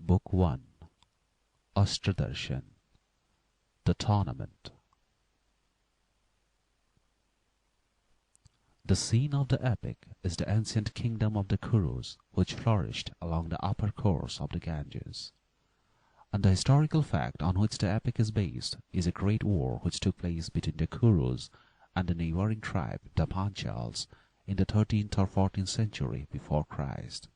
Book 1 Ashtradarshan The Tournament. The scene of the epic is the ancient kingdom of the Kurus, which flourished along the upper course of the Ganges. And the historical fact on which the epic is based is a great war which took place between the Kurus and the neighboring tribe, the Panchals, in the 13th or 14th century before Christ.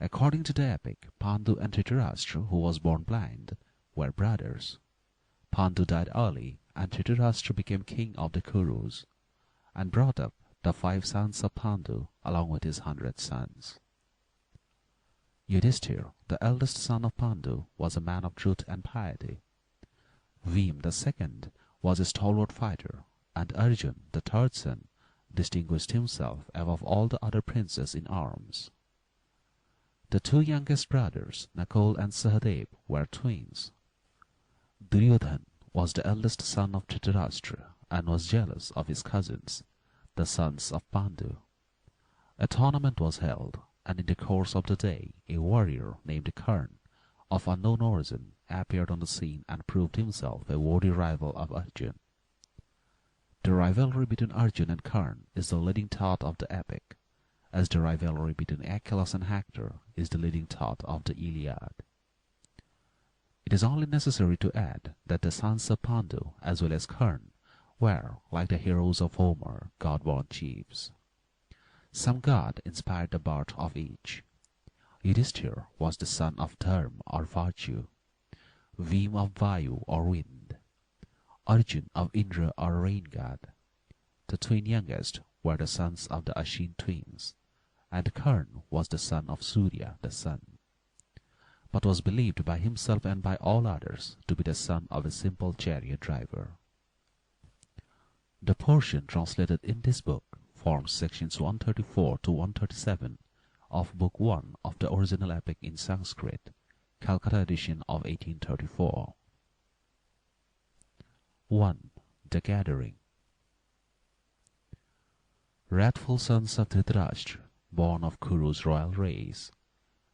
According to the epic, Pandu and Dhritarashtra, who was born blind, were brothers. Pandu died early, and Dhritarashtra became king of the Kurus, and brought up the 5 sons of Pandu along with his 100 sons. Yudhishthira, the eldest son of Pandu, was a man of truth and piety. Bhim, the second, was a stalwart fighter, and Arjun, the third son, distinguished himself above all the other princes in arms. The 2 youngest brothers, Nakul and Sahadev, were twins. Duryodhan was the eldest son of Dhritarashtra and was jealous of his cousins, the sons of Pandu. A tournament was held, and in the course of the day a warrior named Karna, of unknown origin, appeared on the scene and proved himself a worthy rival of Arjun. The rivalry between Arjun and Karna is the leading thought of the epic, as the rivalry between Achilles and Hector is the leading thought of the Iliad. It is only necessary to add that the sons of Pandu, as well as Karna, were, like the heroes of Homer, god-born chiefs. Some god inspired the birth of each. Yudhishthira was the son of Dharma or virtue, Bhim of Vayu or wind, Arjun of Indra or rain god. The twin youngest were the sons of the Ashin twins, and Karna was the son of Surya, the sun, but was believed by himself and by all others to be the son of a simple chariot driver. The portion translated in this book forms sections 134 to 137 of Book 1 of the original epic in Sanskrit, Calcutta edition of 1834. 1. The Gathering. Wrathful sons of Dhritarashtra, born of Kuru's royal race,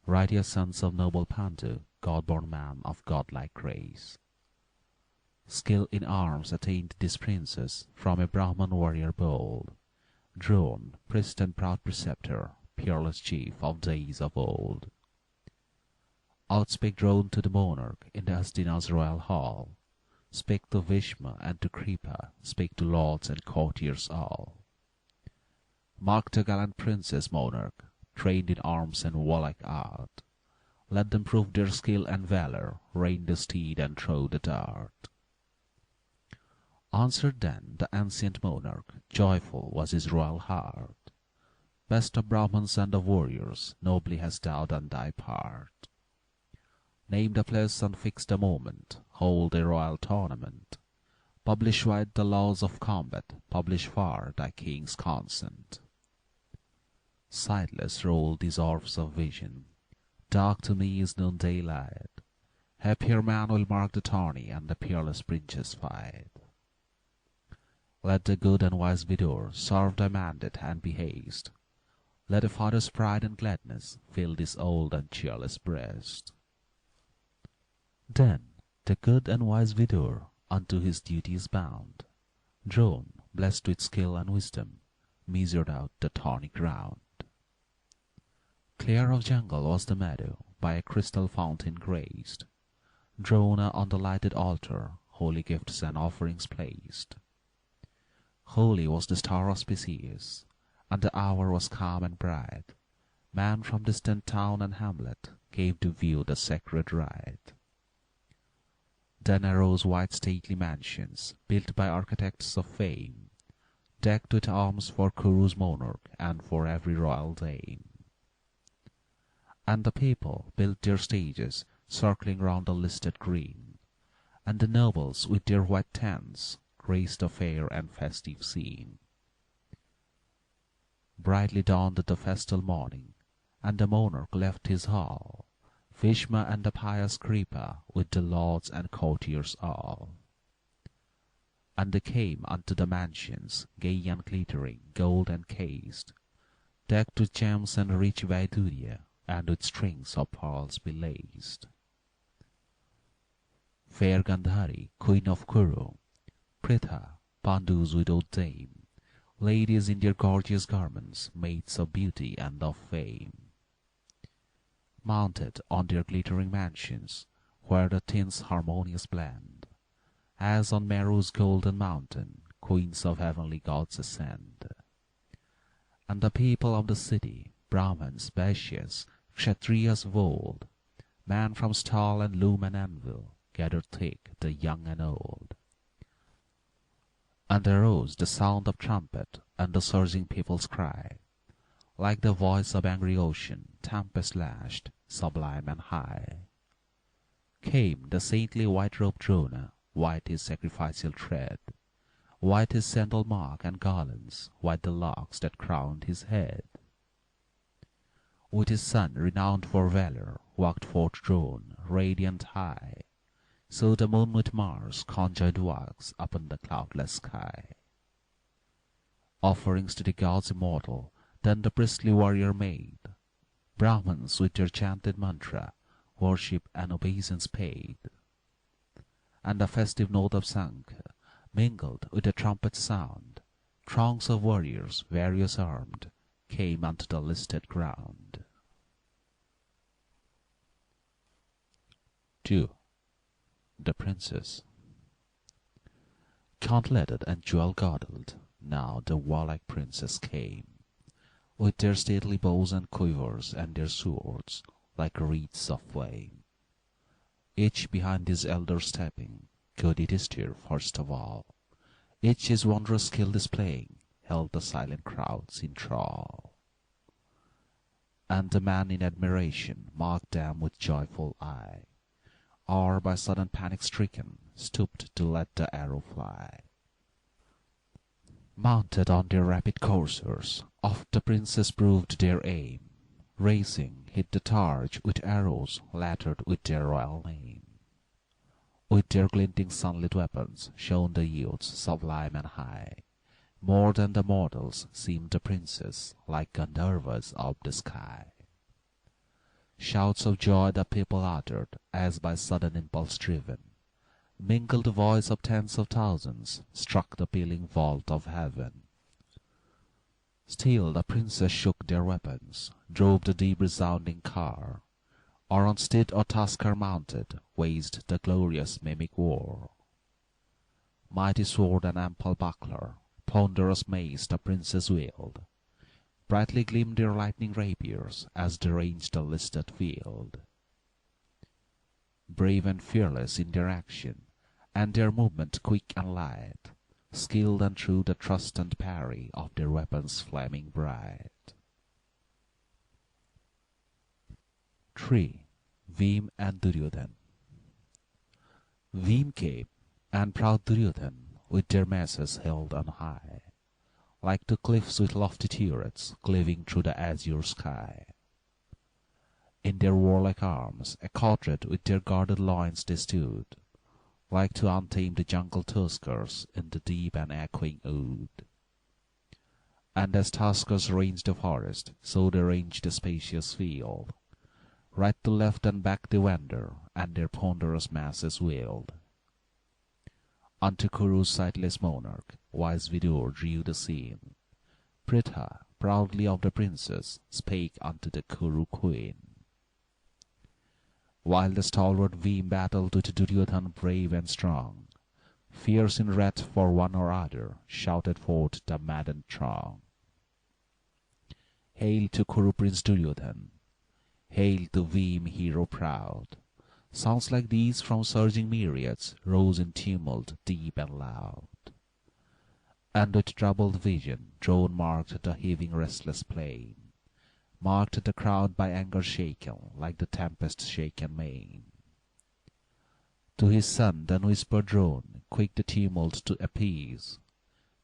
righteous sons of noble Pandu, god-born man of godlike grace. Skill in arms attained these princes from a Brahman warrior bold, Drone, priest and proud preceptor, peerless chief of days of old. Outspake Drone to the monarch in the Hastina's royal hall, spake to Bhishma and to Kripa, spake to lords and courtiers all. Mark the gallant princes, monarch, trained in arms and warlike art. Let them prove their skill and valor, rein the steed and throw the dart. Answered then the ancient monarch, joyful was his royal heart. Best of Brahmins and of warriors, nobly hast thou done thy part. Name the place and fix the moment, hold a royal tournament. Publish wide the laws of combat, publish far thy king's consent. Sightless roll these orbs of vision, dark to me is noonday light. Happier man will mark the tourney and the peerless princes fight. Let the good and wise Vidor serve thy mandate and be haste. Let a father's pride and gladness fill this old and cheerless breast. Then the good and wise Vidor unto his duties bound, Drone, blessed with skill and wisdom, measured out the thorny ground. Clear of jungle was the meadow, by a crystal fountain graced. Drona on the lighted altar, holy gifts and offerings placed. Holy was the star auspicious, and the hour was calm and bright. Man from distant town and hamlet gave to view the sacred rite. Then arose white stately mansions, built by architects of fame, decked with arms for Kuru's monarch and for every royal dame. And the people built their stages, circling round the listed green, and the nobles with their white tents graced the fair and festive scene. Brightly dawned the festal morning, and the monarch left his hall, Bhishma and the pious Kripa with the lords and courtiers all. And they came unto the mansions, gay and glittering, gold encased, decked with gems and rich Vaidurya, and with strings of pearls belaced. Fair Gandhari, queen of Kuru, Pritha, Pandu's widowed dame, ladies in their gorgeous garments, maids of beauty and of fame, mounted on their glittering mansions, where the tints harmonious blend, as on Meru's golden mountain, queens of heavenly gods ascend. And the people of the city, Brahmins, Vaishyas, Kshatriyas of old, man from stall and loom and anvil, gathered thick, the young and old. And arose the sound of trumpet and the surging people's cry, like the voice of angry ocean, tempest-lashed, sublime and high. Came the saintly white-robed Drona, white his sacrificial tread, white his sandal mark and garlands, white the locks that crowned his head. With his son, renowned for valor, walked forth Drone, radiant high, so the moon with Mars conjoined wax upon the cloudless sky. Offerings to the gods immortal, then the priestly warrior made, Brahmins with their chanted mantra, worship and obeisance paid. And the festive note of Sankh, mingled with the trumpet sound, throngs of warriors, various armed, came unto the listed ground. 2. The Princess. Gauntleted and jewel-girdled, now the warlike princes came, with their stately bows and quivers and their swords, like wreaths of flame. Each behind his elder stepping, good Yudhishthir first of all, each his wondrous skill displaying, held the silent crowds in thrall. And the man in admiration marked them with joyful eye, or by sudden panic stricken, stooped to let the arrow fly. Mounted on their rapid coursers, oft the princes proved their aim, racing, hit the targe with arrows lettered with their royal name. With their glinting sunlit weapons shone the youths sublime and high, more than the mortals seemed the princes, like Gandharvas of the sky. Shouts of joy the people uttered, as by sudden impulse driven, mingled the voice of tens of thousands, struck the pealing vault of heaven. Still the princes shook their weapons, drove the deep resounding car, or on steed or tusker mounted, waged the glorious mimic war. Mighty sword and ample buckler, ponderous mace the princes wield, brightly gleamed their lightning rapiers as they ranged the listed field. Brave and fearless in their action, and their movement quick and light, skilled and true the thrust and parry of their weapons flaming bright. 3. Bhim and Duryodhan. Bhim came, and proud Duryodhan, with their masses held on high, like to cliffs with lofty turrets, cleaving through the azure sky. In their warlike arms, accoutred with their guarded loins they stood, like to untamed jungle tuskers in the deep and echoing wood. And as tuskers range the forest, so they range the spacious field. Right to left and back they wander, and their ponderous masses wield. Unto Kuru's sightless monarch, wise Vidur drew the scene. Pritha, proudly of the princes, spake unto the Kuru queen. While the stalwart Bhim battled with Duryodhan brave and strong, fierce in wrath for one or other, shouted forth the maddened throng. Hail to Kuru Prince Duryodhan! Hail to Bhim, hero proud! Sounds like these from surging myriads rose in tumult deep and loud. And with troubled vision Drone marked the heaving restless plain, marked the crowd by anger shaken, like the tempest-shaken main. To his son then whispered Drone, quick the tumult to appease,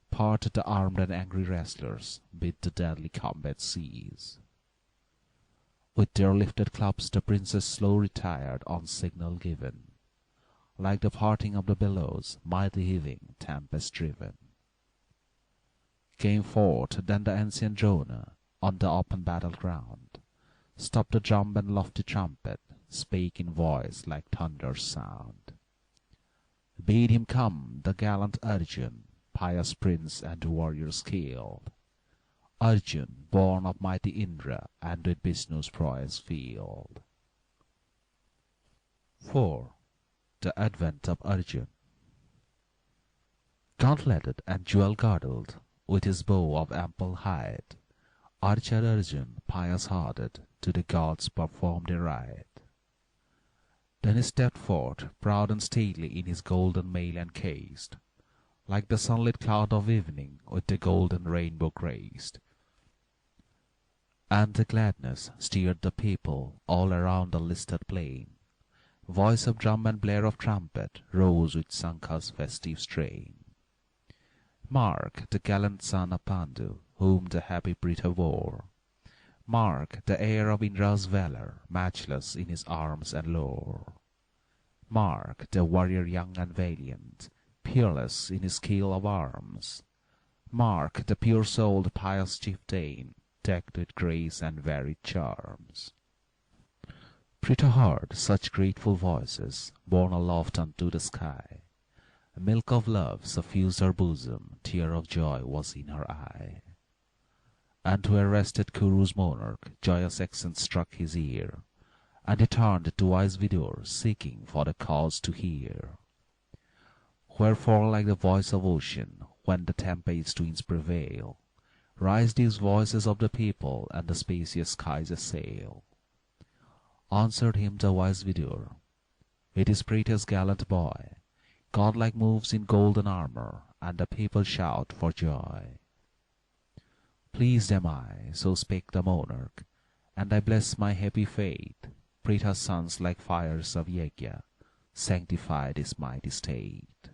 part the armed and angry wrestlers, bid the deadly combat cease. With their lifted clubs the princes slow retired on signal given, like the parting of the billows, mighty heaving, tempest-driven. Came forth then the ancient Drona on the open battle-ground, Stopped the drum and lofty trumpet, spake in voice like thunder's sound. Bade him come, the gallant Arjun, pious prince and warrior skilled. Arjun, born of mighty Indra, and with Vishnu's prowess filled. 4. The Advent of Arjun. Gauntleted and jewel-girdled, with his bow of ample height, archer Arjun, pious-hearted, to the gods performed a rite. Then he stepped forth, proud and stately in his golden mail encased, like the sunlit cloud of evening with the golden rainbow graced. And the gladness stirred the people all around the listed plain. Voice of drum and blare of trumpet rose with Sankha's festive strain. Mark the gallant son of Pandu, whom the happy Pritha wore. Mark the heir of Indra's valour, matchless in his arms and lore. Mark the warrior young and valiant, peerless in his skill of arms. Mark the pure-souled pious chieftain, decked with grace and varied charms. Pritha heard such grateful voices, borne aloft unto the sky. Milk of love suffused her bosom, tear of joy was in her eye. And to arrested Kuru's monarch, joyous accents struck his ear, and he turned to wise Vidur, seeking for the cause to hear. Wherefore, like the voice of ocean, when the tempest winds prevail, rise these voices of the people, and the spacious skies assail. Answered him the wise Vidur, it is Pritha's gallant boy, godlike moves in golden armour, and the people shout for joy. Pleased am I, so spake the monarch, and I bless my happy fate. Pritha's sons like fires of Yajna sanctified his mighty state.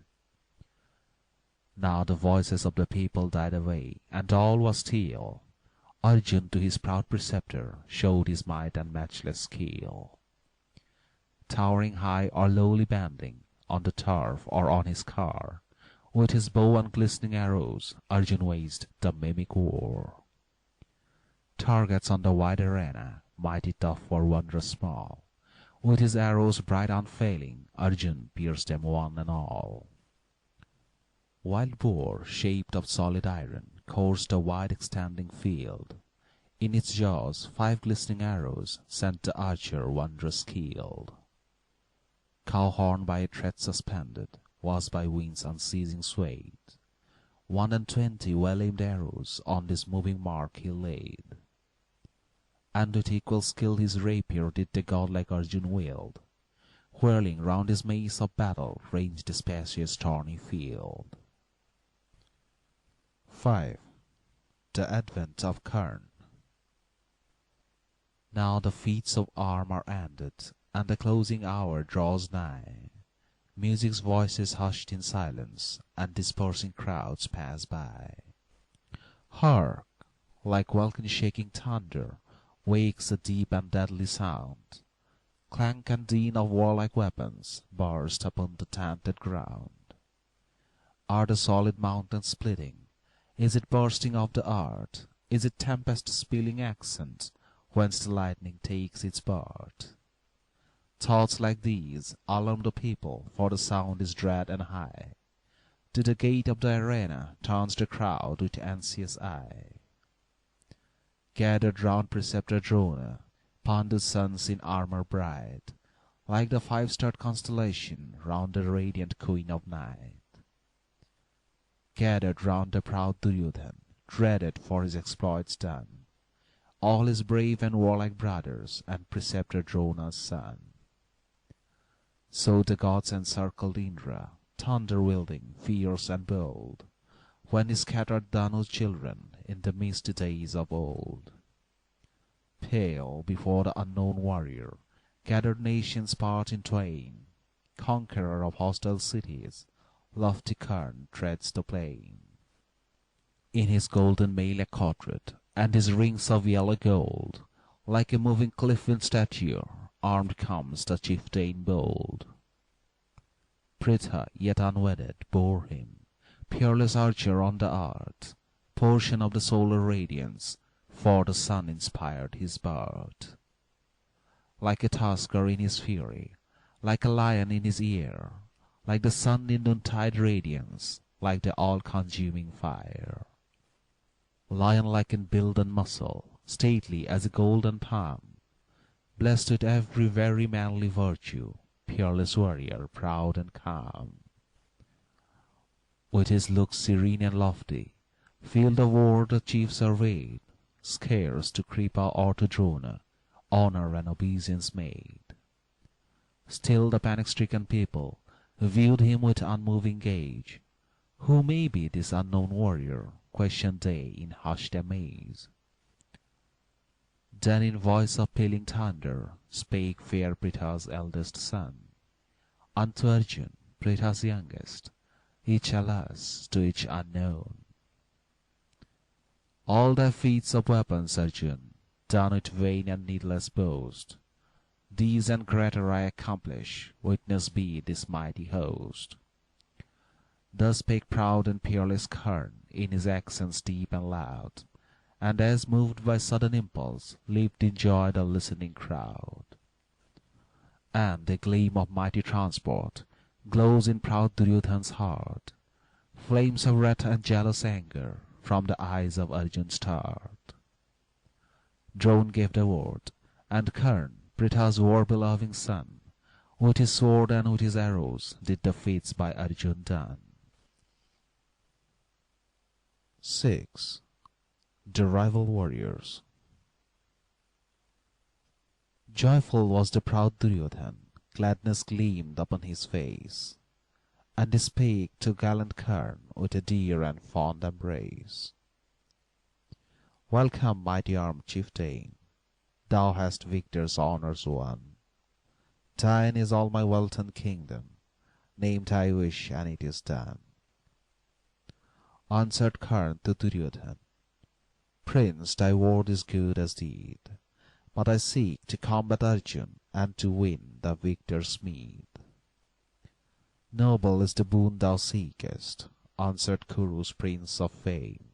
Now the voices of the people died away, and all was still. Arjun to his proud preceptor showed his might and matchless skill. Towering high or lowly bending, on the turf or on his car, with his bow and glistening arrows, Arjun waged the mimic war. Targets on the wide arena, mighty tough or wondrous small, with his arrows bright unfailing, Arjun pierced them one and all. Wild boar, shaped of solid iron, coursed a wide extending field. In its jaws 5 glistening arrows sent the archer wondrous skilled. Cow horn by a thread suspended was by winds unceasing swayed. 21 well-aimed arrows on this moving mark he laid. And with equal skill his rapier did the godlike Arjun wield, whirling round his mace of battle ranged the spacious thorny field. 5. The Advent of Karna. Now the feats of arm are ended, and the closing hour draws nigh. Music's voices hushed in silence, and dispersing crowds pass by. Hark! Like welkin-shaking thunder, wakes the deep and deadly sound. Clank and din of warlike weapons burst upon the tented ground. Are the solid mountains splitting? Is it bursting of the earth? Is it tempest-spilling accent, whence the lightning takes its birth? Thoughts like these alarm the people, for the sound is dread and high. To the gate of the arena turns the crowd with anxious eye. Gathered round Preceptor Drona, Pandu's sons in armour bright, like the 5-starred constellation round the radiant Queen of Night. Gathered round the proud Duryodhan, dreaded for his exploits done, all his brave and warlike brothers, and Preceptor Drona's son. So the gods encircled Indra, thunder-wielding, fierce and bold, when he scattered Danu's children in the misty days of old. Pale before the unknown warrior, gathered nations part in twain, conqueror of hostile cities, lofty Karna treads the plain. In his golden mail accoutred, and his rings of yellow gold, like a moving cliff-built statue, armed comes the chieftain bold. Pritha, yet unwedded, bore him, peerless archer on the earth, portion of the solar radiance, for the sun inspired his birth. like a tusker in his fury, like a lion in his ear, like the sun in noontide radiance, like the all-consuming fire. Lion-like in build and muscle, stately as a golden palm, blessed with every very manly virtue, peerless warrior, proud and calm. With his looks serene and lofty, field of war the chief surveyed, scarce to Kripa or to Drona, honor and obeisance made. Still the panic-stricken people viewed him with unmoving gaze. Who may be this unknown warrior? Questioned they in hushed amaze. Then in voice of pealing thunder spake fair Pritha's eldest son, unto Arjun, Pritha's youngest, each alas to each unknown. All thy feats of weapons, Arjun, done with vain and needless boast, these and greater I accomplish, witness be this mighty host. Thus spake proud and peerless Karna in his accents deep and loud, and as moved by sudden impulse, leaped in joy the listening crowd. And a gleam of mighty transport glows in proud Duryodhana's heart, flames of wrath and jealous anger from the eyes of Arjun start. Drona gave the word, and Karna, Pritha's war-beloving son, with his sword and with his arrows did the feats by Arjun done. 6. The Rival Warriors. Joyful was the proud Duryodhana, gladness gleamed upon his face, and he spake to gallant Karna with a dear and fond embrace. Welcome, mighty armed chieftain, thou hast victor's honours won. Thine is all my wealth and kingdom, name thy wish and it is done. Answered Karna to Duryodhana, Prince, thy word is good as deed, but I seek to combat Arjun and to win the victor's meed. Noble is the boon thou seekest, answered Kurus, prince of fame.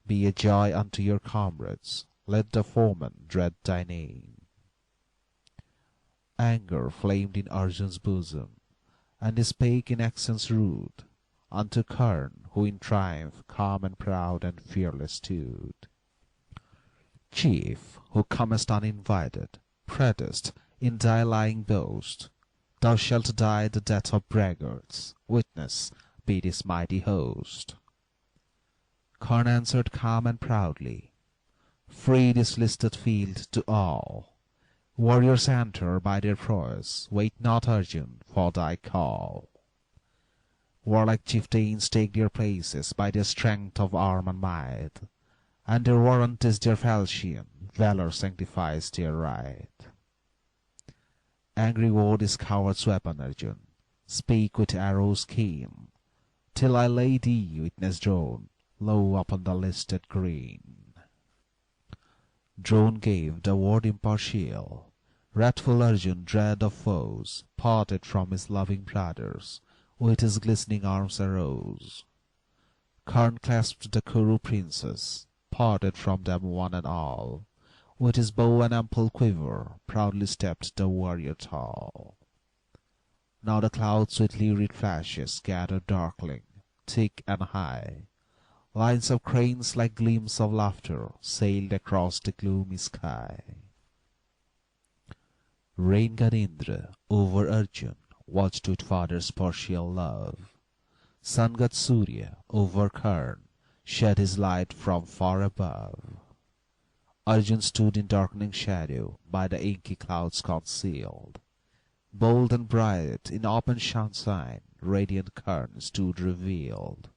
Be a joy unto your comrades, let the foeman dread thy name. Anger flamed in Arjun's bosom, and he spake in accents rude unto Karna, who in triumph calm and proud and fearless stood. Chief, who comest uninvited, pratest in thy lying boast, thou shalt die the death of braggarts, witness be this mighty host. Karna answered calm and proudly, free this listed field to all. Warriors enter by their prowess, wait not Arjun for thy call. Warlike chieftains take their places by their strength of arm and might, and their warrant is their falchion, valor sanctifies their right. Angry word is coward's weapon, Arjun, speak with arrows keen, till I lay thee, witness Drona, low upon the listed green. Drona gave the word impartial. Wrathful Arjun, dread of foes, parted from his loving brothers, with his glistening arms arose. Karna clasped the Kuru princes, parted from them one and all, with his bow and ample quiver, proudly stepped the warrior tall. Now the clouds with lurid flashes gathered darkling, thick and high. Lines of cranes like gleams of laughter sailed across the gloomy sky. Rain god Indra over Arjun watched with father's partial love. Sun god Surya over Karna shed his light from far above. Arjun stood in darkening shadow by the inky clouds concealed. Bold and bright in open sunshine, radiant Karna stood revealed.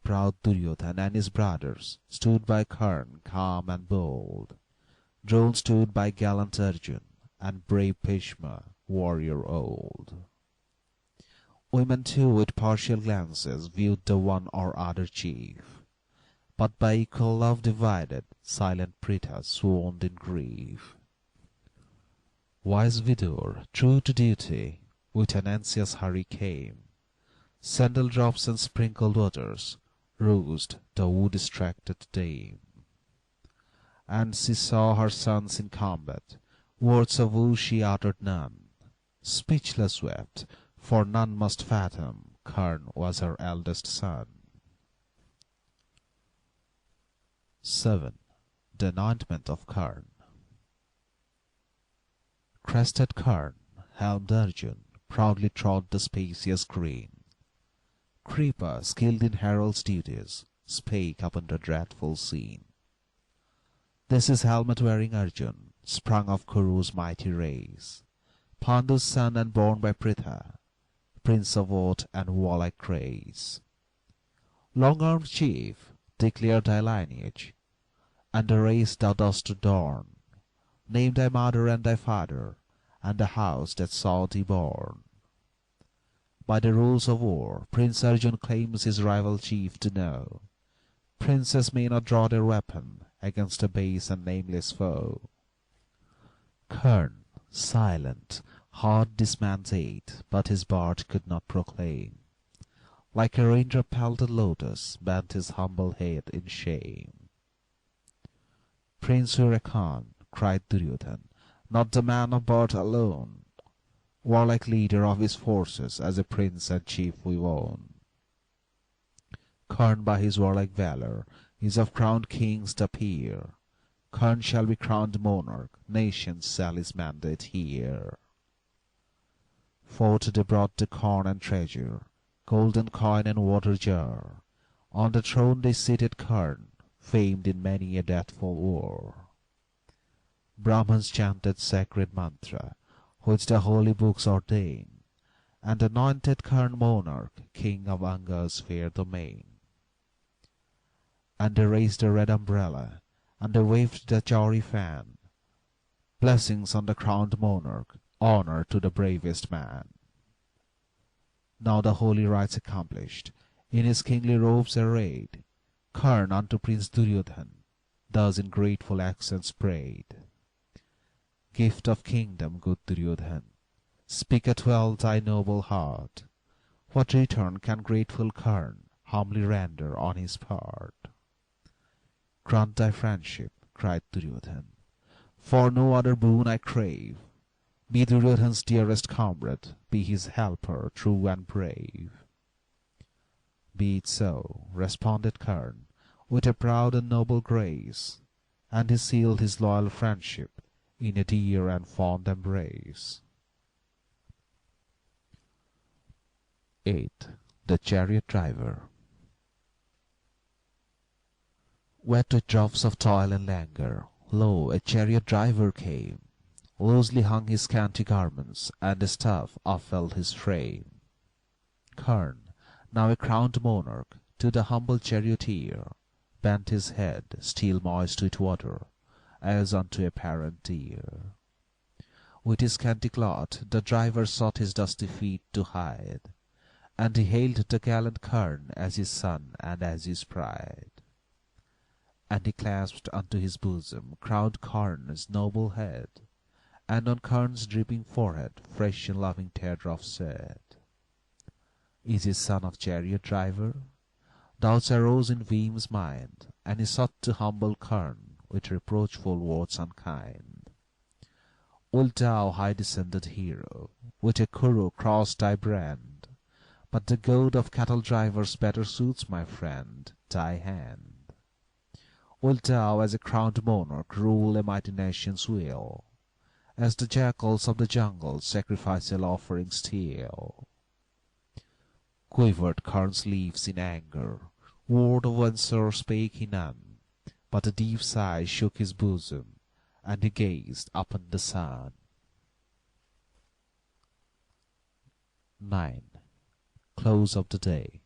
Proud Duryodhana and his brothers stood by Karna calm and bold. Drona stood by gallant Arjun and brave Bhishma, warrior old. Women too with partial glances viewed the one or other chief, but by equal love divided, silent Pritha swooned in grief. Wise Vidur, true to duty, with an anxious hurry came. Sandal drops and sprinkled waters roused the woe-distracted dame. And she saw her sons in combat, Words of woe she uttered none, speechless wept, for none must fathom Karna was her eldest son. 7. The Anointment of Karna. Crested Karna, helmed Arjun, proudly trod the spacious green. Kripa, skilled in herald's duties, spake upon the dreadful scene. This is helmet-wearing Arjun, sprung of Kuru's mighty race, Pandu's son and born by Pritha, prince of oath and warlike grace. Long-armed chief, declare thy lineage, and the race thou dost adorn. Name thy mother and thy father, and the house that saw thee born. By the rules of war, Prince Arjun claims his rival chief to know. Princes may not draw their weapon against a base and nameless foe. Karna, silent, heard this man's aid, but his bard could not proclaim. Like a raindrop-pelted lotus, bent his humble head in shame. Prince Hurakan, cried Duryodhan, not the man of birth alone, warlike leader of his forces, as a prince and chief we own. Karna by his warlike valour is of crowned kings the peer. Karna shall be crowned monarch, nations shall his mandate hear. Forth they brought the corn and treasure, golden coin and water jar. On the throne they seated Karna, famed in many a deathful war. Brahmans chanted sacred mantra, which the holy books ordain, and anointed Karna monarch, king of Anga's fair domain. And they raised the red umbrella, and they waved the jory fan. Blessings on the crowned monarch, honour to the bravest man. Now the holy rites accomplished, in his kingly robes arrayed, Karna unto Prince Duryodhan thus in grateful accents prayed. Gift of kingdom, good Duryodhan, speak at well thy noble heart. What return can grateful Karna humbly render on his part? Grant thy friendship, cried Duryodhan, for no other boon I crave. Be Duryodhan's dearest comrade, be his helper true and brave. Be it so, responded Karna, with a proud and noble grace, and he sealed his loyal friendship in a dear and fond embrace. 8. The Chariot Driver. Wet with drops of toil and languor, lo, a chariot driver came. Loosely hung his scanty garments, and a staff offheld his frame. Karna, now a crowned monarch, to the humble charioteer bent his head, still moist with water, as unto a parent deer. With his scanty cloth the driver sought his dusty feet to hide, and he hailed the gallant Karna as his son and as his pride. And he clasped unto his bosom crowned Karna's noble head, and on Karna's dripping forehead fresh and loving teardrops said, Is he son of chariot driver? Doubts arose in Bhim's mind, and he sought to humble Karna with reproachful words unkind. Wilt thou, high-descended hero, with a Kuru cross thy brand? But the goad of cattle drivers better suits, my friend, thy hand. Wilt thou, as a crowned monarch, rule a mighty nation's will, as the jackals of the jungle sacrificial offerings steal? Quivered Karna's lips in anger, word of answer spake he none, but a deep sigh shook his bosom, and he gazed upon the sun. 9. Close of the day.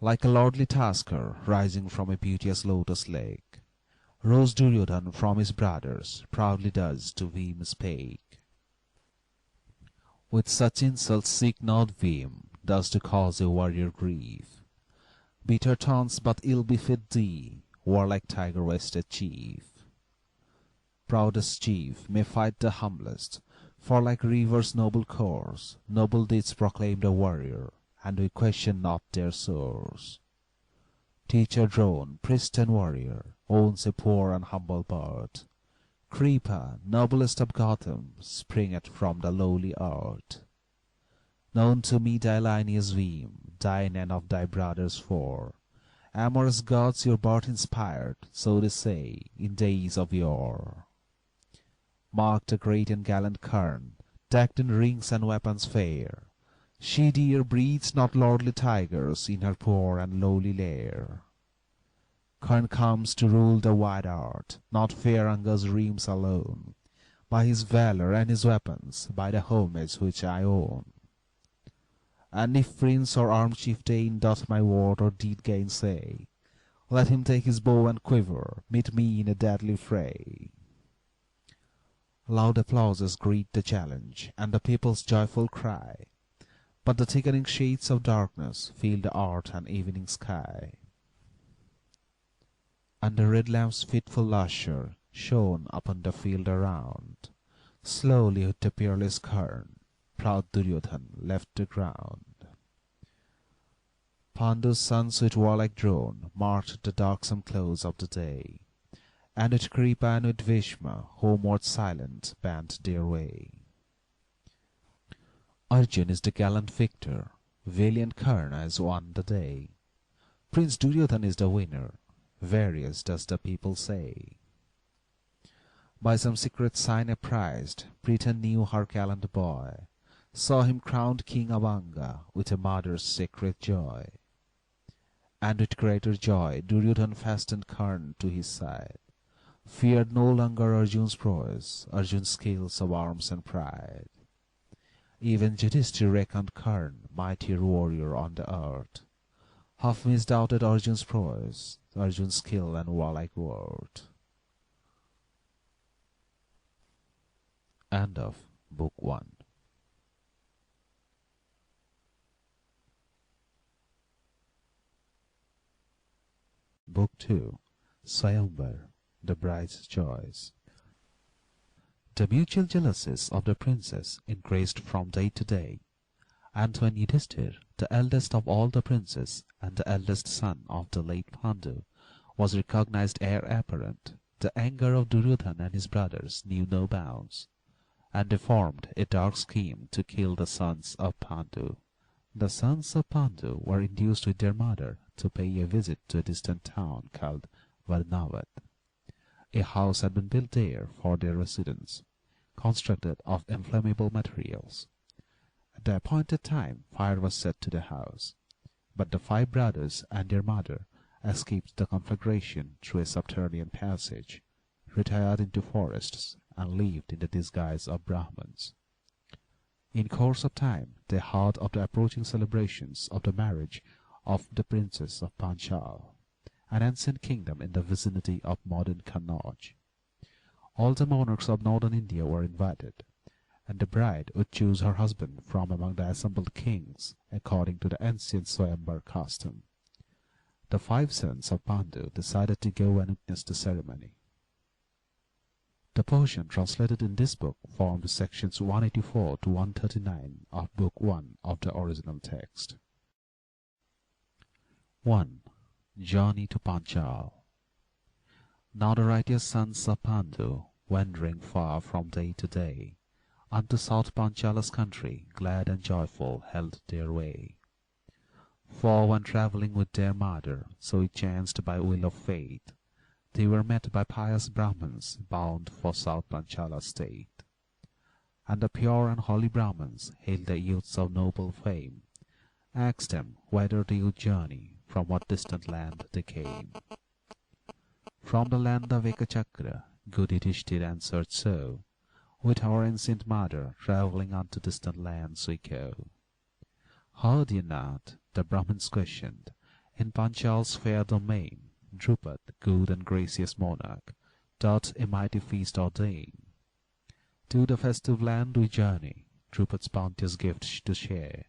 Like a lordly tasker rising from a beauteous lotus lake, rose Duryodhan from his brothers, proudly thus to Bhim spake. With such insults seek not Bhim, thus to cause a warrior grief. Bitter taunts but ill befit thee, warlike tiger-waisted chief. Proudest chief may fight the humblest, for like river's noble course, noble deeds proclaim the warrior, and we question not their source. Teacher drone, priest and warrior, owns a poor and humble birth. Kripa, noblest of Gotham, springeth from the lowly earth. Known to me thy lineage Veem, thine and of thy brothers four. Amorous gods your birth inspired, so they say, in days of yore. Mark the great and gallant Karn, decked in rings and weapons fair. She dear breeds not lordly tigers in her poor and lowly lair. Karn comes to rule the wide earth, not fair Anga's realms alone, by his valor and his weapons, by the homage which I own. And if prince or armed chieftain doth my word or deed gainsay, let him take his bow and quiver, meet me in a deadly fray. Loud applauses greet the challenge, and the people's joyful cry, but the thickening shades of darkness fill the earth and evening sky. And the red lamp's fitful lustre shone upon the field around. Slowly with the peerless Karn, proud Duryodhan left the ground. Pandu's sons with warlike drone marked the darksome close of the day, and with Kripa and with Bhishma homeward silent bent their way. Arjun is the gallant victor, valiant Karna has won the day. Prince Duryodhan is the winner, various does the people say. By some secret sign apprised, Britain knew her gallant boy, saw him crowned king of Anga with a mother's sacred joy. And with greater joy Duryodhan fastened Karna to his side, feared no longer Arjun's prowess, Arjun's skills of arms and pride. Even Yudhishthir reckoned Karna mightier warrior on the earth, half misdoubted Arjun's prowess, Arjun's skill and warlike worth. End of Book 1. Book 2. Swayamvara, the bride's choice. The mutual jealousies of the princes increased from day to day, and when Yudhishthir, the eldest of all the princes and the eldest son of the late Pandu, was recognized heir apparent, the anger of Duryodhan and his brothers knew no bounds, and they formed a dark scheme to kill the sons of Pandu. The sons of Pandu were induced with their mother to pay a visit to a distant town called Varnavat. A house had been built there for their residence, constructed of inflammable materials. At the appointed time fire was set to the house, but the 5 brothers and their mother escaped the conflagration through a subterranean passage, retired into forests, and lived in the disguise of Brahmins. In course of time they heard of the approaching celebrations of the marriage of the princess of Panchala, an ancient kingdom in the vicinity of modern Kannauj. All the monarchs of northern India were invited, and the bride would choose her husband from among the assembled kings according to the ancient swayamvara custom. The 5 sons of Pandu decided to go and witness the ceremony. The portion translated in this book formed sections 184 to 139 of Book 1 of the original text. 1. Journey to Panchala. Now the righteous sons of Pandu, wandering far from day to day, unto South Panchala's country, glad and joyful, held their way. For when travelling with their mother, so it chanced by will of fate, they were met by pious Brahmins bound for South Panchala state. And the pure and holy Brahmins hailed the youths of noble fame, asked them whither they would journey, from what distant land they came. From the land of Ekachakra, good Yudhishthir answered so, with our ancient mother travelling unto distant lands we go. Heard ye not, the Brahmins questioned, in Panchala's fair domain, Draupadi, good and gracious monarch, doth a mighty feast ordain. To the festive land we journey, Draupadi's bounteous gifts to share,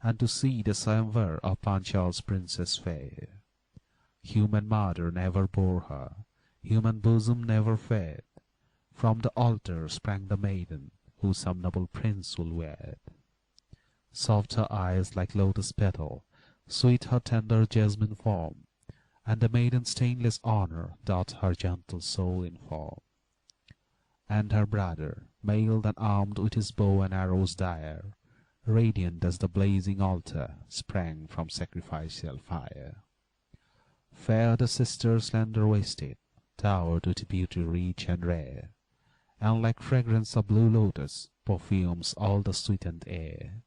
and to see the swayamvara of Panchala's princess fair. Human mother never bore her, human bosom never fed. From the altar sprang the maiden, who some noble prince will wed. Soft her eyes like lotus petal, sweet her tender jasmine form, and the maiden's stainless honour doth her gentle soul inform. and her brother, mailed and armed with his bow and arrows dire, radiant as the blazing altar, sprang from sacrificial fire. Fair the sister slender-waisted, towered with beauty rich and rare, and like fragrance of blue lotus, perfumes all the sweetened air.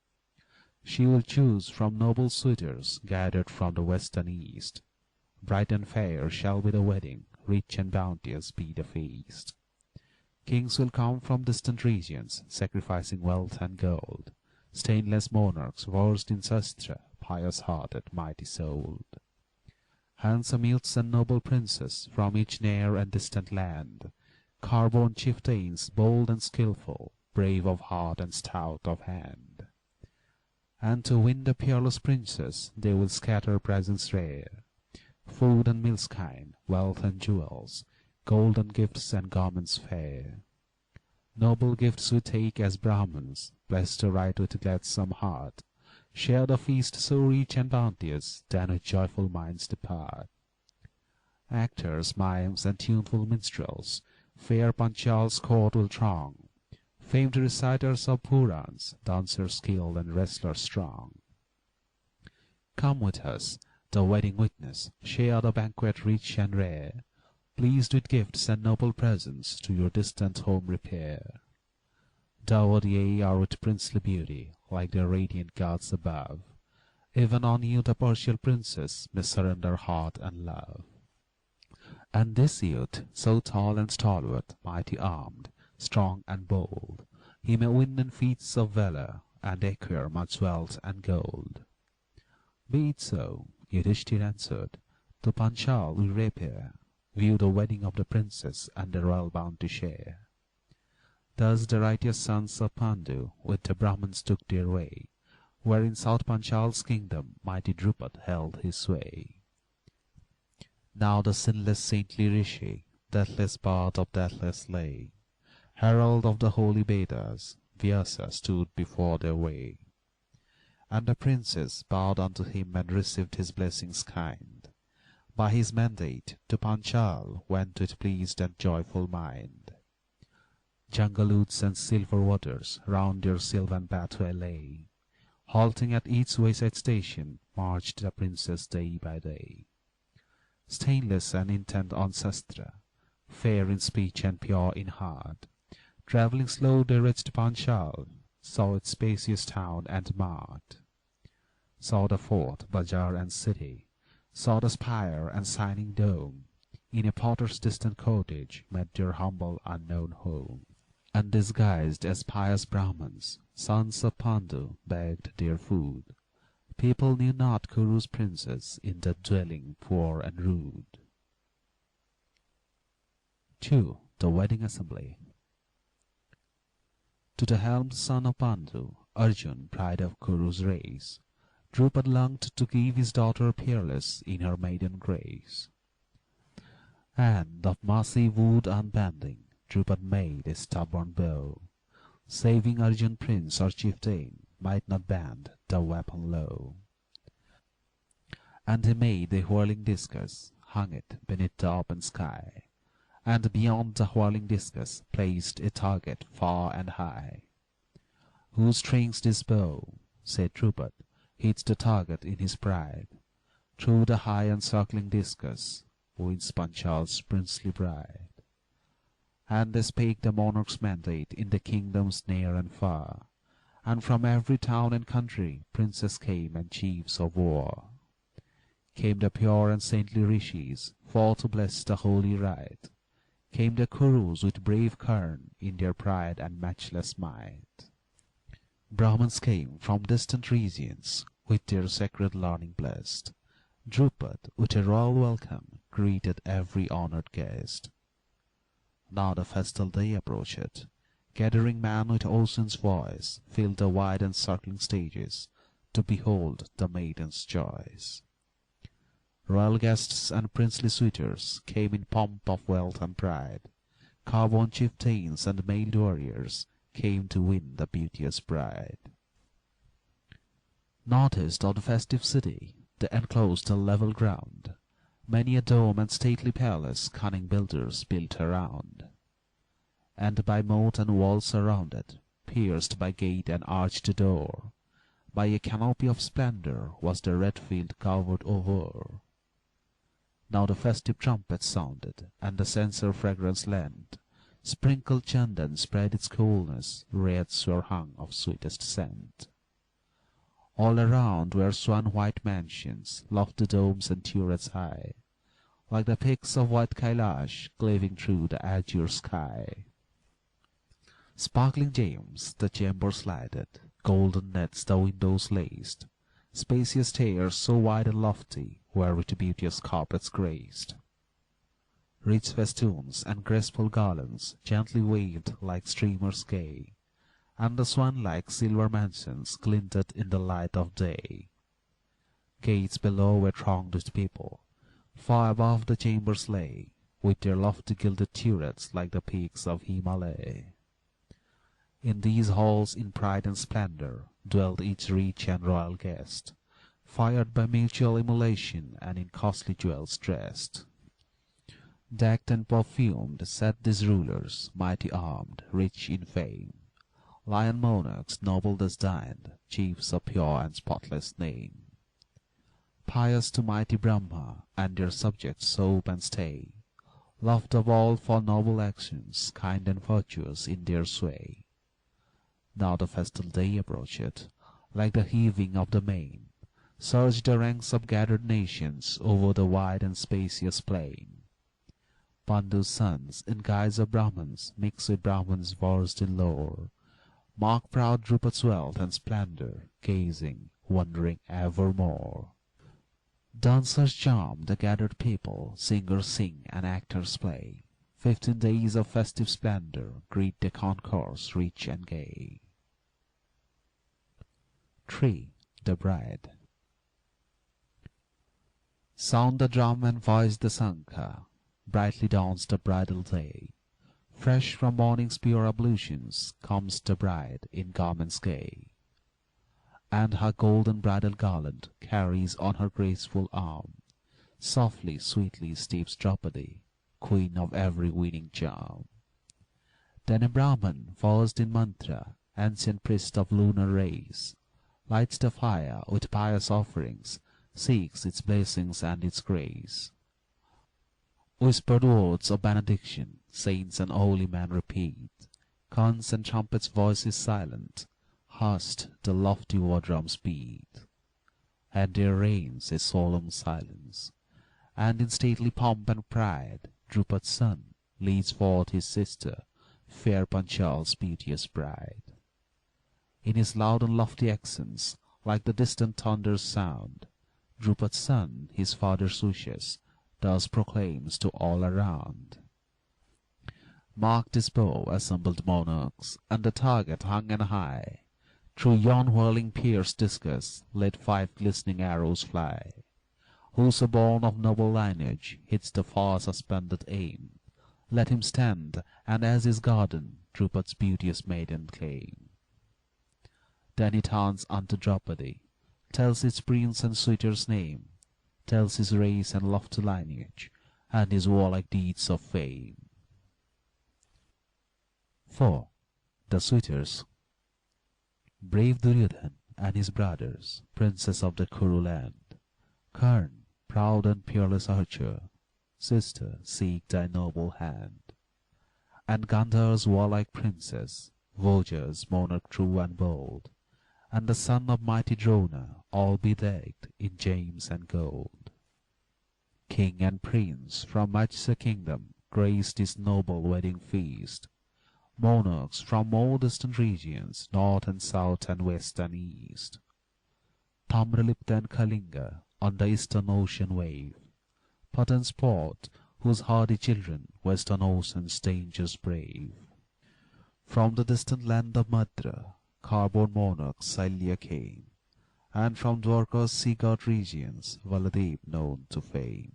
She will choose from noble suitors, gathered from the west and east. Bright and fair shall be the wedding, rich and bounteous be the feast. Kings will come from distant regions, sacrificing wealth and gold, stainless monarchs versed in sastra, pious-hearted, mighty-souled. Handsome youths and noble princes from each near and distant land, car-born chieftains bold and skilful, brave of heart and stout of hand. And to win the peerless princess they will scatter presents rare, food and meals kind, wealth and jewels, golden gifts and garments fair. Noble gifts we take as Brahmins, blessed aright with gladsome heart, share the feast so rich and bounteous, then with joyful minds depart. Actors, mimes, and tuneful minstrels, fair Panchal's court will throng, famed reciters of Puranas, dancers skilled and wrestlers strong. Come with us, the wedding witness, share the banquet rich and rare, pleased with gifts and noble presents, to your distant home repair. Dowered ye are with princely beauty, like the radiant gods above, even on you the partial princess may surrender heart and love. And this youth, so tall and stalwart, mighty armed, strong and bold, he may win in feats of valor, and acquire much wealth and gold. Be it so, Yudhishthir answered, to Panchal we repair, view the wedding of the princess and the royal bounty share. Thus the righteous sons of Pandu with the Brahmins took their way, where in South Panchal's kingdom mighty Draupadi held his sway. Now the sinless saintly Rishi, deathless bard of deathless lay, herald of the holy Vedas, Vyasa stood before their way. And the princess bowed unto him and received his blessings kind. By his mandate to Panchal went with pleased and joyful mind. Jungle woods and silver waters round their sylvan pathway lay. Halting at each wayside station, marched the princess day by day. Stainless and intent on sastra, fair in speech and pure in heart, travelling slow they reached Panchal, saw its spacious town and mart. Saw the fort, bazaar and city, saw the spire and shining dome, in a potter's distant cottage met their humble unknown home. And disguised as pious Brahmins, sons of Pandu begged their food. People knew not Kuru's princess in that dwelling poor and rude. 2. The Wedding Assembly. To the helmed son of Pandu, Arjun, pride of Kuru's race, Draupadi longed to give his daughter peerless in her maiden grace. And of massive wood unbending, Draupadi made a stubborn bow, saving Arjun prince or chieftain might not bend the weapon low. And he made a whirling discus, hung it beneath the open sky, and beyond the whirling discus placed a target far and high. Who strings this bow, said Draupadi, hits the target in his pride. Through the high and circling discus wins Panchal's princely bride. And they spake the monarch's mandate in the kingdoms near and far, and from every town and country princes came and chiefs of war. Came the pure and saintly rishis, for to bless the holy rite. Came the Kurus with brave Karna in their pride and matchless might. Brahmins came from distant regions, with their sacred learning blessed. Draupadi, with a royal welcome, greeted every honored guest. Now the festal day approached. Gathering man with ocean's voice filled the wide and circling stages to behold the maiden's joys. Royal guests and princely suitors came in pomp of wealth and pride. Car-born chieftains and mailed warriors came to win the beauteous bride. Northeast of the festive city, they enclosed a level ground. Many a dome and stately palace cunning builders built around. and by moat and wall surrounded, pierced by gate and arched door. By a canopy of splendor was the red field covered over. Now the festive trumpet sounded, and the censer fragrance lent. Sprinkled chandan spread its coolness, wreaths were hung of sweetest scent. All around were swan-white mansions, lofty domes and turrets high, like the peaks of white Kailash, cleaving through the azure sky. Sparkling gems the chambers lighted, golden nets the windows laced, spacious stairs so wide and lofty were with beauteous carpets graced. Rich festoons and graceful garlands gently waved like streamers gay, and the swan-like silver mansions glinted in the light of day. Gates below were thronged with people, far above the chambers lay, with their lofty gilded turrets like the peaks of Himalaya. In these halls in pride and splendor dwelt each rich and royal guest, fired by mutual emulation and in costly jewels dressed. Decked and perfumed sat these rulers, mighty armed, rich in fame, lion monarchs noble destined, chiefs of pure and spotless name. Pious to mighty Brahma, and their subjects soap and stay, loved of all for noble actions, kind and virtuous in their sway. Now the festal day approached, like the heaving of the main, surged the ranks of gathered nations over the wide and spacious plain. Pandu's sons, in guise of Brahmins, mixed with Brahmins versed in lore, mark proud Drupad's wealth and splendor, gazing, wondering evermore. Dancers charm the gathered people, singers sing and actors play. 15 days of festive splendor greet the concourse rich and gay. 3. The Bride. Sound the drum and voice the sankha, brightly dawns the bridal day. Fresh from morning's pure ablutions comes the bride in garments gay, and her golden bridal garland carries on her graceful arm. Softly, sweetly steeps Draupadi, queen of every winning charm. Then a Brahman, versed in mantra, ancient priest of lunar race, lights the fire with pious offerings, seeks its blessings and its grace. Whispered words of benediction, saints and holy men repeat. Conchs and trumpets' voice is silent, hushed the lofty war drums beat. And there reigns a solemn silence, and in stately pomp and pride, Drupad's son leads forth his sister, fair Panchala's beauteous bride. In his loud and lofty accents, like the distant thunder's sound, Drupad's son his father's wishes thus proclaims to all around. Mark this bow, assembled monarchs, and the target hung and high. Through yon whirling pierced discus let 5 glistening arrows fly. Whoso born of noble lineage hits the far suspended aim, let him stand, and as his garden Drupad's beauteous maiden claim. Then he turns unto Draupadi, tells his prince and suitor's name, tells his race and lofty lineage, and his warlike deeds of fame. 4. The Suitors. Brave Duryodhan and his brothers, princes of the Kuru land, Karna, proud and peerless archer, sister, seek thy noble hand. And Gandhar's warlike princess, Voja's monarch true and bold, and the son of mighty Drona, all bedecked in gems and gold. King and prince from matchless kingdom grace this noble wedding feast. Monarchs from more distant regions, north and south and west and east. Tamralipta and Kalinga on the eastern ocean wave, Patan's port, whose hardy children western ocean's dangers brave. From the distant land of Madra, car-born monarch Sailya came, and from Dwarka's sea-girt regions Valadev known to fame.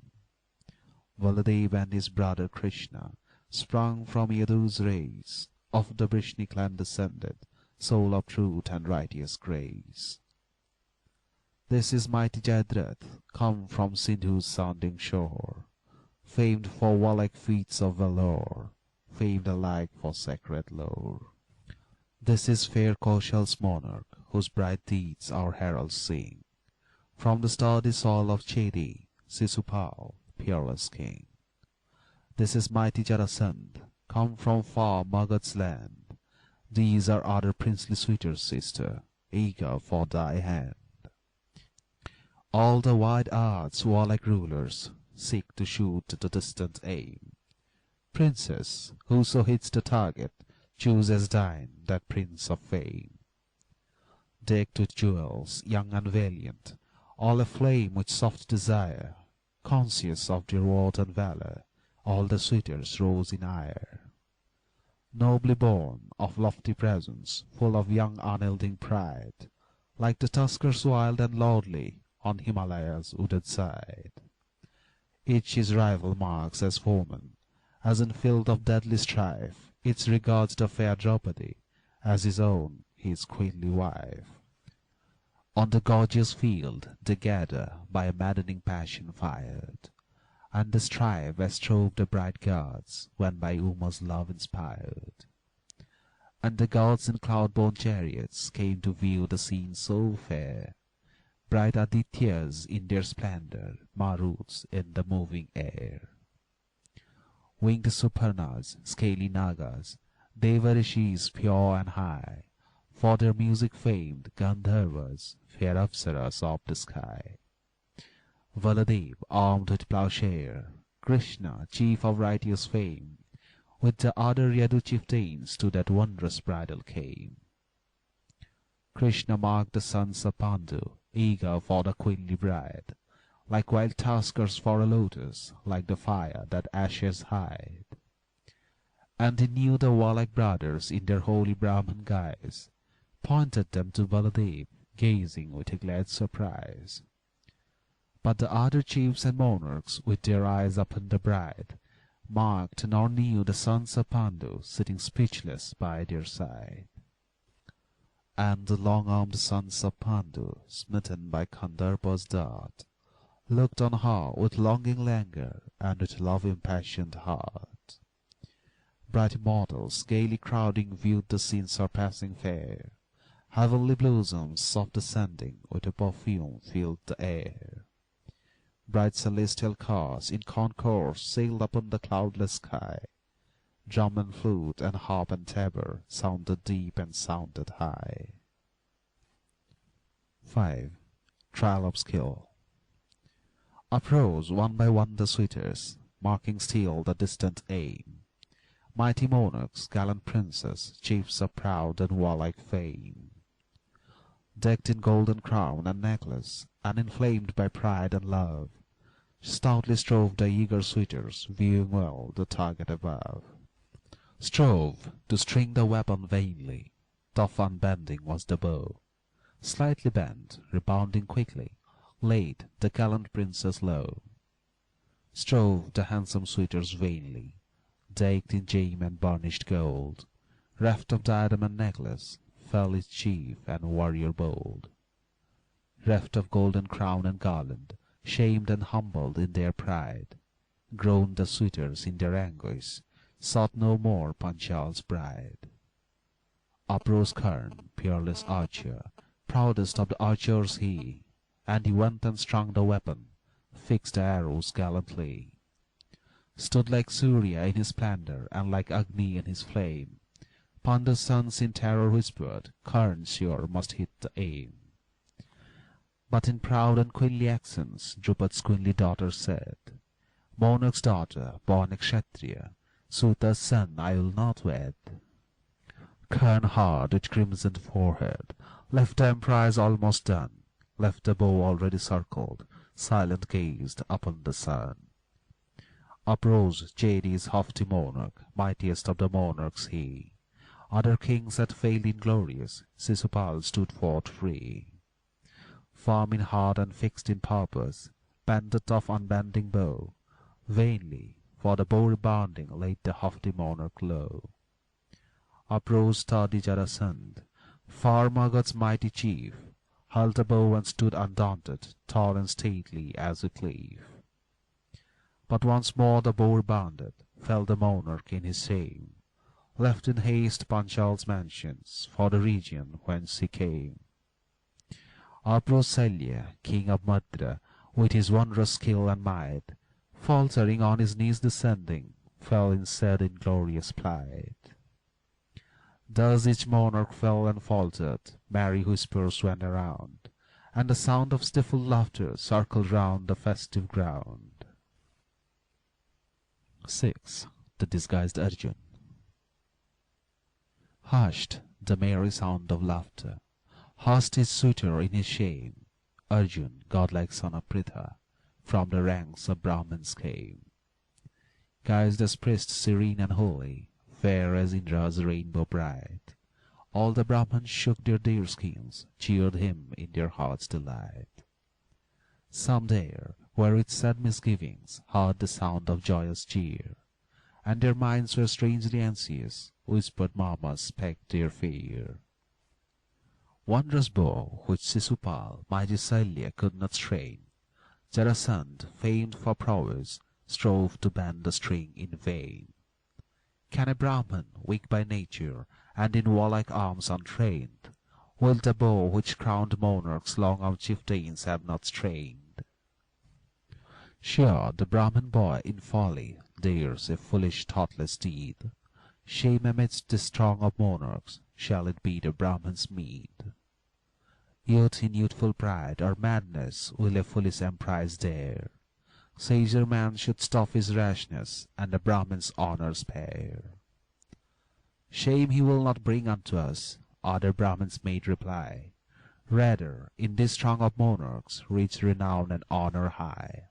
Valadev and his brother Krishna sprung from Yadu's race, of the Vrishni clan descended, soul of truth and righteous grace. This is mighty Jayadratha, come from Sindhu's sounding shore, famed for warlike feats of valour, famed alike for sacred lore. This is fair Kaushal's monarch, whose bright deeds our heralds sing. From the sturdy soil of Chedi, Sisupal, peerless king. This is mighty Jarasandh, come from far Magad's land. These are other princely suitors, sister, eager for thy hand. All the wide earth's warlike rulers seek to shoot the distant aim. Princess, whoso hits the target, choose as thine that prince of fame. Decked with jewels, young and valiant, all aflame with soft desire, conscious of their worth and valor, all the suitors rose in ire. Nobly born, of lofty presence, full of young unyielding pride, like the tuskers wild and lordly on Himalaya's wooded side. Each his rival marks as foeman, as in field of deadly strife, each regards the fair Draupadi as his own, his queenly wife. On the gorgeous field they gather, by a maddening passion fired, and they strive as strove the bright gods, when by Uma's love inspired. And the gods in cloud-borne chariots came to view the scene so fair, bright Adityas in their splendor, Maruts in the moving air. Winged Suparnas, scaly Nagas, Devarishis pure and high, for their music famed Gandharvas, fair Apsaras of the sky. Valadev, armed with plowshare, Krishna, chief of righteous fame, with the other Yadu chieftains to that wondrous bridal came. Krishna marked the sons of Pandu, eager for the queenly bride, like wild tuskers for a lotus, like the fire that ashes hide. And he knew the warlike brothers in their holy Brahman guise, pointed them to Baladev, gazing with a glad surprise. But the other chiefs and monarchs, with their eyes upon the bride, marked nor knew the sons of Pandu sitting speechless by their side. And the long-armed sons of Pandu, smitten by Kandharpa's dart, looked on her with longing languor and with love-impassioned heart. Bright immortals, gaily crowding, viewed the scene surpassing fair. Heavenly blossoms, soft descending, with a perfume filled the air. Bright celestial cars in concourse sailed upon the cloudless sky. Drum and flute and harp and tabor sounded deep and sounded high. 5. Trial of skill. Uprose one by one the suitors, marking still the distant aim. Mighty monarchs, gallant princes, chiefs of proud and warlike fame. Decked in golden crown and necklace, and inflamed by pride and love, stoutly strove the eager suitors, viewing well the target above. Strove to string the weapon vainly, tough unbending was the bow. Slightly bent, rebounding quickly, laid the gallant princess low. Strove the handsome suitors vainly, decked in gem and burnished gold, reft of diadem and necklace, fell each chief and warrior bold. Reft of golden crown and garland, shamed and humbled in their pride, groaned the suitors in their anguish, sought no more Panchal's bride. Uprose Karna, peerless archer, proudest of the archers he, and he went and strung the weapon, fixed the arrows gallantly. Stood like Surya in his splendor, and like Agni in his flame. Pandu's sons in terror whispered, Karna sure must hit the aim. But in proud and queenly accents, Drupadi's queenly daughter said, Monarch's daughter, born a Kshatriya, Suita's son I will not wed. Karna hard with crimsoned forehead, left the emprise almost done, left the bow already circled, silent gazed upon the sun. Uprose Chedi's haughty monarch, mightiest of the monarchs he. Other kings had failed inglorious, Sisupal stood forth free. Firm in heart and fixed in purpose, bent the tough unbending bow, vainly, for the bow rebounding laid the haughty monarch low. Uprose sturdy Jarasandh, far Magad's mighty chief, hurled the bow and stood undaunted, tall and stately as a cliff. But once more the bow rebounded, fell the monarch in his shame, left in haste Panchal's mansions for the region whence he came. Our Kausalya, king of Madra, with his wondrous skill and might, faltering on his knees descending, fell in sad inglorious plight. Thus each monarch fell and faltered, merry whispers went around, and the sound of stifled laughter circled round the festive ground. 6. The disguised Arjun. Hushed the merry sound of laughter, hushed his suitor in his shame. Arjun, godlike son of Pritha, from the ranks of Brahmins came. Guised as priest serene and holy, fair as Indra's rainbow bright, all the Brahmins shook their deerskins, cheered him in their heart's delight. Some there, where with sad misgivings, heard the sound of joyous cheer, and their minds were strangely anxious, whispered murmurs pecked their fear. Wondrous bow which Sisupal, mighty Salya, could not strain, Jarasandh, famed for prowess, strove to bend the string in vain. Can a Brahman, weak by nature, and in warlike arms untrained, wield a bow which crowned monarchs long our chieftains have not strained? Sure, the Brahman boy in folly dares a foolish, thoughtless deed. Shame amidst the throng of monarchs, shall it be the Brahman's meed? Youth in youthful pride or madness will a foolish emprise dare. Sager man should stop his rashness, and the Brahman's honour spare. Shame he will not bring unto us, other Brahmins made reply. Rather, in this throng of monarchs, reach renown and honour high.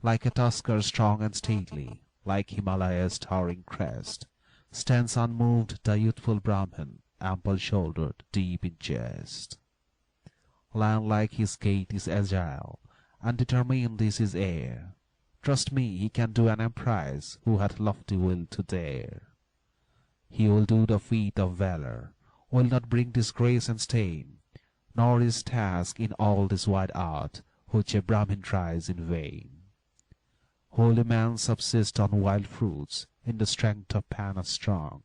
Like a tusker strong and stately, like Himalaya's towering crest, stands unmoved the youthful Brahman, ample-shouldered, deep in chest. Lion-like his gait is agile, and determined is his air. Trust me, he can do an emprise, who hath lofty will to dare. He will do the feat of valour, will not bring disgrace and stain, nor is task in all this wide art, which a Brahmin tries in vain. Holy men subsist on wild fruits, in the strength of Pana strong,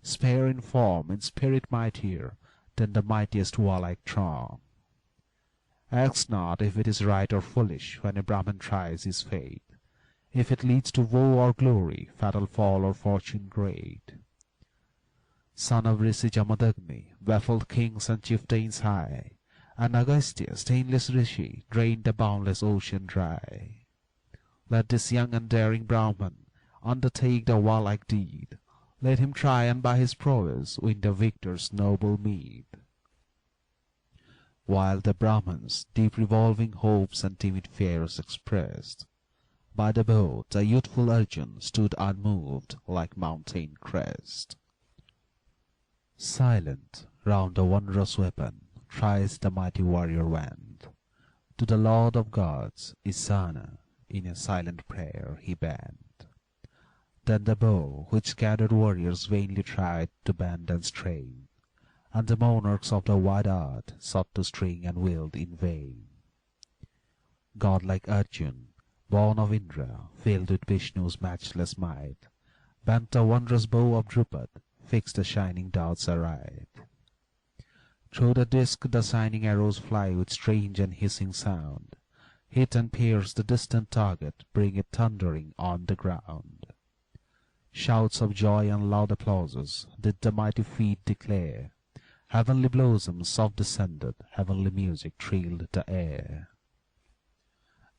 spare in form, in spirit mightier than the mightiest warlike throng. Ask not if it is right or foolish when a Brahmin tries his fate, if it leads to woe or glory, fatal fall or fortune great. Son of Rishi Jamadagni, baffled kings and chieftains high, and Agastya, stainless Rishi, drained the boundless ocean dry. Let this young and daring Brahman undertake the warlike deed. Let him try and by his prowess win the victor's noble meed. While the Brahmins deep revolving hopes and timid fears expressed, by the bow the youthful Arjun stood unmoved like mountain crest. Silent round the wondrous weapon thrice the mighty warrior went. To the Lord of gods, Isana, in a silent prayer he bent. Then the bow, which gathered warriors vainly tried to bend and strain, and the monarchs of the wide earth sought to string and wield in vain. Godlike Arjun, born of Indra, filled with Vishnu's matchless might, bent the wondrous bow of Draupadi, fixed the shining darts aright. Through the disk the shining arrows fly with strange and hissing sound, hit and pierce the distant target, bring it thundering on the ground. Shouts of joy and loud applauses did the mighty feat declare. Heavenly blossoms soft descended, heavenly music thrilled the air.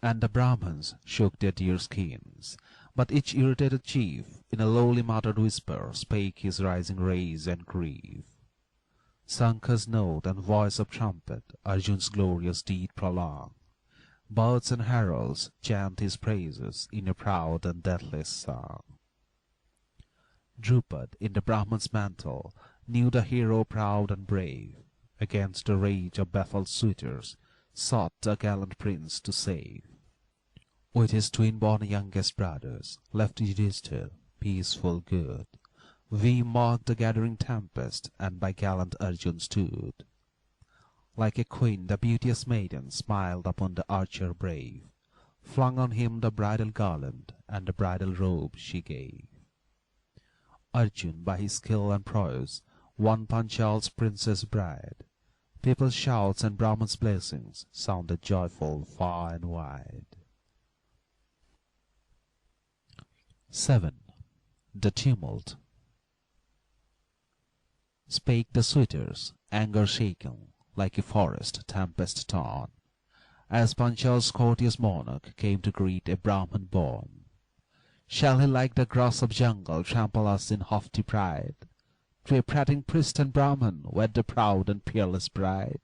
And the Brahmins shook their deerskins, but each irritated chief, in a lowly muttered whisper, spake his rising rage and grief. Shankha's note and voice of trumpet Arjun's glorious deed prolong. Birds and heralds chant his praises in a proud and deathless song. Draupadi, in the Brahman's mantle, knew the hero proud and brave. Against the rage of baffled suitors, sought the gallant prince to save. With his twin-born youngest brothers, left Yudhishthir, peaceful good, we marked the gathering tempest, and by gallant Arjun stood. Like a queen the beauteous maiden smiled upon the archer brave, flung on him the bridal garland, and the bridal robe she gave. Arjun, by his skill and prowess, won Panchal's princess bride. People's shouts and Brahmans' blessings sounded joyful far and wide. 7. The Tumult. Spake the Suitors, anger shaken, like a forest tempest torn, as Panchal's courteous monarch came to greet a Brahman born. Shall he like the grass of jungle trample us in haughty pride? To a prating priest and Brahman wed the proud and peerless bride?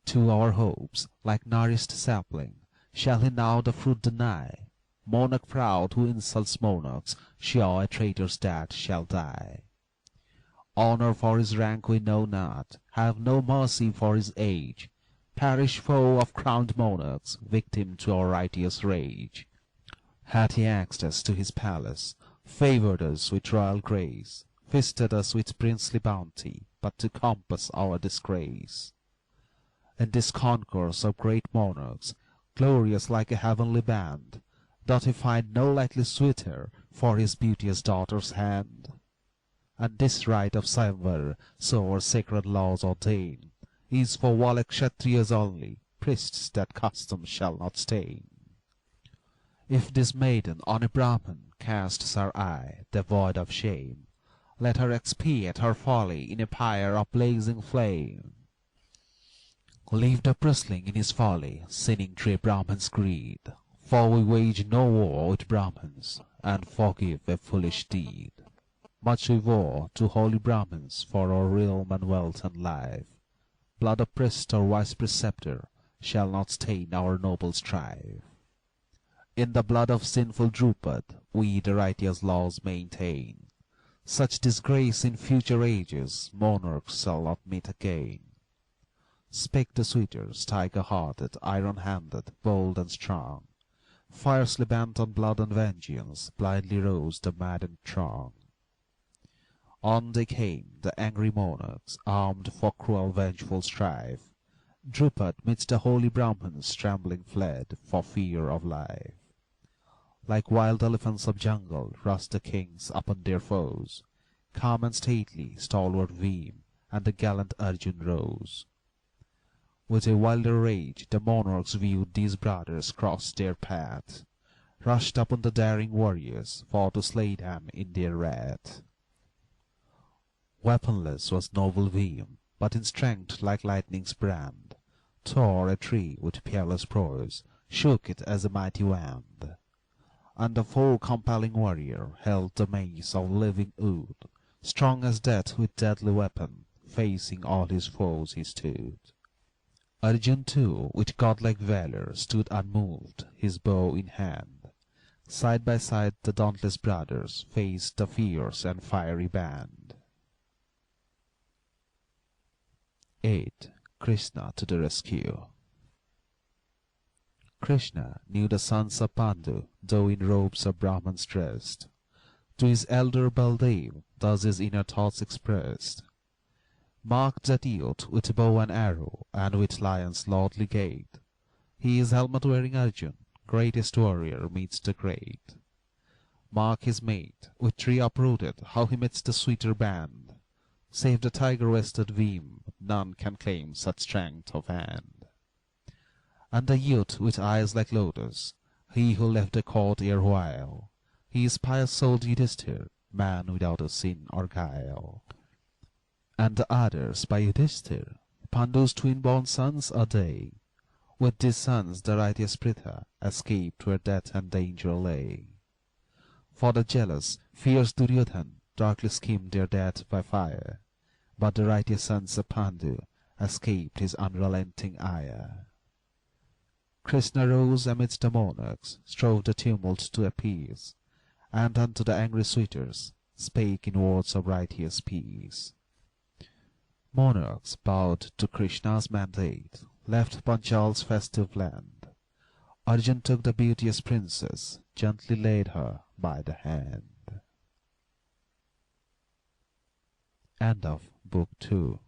To our hopes, like nourished sapling, shall he now the fruit deny? Monarch proud who insults monarchs, sure a traitor's death shall die. Honor for his rank we know not, have no mercy for his age. Perish foe of crowned monarchs, victim to our righteous rage. Had he asked us to his palace, favoured us with royal grace, feasted us with princely bounty, but to compass our disgrace. In this concourse of great monarchs, glorious like a heavenly band, doth he find no likely suitor for his beauteous daughter's hand? And this rite of swayamvara, so our sacred laws ordain, is for warlike Kshatriyas only, priests that custom shall not stain. If this maiden on a Brahman casts her eye, devoid of shame, let her expiate her folly in a pyre of blazing flame. Leave the bristling in his folly, sinning through a Brahman's greed, for we wage no war with Brahmans, and forgive a foolish deed. Much we vow to holy Brahmins for our realm and wealth and life. Blood of priest or wise preceptor shall not stain our noble strife. In the blood of sinful Draupadi we the righteous laws maintain. Such disgrace in future ages monarchs shall not meet again. Spake the Suitors, tiger-hearted, iron-handed, bold and strong. Fiercely bent on blood and vengeance, blindly rose the maddened throng. On they came, the angry monarchs, armed for cruel vengeful strife. Draupadi midst the holy Brahmans trembling fled for fear of life. Like wild elephants of jungle rushed the kings upon their foes. Calm and stately, stalwart Veem and the gallant Arjun rose. With a wilder rage the monarchs viewed these brothers cross their path, rushed upon the daring warriors for to slay them in their wrath. Weaponless was noble Veem, but in strength like lightning's brand, tore a tree with peerless prowess, shook it as a mighty wand. And the foe-compelling warrior held the mace of living wood, strong as death with deadly weapon, facing all his foes he stood. Arjun too, with godlike valour, stood unmoved, his bow in hand. Side by side the dauntless brothers faced the fierce and fiery band. 8. Krishna to the rescue. Krishna knew the sons of Pandu, though in robes of Brahmans dressed. To his elder Baldev thus his inner thoughts expressed. Mark that youth with bow and arrow, and with lion's lordly gait. He is helmet-wearing Arjun, greatest warrior meets the great. Mark his mate, with tree uprooted, how he meets the Suitor band. Save the tiger-waisted Veem, none can claim such strength of hand. And the youth with eyes like lotus, he who left the court erewhile, he is pious-souled Yudhishthir, man without a sin or guile. And the others by Yudhishthir, Pandu's twin-born sons are they. With these sons the righteous Pritha escaped where death and danger lay. For the jealous, fierce Duryodhan darkly schemed their death by fire, but the righteous sons of Pandu escaped his unrelenting ire. Krishna rose amidst the monarchs, strove the tumult to appease, and unto the angry suitors spake in words of righteous peace. Monarchs bowed to Krishna's mandate, left Panchal's festive land. Arjun took the beauteous princess, gently laid her by the hand. End of Book 2.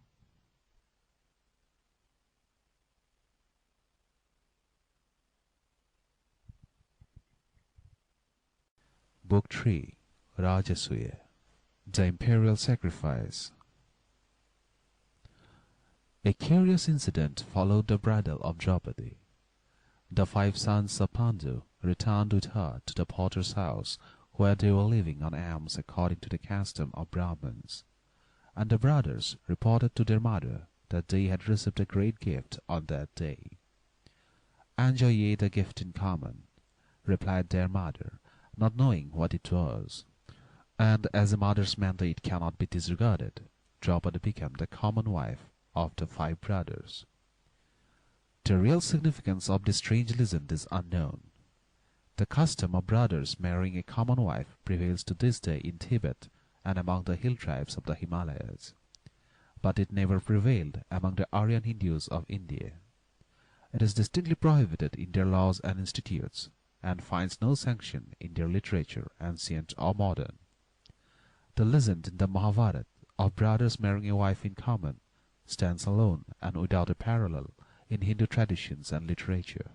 Book 3, Rajasuya. The Imperial Sacrifice. A curious incident followed the bridal of Draupadi. The 5 sons of Pandu returned with her to the potter's house, where they were living on alms according to the custom of Brahmins, and the brothers reported to their mother that they had received a great gift on that day. "Enjoy ye the gift in common," replied their mother, not knowing what it was. And as a mother's mandate cannot be disregarded, Draupadi became the common wife of the 5 brothers. The real significance of this strange legend is unknown. The custom of brothers marrying a common wife prevails to this day in Tibet and among the hill tribes of the Himalayas, but it never prevailed among the Aryan Hindus of India. It is distinctly prohibited in their laws and institutes, and finds no sanction in their literature, ancient or modern. The legend in the Mahabharata of brothers marrying a wife in common stands alone and without a parallel in Hindu traditions and literature.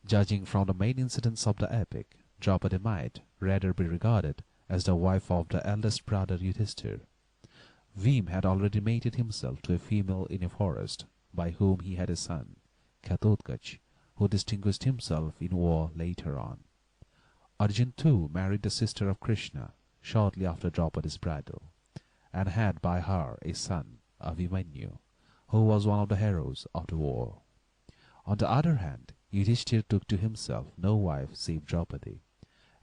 Judging from the main incidents of the epic, Draupadi might rather be regarded as the wife of the eldest brother Yudhishthira. Bhima had already mated himself to a female in a forest, by whom he had a son, Ghatotkacha, who distinguished himself in war later on. Arjun too married the sister of Krishna shortly after Draupadi's bridal, and had by her a son, Abhimanyu, who was one of the heroes of the war. On the other hand, Yudhishthira took to himself no wife save Draupadi,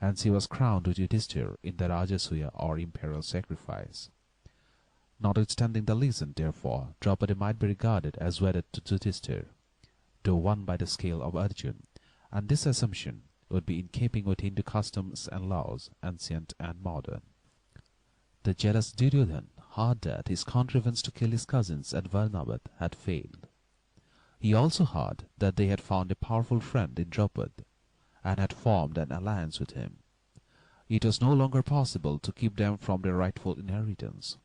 and she was crowned with Yudhishthira in the Rajasuya or imperial sacrifice. Notwithstanding the legend, therefore, Draupadi might be regarded as wedded to Yudhishthira, though won by the scale of Arjun, and this assumption would be in keeping with Hindu customs and laws, ancient and modern. The jealous Duryodhana heard that his contrivance to kill his cousins at Varnavad had failed. He also heard that they had found a powerful friend in Draupadi, and had formed an alliance with him. It was no longer possible to keep them from their rightful inheritance.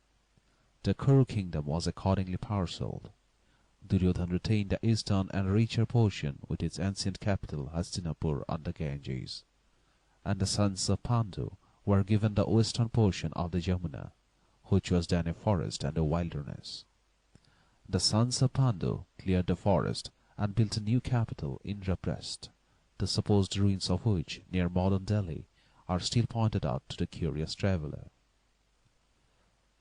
The Kuru kingdom was accordingly parcelled. Duryodhana retained the eastern and richer portion with its ancient capital Hastinapur on the Ganges, and the sons of Pandu were given the western portion of the Yamuna, which was then a forest and a wilderness. The sons of Pandu cleared the forest and built a new capital, Indraprastha, the supposed ruins of which, near modern Delhi, are still pointed out to the curious traveller.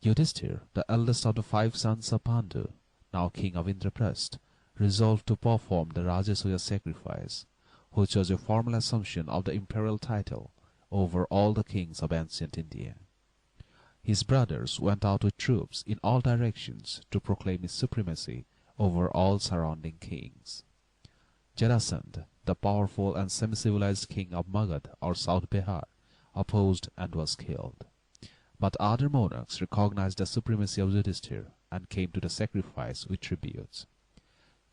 Yudhishthira, the eldest of the 5 sons of Pandu, now king of Indraprastha, resolved to perform the Rajasuya sacrifice, which was a formal assumption of the imperial title over all the kings of ancient India. His brothers went out with troops in all directions to proclaim his supremacy over all surrounding kings. Jarasandha, the powerful and semi-civilized king of Magad or South Bihar, opposed and was killed. But other monarchs recognized the supremacy of Yudhishthira and came to the sacrifice with tributes.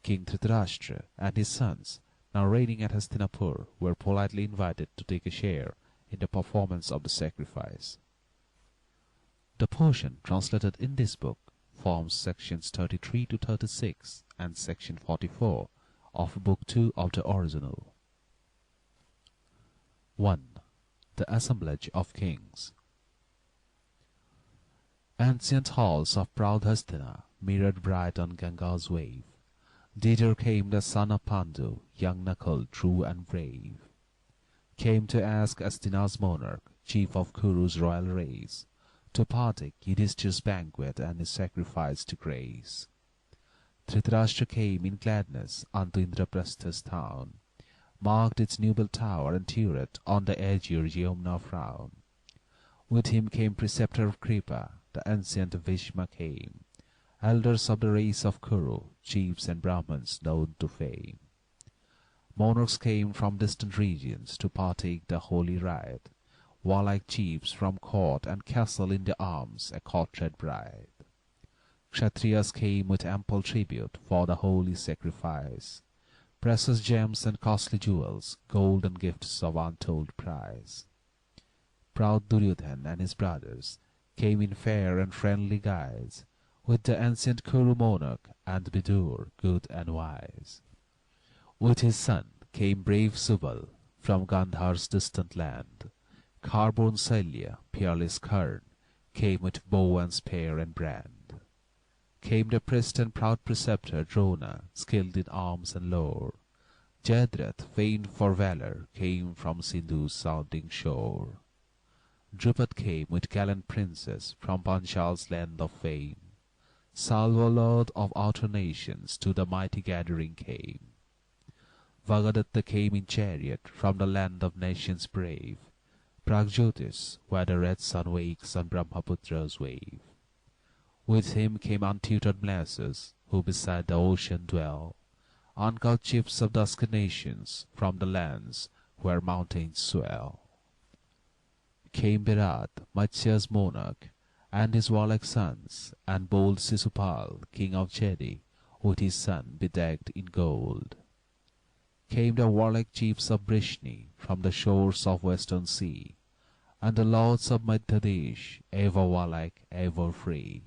King Dhritarashtra and his sons, now reigning at Hastinapur, were politely invited to take a share in the performance of the sacrifice. The portion translated in this book forms sections 33 to 36 and section 44 of Book 2 of the original. 1. The Assemblage of Kings. Ancient halls of proud Hastina mirrored bright on Ganga's wave. Thither came the son of Pandu, young Nakul, true and brave. Came to ask Hastina's monarch, chief of Kuru's royal race, to partake Yudhishthira's banquet and his sacrifice to grace. Dhritarashtra came in gladness unto Indraprastha's town, marked its noble tower and turret on the azure Yamuna frown. With him came preceptor of Kripa, the ancient Bhishma came, elders of the race of Kuru, chiefs and Brahmins known to fame. Monarchs came from distant regions to partake the holy rite, warlike chiefs from court and castle in the arms a courted bride. Kshatriyas came with ample tribute for the holy sacrifice, precious gems and costly jewels, golden gifts of untold price. Proud Duryodhana and his brothers came in fair and friendly guise, with the ancient Kuru monarch and Vidur, good and wise. With his son came brave Subal from Gandhar's distant land, Car-borne Celia, peerless Karn, came with bow and spear and brand. Came the priest and proud preceptor Drona, skilled in arms and lore. Jadreth, famed for valor, came from Sindhu's sounding shore. Drupad came with gallant princes from Panchala's land of fame. Salva, lord of outer nations, to the mighty gathering came. Vagadatta came in chariot from the land of nations brave. Pragjyotis, where the red sun wakes on Brahmaputra's wave. With him came untutored blessers, who beside the ocean dwell, uncouth chiefs of dusky nations, from the lands where mountains swell. Came Virat, Matsya's monarch, and his warlike sons, and bold Sisupal, king of Chedi, with his son bedecked in gold. Came the warlike chiefs of Brishni, from the shores of western sea, and the lords of Madhyadesh, ever warlike, ever free.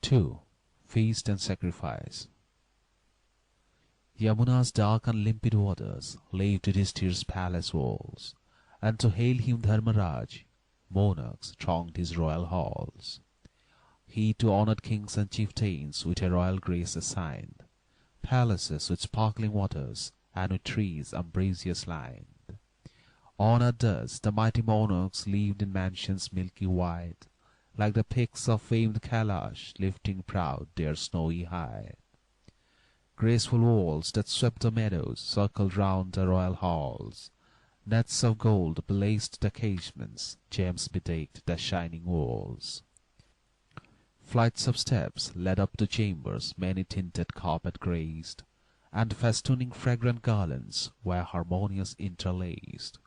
2. Feast and Sacrifice. Yamuna's dark and limpid waters laved Yudhishthir's palace walls, and to hail him Dharmaraj, monarchs thronged his royal halls. He to honoured kings and chieftains with a royal grace assigned, palaces with sparkling waters and with trees umbrageous lined. Honoured thus, the mighty monarchs lived in mansions milky white, like the peaks of famed Kailash lifting proud their snowy height. Graceful walls that swept the meadows circled round the royal halls. Nets of gold belaced the casements, gems bedecked the shining walls. Flights of steps led up to chambers many-tinted carpet graced, and festooning fragrant garlands were harmonious interlaced.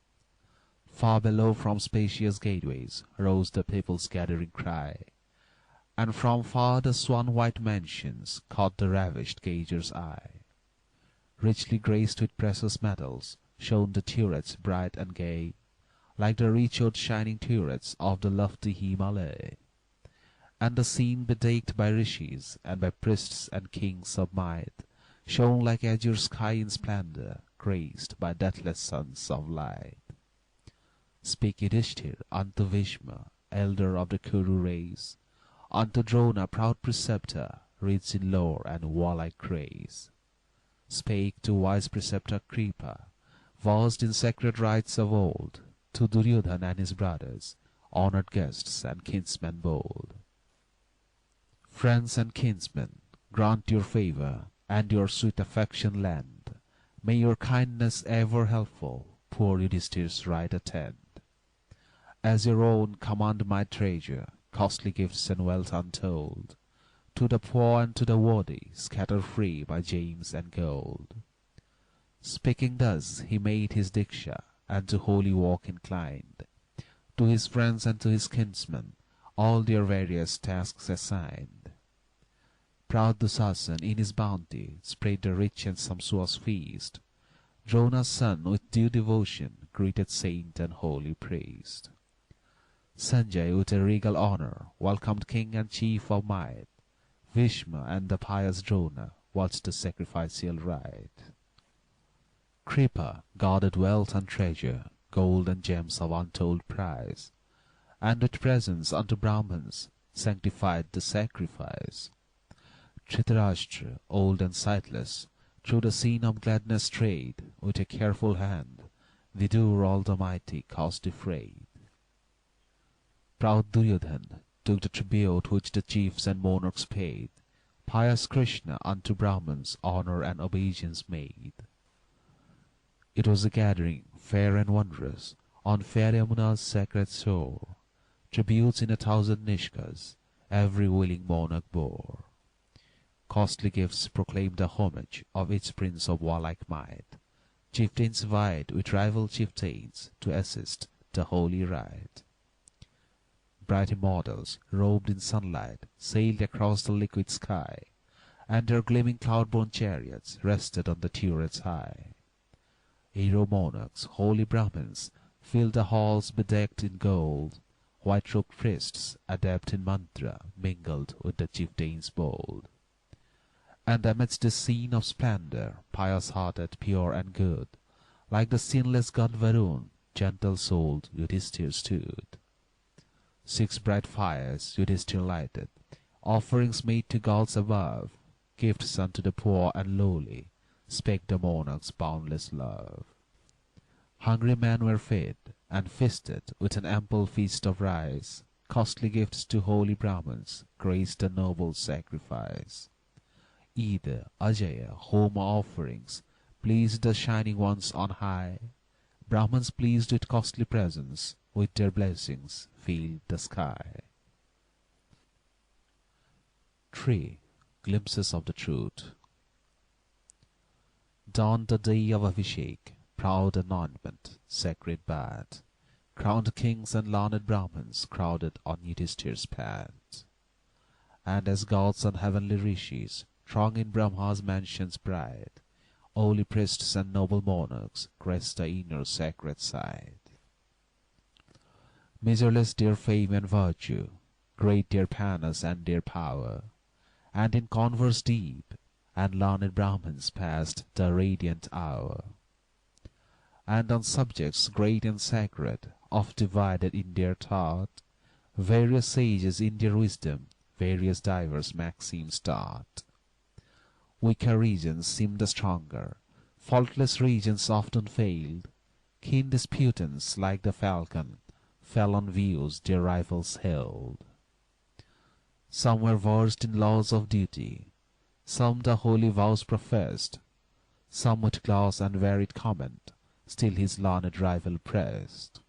Far below from spacious gateways rose the people's gathering cry, and from far the swan-white mansions caught the ravished gazer's eye. Richly graced with precious metals shone the turrets bright and gay, like the rich-hued shining turrets of the lofty Himalaya. And the scene bedecked by rishis and by priests and kings of might shone like azure sky in splendour, graced by deathless sons of light. Spake Yudhishthir unto Bhishma, elder of the Kuru race, unto Drona, proud preceptor, rich in lore and warlike grace. Spake to wise preceptor Kripa, versed in sacred rites of old, to Duryodhana and his brothers, honoured guests and kinsmen bold. Friends and kinsmen, grant your favour, and your sweet affection lend. May your kindness ever helpful poor Yudhishthir's right attend. As your own command my treasure, costly gifts and wealth untold, to the poor and to the worthy scatter free my gems and gold. Speaking thus, he made his diksha, and to holy walk inclined. To his friends and to his kinsmen all their various tasks assigned. Proud Dusasan in his bounty spread the rich and sumptuous feast. Drona's son with due devotion greeted saint and holy priest. Sanjay with a regal honour welcomed king and chief of might. Bhishma and the pious Drona watched the sacrificial rite. Kripa guarded wealth and treasure, gold and gems of untold price, and with presents unto Brahmans sanctified the sacrifice. Dhritarashtra, old and sightless, through the scene of gladness strayed, with a careful hand Vidur all the mighty cause defrayed. Proud Duryodhan took the tribute which the chiefs and monarchs paid. Pious Krishna unto Brahmans honour and obeisance made. It was a gathering fair and wondrous on fair Yamuna's sacred shore. Tributes in 1,000 nishkas every willing monarch bore. Costly gifts proclaimed the homage of each prince of warlike might. Chieftains vied with rival chieftains to assist the holy rite. Bright immortals, robed in sunlight, sailed across the liquid sky, and their gleaming cloud-borne chariots rested on the turrets high. Hero monarchs, holy Brahmins, filled the halls bedecked in gold. White-robed priests, adept in mantra, mingled with the chieftains bold. And amidst this scene of splendour, pious-hearted, pure and good, Like the sinless god Varun, gentle-souled Yudhishthir stood. 6 bright fires Yudhishthir lighted, offerings made to gods above, gifts unto the poor and lowly, spake the monarch's boundless love. Hungry men were fed, and feasted with an ample feast of rice. Costly gifts to holy Brahmins graced the noble sacrifice. Either Ajaya, home offerings, pleased the shining ones on high. Brahmins pleased with costly presents, with their blessings filled the sky. 3. Glimpses of the Truth. Dawned the day of Abhishek, proud anointment, sacred bath. Crowned kings and learned Brahmins crowded on Yudhishthir's path. And as gods and heavenly rishis throng in Brahma's mansions bright, holy priests and noble monarchs graced the inner sacred site. Measureless their fame and virtue, great their pathos and their power, and in converse deep and learned Brahmins passed the radiant hour. And on subjects great and sacred, oft divided in their thought, various sages in their wisdom various diverse maxims taught. Weaker regions seemed the stronger, faultless regions often failed. Keen disputants like the falcon fell on views their rivals held. Some were versed in laws of duty, some the holy vows professed, some with gloss and varied comment still his learned rival pressed.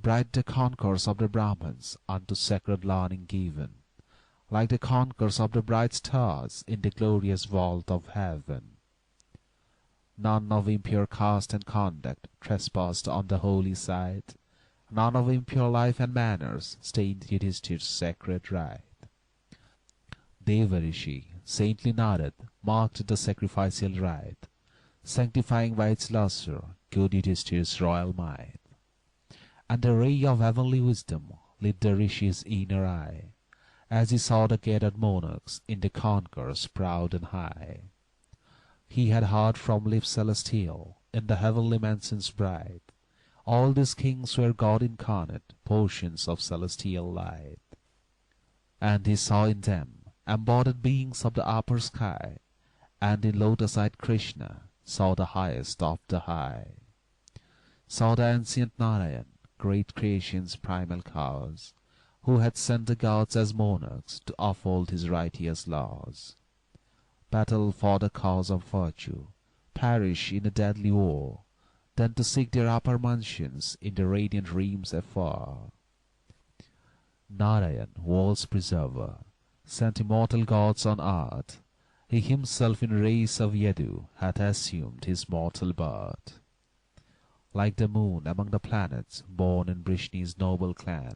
Bright the concourse of the Brahmins unto sacred learning given, like the concourse of the bright stars in the glorious vault of heaven. None of impure caste and conduct trespassed on the holy site, none of impure life and manners stained Yudhishthir's sacred rite. Devarishi, saintly Narad, marked the sacrificial rite, sanctifying by its lustre good Yudhishthir's royal might. And a ray of heavenly wisdom lit the Rishi's inner eye, as he saw the gathered monarchs in the concourse proud and high. He had heard from lips celestial, in the heavenly mansions bright, all these kings were God incarnate, portions of celestial light. And he saw in them embodied beings of the upper sky, and in lotus-eyed Krishna saw the highest of the high. Saw the ancient Narayan, great creation's primal cause, who had sent the gods as monarchs to uphold his righteous laws. Battle for the cause of virtue, perish in a deadly war, then to seek their upper mansions in the radiant realms afar. Narayan, world's preserver, sent immortal gods on earth. He himself in race of Yadu hath assumed his mortal birth. Like the moon among the planets, born in Vrishni's noble clan,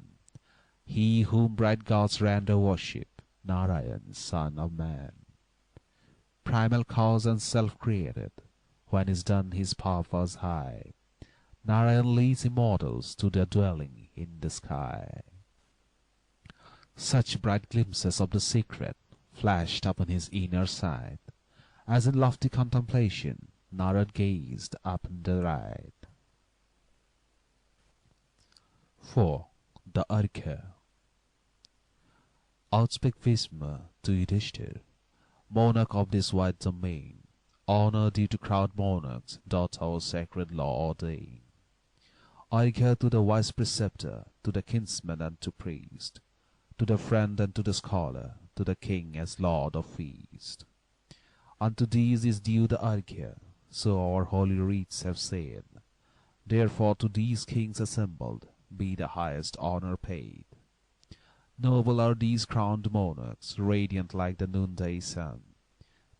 he whom bright gods render worship, Narayan, son of man. Primal cause and self-created, when is done his purpose high, Narayan leads immortals to their dwelling in the sky. Such bright glimpses of the secret flashed upon his inner sight, as in lofty contemplation Narad gazed upon the right. 4. The Archer. Outspake Bhishma to Yudhishthir, monarch of this wide domain, honor due to crowned monarchs doth our sacred law ordain. Archer to the wise preceptor, to the kinsman and to priest, to the friend and to the scholar, to the king as lord of feast. Unto these is due the Archer, so our holy rites have said. Therefore to these kings assembled be the highest honor paid. Noble are these crowned monarchs, radiant like the noonday sun.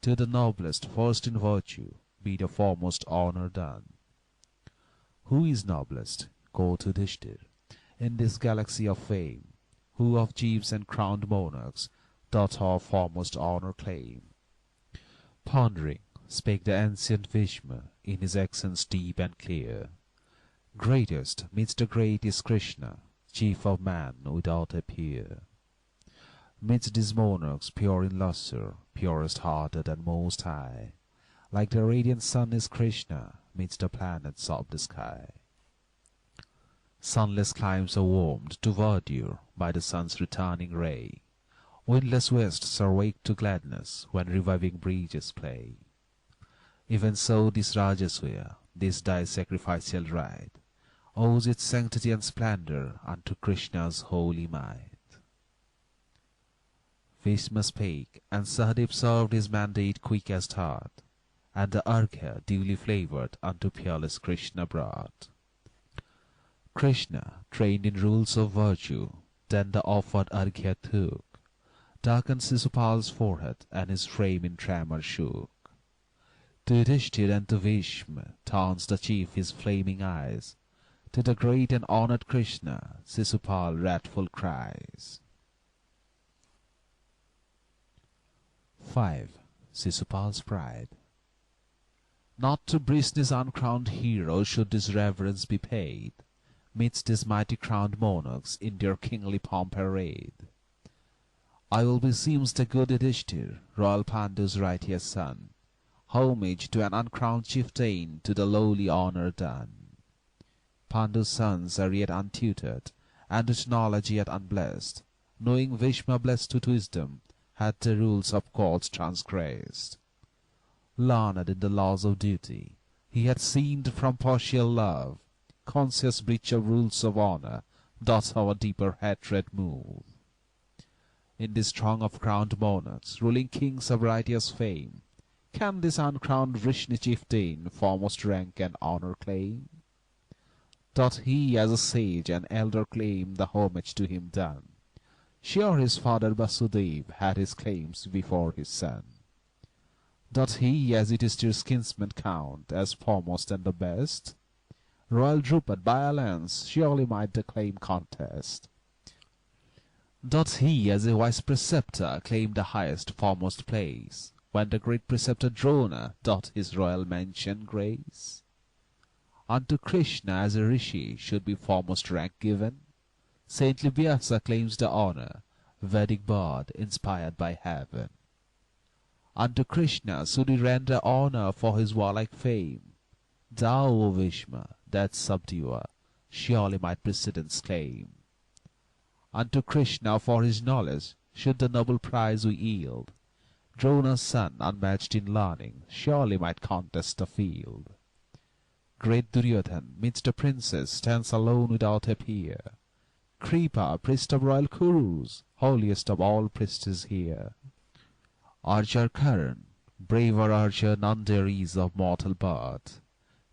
To the noblest, first in virtue, be the foremost honor done. Who is noblest, quoth Yudhishthir, in this galaxy of fame? Who of chiefs and crowned monarchs doth our foremost honor claim? Pondering, spake the ancient Bhishma in his accents deep and clear. Greatest midst the great is Krishna, chief of man without a peer. Midst these monarchs pure in lustre, purest hearted and most high, like the radiant sun is Krishna, midst the planets of the sky. Sunless climes are warmed to verdure by the sun's returning ray. Windless wastes are waked to gladness when reviving breezes play. Even so this Rajasuya, this thy sacrificial rite, owes its sanctity and splendor unto Krishna's holy might. Bhishma spake, and Sahadev served his mandate quick as thought, and the arghya duly flavored unto peerless Krishna brought. Krishna, trained in rules of virtue, then the offered arghya took, darkened Sisupal's forehead, and his frame in tremor shook. To Yudhishthir and to Bhishma turns the chief his flaming eyes, to the great and honored Krishna Sisupal wrathful cries. 5. Sisupal's pride. Not to Brisne's uncrowned hero should this reverence be paid, midst his mighty crowned monarchs in their kingly pomp arrayed. I will beseems the good Yudhishthir, royal Pandu's righteous son, homage to an uncrowned chieftain to the lowly honour done. Pandu's sons are yet untutored, and with knowledge yet unblessed, knowing Bhishma blessed with wisdom, had the rules of courts transgressed. Learned in the laws of duty, he had seemed from partial love, conscious breach of rules of honour, doth our deeper hatred move. In this throng of crowned monarchs, ruling kings of righteous fame, can this uncrowned Vrishni chieftain foremost rank and honour claim? Doth he as a sage and elder claim the homage to him done? Sure his father Vasudeva had his claims before his son. Doth he as Yudhishthir's kinsman count as foremost and the best? Royal Draupadi by alliance surely might the claim contest. Doth he as a vice preceptor claim the highest foremost place, when the great preceptor Drona doth his royal mansion grace? Unto Krishna as a rishi should be foremost rank given. Saintly Vyasa claims the honour, Vedic bard inspired by heaven. Unto Krishna should we render honour for his warlike fame. Thou, O Bhishma, that subduer, surely might precedence claim. Unto Krishna for his knowledge should the noble prize we yield. Drona's son, unmatched in learning, surely might contest the field. Great Duryodhan, midst the princes, stands alone without a peer. Kripa, priest of royal Kurus, holiest of all priests here. Archer Karna, braver archer none there is of mortal birth.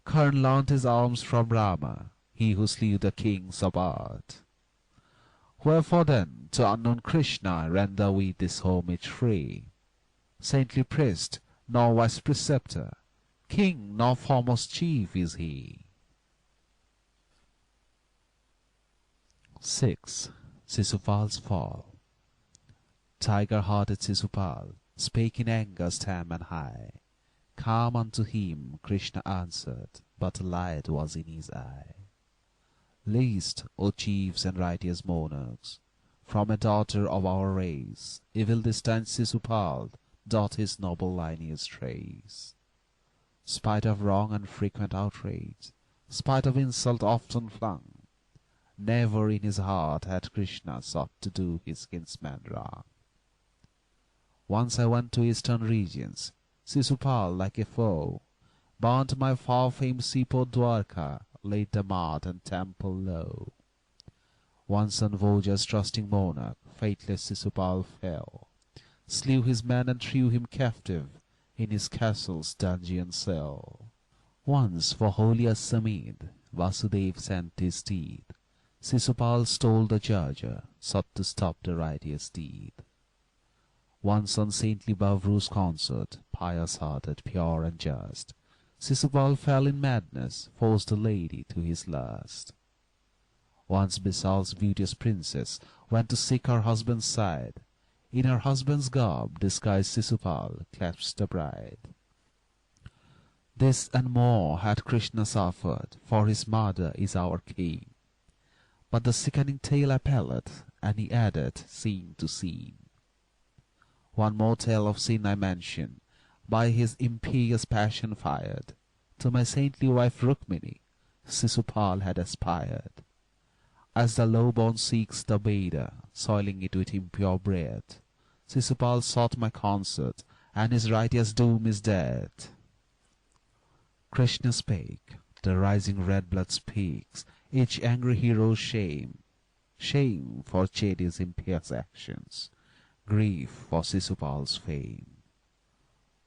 Karna learnt his arms from Rama, he who slew the kings of earth. Wherefore then to unknown Krishna render we this homage free? Saintly priest, nor wise preceptor, king nor foremost chief is he. 6. Sisupal's fall. Tiger-hearted Sisupal spake in anger stem and high. Calm unto him Krishna answered, but light was in his eye. Lest, O chiefs and righteous monarchs, from a daughter of our race, evil distant Sisupal doth his noble lineage trace. Spite of wrong and frequent outrage, spite of insult often flung, never in his heart had Krishna sought to do his kinsman wrong. Once I went to eastern regions, Sisupal like a foe, burnt my far-famed seaport Dwarka, laid the mart and temple low. Once on Voja's trusting monarch, faithless Sisupal fell, slew his man and threw him captive in his castle's dungeon cell. Once for holy Assemblage, Vasudeva sent his steed. Sisupal stole the charger, sought to stop the righteous deed. Once on saintly Bavru's consort, pious-hearted, pure and just, Sisupal fell in madness, forced a lady to his lust. Once Bisal's beauteous princess went to seek her husband's side. In her husband's garb, disguised Sisupal clasped the bride. This and more had Krishna suffered, for his mother is our king. But the sickening tale appalleth, and he added scene to scene. One more tale of sin I mention, by his impious passion fired, to my saintly wife Rukmini, Sisupal had aspired. As the low-born seeks the Veda, soiling it with impure breath, Sisupal sought my consort, and his righteous doom is death. Krishna spake, the rising red blood speaks, each angry hero's shame. Shame for Chedi's impious actions, grief for Sisupal's fame.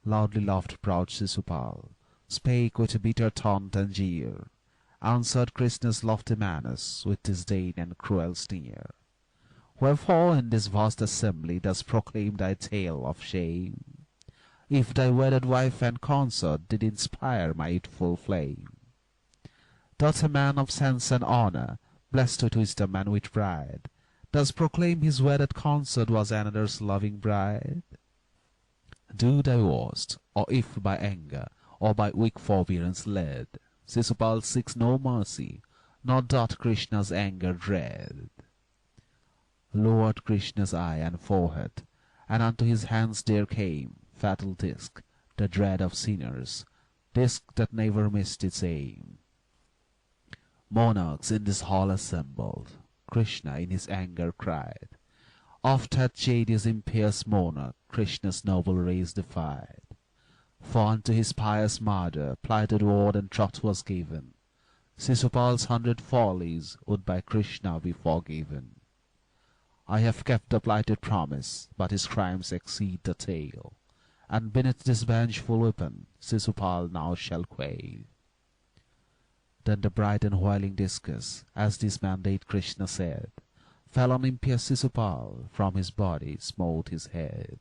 Loudly laughed proud Sisupal, spake with bitter taunt and jeer, answered Krishna's lofty manners with disdain and cruel sneer. Wherefore in this vast assembly dost proclaim thy tale of shame, if thy wedded wife and consort did inspire my youthful flame? Doth a man of sense and honour, blessed with wisdom and with pride, does proclaim his wedded consort was another's loving bride? Do thy worst, or if by anger, or by weak forbearance led, Sisupal seeks no mercy, nor doth Krishna's anger dread. Lowered Krishna's eye and forehead, and unto his hands there came fatal disk, the dread of sinners, disk that never missed its aim. Monarchs in this hall assembled, Krishna in his anger cried. Oft hath Chedi's impious monarch Krishna's noble race defied. For unto his pious mother plighted word and troth was given, Sisupal's 100 follies would by Krishna be forgiven. I have kept the plighted promise, but his crimes exceed the tale, and beneath this vengeful weapon Sisupal now shall quail. Then the bright and whirling discus, as this mandate Krishna said, fell on impious Sisupal, from his body smote his head.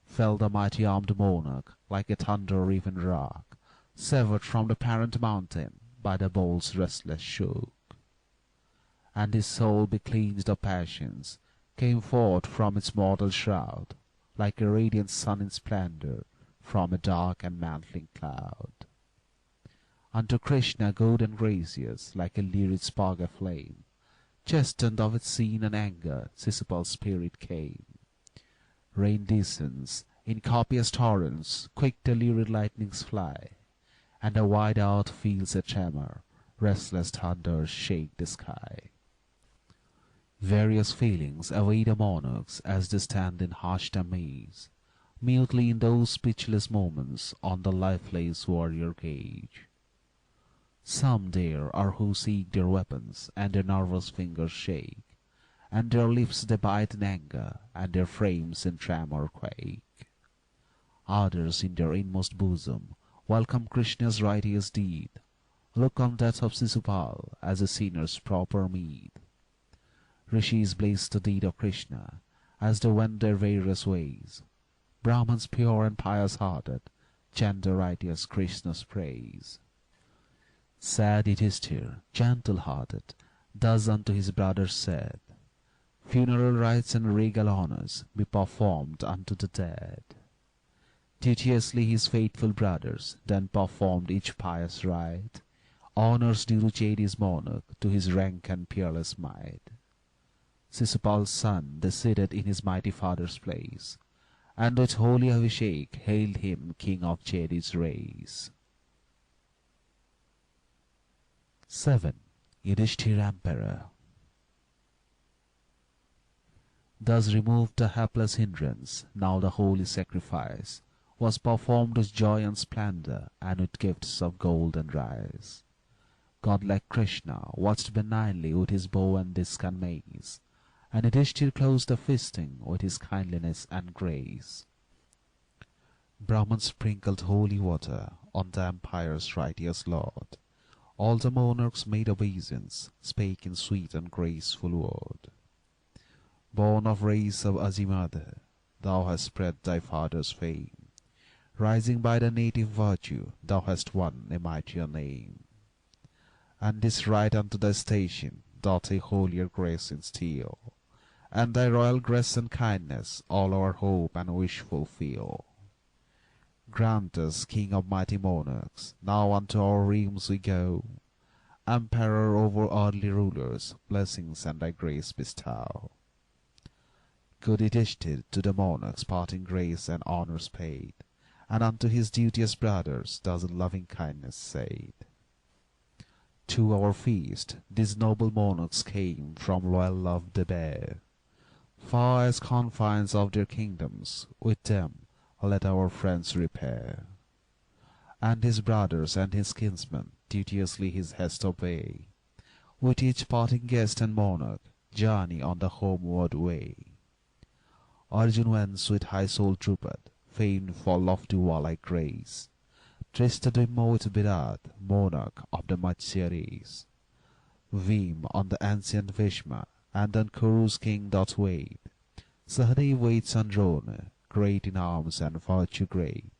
Fell the mighty armed monarch, like a thunder-riven rock, severed from the parent mountain by the bolt's restless shook. And his soul, becleansed of passions, came forth from its mortal shroud, like a radiant sun in splendor, from a dark and mantling cloud. Unto Krishna, good and gracious, like a lurid spark aflame, chastened of its sin and anger, Sisupal's spirit came. Rain descends, in copious torrents, quick the lurid lightnings fly, and the wide earth feels a tremor, restless thunders shake the sky. Various feelings await the monarchs as they stand in hushed amaze, mutely in those speechless moments on the lifeless warrior gauge. Some there are who seek their weapons, and their nervous fingers shake, and their lips they bite in anger, and their frames in tremor quake. Others in their inmost bosom welcome Krishna's righteous deed, look on death of Sisupal as a sinner's proper meed. Rishis bless the deed of Krishna, as they wend their various ways. Brahmans pure and pious-hearted chant the righteous Krishna's praise. Sad Yudhishthir, gentle-hearted, thus unto his brothers said, Funeral rites and regal honours be performed unto the dead. Duteously his faithful brothers then performed each pious rite, honours due to Chedi's monarch, to his rank and peerless might. Sisupal's son they seated in his mighty father's place, and with holy abhishek hailed him king of Chedi's race. 7. Yudhishthir Emperor. Thus removed the hapless hindrance, now the holy sacrifice was performed with joy and splendour, and with gifts of gold and rice. God-like Krishna watched benignly with his bow and disc and mace, and Yudhishthir closed the feasting with his kindliness and grace. Brahmans sprinkled holy water on the empire's righteous lord. All the monarchs made obeisance, spake in sweet and graceful word. Born of race of Azimadha, thou hast spread thy father's fame. Rising by the native virtue, thou hast won a mightier name. And this right unto thy station doth a holier grace instill, and thy royal grace and kindness all our hope and wish fulfill. Grant us, King of mighty monarchs, now unto our realms we go, Emperor over earthly rulers, blessings and thy grace bestow. Good Yudhishthir to the monarchs parting grace and honours paid, and unto his duteous brothers thus in loving kindness said, To our feast these noble monarchs came from loyal love they bear. Far as confines of their kingdoms, with them let our friends repair. And his brothers and his kinsmen duteously his hest obey, with each parting guest and monarch journey on the homeward way. Arjun went with high-souled Draupadi, famed for lofty warlike grace, trysted with Virat, monarch of the Matsya race. Veem on the ancient Bhishma, and on Kurus king doth wait. Sahadev waits on Drona, great in arms and virtue great.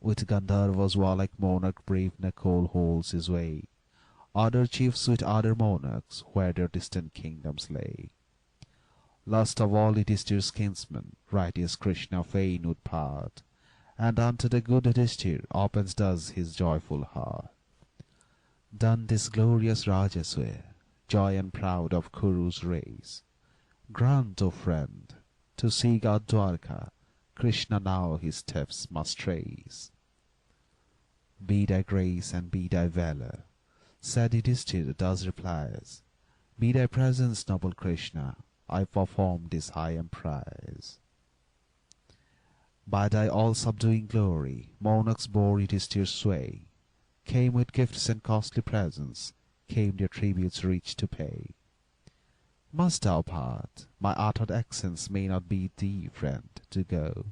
With Gandharva's warlike monarch brave Nakul holds his way. Other chiefs with other monarchs, where their distant kingdoms lay. Last of all Yudhishthir's kinsman, righteous Krishna fain would part, and unto the good Yudhishthir opens thus his joyful heart. Done this glorious Rajasuya, joy and proud of Kuru's race, grant, O friend, to seek out Dwarka, Krishna now his steps must trace. Be thy grace and be thy valour, said Yudhishthir thus replies, be thy presence, noble Krishna, I perform this high emprise. By thy all-subduing glory, monarchs bore Yudhishthir's sway, came with gifts and costly presents, came their tributes rich to pay. Must thou part? My uttered accents may not bid thee, friend, to go.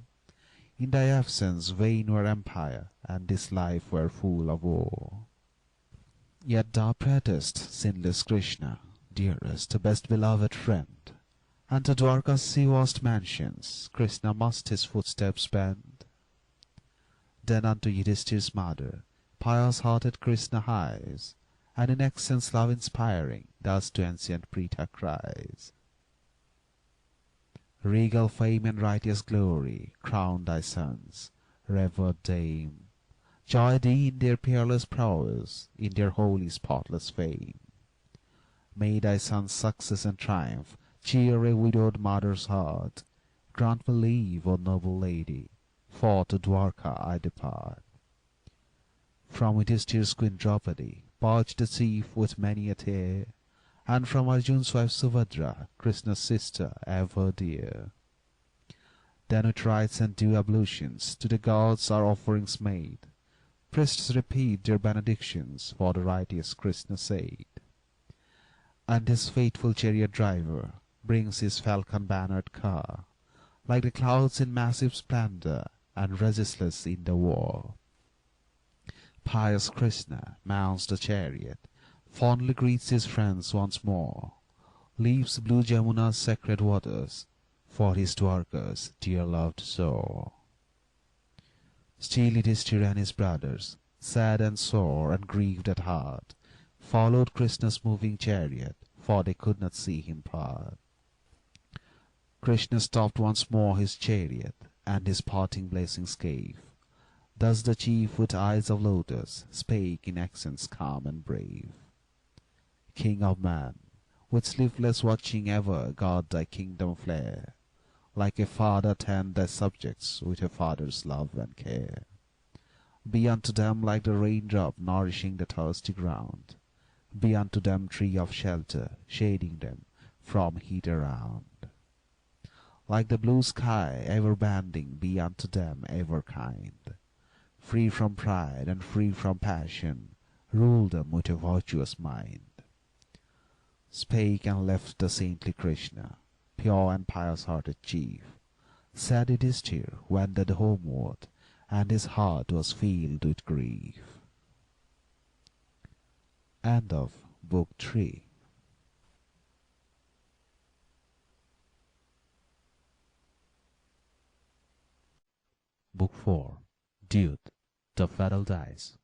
In thy absence vain were empire, and this life were full of woe. Yet thou pratest, sinless Krishna, dearest, best beloved friend, and to Dwarka's sea-vast mansions Krishna must his footsteps bend. Then unto Yudhishthir's mother, pious-hearted Krishna hies, and in accents love-inspiring thus to ancient Pritha cries, Regal fame and righteous glory crown thy sons, revered dame, joy thee in their peerless prowess, in their holy spotless fame. May thy sons' success and triumph cheer a widowed mother's heart. Grant me leave, O noble lady, for to Dwarka I depart. From Yudhishthir's queen Draupadi, purged the chief with many a tear, and from Arjun's wife Subhadra, Krishna's sister ever dear. Then with rites and due ablutions to the gods are offerings made. Priests repeat their benedictions for the righteous Krishna's aid. And his faithful chariot driver brings his falcon-bannered car, like the clouds in massive splendor, and resistless in the war. Pious Krishna mounts the chariot, fondly greets his friends once more, leaves blue Jamuna's sacred waters, for his Dwarka's dear-loved shore. Still Yudhishthir and his brothers, sad and sore and grieved at heart, followed Krishna's moving chariot, for they could not see him part. Krishna stopped once more his chariot, and his parting blessings gave. Thus the chief with eyes of lotus spake in accents calm and brave. King of man, with sleepless watching ever guard thy kingdom flare, like a father tend thy subjects with a father's love and care. Be unto them like the raindrop nourishing the thirsty ground, be unto them tree of shelter, shading them from heat around. Like the blue sky ever banding, be unto them ever kind. Free from pride and free from passion, rule them with a virtuous mind. Spake and left the saintly Krishna, pure and pious-hearted chief. Sad Yudhishthir wended homeward, and his heart was filled with grief. End of Book 3. Book 4. Dude, the Fatal Dice.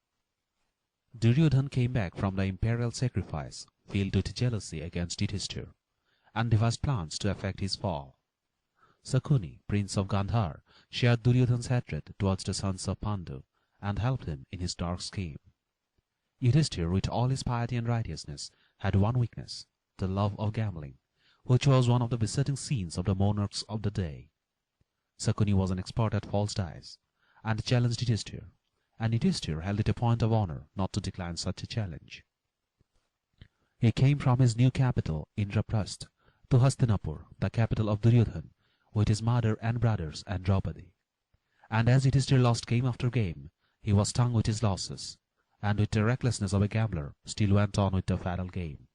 Duryodhan came back from the imperial sacrifice, filled with jealousy against Yudhishthir, and devised plans to effect his fall. Sakuni, prince of Gandhar, shared Duryodhan's hatred towards the sons of Pandu, and helped him in his dark scheme. Yudhishthir, with all his piety and righteousness, had one weakness, the love of gambling, which was one of the besetting sins of the monarchs of the day. Sakuni was an expert at false dice, and challenged Yudhishthir, and Yudhishthir held it a point of honor not to decline such a challenge. He came from his new capital, Indraprastha, to Hastinapur, the capital of Duryodhan, with his mother and brothers and Draupadi. And as Yudhishthir lost game after game, he was stung with his losses, and with the recklessness of a gambler still went on with the fatal game.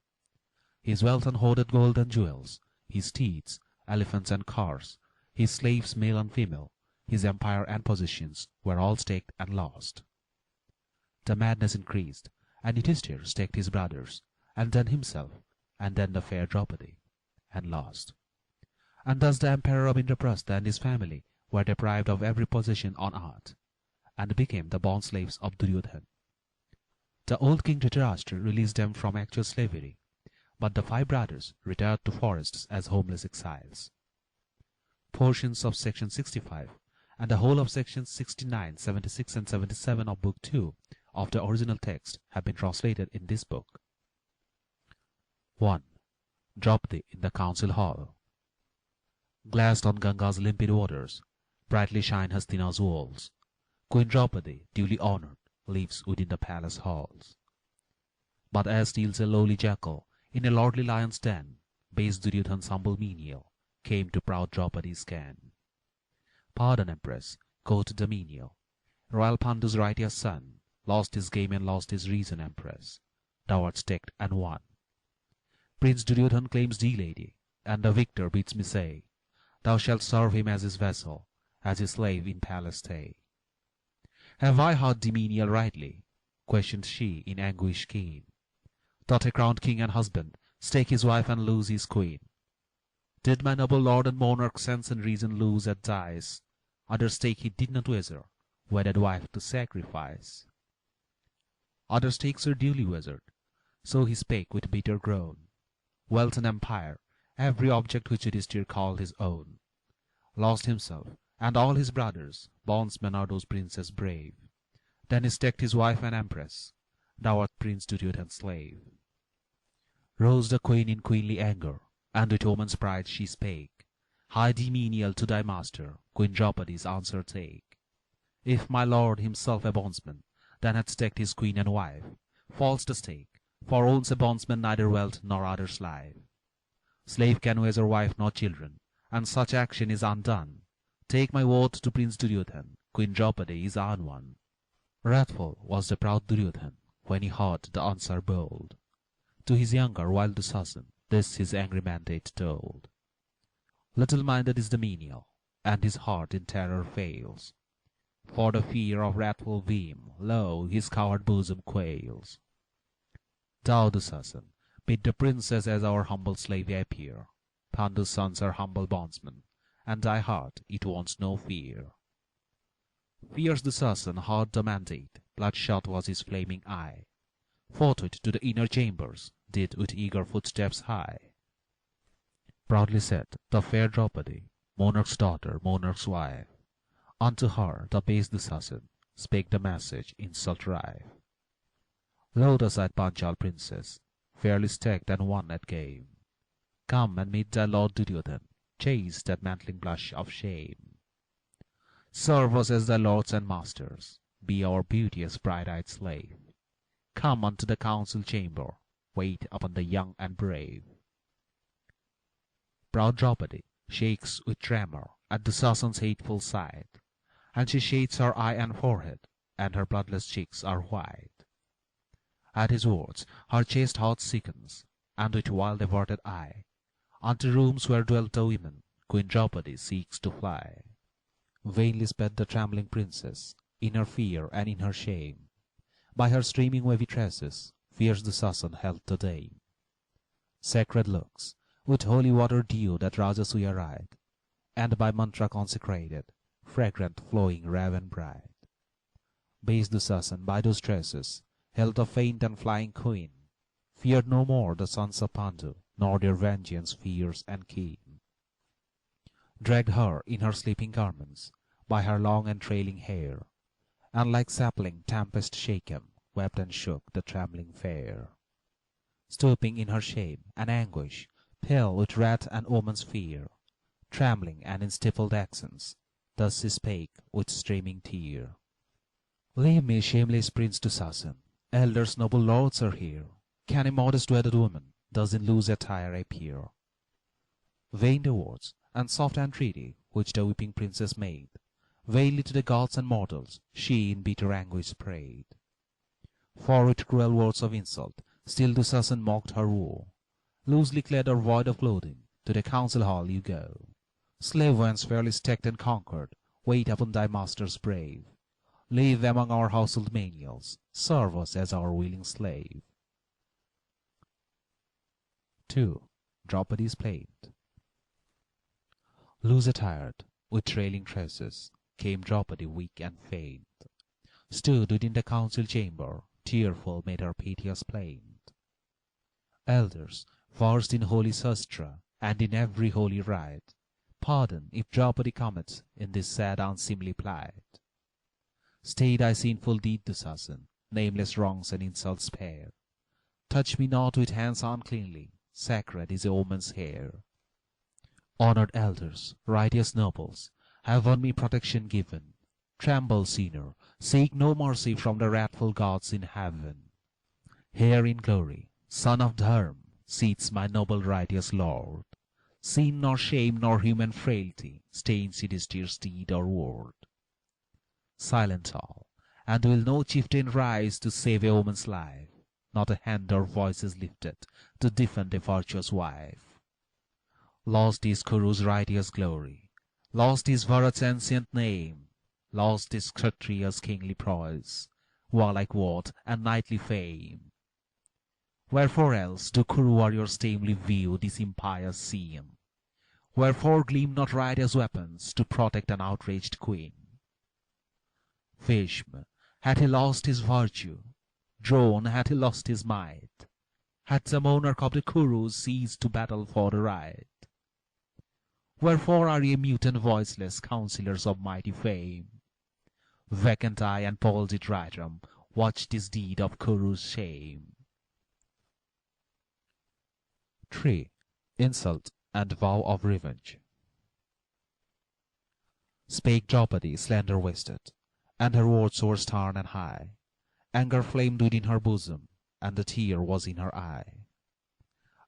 His wealth and hoarded gold and jewels, his steeds, elephants and cars, his slaves male and female, his empire and possessions were all staked and lost. The madness increased, and Yudhishthir staked his brothers, and then himself, and then the fair Draupadi, and lost. And thus the emperor of Indraprastha and his family were deprived of every possession on earth, and became the bond slaves of Duryodhan. The old king Dhritarashtra released them from actual slavery, but the 5 brothers retired to forests as homeless exiles. Portions of section 65 and the whole of sections 69, 76 and 77 of Book 2 of the original text have been translated in this book. 1. Draupadi in the council hall. Glassed on Ganga's limpid waters, brightly shine Hastina's walls. Queen Draupadi, duly honored, lives within the palace halls. But as steals a lowly jackal in a lordly lion's den, base Duryodhan's humble menial came to proud Draupadi's ken. Pardon, Empress, quoth the menial. Royal Pandu's righteous son lost his game and lost his reason, Empress. Thou art staked and won. Prince Duryodhan claims thee, lady, and the victor bids me say, thou shalt serve him as his vassal, as his slave in palace stay. Have I heard the menial rightly? Questioned she in anguish keen. Doth a crowned king and husband stake his wife and lose his queen? Did my noble lord and monarch sense and reason lose at dice? Other stake he did not wager, wedded wife to sacrifice. Other stakes were duly wagered, so he spake with bitter groan. Wealth and empire, every object which Yudhishthir called his own, lost himself, and all his brothers, bondsmen are those princes brave. Then he staked his wife and empress, thou art Prince Duryodhan's slave. Rose the queen in queenly anger, and with woman's pride she spake, hie thee, menial, to thy master, Queen Draupadi's answer take. If my lord, himself a bondsman, then hath staked his queen and wife, false the stake, for owns a bondsman neither wealth nor other's life. Slave can wager wife nor children, and such action is undone. Take my word to Prince Duryodhan, Queen Draupadi is unwon. Wrathful was the proud Duryodhan when he heard the answer bold. To his younger wild Dushasan this his angry mandate told. Little minded is the menial, and his heart in terror fails. For the fear of wrathful Bhim, lo, his coward bosom quails. Thou, Dushasan, bid the princess as our humble slave appear. Pandu's sons are humble bondsmen, and thy heart it wants no fear. Fierce Dushasan heard the mandate, bloodshot was his flaming eye. Forthwith to the inner chambers did with eager footsteps hie. Proudly said the fair Draupadi, monarch's daughter, monarch's wife. Unto her the base Dushasan spake the message insult rife. Lo, the sight Panchala princess, fairly staked and won at game. Come and meet thy lord Duryodhan, chase that mantling blush of shame. Serve us as thy lords and masters, be our beauteous bright-eyed slave. Come unto the council chamber, wait upon the young and brave. Proud Draupadi shakes with tremor at Dushasan's hateful sight, and she shades her eye and forehead, and her bloodless cheeks are white. At his words her chaste heart sickens, and with wild averted eye, unto rooms where dwelt the women, Queen Draupadi seeks to fly. Vainly sped the trembling princess, in her fear and in her shame. By her streaming wavy tresses, fierce Dushasan held the dame. Sacred looks, with holy water dew that Rajasuya ride, and by mantra consecrated, fragrant flowing raven bright. Base Dushasan by those tresses held the faint and flying queen, feared no more the sons of Pandu, nor their vengeance fierce and keen. Dragged her in her sleeping garments, by her long and trailing hair, and like sapling tempest shaken, wept and shook the trembling fair. Stooping in her shame and anguish, pale with wrath and woman's fear, trembling and in stifled accents, Thus he spake with streaming tear. Leave me, shameless prince, to Sasan. Elders, noble lords are here. Can a modest wedded woman thus in loose attire appear? Vain the words, and soft entreaty which the weeping princess made. Vainly to the gods and mortals she in bitter anguish prayed. For with cruel words of insult still to Sasan mocked her woe. Loosely clad or void of clothing, to the council hall you go. Slave once fairly staked and conquered, wait upon thy masters brave. Live among our household menials, serve us as our willing slave. 2. Draupadi's Plaint. Loose attired, with trailing tresses, came Draupadi weak and faint. Stood within the council chamber, tearful made her piteous plaint. Elders, versed in holy sastra, and in every holy rite, pardon if Draupadi commits in this sad unseemly plight. Stay thy sinful deed, Dusasan, nameless wrongs and insults spare. Touch me not with hands uncleanly, sacred is a woman's hair. Honored elders, righteous nobles, have on me protection given. Tremble, sinner, seek no mercy from the wrathful gods in heaven. Here in glory, son of Dharm, sits my noble righteous lord. Sin nor shame nor human frailty stains his dear deed or word. Silent all, and will no chieftain rise to save a woman's life? Not a hand or voice is lifted to defend a virtuous wife. Lost is Kuru's righteous glory, lost is Bharat's ancient name, lost is Kshatriya's kingly prowess, warlike worth and knightly fame. Wherefore else do Kuru warriors tamely view this impious scene? Wherefore gleam not righteous weapons to protect an outraged queen? Bhishma, had he lost his virtue? Drona, had he lost his might? Had the monarch of the Kurus ceased to battle for the right? Wherefore are ye mute and voiceless, counsellors of mighty fame? Vacant eye and palsied right arm watch this deed of Kuru's shame. 3. Insult and vow of revenge. Spake Draupadi slender-waisted, and her words were stern and high. Anger flamed within her bosom, and a tear was in her eye.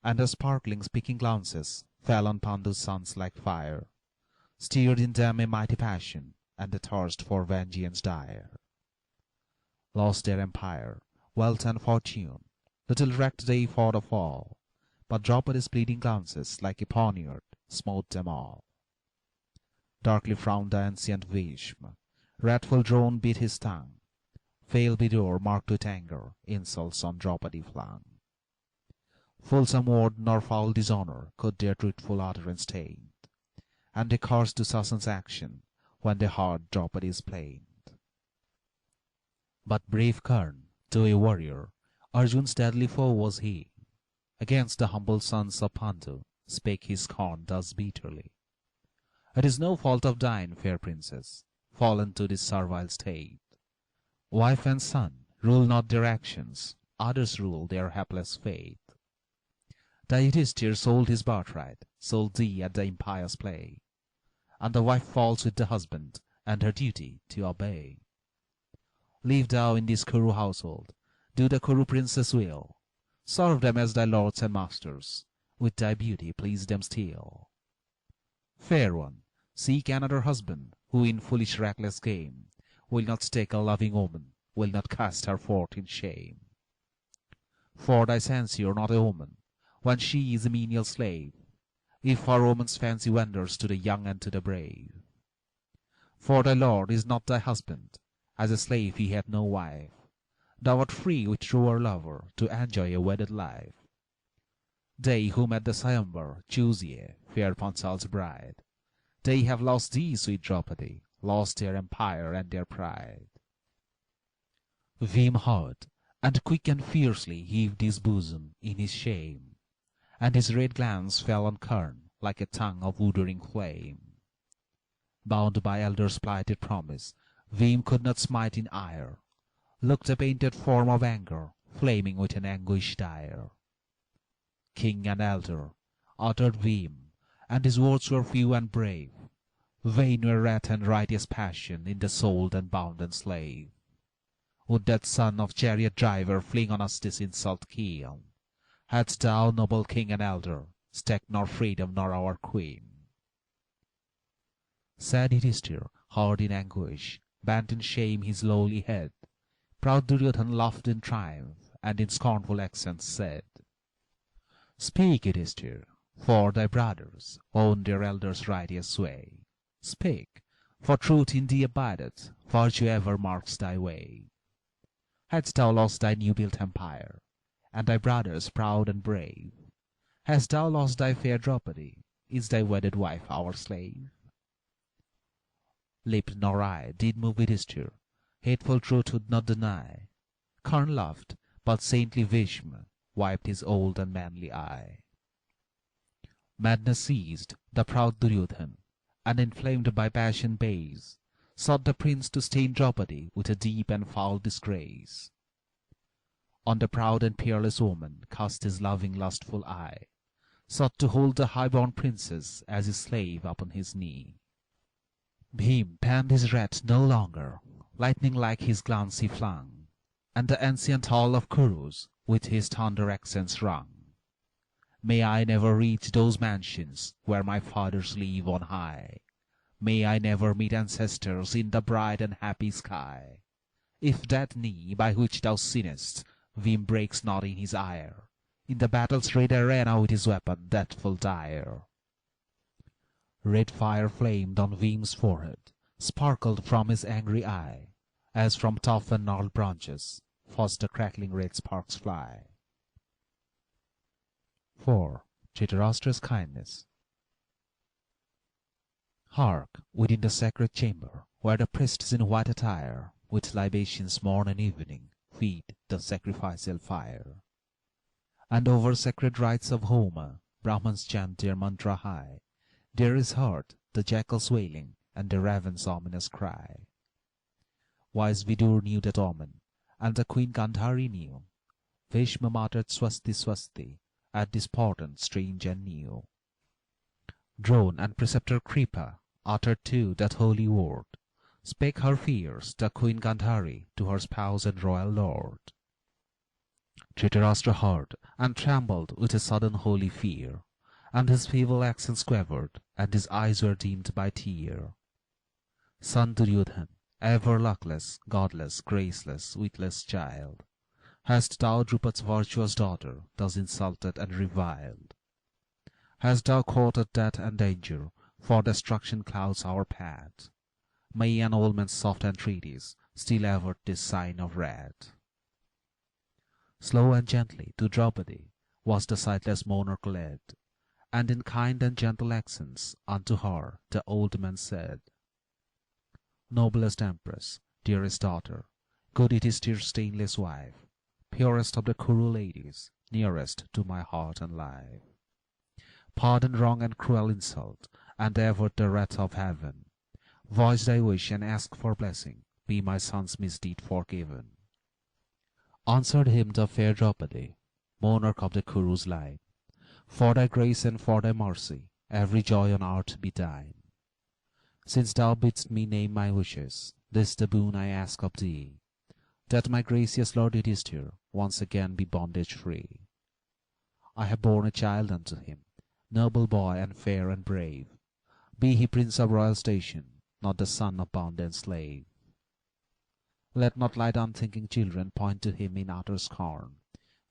And her sparkling speaking glances fell on Pandu's sons like fire, stirred in them a mighty passion, and a thirst for vengeance dire. Lost their empire, wealth and fortune, little recked they for the fall, but Draupadi's bleeding glances like a poniard smote them all. Darkly frowned the ancient Bhishma, wrathful drone bit his tongue, veil bedore marked with anger, insults on Draupadi flung. Fulsome word nor foul dishonour could their truthful utterance taint, and they cursed Dusasan's action when they heard Draupadi's plaint. But brave Karna, though a warrior, Arjun's deadly foe was he. Against the humble sons of Pandu spake his scorn thus bitterly. It is no fault of thine, fair princess, fallen to this servile state. Wife and son rule not their actions, others rule their hapless fate. The Yudhishthir sold his birthright, sold thee at the impious play, and the wife falls with the husband, and her duty to obey. Live thou in this Kuru household, do the Kuru princess will, serve them as thy lords and masters, with thy beauty please them still. Fair one, seek another husband, who in foolish reckless game will not take a loving woman, will not cast her forth in shame. For thy censure not a woman, when she is a menial slave, if her woman's fancy wanders to the young and to the brave. For thy lord is not thy husband, as a slave he hath no wife. Thou art free with truer lover to enjoy a wedded life. They whom at the swayamvara choose ye, fair Panchala's bride, they have lost thee, sweet Draupadi, lost their empire and their pride. Bhim heard, and quick and fiercely heaved his bosom in his shame, and his red glance fell on Karna like a tongue of withering flame. Bound by elders' plighted promise, Bhim could not smite in ire, looked a painted form of anger, flaming with an anguish dire. King and elder, uttered Bhim, and his words were few and brave. Vain were wrath and righteous passion in the sold and bounden slave. Would that son of chariot driver fling on us this insult keel? Hadst thou, noble king and elder, staked nor freedom nor our queen? Sad Yudhishthir heard in anguish, bent in shame his lowly head. Proud Duryodhan laughed in triumph, and in scornful accents said, Speak, Yudhishthir, for thy brothers own their elders' righteous sway. Speak, for truth in thee abideth, virtue ever marks thy way. Hadst thou lost thy new-built empire, and thy brothers proud and brave? Hast thou lost thy fair Draupadi? Is thy wedded wife our slave? Lip nor eye did move Yudhishthir, hateful truth would not deny. Karna laughed, but saintly Bhishma wiped his old and manly eye. Madness seized the proud Duryodhan, and inflamed by passion base, sought the prince to stain Draupadi with a deep and foul disgrace. On the proud and peerless woman cast his loving lustful eye, sought to hold the high-born princess as his slave upon his knee. Bhim penned his wrath no longer, lightning like his glance he flung, and the ancient hall of Kurus with his thunder accents rung. May I never reach those mansions where my fathers live on high. May I never meet ancestors in the bright and happy sky. If that knee by which thou sinnest, Bhim breaks not in his ire, in the battle's red arena with his weapon deathful dire. Red fire flamed on Bhim's forehead, sparkled from his angry eye, as from tough and gnarled branches first the crackling red sparks fly. 4. Dhritarashtra's kindness. Hark! Within the sacred chamber, where the priests in white attire, with libations morn and evening, feed the sacrificial fire. And over sacred rites of Homa, Brahmans chant their mantra high. There is heard the jackal's wailing and the raven's ominous cry. Wise Vidur knew that omen, and the Queen Gandhari knew. Bhishma muttered swasti swasti at this portent strange and new. Drone and Preceptor Kripa uttered too that holy word. Spake her fears, the Queen Gandhari, to her spouse and royal lord. Dhritarashtra heard, and trembled with a sudden holy fear, and his feeble accents quivered, and his eyes were dimmed by tear. Son Duryodhan, ever luckless, godless, graceless, witless child, hast thou Drupad's virtuous daughter thus insulted and reviled? Hast thou courted death and danger, for destruction clouds our path? May an old man's soft entreaties still avert this sign of wrath. Slow and gently to Draupadi was the sightless monarch led, and in kind and gentle accents unto her the old man said, Noblest Empress, dearest daughter, good Yudhishthir's stainless wife, purest of the Kuru ladies, nearest to my heart and life. Pardon wrong and cruel insult, and avert the wrath of heaven. Voice thy wish and ask for blessing, be my son's misdeed forgiven. Answered him the fair Draupadi, monarch of the Kuru's line, For thy grace and for thy mercy, every joy on earth be thine. Since thou bidst me name my wishes, this the boon I ask of thee, that my gracious Lord Yudhishthir once again be bondage free. I have borne a child unto him, noble boy and fair and brave. Be he prince of royal station, not the son of bond and slave. Let not light unthinking children point to him in utter scorn,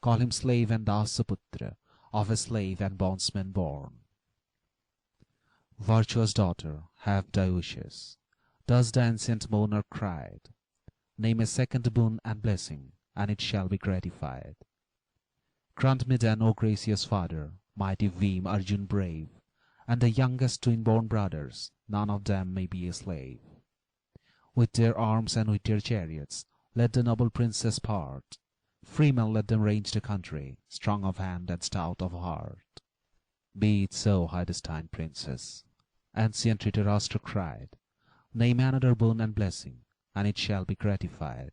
call him slave and Dasaputra, of a slave and bondsman born. Virtuous daughter, have thy wishes. Thus the ancient monarch cried. Name a second boon and blessing, and it shall be gratified. Grant me then, O gracious father, mighty Bhim, Arjun brave, and the youngest twin-born brothers, none of them may be a slave. With their arms and with their chariots, let the noble princes part. Freemen let them range the country, strong of hand and stout of heart. Be it so, high destined princess. Ancient Dhritarashtra cried, Name another boon and blessing, and it shall be gratified.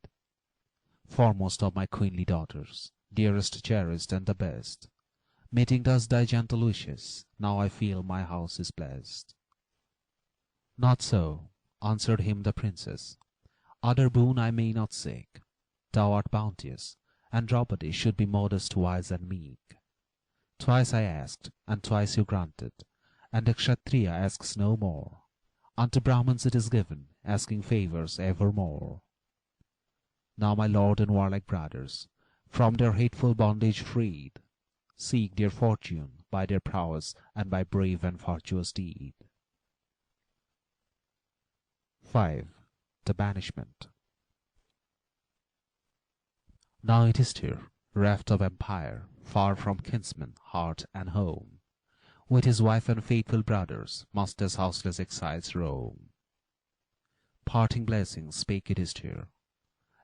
Foremost of my queenly daughters, dearest, cherished, and the best, meeting thus thy gentle wishes, now I feel my house is blessed. Not so, answered him the princess. Other boon I may not seek. Thou art bounteous, and Draupadi should be modest, wise, and meek. Twice I asked, and twice you granted, and a Kshatriya asks no more. Unto Brahmans it is given, asking favours evermore. Now my lord and warlike brothers, from their hateful bondage freed, seek their fortune by their prowess and by brave and virtuous deed. 5. The Banishment. Now Yudhishthir, reft of empire, far from kinsmen, hearth, and home, with his wife and faithful brothers, must as houseless exiles roam. Parting blessings spake Yudhishthir,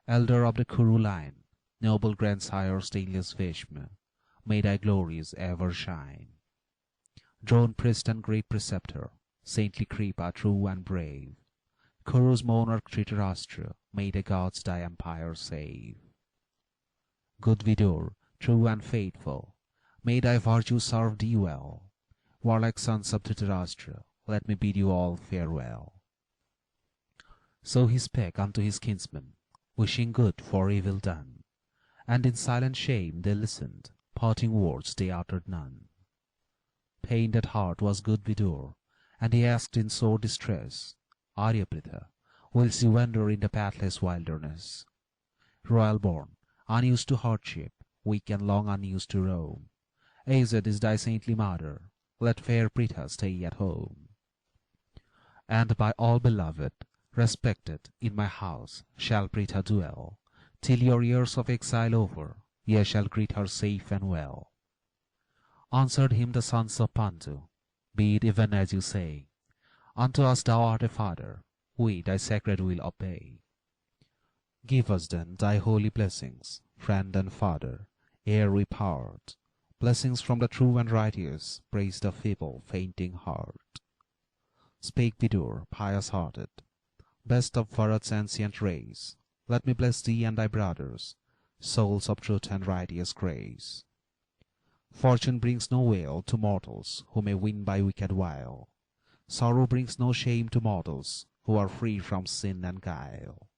elder of the Kuru line, noble grandsire stainless Bhishma, may thy glories ever shine. Drone priest and great preceptor, saintly Kripa true and brave, Kuru's monarch Dhritarashtra, may the gods thy empire save. Good Vidur, true and faithful, may thy virtue serve thee well. Warlike sons of Dhritarashtra, let me bid you all farewell. So he spake unto his kinsmen, wishing good for evil done, and in silent shame they listened, parting words they uttered none. Pained at heart was good Vidur, and he asked in sore distress, Aryabhrita, whilst you wander in the pathless wilderness? Royal born, unused to hardship, weak and long unused to roam, aged is thy saintly mother, let fair Pritha stay at home. And by all beloved, respected, in my house shall Pritha dwell, till your years of exile over, ye shall greet her safe and well. Answered him the sons of Pandu, be it even as you say. Unto us thou art a father, we thy sacred will obey. Give us then thy holy blessings, friend and father, ere we part. Blessings from the true and righteous, praise the feeble, fainting heart. Spake Vidur, pious-hearted, best of Bharat's ancient race, let me bless thee and thy brothers, souls of truth and righteous grace. Fortune brings no weal to mortals who may win by wicked wile. Sorrow brings no shame to mortals who are free from sin and guile.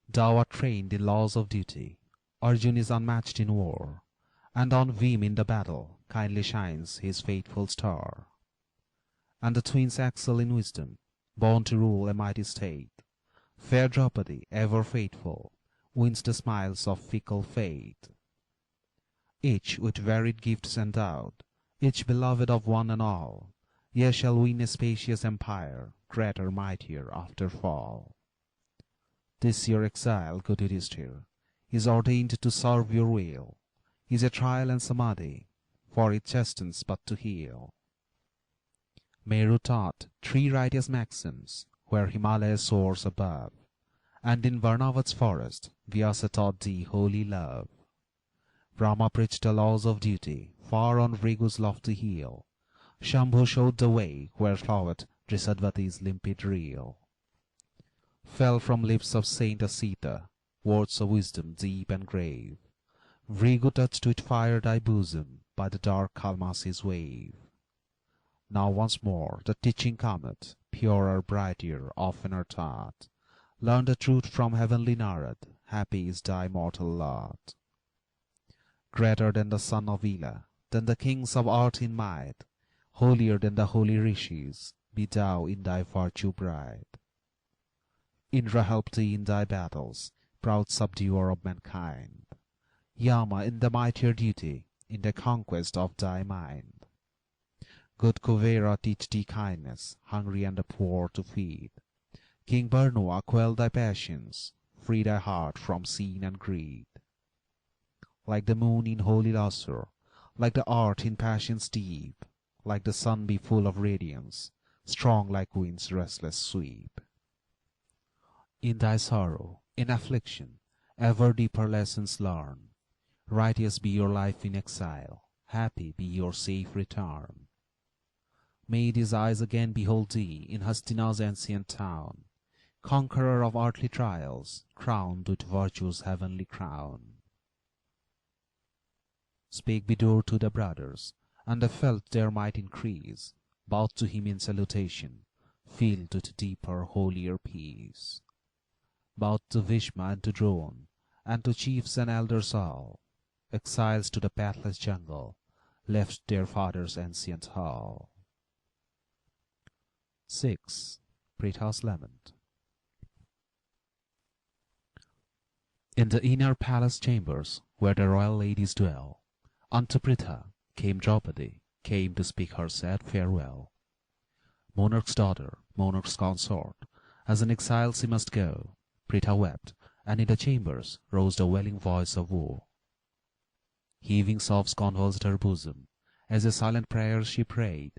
Thou art trained in laws of duty, Arjun is unmatched in war, and on Bhim in the battle kindly shines his faithful star. And the twins excel in wisdom, born to rule a mighty state. Fair Draupadi, ever faithful, wins the smiles of fickle fate. Each with varied gifts endowed, each beloved of one and all, ye shall win a spacious empire, greater, mightier after fall. This your exile, good Yudhishthir, is ordained to serve your will, is a trial and samadhi, for it chastens but to heal. Meru taught 3 righteous maxims, where Himalaya soars above, and in Varnavat's forest Vyasa taught thee holy love. Brahma preached the laws of duty, far on Vrigu's lofty hill. Shambhu showed the way where flowed Drisadvati's limpid reel. Fell from lips of Saint Asita words of wisdom deep and grave. Vrigu touched with fire thy bosom by the dark Kalmasi's wave. Now once more the teaching cometh, purer, brighter, oftener taught. Learn the truth from heavenly Narad, happy is thy mortal lot. Greater than the son of Ila, than the kings of earth in might, holier than the holy rishis, be thou in thy virtue bright. Indra help thee in thy battles, proud subduer of mankind. Yama in the mightier duty, in the conquest of thy mind. Good Kuvera teach thee kindness, hungry and the poor to feed. King Bharnua quell thy passions, free thy heart from sin and greed. Like the moon in holy lustre, like the earth in passions deep, like the sun be full of radiance, strong like wind's restless sweep. In thy sorrow, in affliction, ever deeper lessons learn. Righteous be your life in exile, happy be your safe return. May these eyes again behold thee in Hastina's ancient town, conqueror of earthly trials, crowned with virtue's heavenly crown. Spake Vidur to the brothers, and they felt their might increase, bowed to him in salutation, filled with deeper, holier peace. Bowed to Bhishma and to Drone, and to chiefs and elders all, exiles to the pathless jungle, left their father's ancient hall. 6. Pritha's Lament. In the inner palace chambers, where the royal ladies dwell, unto Pritha came Draupadi, came to speak her sad farewell. Monarch's daughter, monarch's consort, as an exile she must go. Pritha wept, and in the chambers rose the wailing voice of woe. Heaving sobs convulsed her bosom, as a silent prayer she prayed,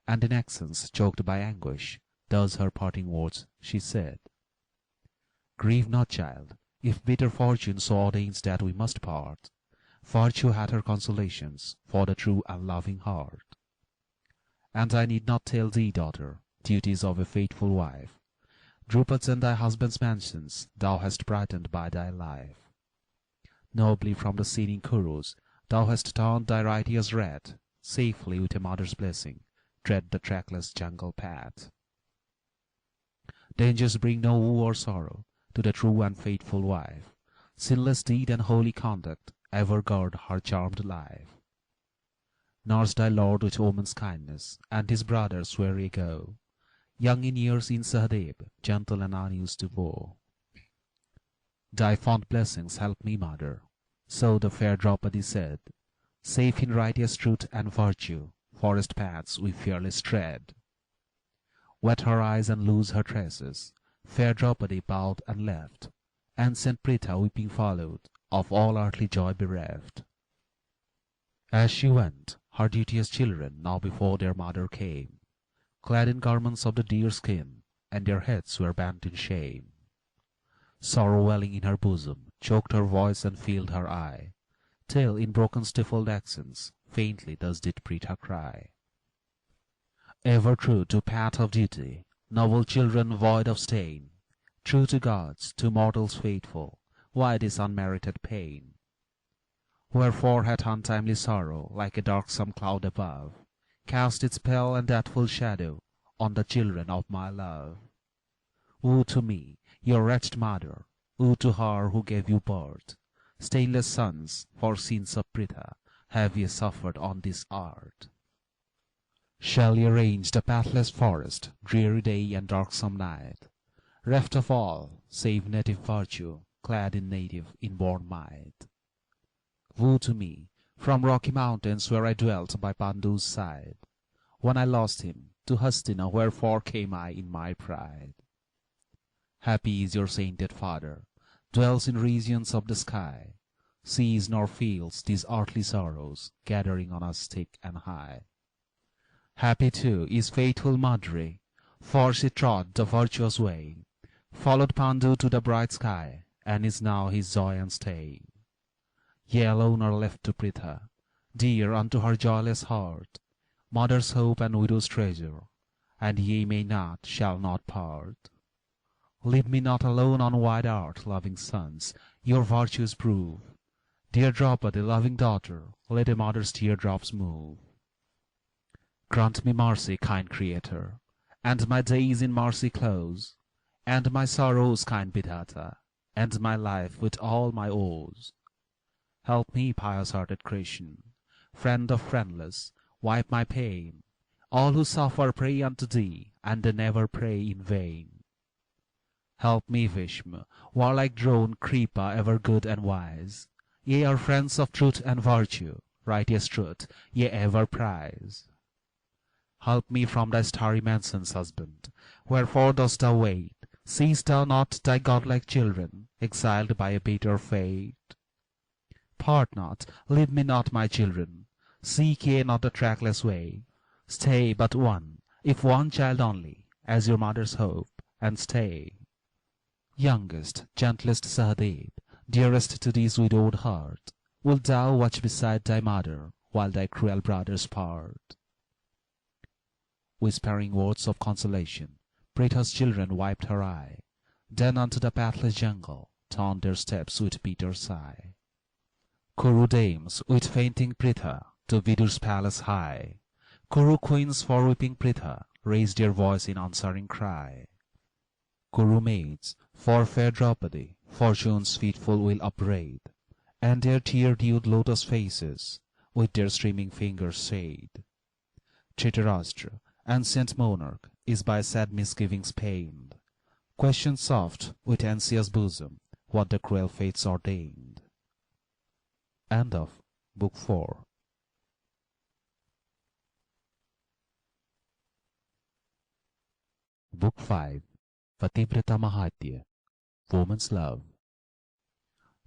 and in accents choked by anguish, thus her parting words she said: Grieve not, child, if bitter fortune so ordains that we must part. Virtue hath her consolations for the true and loving heart. And I need not tell thee, daughter, duties of a faithful wife. Drupats and thy husband's mansions thou hast brightened by thy life. Nobly from the sinning Kurus thou hast turned thy righteous wrath, safely with a mother's blessing tread the trackless jungle path. Dangers bring no woe or sorrow to the true and faithful wife. Sinless deed and holy conduct ever guard her charmed life. Nurse thy lord with woman's kindness, and his brothers wary go, young in years in Sahadev, gentle and unused to woe. Thy fond blessings help me, mother, so the fair Draupadi said, safe in righteous truth and virtue, forest paths we fearless tread. Wet her eyes and loose her tresses, fair Draupadi bowed and left, and Saint Pritha weeping followed, of all earthly joy bereft. As she went, her duteous children now before their mother came, clad in garments of the deer skin, and their heads were bent in shame. Sorrow welling in her bosom choked her voice and filled her eye, till in broken stifled accents faintly thus did Pritha cry: Ever true to path of duty, noble children void of stain, true to gods, to mortals faithful, why this unmerited pain? Wherefore hath untimely sorrow, like a darksome cloud above, cast its pale and deathful shadow on the children of my love? Woe to me, your wretched mother, woe to her who gave you birth. Stainless sons, for sins of Pritha, have ye suffered on this earth. Shall ye range the pathless forest, dreary day and darksome night, reft of all, save native virtue, clad in native inborn might? Woe to me, from rocky mountains where I dwelt by Pandu's side. When I lost him, to Hastina wherefore came I in my pride? Happy is your sainted father, dwells in regions of the sky, sees nor feels these earthly sorrows gathering on us thick and high. Happy too is faithful Madri, for she trod the virtuous way, followed Pandu to the bright sky, and is now his joy and stay. Ye alone are left to Pritha, dear unto her joyless heart, mother's hope and widow's treasure, and ye may not, shall not part. Leave me not alone on wide earth, loving sons, your virtues prove. Dear Draupadi, loving daughter, let a mother's teardrops move. Grant me mercy, kind Creator, and my days in mercy close, and my sorrows, kind Vidhata, and my life with all my woes. Help me, pious-hearted Christian, friend of friendless, wipe my pain. All who suffer pray unto thee, and they never pray in vain. Help me, Vishnu, warlike drone, Kripa, ever good and wise. Ye are friends of truth and virtue, righteous truth, ye ever prize. Help me from thy starry mansion's husband, wherefore dost thou wait? Seest thou not thy godlike children, exiled by a bitter fate? Part not, leave me not, my children, seek ye not the trackless way. Stay but one, if one child only, as your mother's hope, and stay. Youngest, gentlest Sahadev, dearest to this widowed heart, wilt thou watch beside thy mother, while thy cruel brothers part? Whispering words of consolation, Pritha's children wiped her eye, then unto the pathless jungle turned their steps with bitter sigh. Kuru dames with fainting Pritha to Vidur's palace hie, Kuru queens for weeping Pritha raised their voice in answering cry. Kuru maids, for fair Draupadi, fortune's feetful will upbraid, and their tear-dewed lotus faces with their streaming fingers shade. Dhritarashtra, ancient monarch, is by sad misgivings pained, questions soft with anxious bosom what the cruel fates ordained. End of Book 4. Book 5. Pativrata Mahatya, Woman's Love.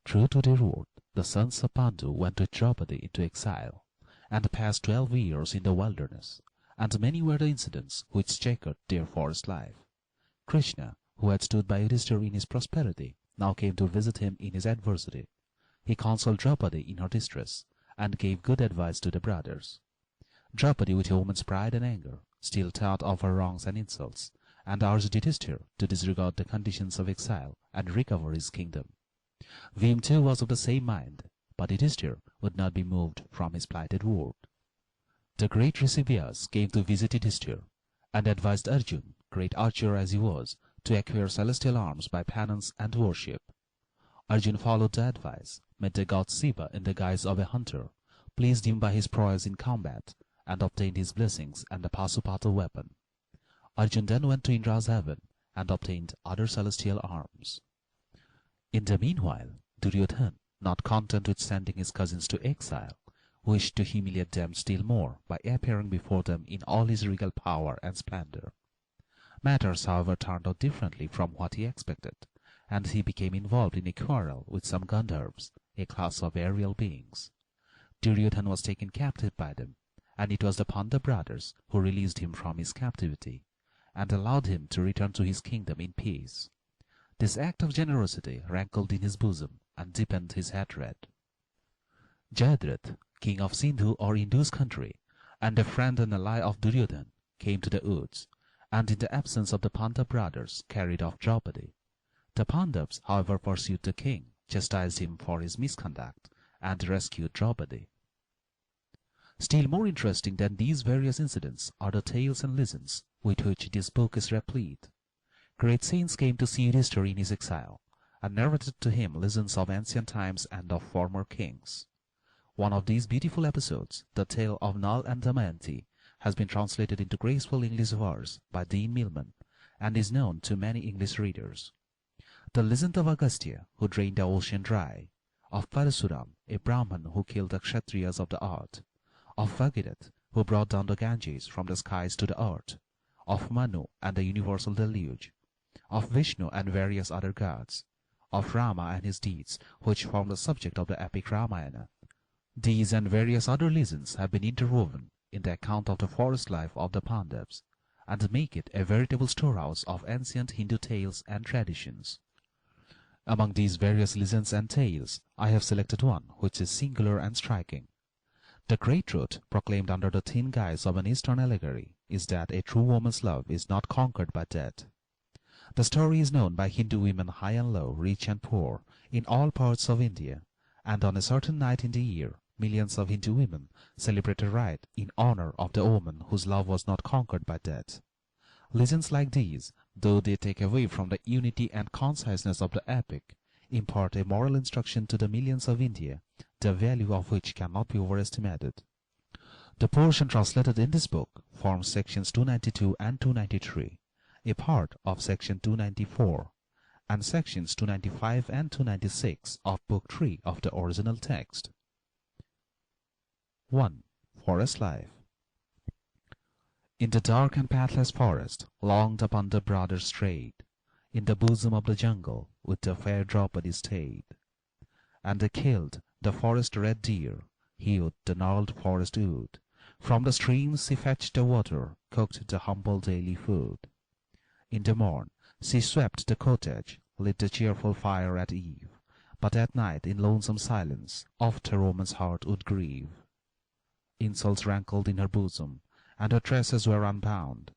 True to their word, the sons of Pandu went with Draupadi into exile, and passed 12 years in the wilderness, and many were the incidents which checkered their forest life. Krishna, who had stood by Yudhishthira in his prosperity, now came to visit him in his adversity. He consoled Draupadi in her distress, and gave good advice to the brothers. Draupadi, with a woman's pride and anger, still thought of her wrongs and insults, and urged Yudhishthira to disregard the conditions of exile and recover his kingdom. Bhim too was of the same mind, but Yudhishthira would not be moved from his plighted word. The great rishi Vyasa came to visit Yudhishthira, and advised Arjun, great archer as he was, to acquire celestial arms by penance and worship. Arjun followed the advice, met the god Shiva in the guise of a hunter, pleased him by his prowess in combat, and obtained his blessings and the Pasupata weapon. Arjun then went to Indra's heaven and obtained other celestial arms. In the meanwhile, Duryodhana, not content with sending his cousins to exile, wished to humiliate them still more by appearing before them in all his regal power and splendor. Matters, however, turned out differently from what he expected, and he became involved in a quarrel with some Gandharvas, a class of aerial beings. Duryodhana was taken captive by them, and it was the Pandava brothers who released him from his captivity, and allowed him to return to his kingdom in peace. This act of generosity rankled in his bosom and deepened his hatred. Jayadratha, king of Sindhu or Indus country, and a friend and ally of Duryodhana, came to the woods, and in the absence of the Pandava brothers carried off Draupadi. The Pandavas, however, pursued the king, chastised him for his misconduct, and rescued Draupadi. Still more interesting than these various incidents are the tales and legends with which this book is replete. Great saints came to see Yudhishthira in his exile, and narrated to him legends of ancient times and of former kings. One of these beautiful episodes, the tale of Nal and Damayanti, has been translated into graceful English verse by Dean Milman, and is known to many English readers. The legend of Agastya, who drained the ocean dry, of Parasuram, a Brahman who killed the Kshatriyas of the earth, of Bhagirath, who brought down the Ganges from the skies to the earth, of Manu and the universal deluge, of Vishnu and various other gods, of Rama and his deeds, which form the subject of the epic Ramayana. These and various other legends have been interwoven in the account of the forest life of the Pandavas, and make it a veritable storehouse of ancient Hindu tales and traditions. Among these various legends and tales, I have selected one which is singular and striking. The great truth, proclaimed under the thin guise of an Eastern allegory, is that a true woman's love is not conquered by death. The story is known by Hindu women high and low, rich and poor, in all parts of India, and on a certain night in the year, millions of Hindu women celebrate a rite in honor of the woman whose love was not conquered by death. Legends like these, though they take away from the unity and conciseness of the epic, impart a moral instruction to the millions of India, the value of which cannot be overestimated. The portion translated in this book forms sections 292 and 293, a part of section 294, and sections 295 and 296 of Book 3 of the original text. 1. Forest Life. In the dark and pathless forest, long the Pandava brothers strayed, in the bosom of the jungle, with the fair Draupadi stayed. And they killed the forest red deer, hewed the gnarled forest wood, from the streams she fetched the water, cooked the humble daily food. In the morn she swept the cottage, lit the cheerful fire at eve, but at night in lonesome silence oft her woman's heart would grieve. Insults rankled in her bosom, and her tresses were unbound.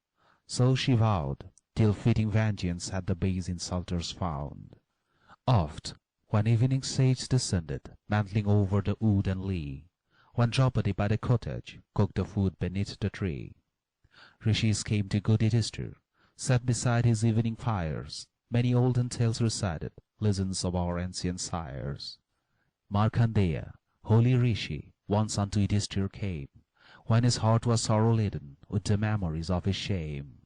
So she vowed, till fitting vengeance had the base insulters found. Oft, when evening shades descended, mantling over the wood and lea, when Draupadi by the cottage cooked the food beneath the tree, Rishis came to good Yudhishthir, sat beside his evening fires, many olden tales recited, legends of our ancient sires. Markandeya, holy Rishi, once unto Yudhishthir came, when his heart was sorrow-laden with the memories of his shame.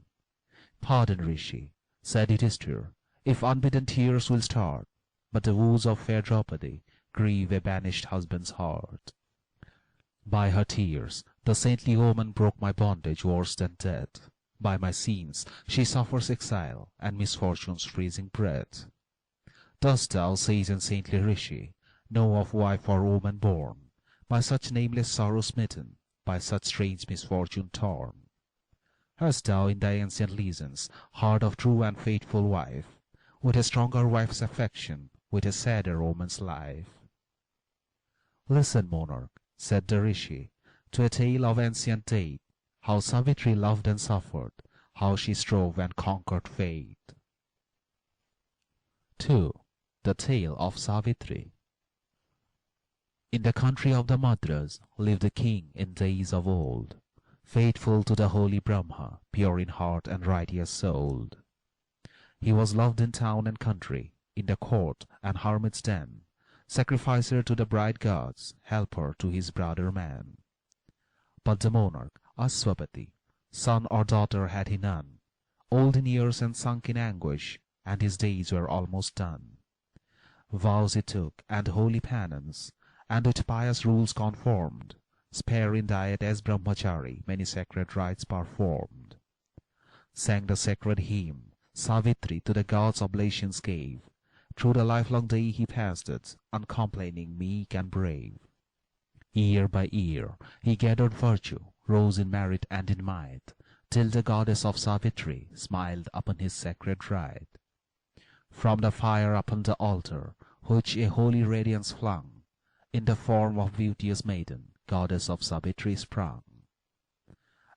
Pardon, Rishi, said Yudhishthir, if unbidden tears will start, but the woes of fair Draupadi grieve a banished husband's heart. By her tears the saintly woman broke my bondage worse than death. By my sins she suffers exile and misfortune's freezing breath. Dost thou, sage and saintly Rishi, know of wife or woman born, by such nameless sorrow smitten, by such strange misfortune torn? Hast thou in thy ancient legends heard of true and faithful wife, with a stronger wife's affection, with a sadder woman's life? Listen, monarch, said the Rishi, to a tale of ancient date, how Savitri loved and suffered, how she strove and conquered fate. 2. The Tale of Savitri. In the country of the Madras lived a king in days of old, faithful to the holy Brahma, pure in heart and righteous-souled. He was loved in town and country, in the court and hermit's den, sacrificer to the bright gods, helper to his brother man. But the monarch, Aswapati, son or daughter had he none, old in years and sunk in anguish, and his days were almost done. Vows he took, and holy penance, and with pious rules conformed, spare in diet as brahmachari many sacred rites performed. Sang the sacred hymn, Savitri to the gods oblations gave, through the lifelong day he passed it, uncomplaining, meek and brave. Year by year he gathered virtue, rose in merit and in might, till the goddess of Savitri smiled upon his sacred rite. From the fire upon the altar, which a holy radiance flung, in the form of beauteous maiden, goddess of Savitri sprung.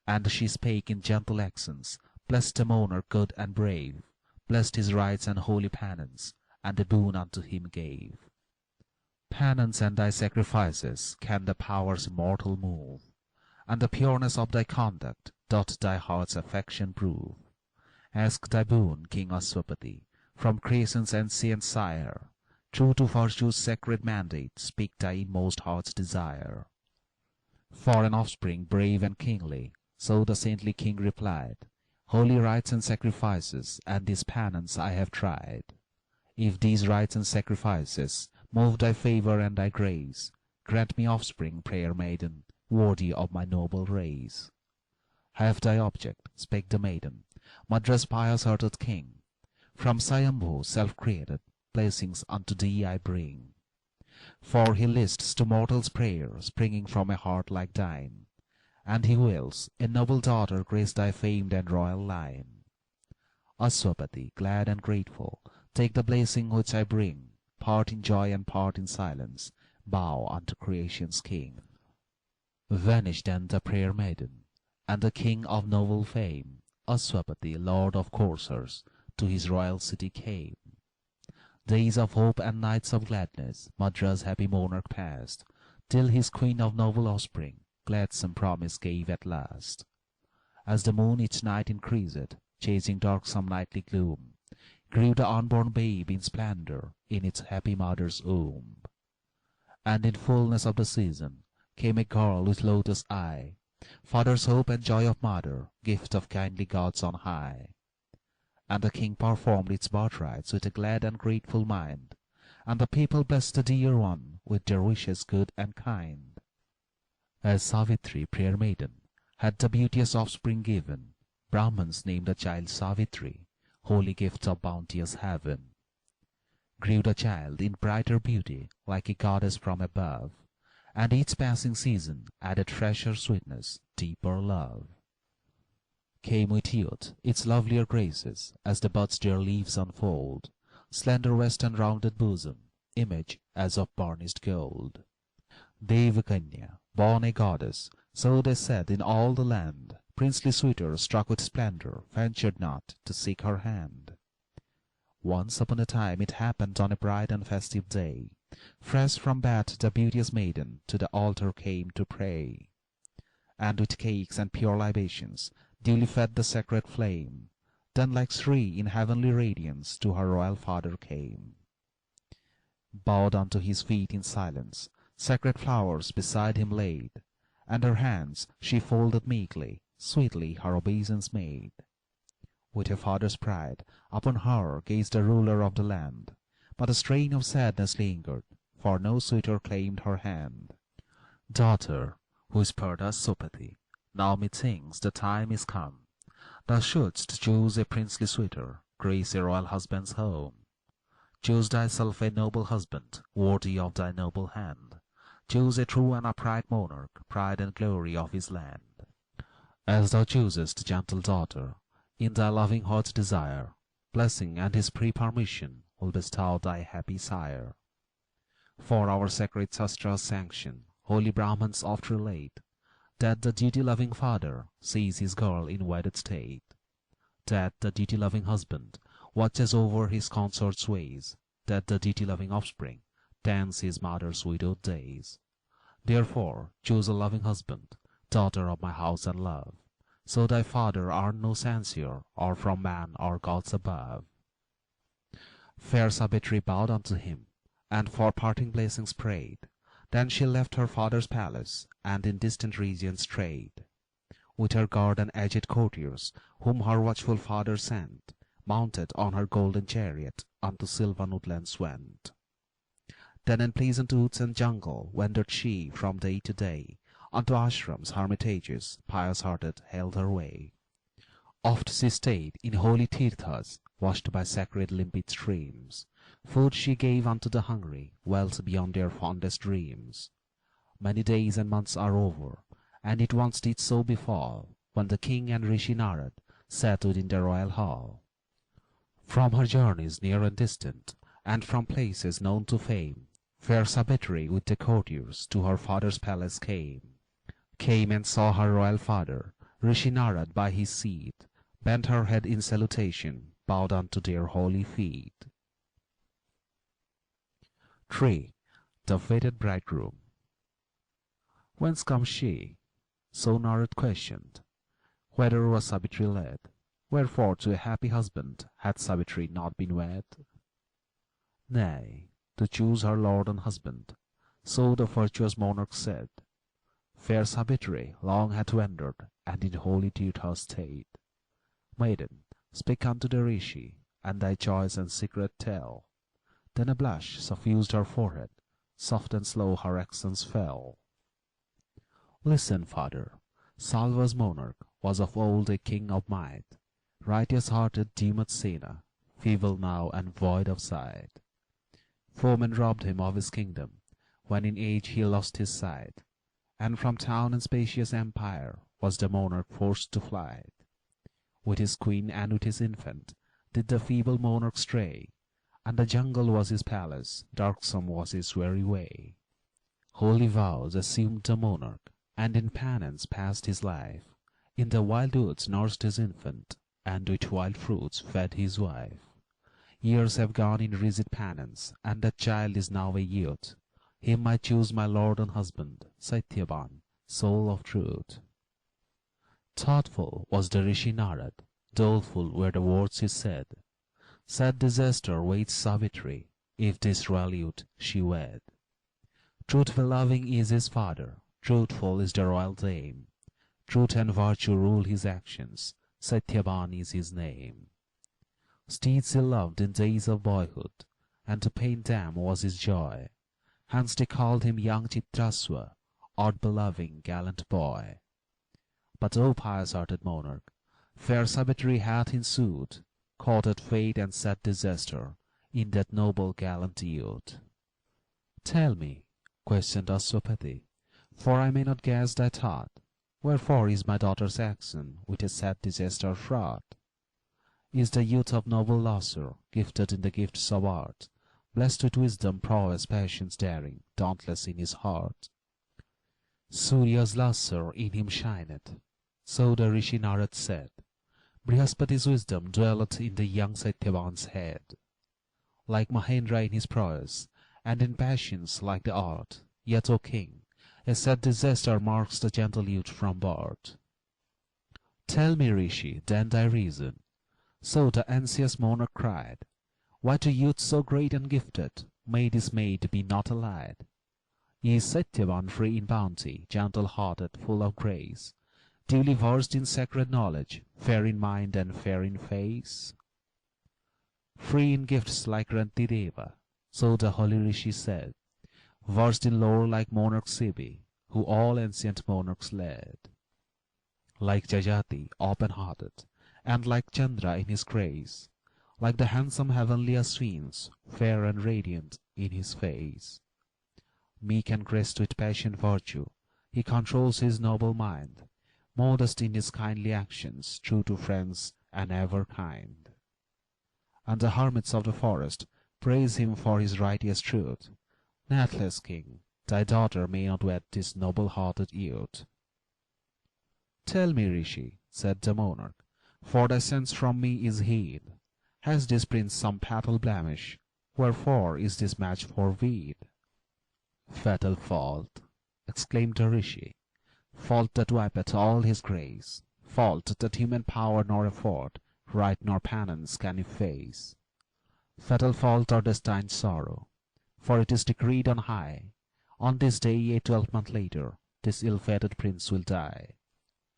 And she spake in gentle accents, blessed the monarch good and brave, blessed his rites and holy penance, and a boon unto him gave. Penance and thy sacrifices can the powers immortal move, and the pureness of thy conduct doth thy heart's affection prove. Ask thy boon, King Aswapati, from Crescent's ancient sire, true to virtue's sacred mandate, speak thy inmost heart's desire. For an offspring brave and kingly, so the saintly king replied, holy rites and sacrifices, and this penance I have tried. If these rites and sacrifices move thy favor and thy grace, grant me offspring, prayer maiden, worthy of my noble race. Have thy object, spake the maiden, Madras pious-hearted king. From Swayambhu, self-created, blessings unto thee I bring. For he lists to mortals prayer, springing from a heart like thine, and he wills a noble daughter grace thy famed and royal line. Aswapati, glad and grateful, take the blessing which I bring, part in joy and part in silence, bow unto creation's king. Vanished then the prayer maiden, and the king of noble fame, Aswapati, lord of coursers, to his royal city came. Days of hope and nights of gladness Madras' happy monarch passed, till his queen of noble offspring gladsome promise gave at last. As the moon each night increased, chasing darksome nightly gloom, grew the unborn babe in splendor in its happy mother's womb. And in fullness of the season came a girl with lotus eye, father's hope and joy of mother, gift of kindly gods on high. And the king performed its birthrights with a glad and grateful mind, and the people blessed the dear one with their wishes good and kind. As Savitri, prayer maiden, had the beauteous offspring given, Brahmans named the child Savitri, holy gift of bounteous heaven. Grew the child in brighter beauty, like a goddess from above, and each passing season added fresher sweetness, deeper love. Came with youth its lovelier graces, as the buds their leaves unfold, slender waist and rounded bosom, image as of burnished gold. Devakanya, born a goddess, so they said in all the land, princely suitors struck with splendor ventured not to seek her hand. Once upon a time it happened on a bright and festive day, fresh from bath the beauteous maiden to the altar came to pray. And with cakes and pure libations duly fed the sacred flame, then like Sri in heavenly radiance to her royal father came. Bowed unto his feet in silence, sacred flowers beside him laid, and her hands she folded meekly, sweetly her obeisance made. With a father's pride upon her gazed the ruler of the land, but a strain of sadness lingered, for no suitor claimed her hand. Daughter, whispered Asopati, now methinks the time is come. Thou shouldst choose a princely suitor, grace a royal husband's home. Choose thyself a noble husband, worthy of thy noble hand. Choose a true and upright monarch, pride and glory of his land. As thou choosest, gentle daughter, in thy loving heart's desire, blessing and his pre-permission will bestow thy happy sire. For our sacred Shastra's sanction, holy Brahmans oft relate, that the duty-loving father sees his girl in wedded state, that the duty-loving husband watches over his consort's ways, that the duty-loving offspring tends his mother's widowed days. Therefore choose a loving husband, daughter of my house and love, so thy father earn no censure, or from man or gods above. Fair Savitri bowed unto him, and for parting blessings prayed. Then she left her father's palace, and in distant regions strayed. With her guard and aged courtiers, whom her watchful father sent, mounted on her golden chariot, unto sylvan woodlands went. Then in pleasant woods and jungle wandered she from day to day, unto ashrams, hermitages, pious-hearted held her way. Oft she stayed in holy tirthas, washed by sacred limpid streams. Food she gave unto the hungry, wealth beyond their fondest dreams. Many days and months are over, and it once did so befall, when the king and Rishi Narad sat within the royal hall. From her journeys near and distant, and from places known to fame, fair Savitri with the courtiers to her father's palace came and saw her royal father, Rishi Narad by his seat, bent her head in salutation, bowed unto their holy feet. 3. The fated bridegroom. Whence comes she? So Narad questioned. Whither was Savitri led? Wherefore to a happy husband had Savitri not been wed? Nay, to choose her lord and husband, so the virtuous monarch said. Fair Savitri long hath wandered, and in holy tirthas stayed. Maiden, speak unto the Rishi, and thy choice and secret tell. Then a blush suffused her forehead, soft and slow her accents fell. Listen, father, Salva's monarch was of old a king of might, righteous-hearted Dhimatsena, feeble now and void of sight. Foemen robbed him of his kingdom, when in age he lost his sight, and from town and spacious empire was the monarch forced to flight. With his queen and with his infant did the feeble monarch stray, and the jungle was his palace, darksome was his very way. Holy vows assumed the monarch, and in penance passed his life. In the wild woods nursed his infant, and with wild fruits fed his wife. Years have gone in rigid penance, and that child is now a youth. Him I choose my lord and husband, Satyavan, soul of truth. Thoughtful was the Rishi Narad, doleful were the words he said. Sad disaster waits Savitri, if this royal youth she wed. Truthful loving is his father, truthful is the royal dame. Truth and virtue rule his actions, Satyavan is his name. Steeds he loved in days of boyhood, and to paint them was his joy. Hence they called him young Chitraswa, aught-beloving gallant boy. But O pious-hearted monarch, fair Savitri hath in sooth courted fate and sad disaster in that noble gallant youth. Tell me, questioned Asopati, for I may not guess thy thought, wherefore is my daughter's action with a sad disaster fraught? Is the youth of noble lustre, gifted in the gifts of art, blessed with wisdom, prowess, patience, daring, dauntless in his heart? Surya's lustre in him shineth, so the Rishi Narad said. Brihaspati's wisdom dwelleth in the young Satyavan's head. Like Mahendra in his prowess, and in passions like the art, yet, O king, a sad disaster marks the gentle youth from birth. Tell me, Rishi, then thy reason. So the anxious monarch cried, why to youth so great and gifted may this maid be not allied? He is Satyavan, free in bounty, gentle-hearted, full of grace, duly versed in sacred knowledge, fair in mind and fair in face. Free in gifts like Rantideva, so the holy Rishi said, versed in lore like monarch Sibi, who all ancient monarchs led. Like Jajati, open-hearted, and like Chandra in his grace, like the handsome heavenly Aswins, fair and radiant in his face. Meek and graced with patient virtue, he controls his noble mind, modest in his kindly actions, true to friends and ever kind. And the hermits of the forest praise him for his righteous truth. Matchless king, thy daughter may not wed this noble-hearted youth. Tell me, Rishi, said the monarch, for thy sense from me is hid. Has this prince some fatal blemish? Wherefore is this match forbid? Fatal fault, exclaimed the Rishi, fault that wipeth all his grace, fault that human power nor effort, right nor penance can efface. Fatal fault or destined sorrow, for it is decreed on high, on this day a 12-month later, this ill-fated prince will die.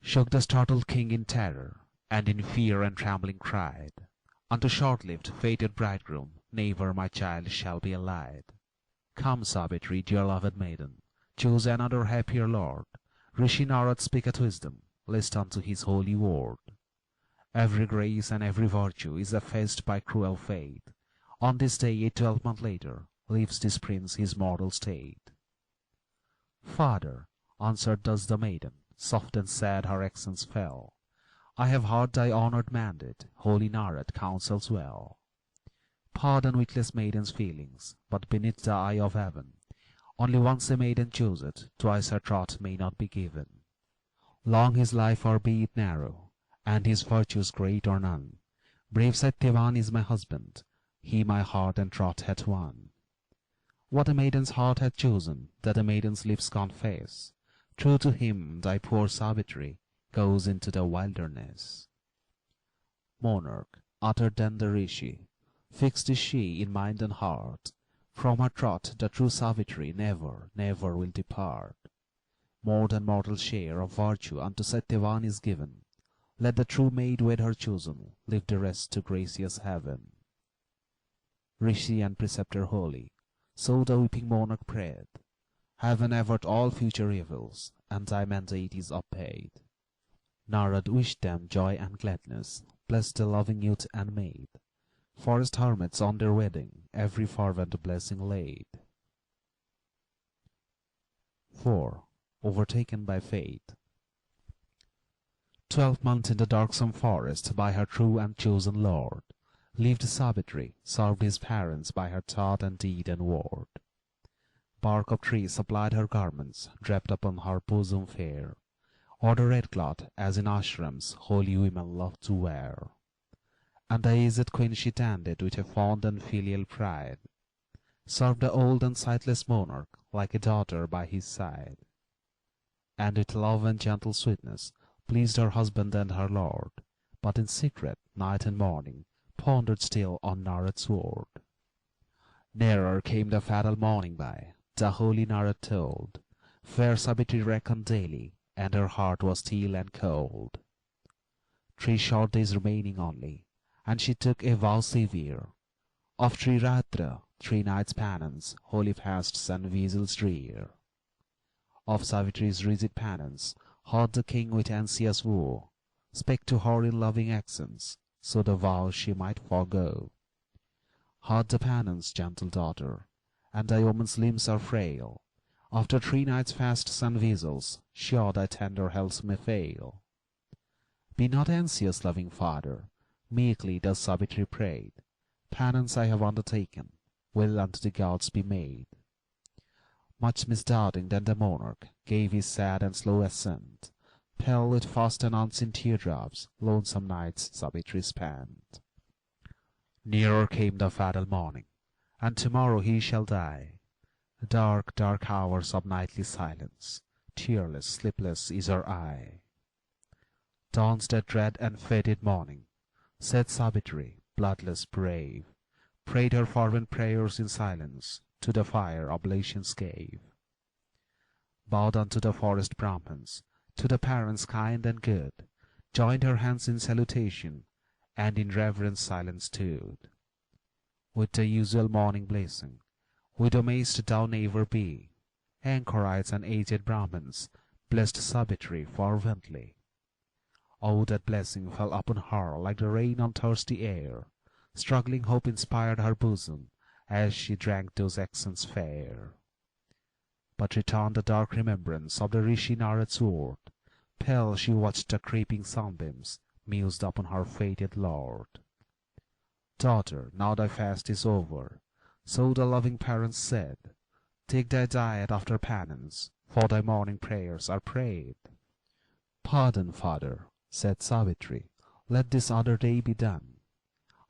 Shook the startled king in terror, and in fear and trembling cried, unto short-lived, fated bridegroom, never my child shall be allied. Come, Savitri, dear loved maiden, choose another happier lord. Rishi Narad speaketh wisdom, list unto his holy word. Every grace and every virtue is effaced by cruel fate. On this day, a 12-month later, leaves this prince his mortal state. Father, answered thus the maiden, soft and sad her accents fell, I have heard thy honoured mandate, holy Narad counsels well. Pardon witless maiden's feelings, but beneath the eye of heaven, only once a maiden chooseth, twice her troth may not be given. Long his life or be it narrow, and his virtues great or none, brave Satyavan is my husband, he my heart and troth hath won. What a maiden's heart hath chosen, that a maiden's lips confess, true to him thy poor Savitri goes into the wilderness. Monarch, uttered then the Rishi, fixed is she in mind and heart, from her troth the true Savitri never, never will depart. More than mortal share of virtue unto Satyavan is given, let the true maid wed her chosen, leave the rest to gracious heaven. Rishi and preceptor holy, so the weeping monarch prayed, heaven avert all future evils, and thy mandate is obeyed. Narad wished them joy and gladness, blessed the loving youth and maid, forest hermits on their wedding every fervent blessing laid. 4. Overtaken by fate. 12 months in the darksome forest by her true and chosen lord, lived Savitri, served his parents by her thought and deed and word. Bark of trees supplied her garments, draped upon her bosom fair, or the red cloth, as in ashrams holy women love to wear. And the aged queen she tended with a fond and filial pride, served the old and sightless monarch like a daughter by his side, and with love and gentle sweetness pleased her husband and her lord, but in secret, night and morning, pondered still on Narad's word. Nearer came the fatal morning by, the holy Narad told, fair Savitri reckoned daily, and her heart was still and cold. 3 short days remaining only, and she took a vow severe, of 3 Ratra, 3 nights' penance, holy fasts and vigils drear. Of Savitri's rigid penance, heard the king with anxious woe, spake to her in loving accents, so the vow she might forego. Heard the penance, gentle daughter, and thy woman's limbs are frail, after 3 nights' fasts and vigils, sure thy tender health may fail. Be not anxious, loving father, meekly thus Savitri prayed, penance I have undertaken, will unto the gods be made. Much misdoubting then the monarch gave his sad and slow assent, pale with fast and unseen teardrops, lonesome nights Savitri spent. Nearer came the fatal morning, and tomorrow he shall die. Dark, dark hours of nightly silence, tearless, sleepless is her eye. Dawns that dread and fated morning, said Savitri, bloodless brave, prayed her fervent prayers in silence, to the fire oblations gave. Bowed unto the forest Brahmans, to the parents kind and good, joined her hands in salutation, and in reverent silence stood. With the usual morning blessing, widow mayst thou never be, anchorites and aged Brahmans blessed Savitri fervently. Oh, that blessing fell upon her like the rain on thirsty air. Struggling hope inspired her bosom as she drank those accents fair. But returned the dark remembrance of the Rishi Narad's word. Pale she watched the creeping sunbeams, mused upon her fated lord. Daughter, now thy fast is over, so the loving parents said. Take thy diet after penance, for thy morning prayers are prayed. Pardon, father, said Savitri, let this other day be done.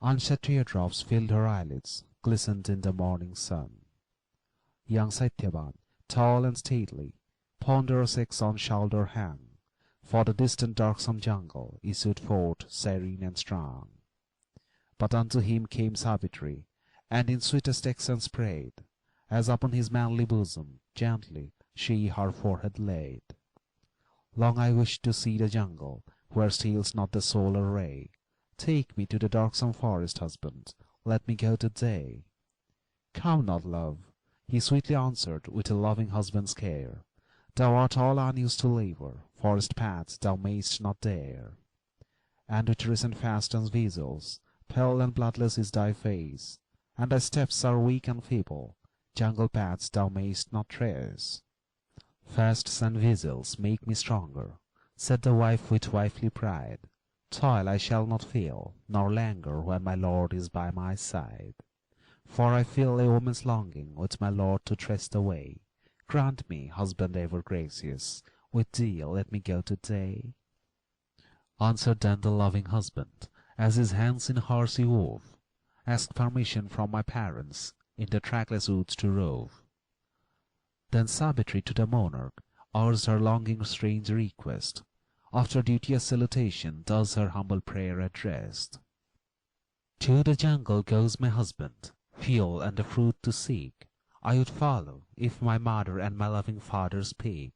Unshed teardrops filled her eyelids, glistened in the morning sun. Young Satyavan, tall and stately, ponderous axe on shoulder hung, for the distant darksome jungle issued forth serene and strong. But unto him came Savitri, and in sweetest accents prayed, as upon his manly bosom gently she her forehead laid. Long I wished to see the jungle, where steals not the solar ray. Take me to the darksome forest, husband, let me go to-day. Come not, love, he sweetly answered with a loving husband's care. Thou art all unused to labour, forest paths thou mayst not dare. And with recent fast and vigils, pale and bloodless is thy face, and thy steps are weak and feeble, jungle paths thou mayst not trace. Fasts and vigils make me stronger, said the wife with wifely pride. Toil I shall not feel, nor languor when my lord is by my side. For I feel a woman's longing with my lord to trace the way. Grant me, husband ever gracious, with thee let me go to-day. Answered then the loving husband, as his hands in hers he wove, ask permission from my parents in the trackless woods to rove. Then Savitri to the monarch urged her longing strange request. After duteous salutation thus her humble prayer addressed. To the jungle goes my husband, fuel and the fruit to seek. I would follow, if my mother and my loving father speak.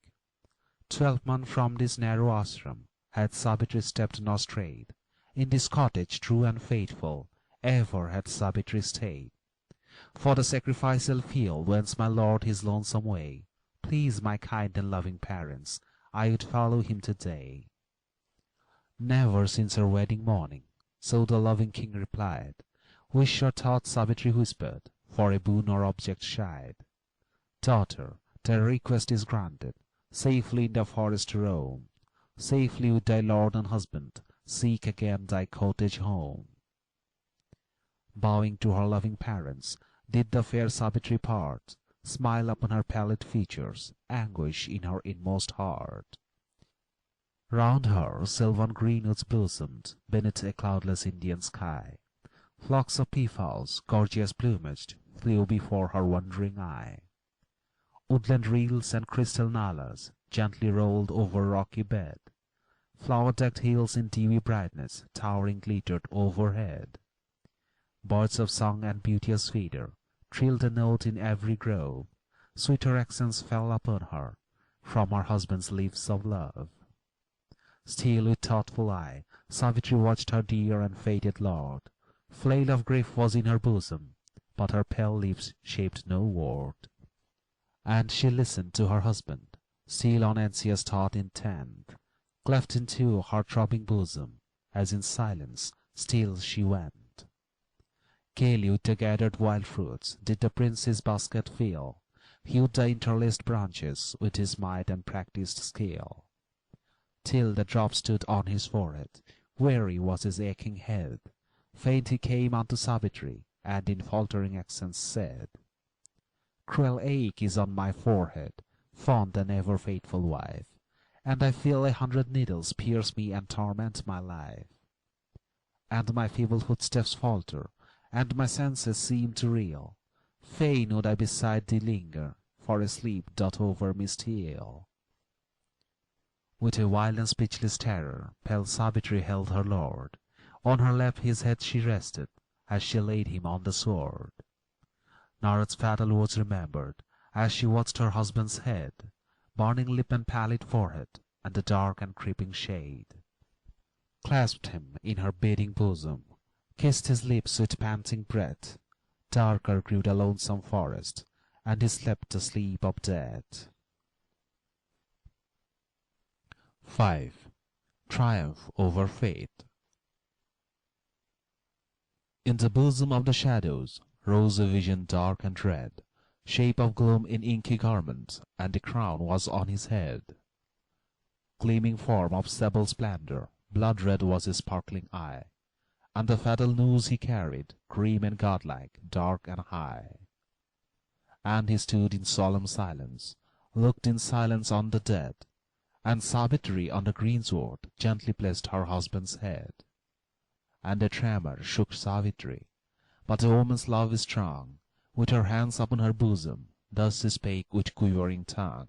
12 months from this narrow ashram had Savitri stepped nor strayed. In this cottage true and faithful ever had Savitri stayed. For the sacrificial field whence my lord his lonesome way, please my kind and loving parents, I would follow him to-day. Never since her wedding morning, so the loving king replied, wish or thought Savitri whispered, for a boon or object shied. Daughter, thy request is granted, safely in the forest roam, safely with thy lord and husband, seek again thy cottage home. Bowing to her loving parents, did the fair Savitri part, smile upon her pallid features, anguish in her inmost heart. Round her sylvan greenwoods blossomed, beneath a cloudless Indian sky. Flocks of peafowls, gorgeous plumaged, flew before her wondering eye. Woodland rills and crystal nalas gently rolled over rocky bed. Flower-decked hills in dewy brightness towering glittered overhead. Birds of song and beauteous feather trilled a note in every grove. Sweeter accents fell upon her from her husband's lips of love. Still with thoughtful eye Savitri watched her dear and fated lord. Flail of grief was in her bosom, but her pale lips shaped no word. And she listened to her husband, still on anxious thought intent, cleft in two her throbbing bosom, as in silence still she went. Gaily with the gathered wild fruits did the prince his basket fill, hewed the interlaced branches with his might and practised skill, till the drops stood on his forehead. Weary was his aching head. Faint he came unto Savitri, and in faltering accents said, Cruel ache is on my forehead, fond and ever faithful wife, and I feel 100 needles pierce me and torment my life. And my feeble footsteps falter, and my senses seem to reel. Fain would I beside thee linger, for a sleep doth over me steal. With a wild and speechless terror, pale Savitri held her lord. On her lap his head she rested, as she laid him on the sword. Narad's fatal words remembered, as she watched her husband's head, burning lip and pallid forehead, and the dark and creeping shade. Clasped him in her beating bosom, kissed his lips with panting breath. Darker grew the lonesome forest, and he slept the sleep of death. 5. Triumph over Fate. In the bosom of the shadows rose a vision dark and red, shape of gloom in inky garment, and a crown was on his head. Gleaming form of sable splendor, blood-red was his sparkling eye, and the fatal news he carried, grim and godlike, dark and high. And he stood in solemn silence, looked in silence on the dead, and Savitri on the greensward gently placed her husband's head. And a tremor shook Savitri, but a woman's love is strong. With her hands upon her bosom, thus she spake with quivering tongue.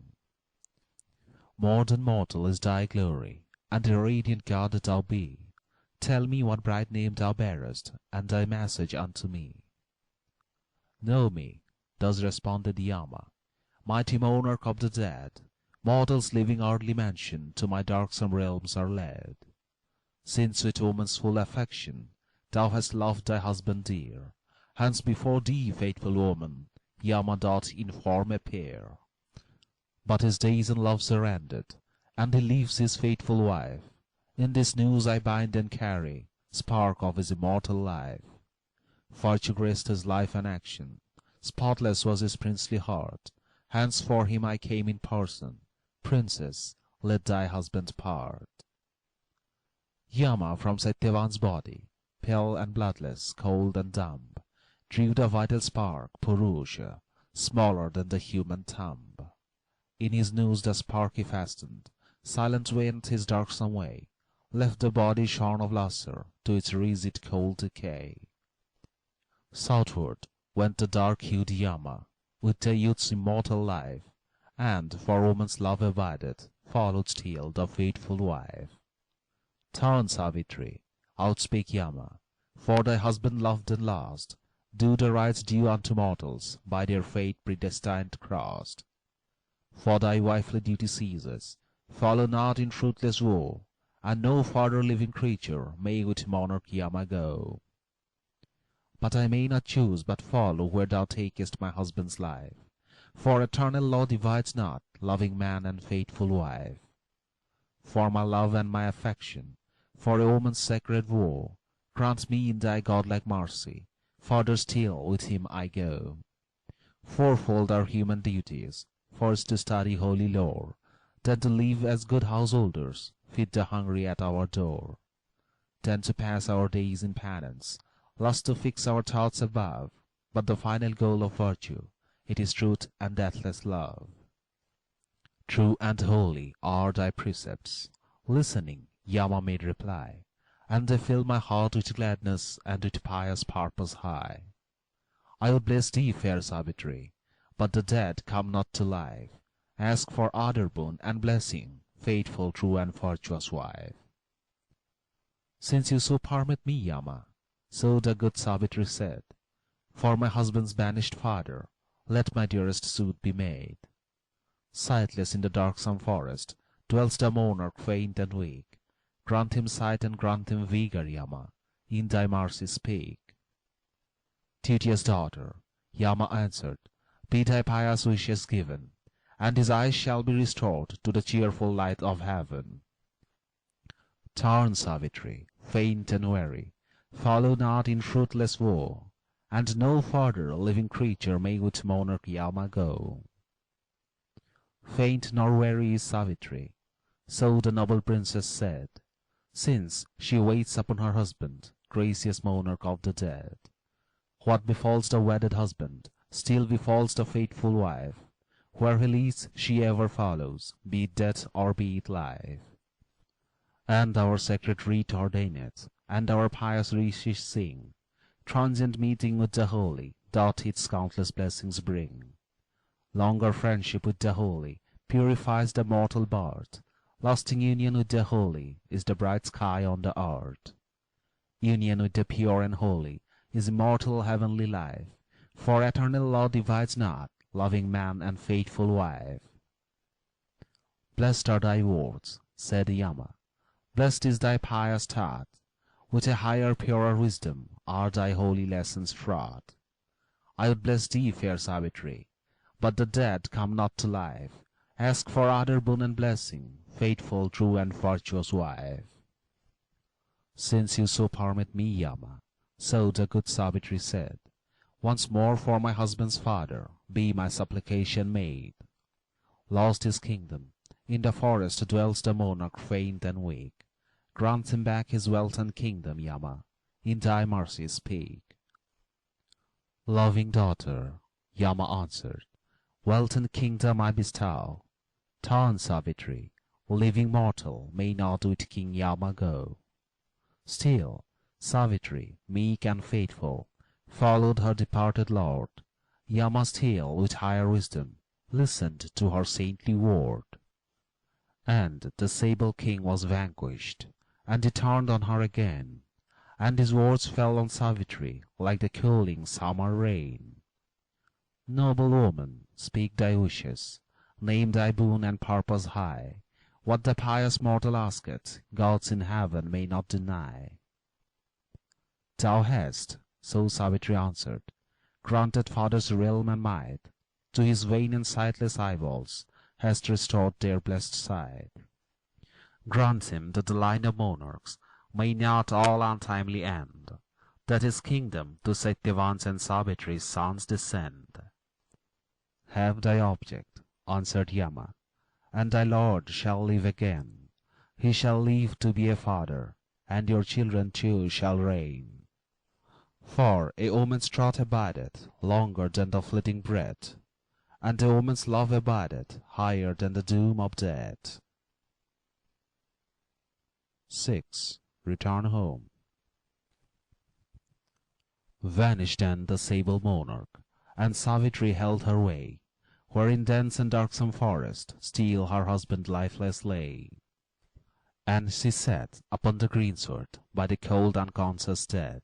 More than mortal is thy glory, and a radiant god thou be. Tell me what bright name thou bearest, and thy message unto me. Know me, thus responded Yama, mighty monarch of the dead. Mortals living earthly mansion to my darksome realms are led. Since with woman's full affection thou hast loved thy husband dear, hence before thee, faithful woman, Yama doth in form appear. But his days and loves are ended, and he leaves his faithful wife. In this news I bind and carry spark of his immortal life. Virtue graced his life and action, spotless was his princely heart. Hence for him I came in person. Princess, let thy husband part. Yama from Satyavan's body, pale and bloodless, cold and dumb, drew the vital spark, Purusha, smaller than the human thumb. In his noose the spark he fastened, silent went his darksome way, left the body shorn of lustre to its rigid cold decay. Southward went the dark-hued Yama, with the youth's immortal life, and, for woman's love abided, followed still the faithful wife. Turn, Savitri, outspake Yama, for thy husband loved and lost. Do the rites due unto mortals, by their fate predestined crossed. For thy wifely duty ceases, follow not in fruitless woe, and no further living creature may with monarch Yama go. But I may not choose but follow where thou takest my husband's life, for eternal law divides not loving man and faithful wife. For my love and my affection, for a woman's sacred woe, grant me in thy godlike mercy, further still with him I go. Fourfold are human duties, first to study holy lore, then to live as good householders, feed the hungry at our door, then to pass our days in penance, lust to fix our thoughts above, but the final goal of virtue, it is truth and deathless love. True and holy are thy precepts. Listening, Yama made reply, and they fill my heart with gladness and with pious purpose high. I would bless thee, fair Savitri, but the dead come not to life. Ask for other boon and blessing, faithful, true, and virtuous wife. Since you so permit me, Yama, so the good Savitri said, for my husband's banished father, let my dearest suit be made. Sightless in the darksome forest dwells the monarch faint and weak. Grant him sight and grant him vigor, Yama, in thy mercy speak. Teutia's daughter, Yama answered, be thy pious wishes given, and his eyes shall be restored to the cheerful light of heaven. Turn, Savitri, faint and weary, follow not in fruitless woe, and no further living creature may with monarch Yama go. Faint nor weary is Savitri, so the noble princess said, since she waits upon her husband, gracious monarch of the dead. What befalls the wedded husband, still befalls the faithful wife. Where he leads, she ever follows, be it death or be it life. And our sacred rite ordaineth, and our pious rites sing. Transient meeting with the holy doth its countless blessings bring. Longer friendship with the holy purifies the mortal birth. Lasting union with the holy is the bright sky on the earth. Union with the pure and holy is immortal heavenly life, for eternal law divides not loving man and faithful wife. Blessed are thy words, said Yama. Blessed is thy pious thought. With a higher, purer wisdom are thy holy lessons fraught. I would bless thee, fair Savitri, but the dead come not to life. Ask for other boon and blessing, faithful, true, and virtuous wife. Since you so permit me, Yama, so the good Savitri said, once more for my husband's father be my supplication made. Lost his kingdom, in the forest dwells the monarch faint and weak. Grant him back his wealth and kingdom, Yama, in thy mercy speak. Loving daughter, Yama answered, wealth and kingdom I bestow. Turn, Savitri, living mortal may not with King Yama go. Still, Savitri, meek and faithful, followed her departed lord. Yama still, with higher wisdom, listened to her saintly word. And the sable king was vanquished, and he turned on her again, and his words fell on Savitri like the cooling summer rain. Noble woman, speak thy wishes, name thy boon and purpose high. What the pious mortal asketh, gods in heaven may not deny. Thou hast, so Savitri answered, granted father's realm and might, to his vain and sightless eyeballs hast restored their blessed sight. Grant him that the line of monarchs may not all untimely end, that his kingdom to Satyavans and Savitri's sons descend. Have thy object, answered Yama, and thy lord shall live again. He shall live to be a father, and your children too shall reign. For a woman's troth abideth longer than the fleeting breath, and a woman's love abideth higher than the doom of death. 6. Return home. Vanished then the sable monarch, and Savitri held her way, where in dense and darksome forest still her husband lifeless lay. And she sat upon the greensward by the cold unconscious dead.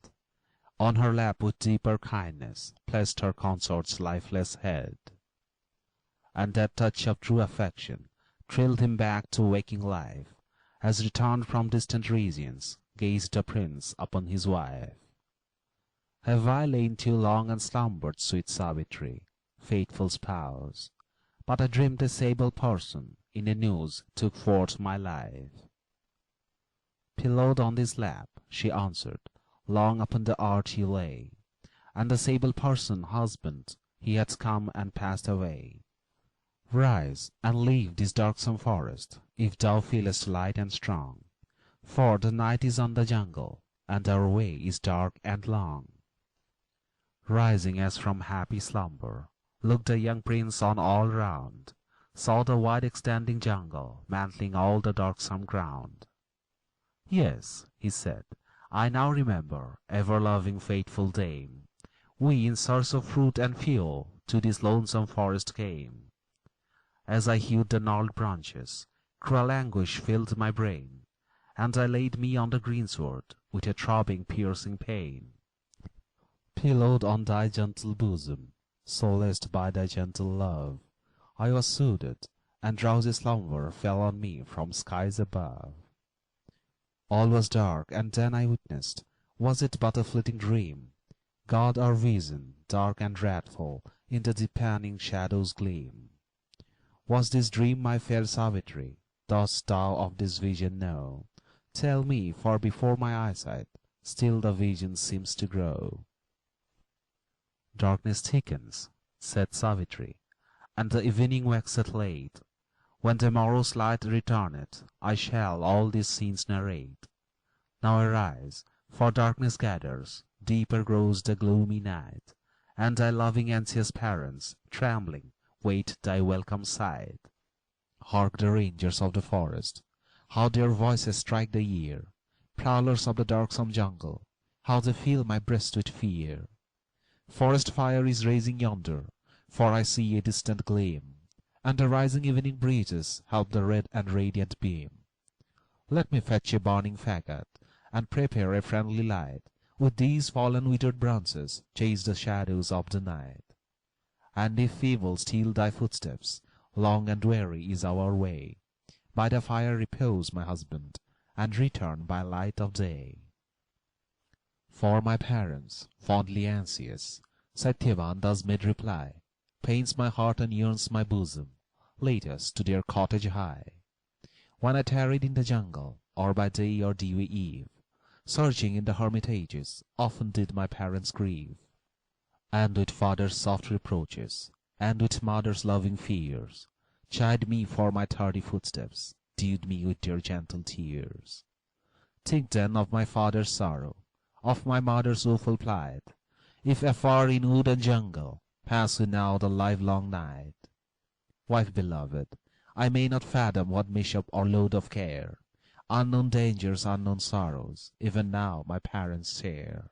On her lap with deeper kindness placed her consort's lifeless head. And that touch of true affection thrilled him back to waking life, as returned from distant regions gazed the prince upon his wife. Have I lain too long and slumbered, sweet Savitri, faithful spouse? But I dreamed a sable person in a noose took forth my life. Pillowed on this lap, she answered, long upon the earth he lay, and the sable person husband he had come and passed away. Rise and leave this darksome forest, if thou feelest light and strong, for the night is on the jungle, and our way is dark and long. Rising as from happy slumber, looked the young prince on all round, saw the wide extending jungle mantling all the darksome ground. Yes, he said, I now remember, ever-loving faithful dame, we in search of fruit and fuel to this lonesome forest came. As I hewed the gnarled branches, cruel anguish filled my brain, and I laid me on the greensward with a throbbing, piercing pain. Pillowed on thy gentle bosom, solaced by thy gentle love, I was soothed, and drowsy slumber fell on me from skies above. All was dark, and then I witnessed, was it but a fleeting dream? God or vision, dark and dreadful, in the deepening shadows gleam. Was this dream, my fair Savitri? Dost thou of this vision know? Tell me, for before my eyesight still the vision seems to grow. Darkness thickens, said Savitri, and the evening waxeth late. When the morrow's light returneth, I shall all these scenes narrate. Now arise, for darkness gathers, deeper grows the gloomy night, and thy loving anxious parents, trembling, wait thy welcome sight. Hark the rangers of the forest, how their voices strike the ear, prowlers of the darksome jungle, how they fill my breast with fear. Forest fire is rising yonder, for I see a distant gleam, and the rising evening breezes help the red and radiant beam. Let me fetch a burning faggot, and prepare a friendly light. With these fallen withered branches chase the shadows of the night. And if feeble steal thy footsteps, long and weary is our way, by the fire repose, my husband, and return by light of day. For my parents, fondly anxious, Satyavan thus made reply, pains my heart and yearns my bosom, lead us to their cottage high. When I tarried in the jungle, or by day or dewy eve, searching in the hermitages, often did my parents grieve. And with father's soft reproaches, and with mother's loving fears, chid me for my tardy footsteps, dewed me with their gentle tears. Think then of my father's sorrow, of my mother's woeful plight, if afar in wood and jungle pass we now the livelong night. Wife beloved, I may not fathom what mishap or load of care, unknown dangers, unknown sorrows, even now my parents share.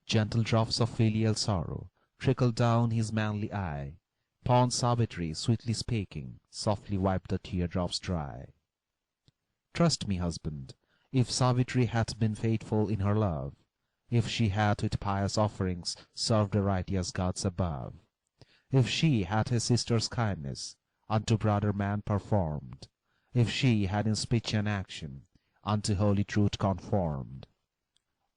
Gentle drops of filial sorrow trickle down his manly eye. Fond Savitri, sweetly speaking, softly wiped the teardrops dry. Trust me, husband, if Savitri hath been faithful in her love, if she hath with pious offerings served the righteous gods above, if she hath a sister's kindness unto brother man performed, if she had in speech and action unto holy truth conformed,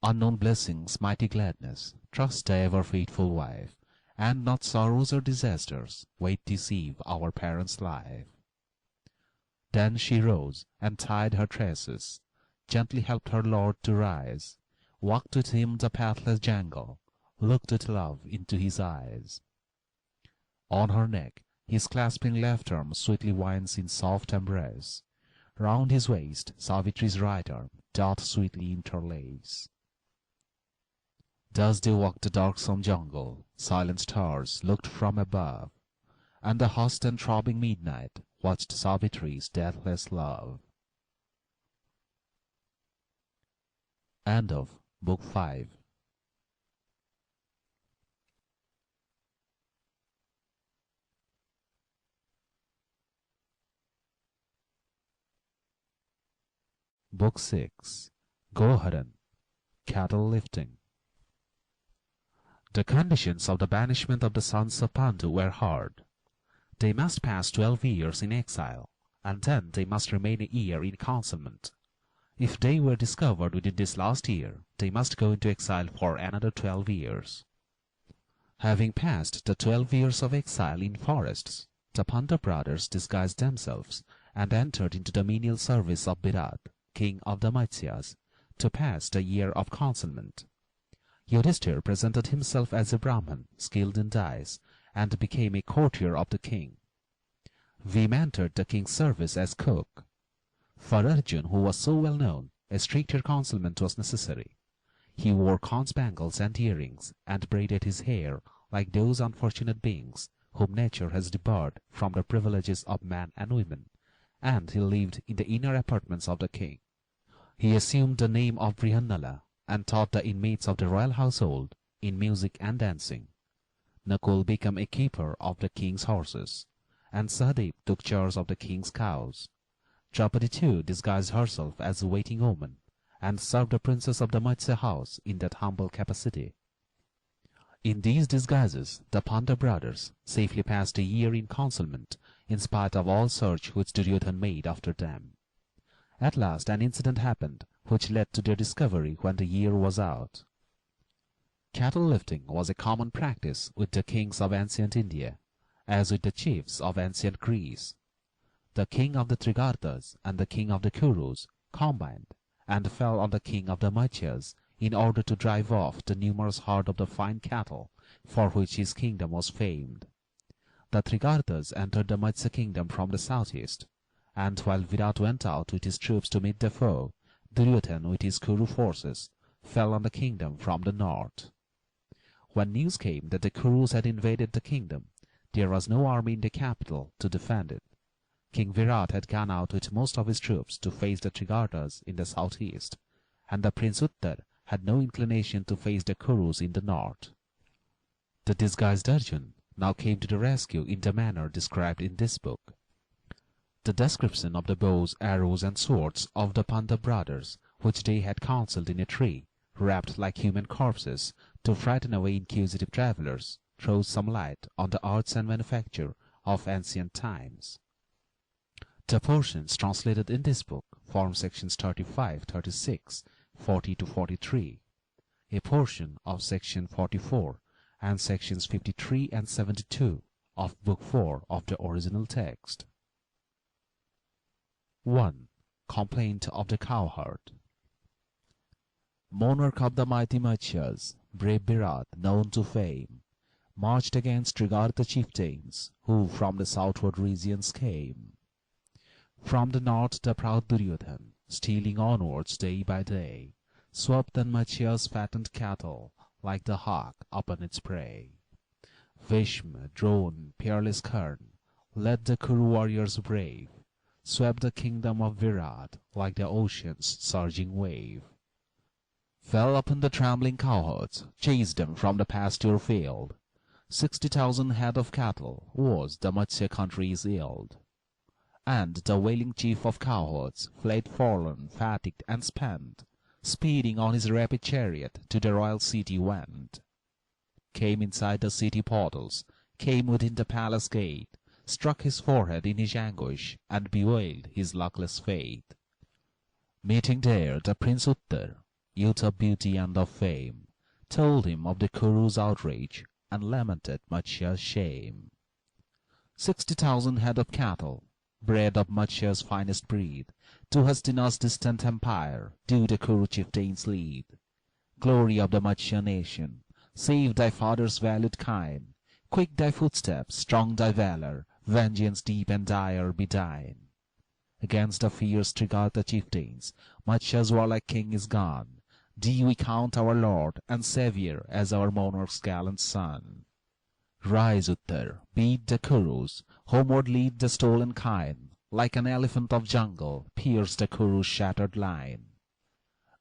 unknown blessings, mighty gladness, trust the ever faithful wife, and not sorrows or disasters wait deceive our parents' life. Then she rose and tied her tresses, gently helped her lord to rise, walked with him the pathless jungle, looked with love into his eyes. On her neck his clasping left arm sweetly winds in soft embrace, round his waist Savitri's right arm doth sweetly interlace. Thus they walked the darksome jungle, silent stars looked from above, and the hushed and throbbing midnight watched Savitri's deathless love. End of Book 5. Book 6. Goharan, Cattle Lifting. The conditions of the banishment of the sons of Pandu were hard. They must pass 12 years in exile, and then they must remain a year in concealment. If they were discovered within this last year, they must go into exile for another 12 years. Having passed the 12 years of exile in forests, the Pandu brothers disguised themselves and entered into the menial service of Virat, king of the Maitsyas, to pass the year of concealment. Yudhishthir presented himself as a Brahman, skilled in dice, and became a courtier of the king. Vim entered the king's service as cook. For Arjun, who was so well known, a stricter concealment was necessary. He wore corn spangles and earrings, and braided his hair like those unfortunate beings whom nature has debarred from the privileges of man and women, and he lived in the inner apartments of the king. He assumed the name of Brihannala, and taught the inmates of the royal household in music and dancing. Nakul became a keeper of the king's horses, and Sahadev took charge of the king's cows. Draupadi too disguised herself as a waiting woman, and served the princess of the Matsya house in that humble capacity. In these disguises the Pandava brothers safely passed a year in concealment, in spite of all search which Duryodhan made after them. At last an incident happened which led to their discovery when the year was out. Cattle lifting was a common practice with the kings of ancient India, as with the chiefs of ancient Greece. The king of the Trigartas and the king of the Kurus combined and fell on the king of the Maitsyas in order to drive off the numerous herd of the fine cattle for which his kingdom was famed. The Trigartas entered the Maitsya kingdom from the southeast, and while Virat went out with his troops to meet the foe, Duryodhan with his Kuru forces fell on the kingdom from the north. When news came that the Kurus had invaded the kingdom, there was no army in the capital to defend it. King Virat had gone out with most of his troops to face the Trigartas in the southeast, and the Prince Uttar had no inclination to face the Kurus in the north. The disguised Arjun now came to the rescue in the manner described in this book. The description of the bows, arrows, and swords of the Pandava brothers, which they had concealed in a tree, wrapped like human corpses, to frighten away inquisitive travellers, throws some light on the arts and manufacture of ancient times. The portions translated in this book form sections 35, 36, 40 to 43, a portion of section 44, and sections 53 and 72 of Book 4 of the original text. 1. Complaint of the Cowherd. Monarch of the mighty Matchless, brave Bharat, known to fame, marched against Trigartha chieftains, who from the southward regions came. From the north the proud Duryodhan, stealing onwards day by day, swept the Matchless fattened cattle, like the hawk upon its prey. Bhishma, Drona, peerless Karna, led the Kuru warriors brave, swept the kingdom of Virat like the ocean's surging wave. Fell upon the trembling cowherds, chased them from the pasture field. 60,000 head of cattle was the Matsya country's yield. And the wailing chief of cowherds fled forlorn, fatigued and spent, speeding on his rapid chariot to the royal city went. Came inside the city portals, came within the palace gate, struck his forehead in his anguish, and bewailed his luckless fate. Meeting there the Prince Uttar, youth of beauty and of fame, told him of the Kuru's outrage, and lamented Matsya's shame. 60,000 head of cattle, bred of Matsya's finest breed, to Hastina's distant empire do the Kuru chieftains lead. Glory of the Matsya nation, save thy father's valued kine. Quick thy footsteps, strong thy valour, vengeance deep and dire be thine. Against the fierce Trigartha chieftains, Matsya's warlike king is gone. Thee we count our lord and saviour as our monarch's gallant son. Rise, Uttar, beat the Kurus, homeward lead the stolen kine. Like an elephant of jungle, pierce the Kuru's shattered line.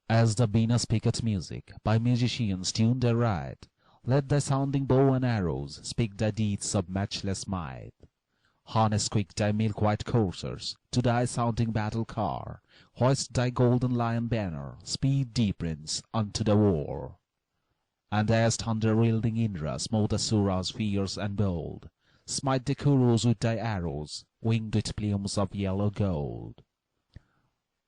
As the Veena speaketh music, by musicians tuned aright, let thy sounding bow and arrows speak thy deeds of matchless might. Harness quick thy milk-white coursers to thy sounding battle car. Hoist thy golden lion banner, speed thee, prince, unto the war. And as thunder-wielding Indra smote Asuras fierce and bold, smite the Kurus with thy arrows, winged with plumes of yellow gold.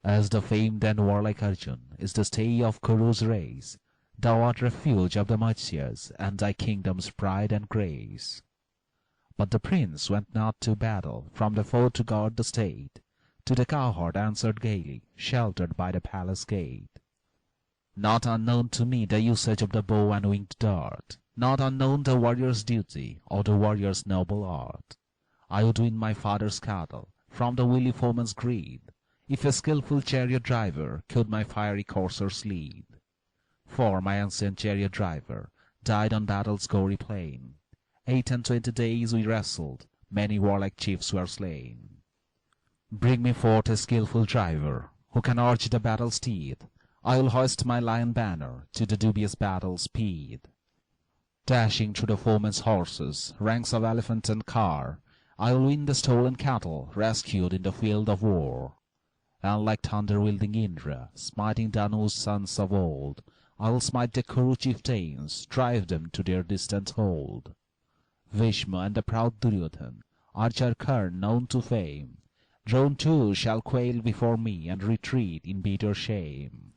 As the famed and warlike Arjun is the stay of Kuru's race, thou art refuge of the Matsyas, and thy kingdom's pride and grace. But the prince went not to battle from the foe to guard the state. To the cowherd answered gaily, sheltered by the palace gate. Not unknown to me the usage of the bow and winged dart, not unknown the warrior's duty or the warrior's noble art. I would win my father's cattle from the wily foeman's greed, if a skilful chariot driver could my fiery coursers lead. For my ancient chariot driver died on battle's gory plain. 28 days we wrestled, many warlike chiefs were slain. Bring me forth a skilful driver, who can urge the battle steed. I will hoist my lion banner to the dubious battle's speed. Dashing through the foeman's horses, ranks of elephant and car, I will win the stolen cattle, rescued in the field of war. And like thunder-wielding Indra, smiting Danu's sons of old, I will smite the Kuru chieftains, drive them to their distant hold. Bhishma and the proud Duryodhan, archer Karna known to fame, Drona too shall quail before me and retreat in bitter shame.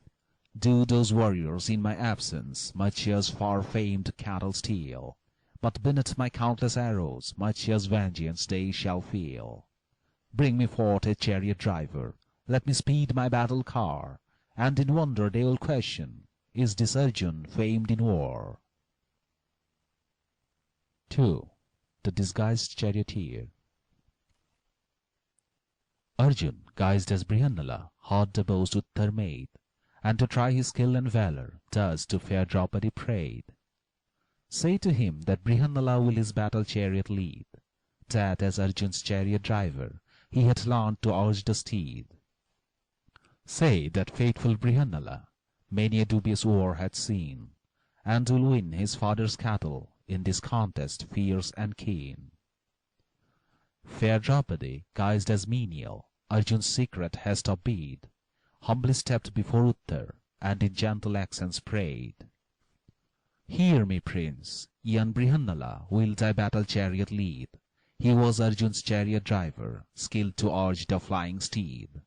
Do those warriors in my absence Matsya's far-famed cattle steal, but beneath my countless arrows Matsya's vengeance they shall feel. Bring me forth a chariot driver, let me speed my battle car, and in wonder they will question, is this Arjun famed in war? 2. The disguised charioteer. Arjun, guised as Brihanala, heard the boast Uttar made, and to try his skill and valour, thus to fair Draupadi prayed. Say to him that Brihanala will his battle chariot lead, that as Arjun's chariot driver he hath learned to urge the steed. Say that faithful Brihanala many a dubious war hath seen, and will win his father's cattle in this contest fierce and keen. Fair Draupadi, guised as menial, Arjun's secret hest obeyed, humbly stepped before Uttar, and in gentle accents prayed. Hear me, prince, e'en Brihanala will thy battle chariot lead. He was Arjun's chariot driver, skilled to urge the flying steed.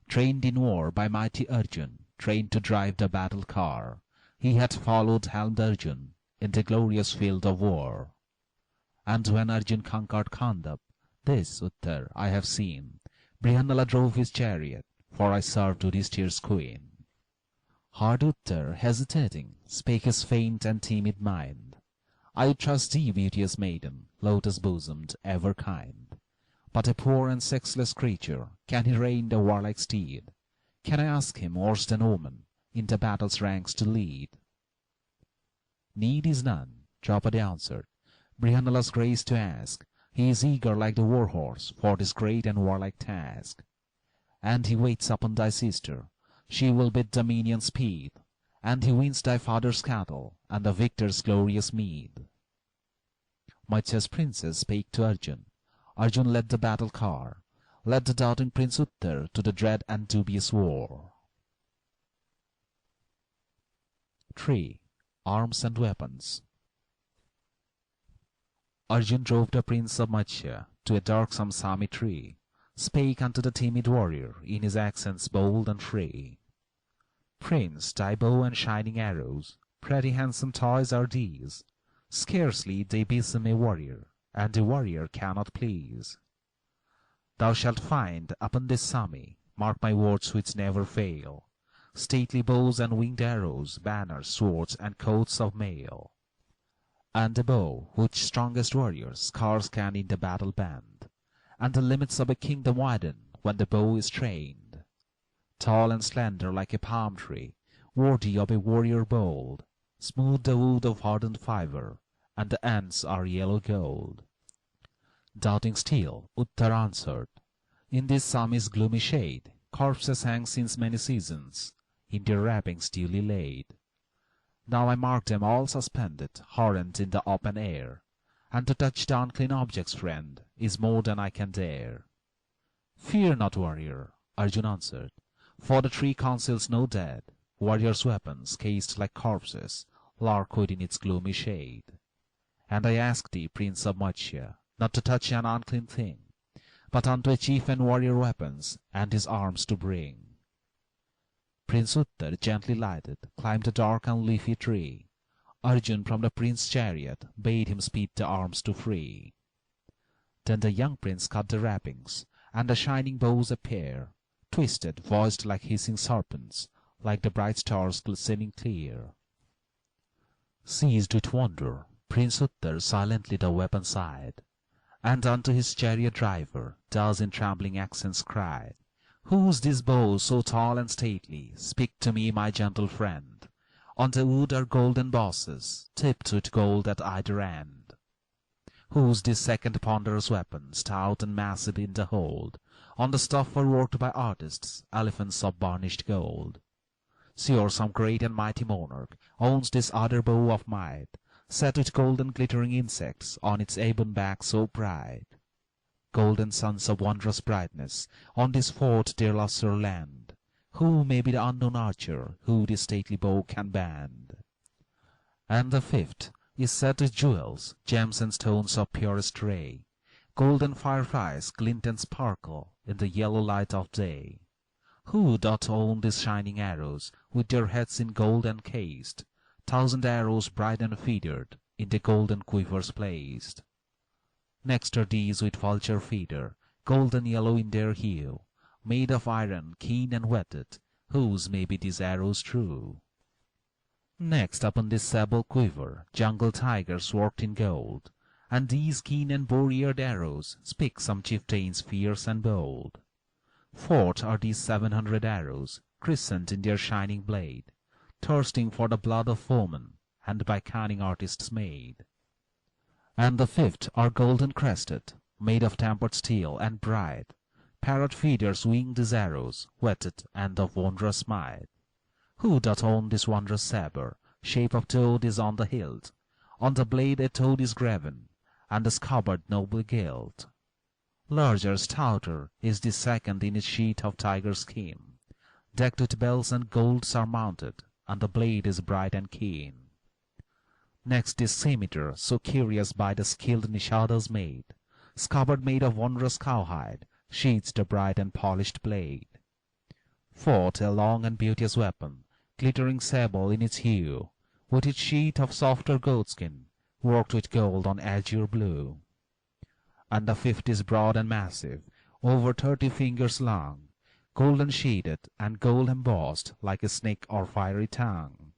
Trained in war by mighty Arjun, trained to drive the battle car, he had followed helmed Arjun in the glorious field of war. And when Arjun conquered Khandap, this, Uttar, I have seen, Brihanala drove his chariot, for I served Yudhishthir's queen. Hard Uttar, hesitating, spake his faint and timid mind. I trust thee, beauteous maiden, lotus-bosomed, ever kind. But a poor and sexless creature, can he rein the warlike steed? Can I ask him, worse than woman, in the battle's ranks to lead? Need is none, Draupadi answered, Brihanala's grace to ask. He is eager like the war-horse for this great and warlike task. And he waits upon thy sister, she will bid the minion speed, and he wins thy father's cattle, and the victor's glorious meed. Much princess spake to Arjun. Arjun led the battle car, led the doubting Prince Uttar to the dread and dubious war. 3. Arms and Weapons. Arjun drove the prince of Matsya to a darksome Sami tree, spake unto the timid warrior in his accents bold and free. Prince, thy bow and shining arrows, pretty handsome toys are these. Scarcely they beseem a warrior, and a warrior cannot please. Thou shalt find upon this Sami, mark my words which never fail, stately bows and winged arrows, banners, swords, and coats of mail. And a bow which strongest warriors scarce can in the battle bend, and the limits of a kingdom widen when the bow is trained. Tall and slender like a palm tree, worthy of a warrior bold, smooth the wood of hardened fibre, and the ends are yellow gold. Doubting still, Uttar answered, in this Sami's gloomy shade, corpses hang since many seasons, in their wrappings duly laid. Now I mark them all suspended, horrent in the open air, and to touch the unclean objects, friend, is more than I can dare. Fear not, warrior, Arjun answered, for the tree conceals no dead. Warriors' weapons, cased like corpses, lurk within its gloomy shade. And I ask thee, Prince of Matsya, not to touch an unclean thing, but unto a chief and warrior weapons, and his arms to bring. Prince Uttar, gently lighted, climbed a dark and leafy tree. Arjun from the prince's chariot bade him speed the arms to free. Then the young prince cut the wrappings, and the shining bows appear, twisted, voiced like hissing serpents, like the bright stars glistening clear. Seized with wonder, Prince Uttar silently the weapons eyed, and unto his chariot driver thus in trembling accents cried, Whose this bow so tall and stately? Speak to me, my gentle friend. On the wood are golden bosses, tipped with gold at either end. Whose this second ponderous weapon, stout and massive in the hold? On the stuff are worked by artists, elephants of burnished gold. Sure some great and mighty monarch owns this other bow of might, set with golden glittering insects on its ebon back so bright. Golden suns of wondrous brightness on this fort their lustre land. Who may be the unknown archer who this stately bow can bend? And the fifth is set with jewels, gems and stones of purest ray. Golden fireflies glint and sparkle in the yellow light of day. Who doth own these shining arrows, with their heads in gold encased? 1,000 arrows bright and feathered, in the golden quivers placed. Next are these with vulture feather, golden yellow in their hue, made of iron, keen and whetted, whose may be these arrows true. Next upon this sable quiver, jungle tigers worked in gold, and these keen and boar-eared arrows speak some chieftains fierce and bold. Fourth are these 700 arrows, crescent in their shining blade, thirsting for the blood of foemen, and by cunning artists made. And the fifth are golden crested, made of tempered steel and bright. Parrot feeders wing these arrows, whetted and of wondrous might. Who doth own this wondrous sabre? Shape of toad is on the hilt. On the blade a toad is graven, and the scabbard nobly gilt. Larger, stouter, is the second in its sheath of tiger skin. Decked with bells and gold surmounted, and the blade is bright and keen. Next is scimitar, so curious by the skilled nishadas made. Scabbard made of wondrous cowhide, sheathes the bright and polished blade. Fourth, a long and beauteous weapon, glittering sable in its hue, with its sheath of softer goatskin, worked with gold on azure blue. And the fifth is broad and massive, over 30 fingers long, golden sheathed and gold embossed like a snake or fiery tongue.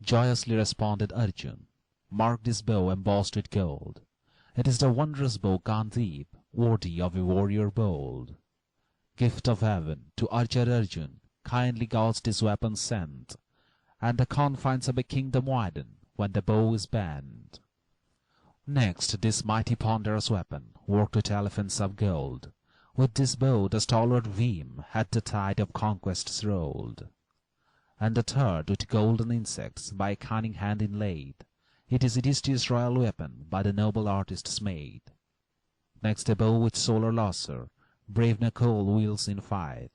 Joyously responded Arjun, "Mark this bow embossed with gold. It is the wondrous bow Gandhib, worthy of a warrior bold. Gift of heaven, to archer Arjun, kindly gods this weapon sent, and the confines of a kingdom widen when the bow is bent." Next, this mighty ponderous weapon, worked with elephants of gold. With this bow the stalwart Veem had the tide of conquests rolled. And the third, with golden insects, by a cunning hand inlaid. It is Yudhishthir's royal weapon, by the noble artists made. Next a bow with solar lustre, brave Nakul wields in fight.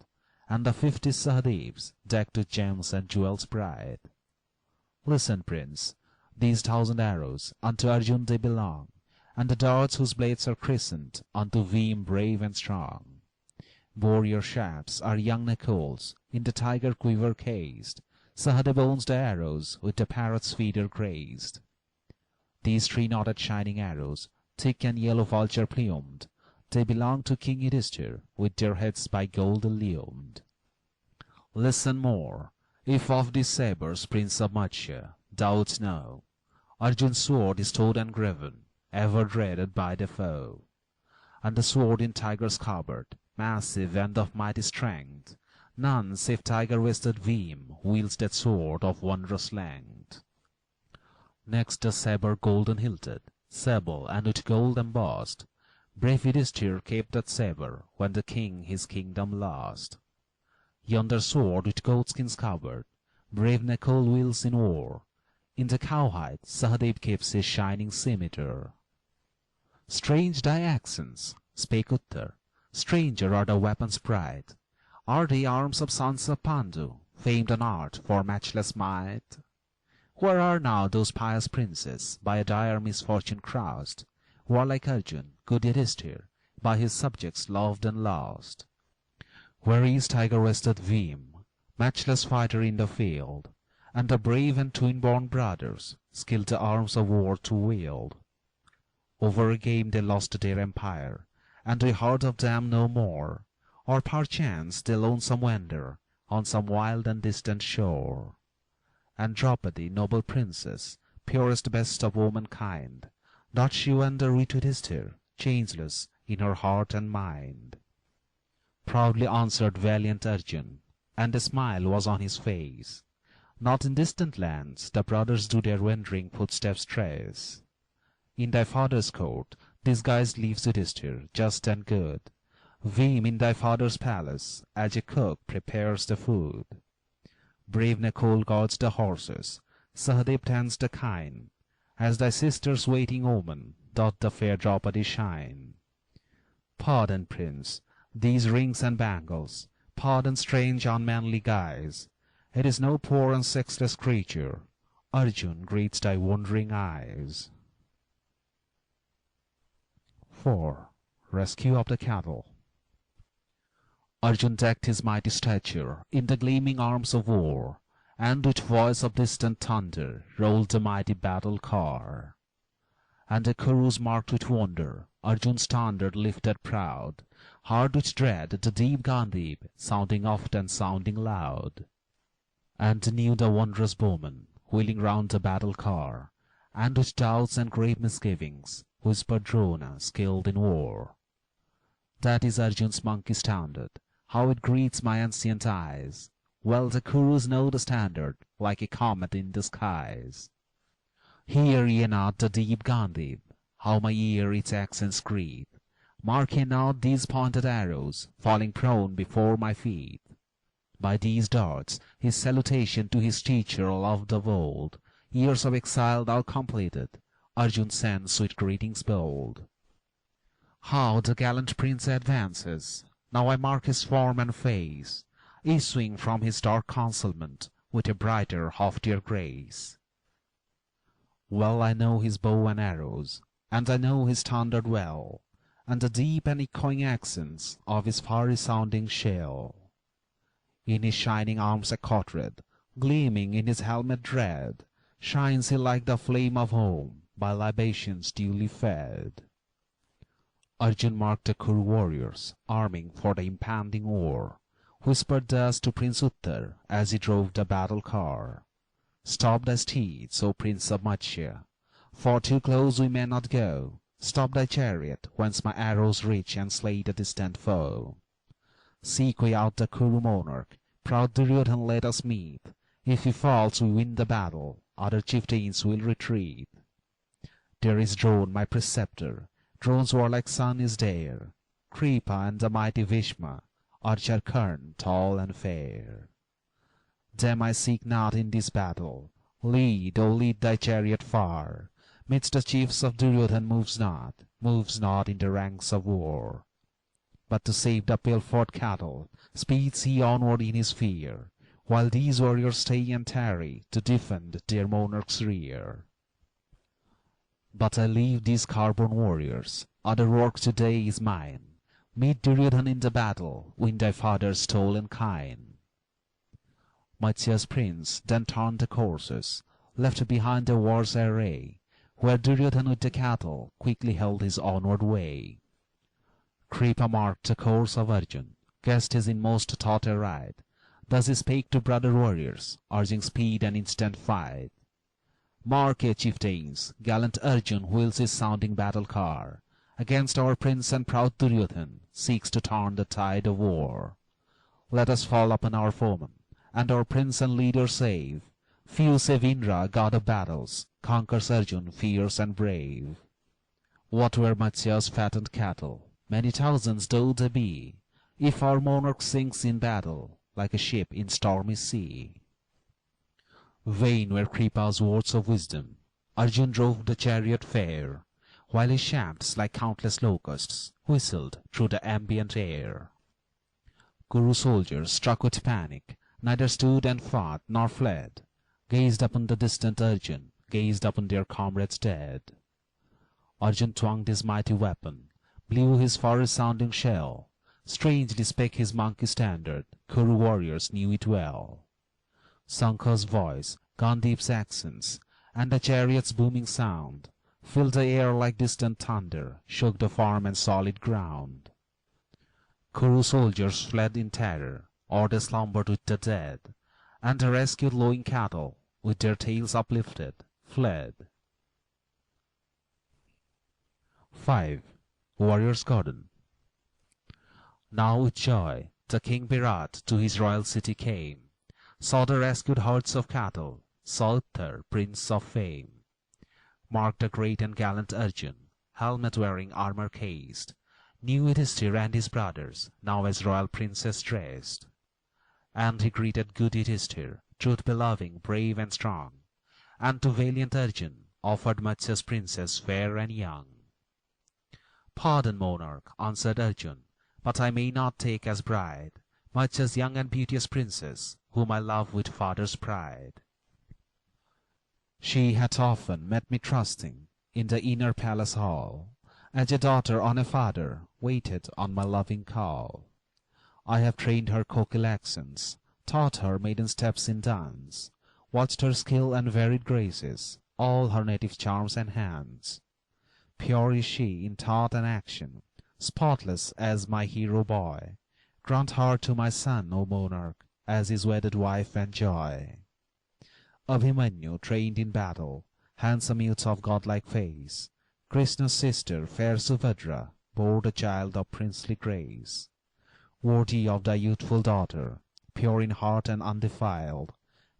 And the fifth is Sahadev's, decked with gems and jewels bright. Listen, prince, these 1,000 arrows unto Arjun they belong, and the darts whose blades are crescent unto Veem brave and strong. Warrior shafts are young Nakul's, in the tiger quiver cased. Sahadev owns the arrows, with the parrot's feeder grazed. These 3-knotted shining arrows, thick and yellow vulture plumed, they belong to King Yudhishthir, with their heads by gold illumed. Listen more, if of these sabres, Prince of Matsya, thou wouldst know, Arjun's sword is toad engraven, ever dreaded by the foe. And the sword in tiger's scabbard, massive and of mighty strength, none save tiger-waisted Veem wields that sword of wondrous length. Next the sabre golden-hilted, sable and with gold embossed, brave Yudhishthir kept that sabre when the king his kingdom lost. Yonder sword with goatskin scabbard, brave Nakul wields in war. In the cowhide Sahadev keeps his shining scimitar. Strange thy accents, spake Uttar, stranger are the weapons bright. Are they arms of sons of Pandu, famed on art for matchless might? Where are now those pious princes, by a dire misfortune crossed, who are like Arjun, good Yudhishthir, by his subjects loved and lost? Where is tiger-waisted Veem, matchless fighter in the field, and the brave and twin-born brothers, skilled the arms of war to wield? Over a game they lost their empire, and we heard of them no more, or perchance they lonesome wander on some wild and distant shore. And Draupadi, noble princess, purest best of womankind, doth she wander with Yudhishthir, changeless in her heart and mind? Proudly answered valiant Arjun, and a smile was on his face. Not in distant lands the brothers do their wandering footsteps trace. In thy father's court disguised lives Yudhishthir, just and good. Veem in thy father's palace, as a cook prepares the food. Brave Nakul guards the horses, Sahadev tends the kine. As thy sister's waiting woman doth the fair Draupadi shine. Pardon, prince, these rings and bangles, pardon strange unmanly guise. It is no poor and sexless creature, Arjun greets thy wondering eyes. 4. Rescue of the Cattle. Arjun decked his mighty stature in the gleaming arms of war, and with voice of distant thunder rolled the mighty battle car. And the Kurus marked with wonder Arjun's standard lifted proud, hard with dread the deep Gandhib, sounding oft and sounding loud. And knew the wondrous bowman, wheeling round the battle car, and with doubts and grave misgivings whispered Drona, skilled in war, "That is Arjun's monkey standard, how it greets my ancient eyes! Well the Kurus know the standard, like a comet in the skies. Hear ye not the deep Gandhib, how my ear its accents greet? Mark ye not these pointed arrows, falling prone before my feet? By these darts, his salutation to his teacher loved of old, Years of exile thou completed, Arjun sends sweet greetings bold. How the gallant prince advances! Now I mark his form and face, issuing from his dark concealment with a brighter, loftier grace. Well I know his bow and arrows, and I know his thunder well, and the deep and echoing accents of his far-resounding shell. In his shining arms accoutred, gleaming in his helmet dread, shines he like the flame of home, by libations duly fed. Arjun marked the Kuru warriors, arming for the impending war, whispered thus to Prince Uttar as he drove the battle car. Stop thy steeds, O Prince of Matsya, for too close we may not go. Stop thy chariot, whence my arrows reach and slay the distant foe. Seek we out the Kuru monarch, proud Duryodhan let us meet. If he falls we win the battle, other chieftains will retreat. There is Drone my preceptor, Drone's warlike son is there, Kripa and the mighty Bhishma, archer Karna tall and fair. Them I seek not in this battle, lead, O lead thy chariot far, midst the chiefs of Duryodhan moves not in the ranks of war. But to save the pilfered cattle, speeds he onward in his fear, while these warriors stay and tarry to defend their monarch's rear. But I leave these car-borne warriors, other work today is mine. Meet Duryodhan in the battle, win thy father's stolen kine. Matsya's prince then turned the courses, left behind the war's array, where Duryodhan with the cattle quickly held his onward way. Kripa marked the course of Arjun, guessed his inmost thought aright. Thus he spake to brother warriors, urging speed and instant fight. Mark ye, chieftains, gallant Arjun wheels his sounding battle car, against our prince and proud Duryodhan, seeks to turn the tide of war. Let us fall upon our foeman, and our prince and leader save. Few save Indra, god of battles, conquers Arjun fierce and brave. What were Matsya's fattened cattle? Many thousands though they be, if our monarch sinks in battle, like a ship in stormy sea. Vain were Kripa's words of wisdom. Arjun drove the chariot fair, while his shafts, like countless locusts, whistled through the ambient air. Kuru soldiers, struck with panic, neither stood and fought nor fled, gazed upon the distant Arjun, gazed upon their comrades dead. Arjun twanged his mighty weapon, blew his far-resounding shell. Strangely spake his monkey standard, Kuru warriors knew it well. Sankha's voice, Gandhip's accents, and the chariot's booming sound, filled the air like distant thunder, shook the firm and solid ground. Kuru soldiers fled in terror, or they slumbered with the dead, and the rescued lowing cattle, with their tails uplifted, fled. 5. Warrior's Garden. Now with joy the King Bharat to his royal city came, saw the rescued herds of cattle, saw Uttar, prince of fame. Marked the great and gallant Arjun, helmet-wearing, armor-cased, knew Yudhishthir and his brothers, now as royal princes dressed. And he greeted good Yudhishthir, truth-beloving, brave and strong, and to valiant Arjun offered Matsya's princess fair and young. Pardon, monarch, answered Arjun, but I may not take as bride Matsya's young and beauteous princess, whom I love with father's pride. She hath often met me trusting in the inner palace hall, as a daughter on a father waited on my loving call. I have trained her coquille accents, taught her maiden steps in dance, watched her skill and varied graces, all her native charms enhance. Pure is she in thought and action, spotless as my hero boy. Grant her to my son, O monarch, as his wedded wife and joy. Abhimanyu, trained in battle, handsome youth of godlike face, Krishna's sister, fair Subhadra, bore the child of princely grace. Worthy of thy youthful daughter, pure in heart and undefiled,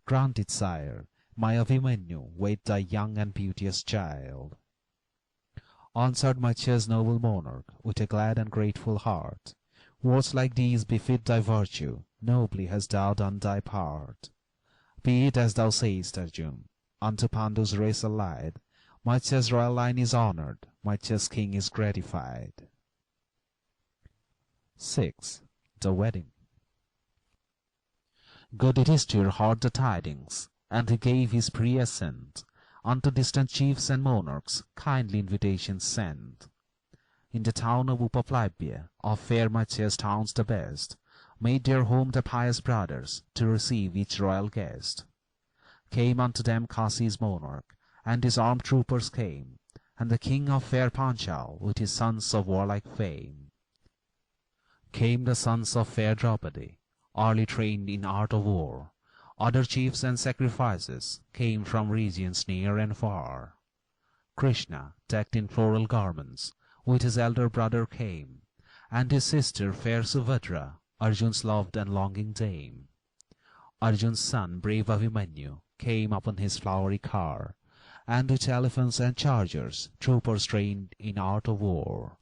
grant it, sire, my Abhimanyu wed thy young and beauteous child. Answered Matsya's noble monarch with a glad and grateful heart, words like these befit thy virtue, nobly hast thou done thy part. Be it as thou sayest, Arjun, unto Pandu's race allied. Matchless royal line is honored, matchless king is gratified. 6. The wedding. Good Yudhishthir heard the tidings, and he gave his free assent. Unto distant chiefs and monarchs kindly invitations sent. In the town of Upaplavya, of fair matchless towns the best, made their home the pious brothers to receive each royal guest. Came unto them Kasi's monarch, and his armed troopers came, and the king of fair Panchala with his sons of warlike fame. Came the sons of fair Draupadi, early trained in art of war. Other chiefs and sacrifices came from regions near and far. Krishna, decked in floral garments, with his elder brother came, and his sister fair Subhadra, Arjun's loved and longing dame. Arjun's son brave Abhimanyu came upon his flowery car, and with elephants and chargers troopers trained in art of war.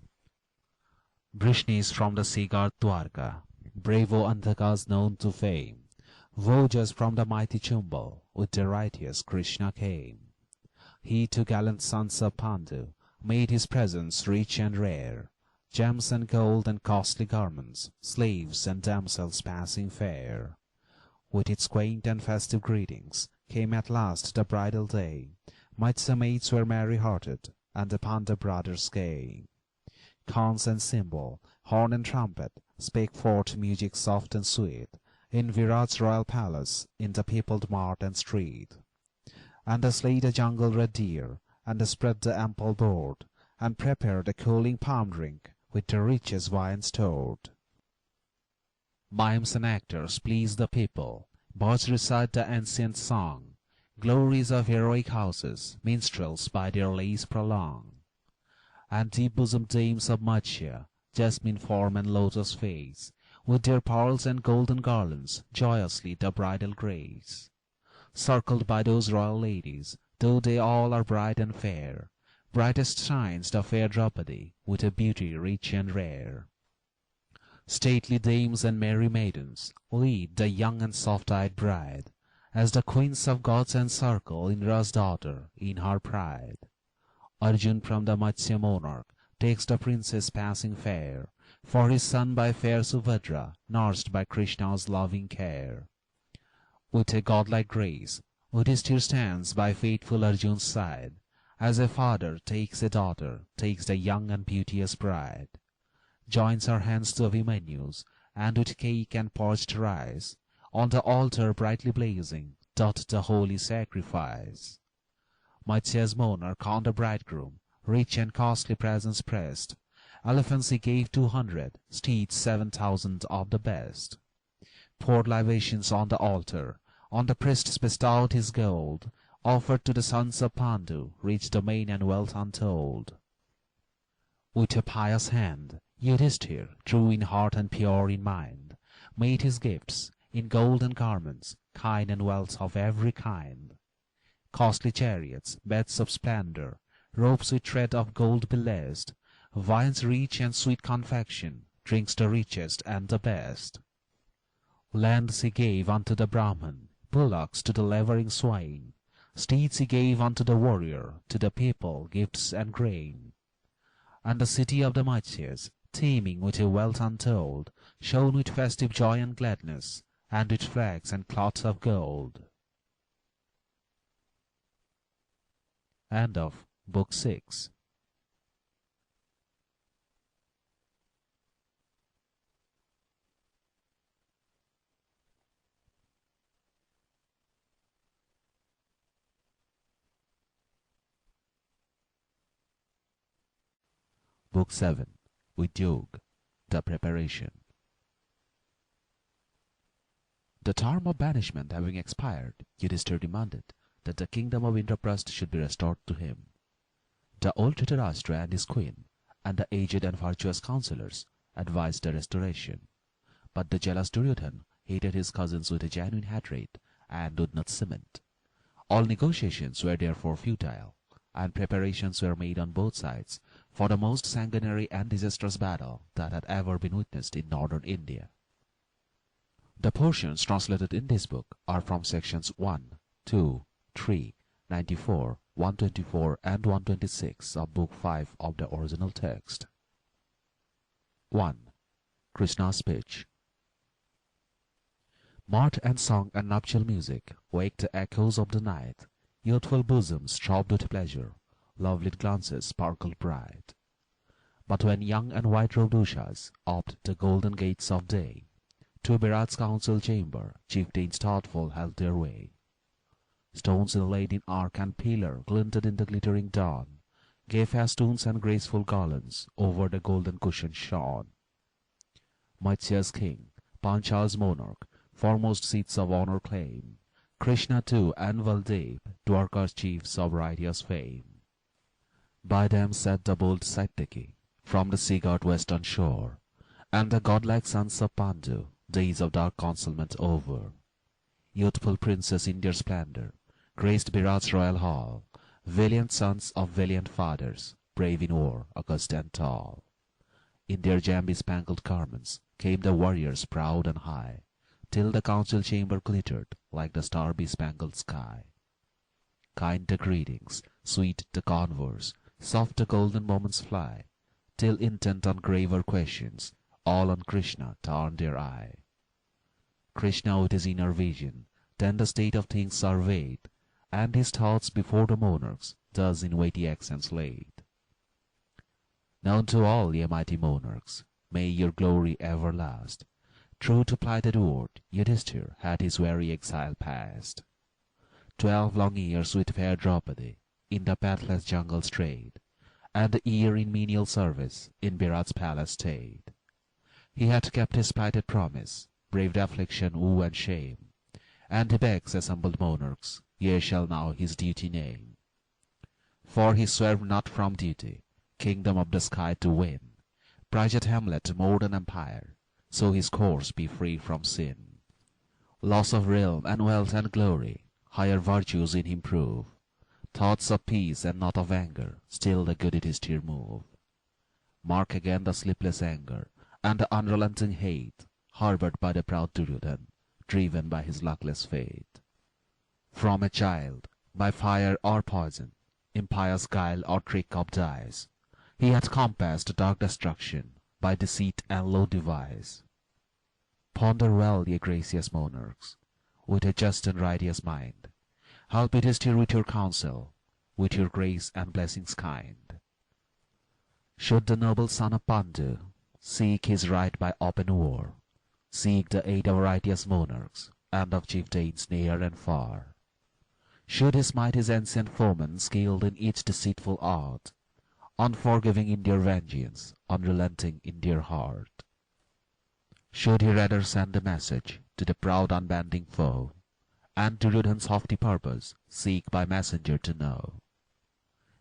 Brishnis from the sea-guard Dwarka, brave Andhakas known to fame, Vojas from the mighty Chumbal, with the righteous Krishna came. He to gallant sons of Pandu made his presents rich and rare, gems and gold and costly garments, slaves and damsels passing fair. With its quaint and festive greetings came at last the bridal day. Maitsa maids were merry-hearted, and the Pandu brothers gay. Conch and cymbal, horn and trumpet spake forth music soft and sweet, in Virat's royal palace, in the peopled mart and street. And they slayed the jungle red deer, and they spread the ample board, and prepared a cooling palm drink with the richest wine stored. Mimes and actors please the people, birds recite the ancient song, glories of heroic houses, minstrels by their lays prolong. And deep-bosomed dames of Matsya, jasmine form and lotus face, with their pearls and golden garlands, joyously the bridal grace. Circled by those royal ladies, though they all are bright and fair, brightest shines the fair Draupadi, with a beauty rich and rare. Stately dames and merry maidens lead the young and soft-eyed bride, as the queens of gods encircle Indra's daughter in her pride. Arjun from the Matsya monarch takes the princess passing fair, for his son by fair Subhadra, nursed by Krishna's loving care. With a godlike grace, Yudhishthir stands by faithful Arjun's side, as a father takes a daughter, takes the young and beauteous bride. Joins her hands to Abhimanyu's, and with cake and parched rice, on the altar brightly blazing, doth the holy sacrifice. Matsya's monarch on the bridegroom, rich and costly presents pressed. Elephants he gave 200, steeds 7,000 of the best. Poured libations on the altar, on the priests bestowed his gold, offered to the sons of Pandu rich domain and wealth untold. With a pious hand, Yudhishthir, true in heart and pure in mind, made his gifts in golden garments, kind and wealth of every kind. Costly chariots, beds of splendor, robes with thread of gold belaced, wines rich and sweet confection, drinks the richest and the best. Lands he gave unto the Brahman, bullocks to the labouring swine, steeds he gave unto the warrior, to the people gifts and grain. And the city of the Matsyas, teeming with a wealth untold, shone with festive joy and gladness, and with flags and cloths of gold. End of Book 6. Book 7. Udyog, the preparation. The term of banishment having expired, Yudhishthir demanded that the kingdom of Indraprastha should be restored to him. The old Dhritarashtra and his queen, and the aged and virtuous counsellors, advised the restoration. But the jealous Duryodhan hated his cousins with a genuine hatred, and would not cement. All negotiations were therefore futile, and preparations were made on both sides for the most sanguinary and disastrous battle that had ever been witnessed in northern India. The portions translated in this book are from sections 1, 2, 3, 94, 124 and 126 of Book 5 of the original text. 1. Krishna's speech. Mirth and song and nuptial music waked the echoes of the night. Youthful bosoms throbbed with pleasure, love-lit glances sparkled bright. But when young and white-robed Ushas oped the golden gates of day, to Bharat's council chamber chieftains thoughtful held their way. Stones inlaid in arch and pillar glinted in the glittering dawn, gay festoons and graceful garlands over the golden cushion shone. Matsya's king, Panchala's monarch, foremost seats of honor claim, Krishna too and Valdev, Dwarka's chiefs of righteous fame. By them sat the bold Satyaki, from the sea-girt western shore, and the godlike sons of Pandu, days of dark concealment over. Youthful princes in their splendor graced Bharat's royal hall, valiant sons of valiant fathers, brave in war, august and tall. In their gem-bespangled garments came the warriors proud and high, till the council chamber glittered like the star-bespangled sky. Kind the greetings, sweet the converse, soft the golden moments fly, till intent on graver questions, all on Krishna turned their eye. Krishna with his inner vision then the state of things surveyed, and his thoughts before the monarchs thus in weighty accents laid. Known to all, ye mighty monarchs, may your glory ever last. True to plighted word, Yudhishthir had his weary exile passed. 12 long years with fair Draupadi in the pathless jungle strayed, and a year in menial service in Bharat's palace stayed. He had kept his plighted promise, braved affliction, woe and shame, and he begs assembled monarchs, ye shall now his duty name. For he swerved not from duty, kingdom of the sky to win, prized hamlet more than empire, so his course be free from sin. Loss of realm and wealth and glory, higher virtues in him prove, thoughts of peace and not of anger, still the good Yudhishthir move. Mark again the sleepless anger, and the unrelenting hate, harbored by the proud Duryodhan, driven by his luckless fate. From a child, by fire or poison, impious guile or trick of dice, he had compassed dark destruction by deceit and low device. Ponder well, ye gracious monarchs, with a just and righteous mind. Help Yudhishthir with your counsel, with your grace and blessings kind. Should the noble son of Pandu seek his right by open war, seek the aid of righteous monarchs and of chieftains near and far. Should he smite his ancient foemen skilled in each deceitful art, unforgiving in their vengeance, unrelenting in their heart. Should he rather send a message to the proud unbending foe, and Duryodhan's haughty purpose seek by messenger to know.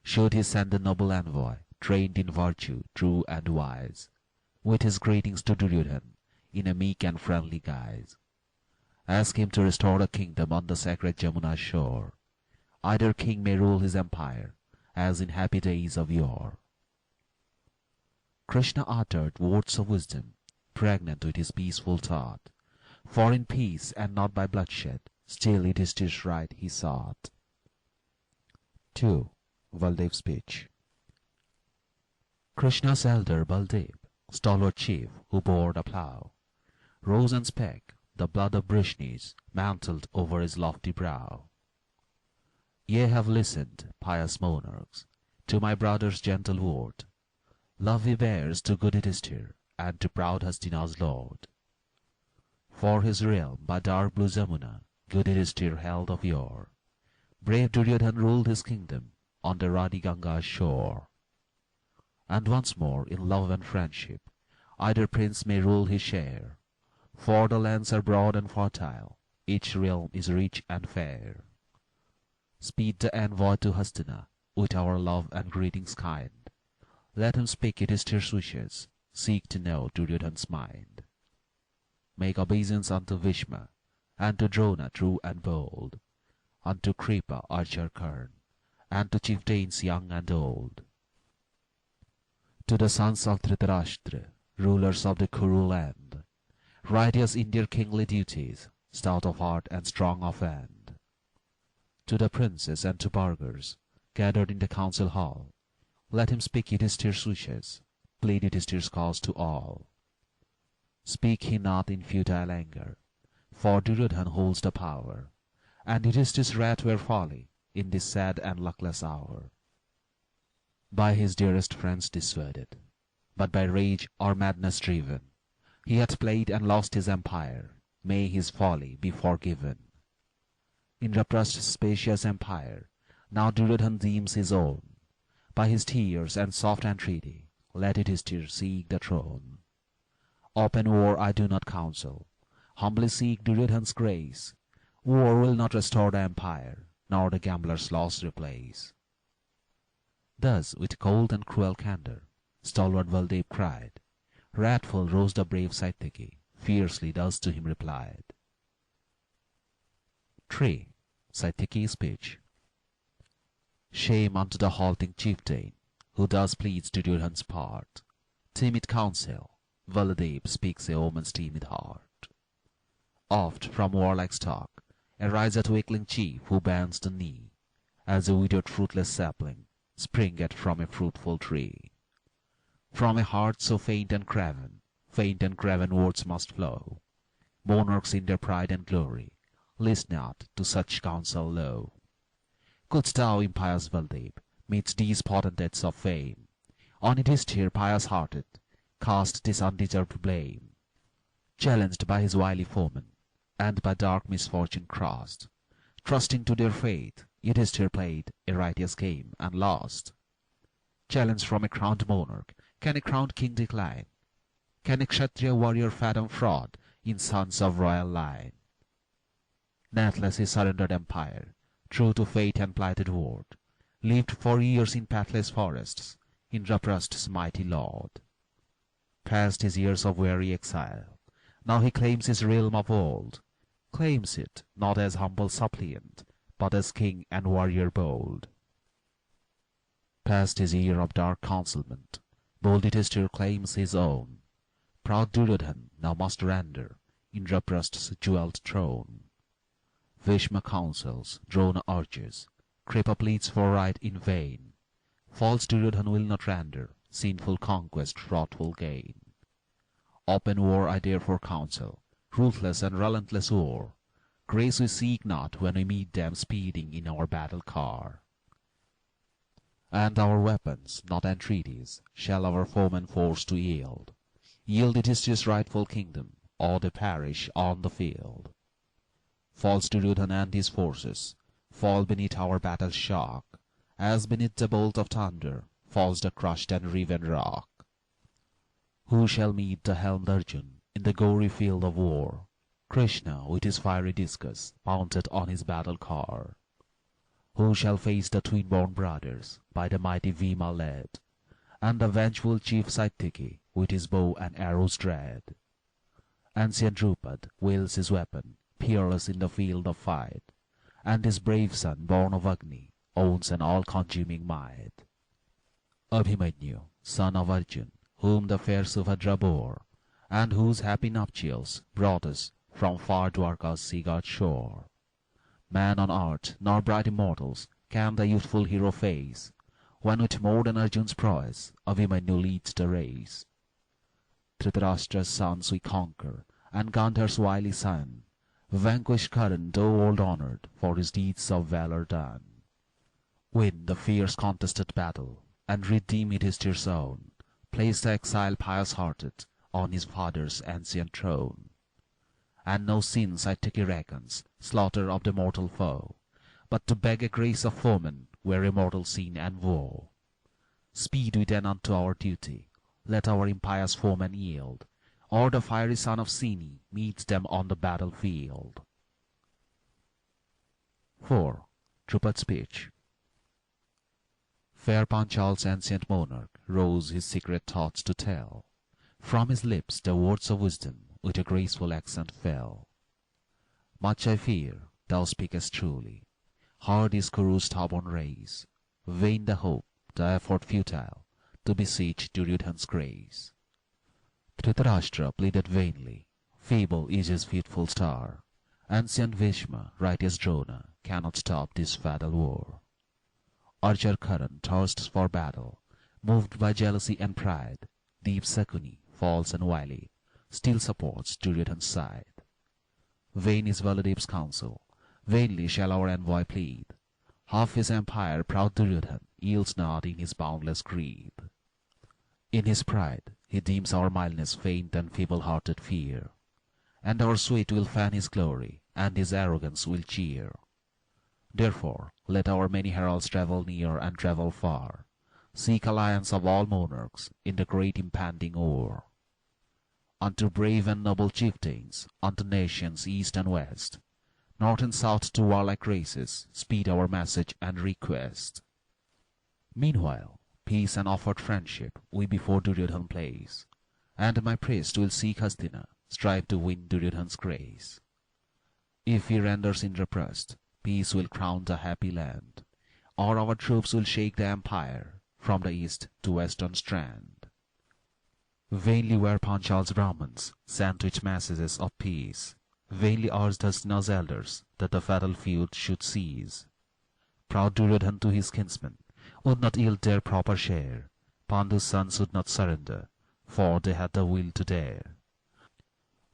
Should he send a noble envoy, trained in virtue, true and wise, with his greetings to Duryodhan in a meek and friendly guise. Ask him to restore the kingdom on the sacred Jamuna shore. Either king may rule his empire, as in happy days of yore. Krishna uttered words of wisdom, pregnant with his peaceful thought, for in peace and not by bloodshed, still Yudhishthir's right he sought. 2. Baldev's speech. Krishna's elder Baldev, stalwart chief who bore the plough, rose and spake, the blood of Brishnis mantled over his lofty brow. Ye have listened, pious monarchs, to my brother's gentle word. Love he bears to good Yudhishthir and to proud Hastina's lord. For his realm by dark blue Jamuna, good Yudhishthir held of yore. Brave Duryodhan ruled his kingdom on the ruddy Ganga's shore. And once more in love and friendship, either prince may rule his share. For the lands are broad and fertile, each realm is rich and fair. Speed the envoy to Hastina, with our love and greetings kind. Let him speak Yudhishthir's wishes, seek to know Duryodhan's mind. Make obeisance unto Bhishma, and to Drona true and bold, unto Kripa, archer Karna, and to chieftains young and old. To the sons of Dhritarashtra, rulers of the Kuru land, righteous in their kingly duties, stout of heart and strong of hand. To the princes and to burghers, gathered in the council hall, let him speak Yudhishthir's wishes, plead Yudhishthir's cause to all. Speak he not in futile anger, for Duryodhan holds the power, and Yudhishthir's wrath were folly in this sad and luckless hour. By his dearest friends dissuaded, but by rage or madness driven, he hath played and lost his empire. May his folly be forgiven. Indraprastha's spacious empire now Duryodhan deems his own. By his tears and soft entreaty, let Yudhishthir seek the throne. Open war I do not counsel, humbly seek Duryodhan's grace. War will not restore the empire, nor the gambler's loss replace. Thus, with cold and cruel candour, stalwart Baldev cried. Wrathful rose the brave Satyaki, fiercely thus to him replied. 3. Satyaki's speech. Shame unto the halting chieftain, who thus pleads Duryodhan's part. Timid counsel, Baldev speaks a woman's timid heart. Oft from warlike stock ariseth weakling chief who bends the knee, as a widowed fruitless sapling springeth from a fruitful tree. From a heart so faint and craven words must flow. Monarchs in their pride and glory, list not to such counsel low. Couldst thou, impious Baldev, midst these potentates of fame, on Yudhishthir pious-hearted, cast this undeserved blame? Challenged by his wily foemen, and by dark misfortune crossed, trusting to their faith, Yudhishthir played a righteous game and lost. Challenge from a crowned monarch, can a crowned king decline? Can a Kshatriya warrior fathom fraud in sons of royal line? Nathless he surrendered empire, true to fate and plighted word, lived for years in pathless forests, Indraprastha's mighty lord. Past his years of weary exile, now he claims his realm of old, claims it not as humble suppliant, but as king and warrior bold. Past his year of dark concealment, bold Yudhishthir claims his own. Proud Duryodhan now must render Indraprastha's jewelled throne. Bhishma counsels, Drona urges, Kripa pleads for right in vain. False Duryodhan will not render sinful conquest fraughtful gain. Open war I therefore counsel, ruthless and relentless war. Grace we seek not when we meet them speeding in our battle car. And our weapons, not entreaties, shall our foemen force to yield. Yield Yudhishthir's rightful kingdom, or they perish on the field. False Duryodhan and his forces fall beneath our battle's shock, as beneath the bolt of thunder falls the crushed and riven rock. Who shall meet the helmed Arjun in the gory field of war? Krishna with his fiery discus mounted on his battle car. Who shall face the twin-born brothers by the mighty Bhima led, and the vengeful chief Satyaki with his bow and arrows dread? Ancient Draupadi wields his weapon, peerless in the field of fight, and his brave son, born of Agni, owns an all-consuming might. Abhimanyu, son of Arjun, whom the fair Subhadra bore, and whose happy nuptials brought us from far Dwarka's sea-girt shore. Man on earth, nor bright immortals, can the youthful hero face, when with more than Arjun's prowess Abhimanyu leads the race. Dhritarashtra's sons we conquer, and Gandhar's wily son, vanquish Karan though old-honoured for his deeds of valour done. Win the fierce contested battle, and redeem Yudhishthir's own, place the exile pious-hearted on his father's ancient throne. And no sin Satyaki reckons, slaughter of the mortal foe, but to beg a grace of foemen were immortal sin and woe. Speed we then unto our duty, let our impious foemen yield, or the fiery son of Sini meets them on the battlefield. 4. Draupadi's speech. Fair Panchal's ancient monarch rose his secret thoughts to tell. From his lips the words of wisdom with a graceful accent fell. Much I fear thou speakest truly. Hard is Kuru's stubborn race. Vain the hope, the effort futile, to beseech Duryodhan's grace. Dhritarashtra pleaded vainly. Feeble is his fitful star. Ancient Bhishma, righteous Drona, cannot stop this fatal war. Archer Karan thirsts for battle, moved by jealousy and pride. Deep Sakuni, false and wily, still supports Duryodhan's side. Vain is Baladev's counsel, vainly shall our envoy plead. Half his empire proud Duryodhan yields not in his boundless greed. In his pride he deems our mildness faint and feeble-hearted fear, and our sweat will fan his glory, and his arrogance will cheer. Therefore let our many heralds travel near and travel far, seek alliance of all monarchs in the great impending war. Unto brave and noble chieftains, unto nations east and west, north and south to warlike races, speed our message and request. Meanwhile, peace and offered friendship we before Duryodhan place, and my priest will seek Hastina, strive to win Duryodhan's grace. If he renders Indraprasth, peace will crown the happy land, or our troops will shake the empire from the east to western strand. Vainly were Panchal's Brahmins sent with messages of peace, vainly urged Hastina's elders that the fatal feud should cease. Proud Duryodhan to his kinsmen would not yield their proper share. Pandu's sons would not surrender, for they had the will to dare.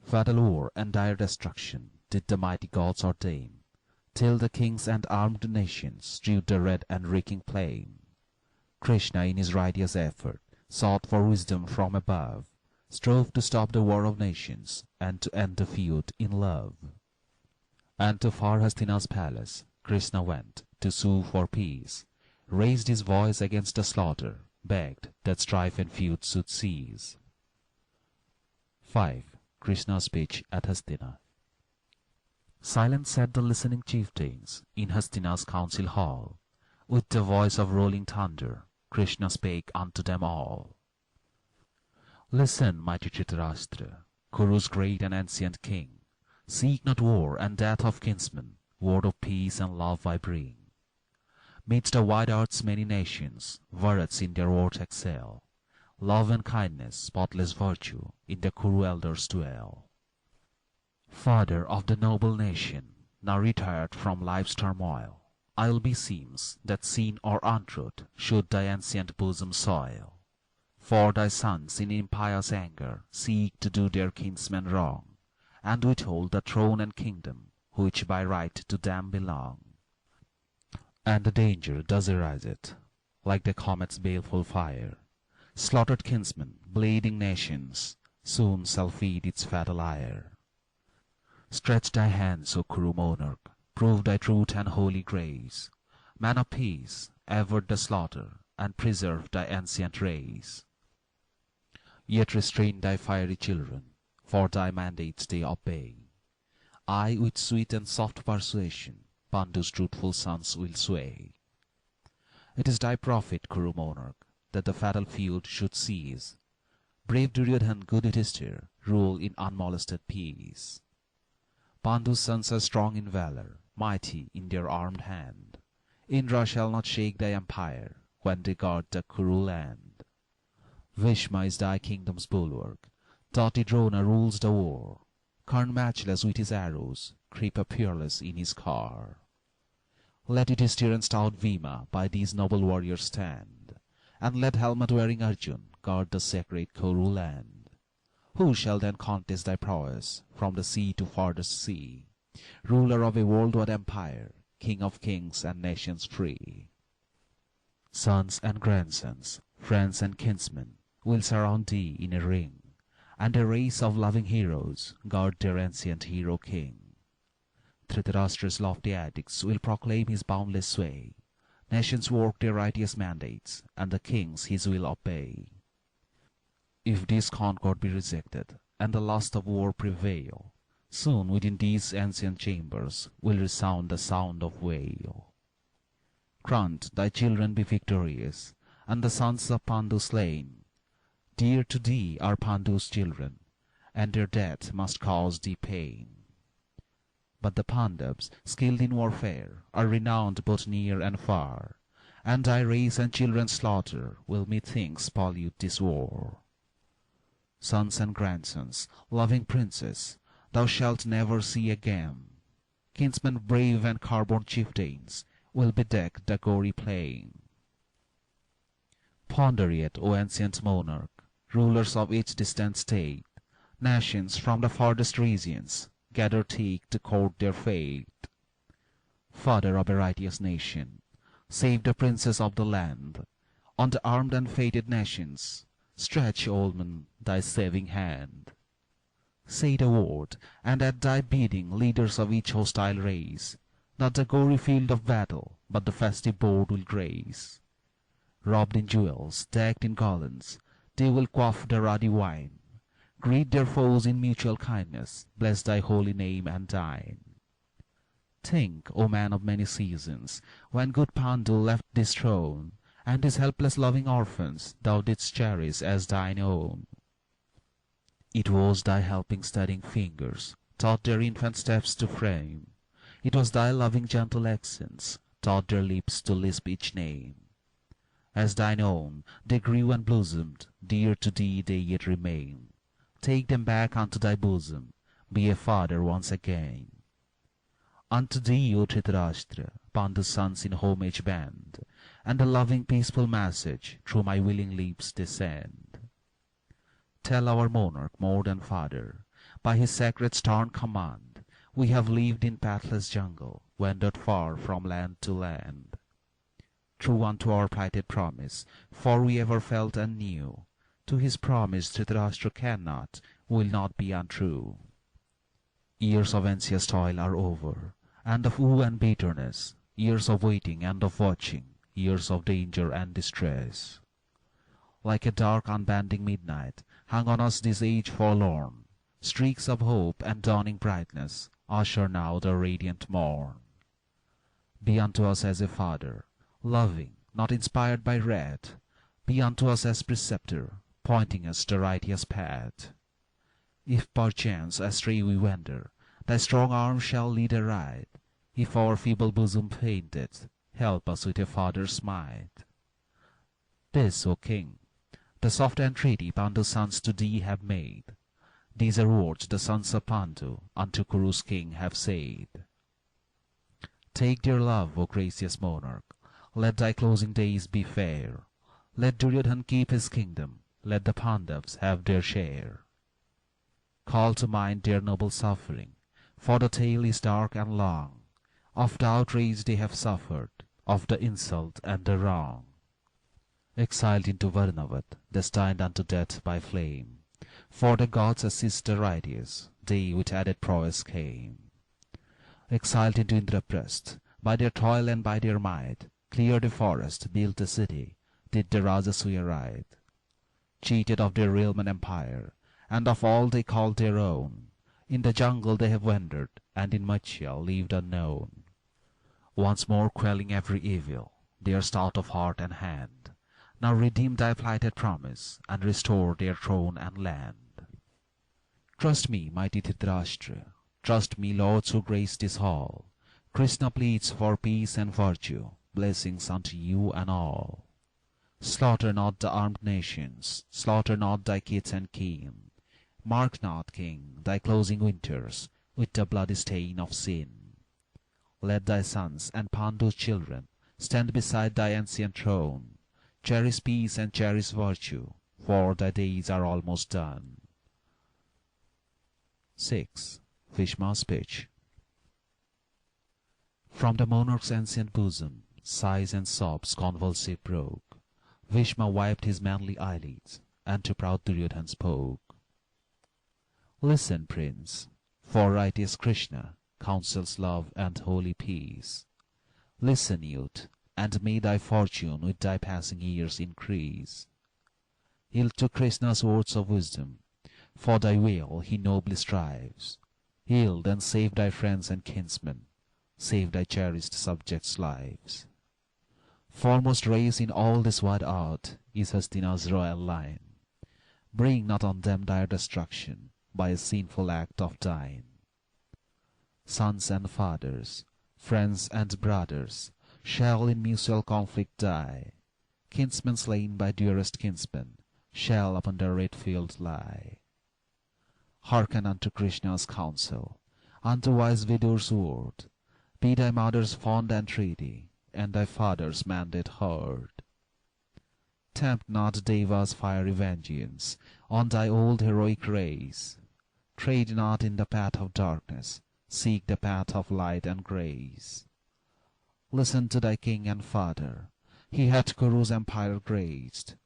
Fatal war and dire destruction did the mighty gods ordain, till the kings and armed nations strewed the red and reeking plain. Krishna in his righteous effort sought for wisdom from above, strove to stop the war of nations and to end the feud in love. And to far Hastina's palace Krishna went to sue for peace, raised his voice against the slaughter, begged that strife and feud should cease. 5. Krishna's speech at Hastina. Silent sat the listening chieftains in Hastina's council hall. With the voice of rolling thunder, Krishna spake unto them all. Listen, mighty Dhritarashtra, Kuru's great and ancient king. Seek not war and death of kinsmen, word of peace and love I bring. Midst the wide earth's many nations, Bharats in their words excel. Love and kindness, spotless virtue, in the Kuru elders dwell. Father of the noble nation, now retired from life's turmoil, I'll beseems that sin or untruth should thy ancient bosom soil. For thy sons in impious anger seek to do their kinsmen wrong, and withhold the throne and kingdom which by right to them belong. And the danger does arise it, like the comet's baleful fire. Slaughtered kinsmen, bleeding nations, soon shall feed its fatal ire. Stretch thy hands, O Kuru monarch, prove thy truth and holy grace. Man of peace, avert the slaughter, and preserve thy ancient race. Yet restrain thy fiery children, for thy mandates they obey. I with sweet and soft persuasion Pandu's truthful sons will sway. It is thy profit, Kuru monarch, that the fatal feud should cease. Brave Duryodhan, good Yudhishthir, rule in unmolested peace. Pandu's sons are strong in valor, mighty in their armed hand. Indra shall not shake thy empire when they guard the Kuru land. Bhishma is thy kingdom's bulwark, doughty Drona rules the war. Karna matchless with his arrows, Kripa peerless in his car. Let Yudhishthir and stout Bhima by these noble warriors stand, and let helmet-wearing Arjun guard the sacred Kuru land. Who shall then contest thy prowess from the sea to farthest sea, ruler of a world-wide empire, king of kings and nations free? Sons and grandsons, friends and kinsmen, will surround thee in a ring, and a race of loving heroes guard their ancient hero king. Dhritarashtra's lofty edicts will proclaim his boundless sway. Nations work their righteous mandates, and the kings his will obey. If this concord be rejected, and the lust of war prevail, soon within these ancient chambers will resound the sound of wail. Grant thy children be victorious, and the sons of Pandu slain. Dear to thee are Pandu's children, and their death must cause thee pain. But the Pandavas, skilled in warfare, are renowned both near and far, and thy race and children's slaughter will methinks pollute this war. Sons and grandsons, loving princes, thou shalt never see again. Kinsmen brave and car-born chieftains will bedeck the gory plain. Ponder yet, O ancient monarch, rulers of each distant state, nations from the farthest regions gather thick to court their fate. Father of a righteous nation, save the princes of the land. On the armed and fated nations, stretch, old man, thy saving hand. Say the word, and at thy bidding leaders of each hostile race, not the gory field of battle, but the festive board will grace. Robed in jewels, decked in garlands, they will quaff the ruddy wine, greet their foes in mutual kindness, bless thy holy name and thine. Think, O man of many seasons, when good Pandu left this throne, and his helpless loving orphans thou didst cherish as thine own. It was thy helping studying fingers taught their infant steps to frame. It was thy loving gentle accents taught their lips to lisp each name. As thine own they grew and blossomed, dear to thee they yet remain. Take them back unto thy bosom, be a father once again. Unto thee, O Dhritarashtra, Pandu's sons in homage band, and a loving peaceful message through my willing lips descend. Tell our monarch more than father, by his sacred stern command, we have lived in pathless jungle, wandered far from land to land. True unto our plighted promise, for we ever felt and knew, to his promise Dhritarashtra cannot, will not be untrue. Years of anxious toil are over, and of woe and bitterness, years of waiting and of watching, years of danger and distress. Like a dark unbending midnight hung on us this age forlorn, streaks of hope and dawning brightness usher now the radiant morn. Be unto us as a father, loving, not inspired by wrath, be unto us as preceptor, pointing us the righteous path. If perchance astray we wander, thy strong arm shall lead aright. If our feeble bosom fainteth, help us with a father's might. This, O King, the soft entreaty Pandu's sons to thee have made. These are words the sons of Pandu unto Kuru's king have said. Take their love, O gracious monarch, let thy closing days be fair. Let Duryodhan keep his kingdom, let the Pandavas have their share. Call to mind their noble suffering, for the tale is dark and long, of the outrage they have suffered, of the insult and the wrong. Exiled into Varnavat, destined unto death by flame, for the gods assist the righteous, they with added prowess came. Exiled into Indraprasth, by their toil and by their might, cleared a forest, built a city, did the Rajasuya ride. Cheated of their realm and empire, and of all they called their own, in the jungle they have wandered, and in Matsya lived unknown. Once more quelling every evil, they are stout of heart and hand. Now redeem thy plighted promise, and restore their throne and land. Trust me, mighty Dhritarashtra, trust me, lords who grace this hall. Krishna pleads for peace and virtue, blessings unto you and all. Slaughter not the armed nations, slaughter not thy kids and kin. Mark not, king, thy closing winters with the bloody stain of sin. Let thy sons and Pandu's children stand beside thy ancient throne. Cherish peace and cherish virtue, for thy days are almost done. 6. Bhishma's speech. From the monarch's ancient bosom, sighs and sobs convulsive broke. Bhishma wiped his manly eyelids, and to proud Duryodhan spoke. Listen, prince, for righteous Krishna counsels love and holy peace. Listen, youth, and may thy fortune with thy passing years increase. Yield to Krishna's words of wisdom, for thy will he nobly strives. Yield and save thy friends and kinsmen, save thy cherished subjects' lives. Foremost race in all this wide earth is Hastina's royal line. Bring not on them dire destruction by a sinful act of thine. Sons and fathers, friends and brothers, shall in mutual conflict die. Kinsmen slain by dearest kinsmen shall upon the red field lie. Hearken unto Krishna's counsel, unto wise Vidur's word. Be thy mother's fond entreaty, and thy father's mandate heard. Tempt not Deva's fiery vengeance on thy old heroic race. Tread not in the path of darkness, seek the path of light and grace. Listen to thy king and father, he hath Kuru's empire graced.